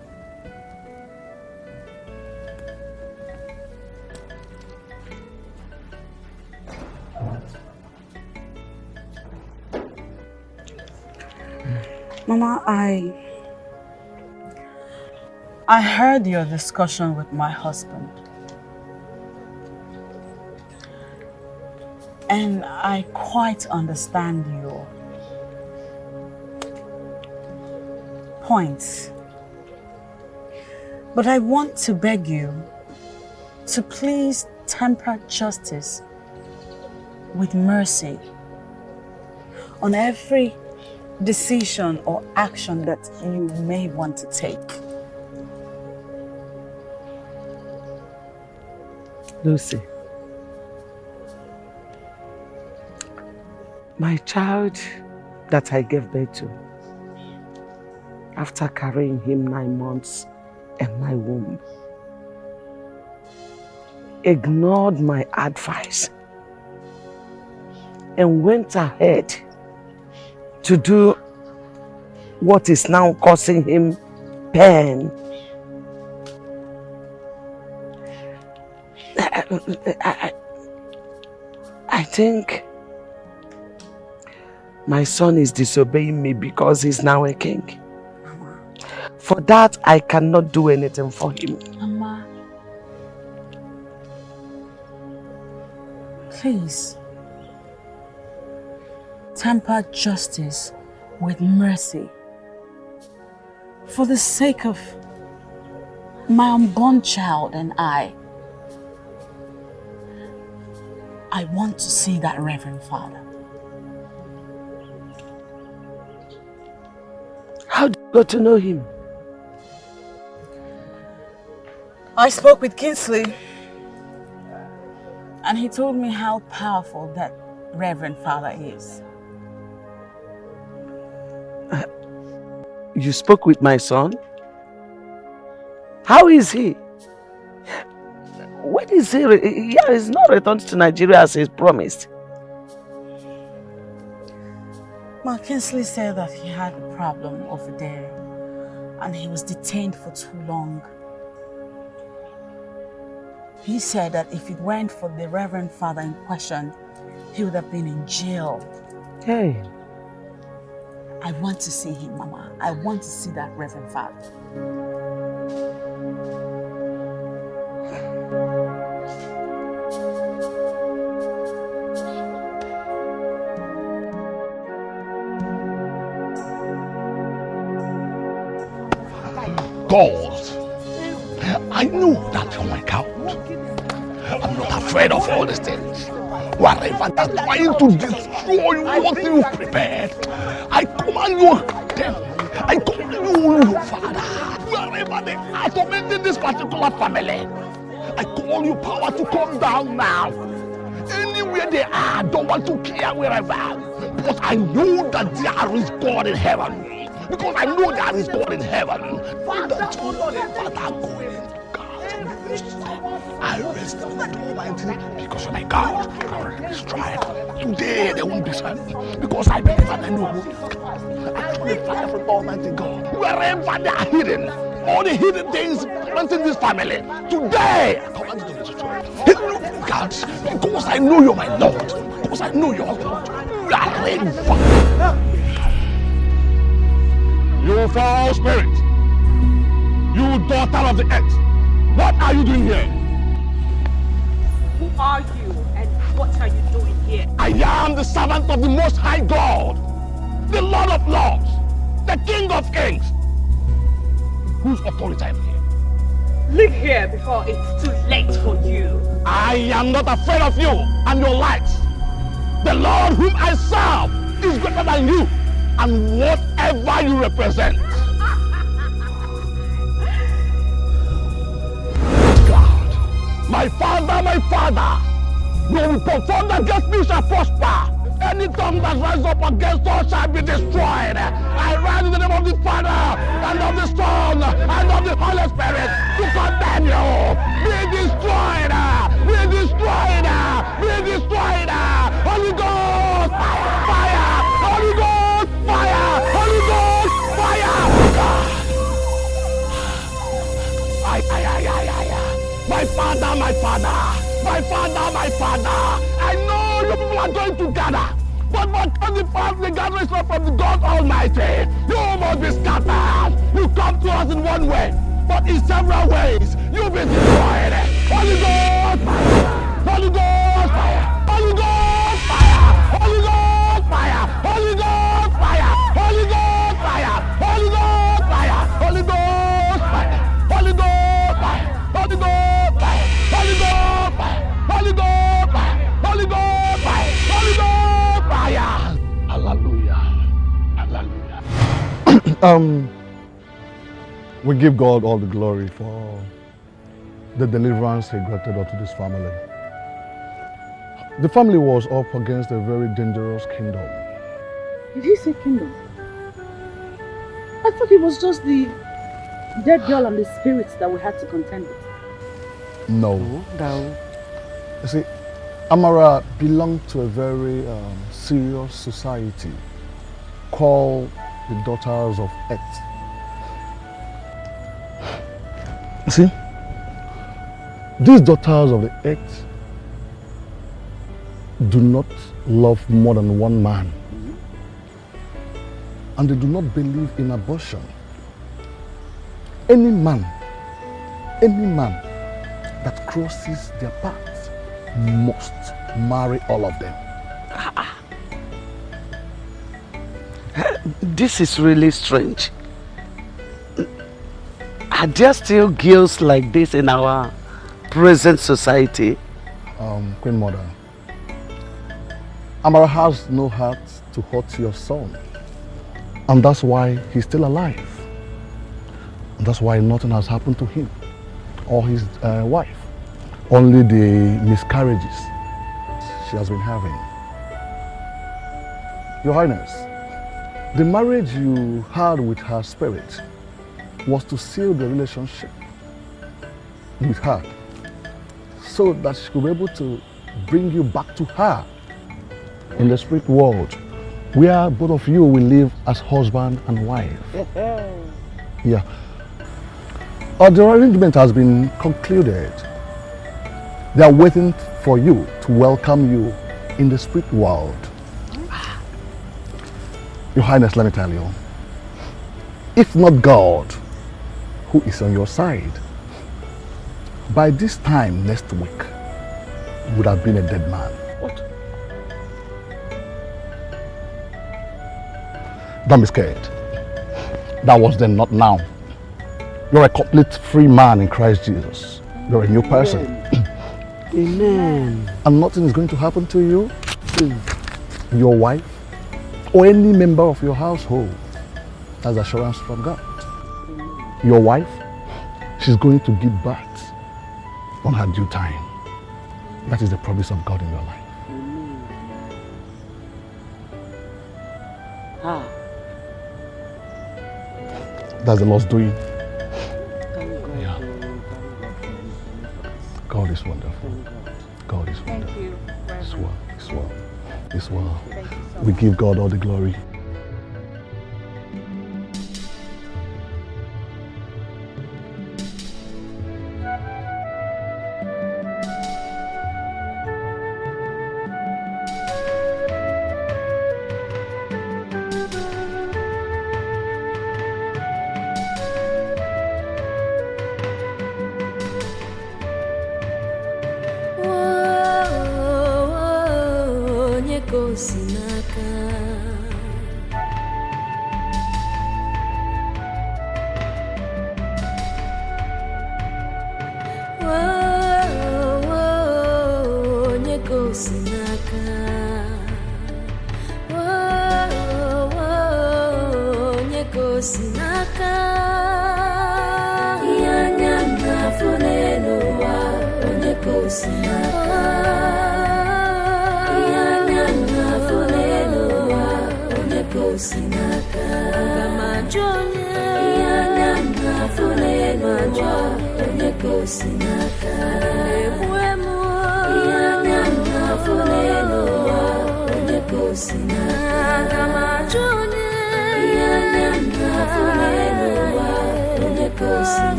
Mama, I heard your discussion with my husband. And I quite understand your points. But I want to beg you to please temper justice with mercy on every decision or action that you may want to take. Lucy, my child that I gave birth to, after carrying him 9 months in my womb, ignored my advice and went ahead to do what is now causing him pain. I think my son is disobeying me because he's now a king. For that, I cannot do anything for him. Mama, please temper justice with mercy for the sake of my unborn child and I want to see that Reverend Father. How do you go to know him? I spoke with Kingsley and he told me how powerful that Reverend Father is. You spoke with my son? How is he? When is he? Yeah, he's not returned to Nigeria as he promised. Ma, Kingsley said that he had a problem over there and he was detained for too long. He said that if it weren't for the Reverend Father in question, he would have been in jail. Hey. I want to see him, Mama. I want to see that Reverend Father. God, I know that you're my God. I'm not afraid of all these things. Whatever that's trying to destroy what you prepared, I command you, I command you, your Father. Wherever they are tormenting this particular family, I call you power to come down now. Anywhere they are, I don't want to care wherever. Because I know that there is God in heaven. Because I know there is God in heaven. I rest on the Almighty because you're my God. I will destroy it. Today they won't be silent because I believe and I know. I call the fire from Almighty God. Wherever they are hidden, all the hidden things in this family, today I command you to destroy it. God, because I know you're my Lord. Because I know you're God. You are ready. You foul spirit, you daughter of the earth, what are you doing here? Who are you and what are you doing here? I am the servant of the Most High God, the Lord of Lords, the King of Kings. Whose authority I am here? Leave here before it's too late for you. I am not afraid of you and your lights. The Lord whom I serve is greater than you and whatever you represent. God, my Father, no weapon formed against me shall prosper. Any tongue that rises up against us shall be destroyed. I rise in the name of the Father, and of the Son, and of the Holy Spirit to condemn you. Be destroyed! Be destroyed! Be destroyed! Holy Ghost! Fire! Holy Ghost! Fire! Holy Ghost! Fire! My Father, my Father! My Father, my Father! I know you people are going to gather, but because the gathering is not from the God Almighty, you must be scattered. You come to us in one way, but in several ways. You'll be destroyed. Holy Ghost fire! Holy Ghost fire! Holy Ghost fire! Holy Ghost fire! Holy Ghost fire! Holy Ghost fire! Holy Ghost fire! Holy Ghost fire! Holy Ghost fire! Holy Ghost fire! Holy Ghost fire! Holy Ghost fire! Holy Ghost fire! Holy Ghost fire! Hallelujah! Hallelujah! We give God all the glory for the deliverance He granted unto this family. The family was up against a very dangerous kingdom. Did he say kingdom? I thought it was just the dead girl and the spirits that we had to contend with. No. You see, Amara belonged to a very serious society called the Daughters of Earth. You see, these daughters of the earth do not love more than one man. And they do not believe in abortion. Any man that crosses their path must marry all of them. This is really strange. Are there still girls like this in our present society? Queen Mother, Amara has no heart to hurt your son. And that's why he's still alive. And that's why nothing has happened to him or his wife. Only the miscarriages she has been having. Your Highness, the marriage you had with her spirit was to seal the relationship with her so that she could be able to bring you back to her in the spirit world where both of you will live as husband and wife. Yeah. The arrangement has been concluded. They are waiting for you to welcome you in the spirit world. Your Highness, let me tell you, if not God, who is on your side, by this time next week, you would have been a dead man. What? Don't be scared. That was then, not now. You're a complete free man in Christ Jesus. You're a new person. Amen. And nothing is going to happen to you, your wife, or any member of your household. That's assurance from God. Your wife, she's going to give birth on her due time. That is the promise of God in your life. That's the Lord's doing. Yeah. God is wonderful. God is wonderful. Thank you. It's well. It's well. It's well. We give God all the glory.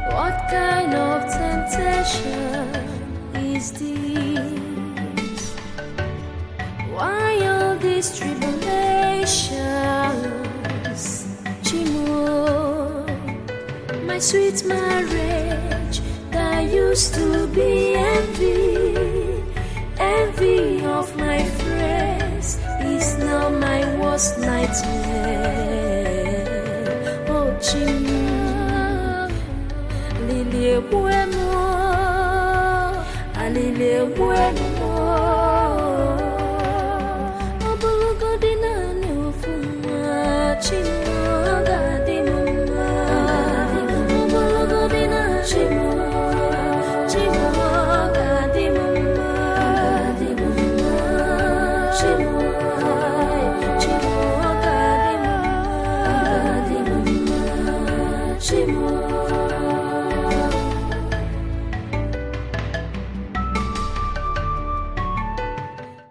What kind of temptation is this? Why sweet marriage that used to be envy. Envy of my friends is now my worst nightmare. Oh, Chimu, Lily Bueno, Alile Bueno.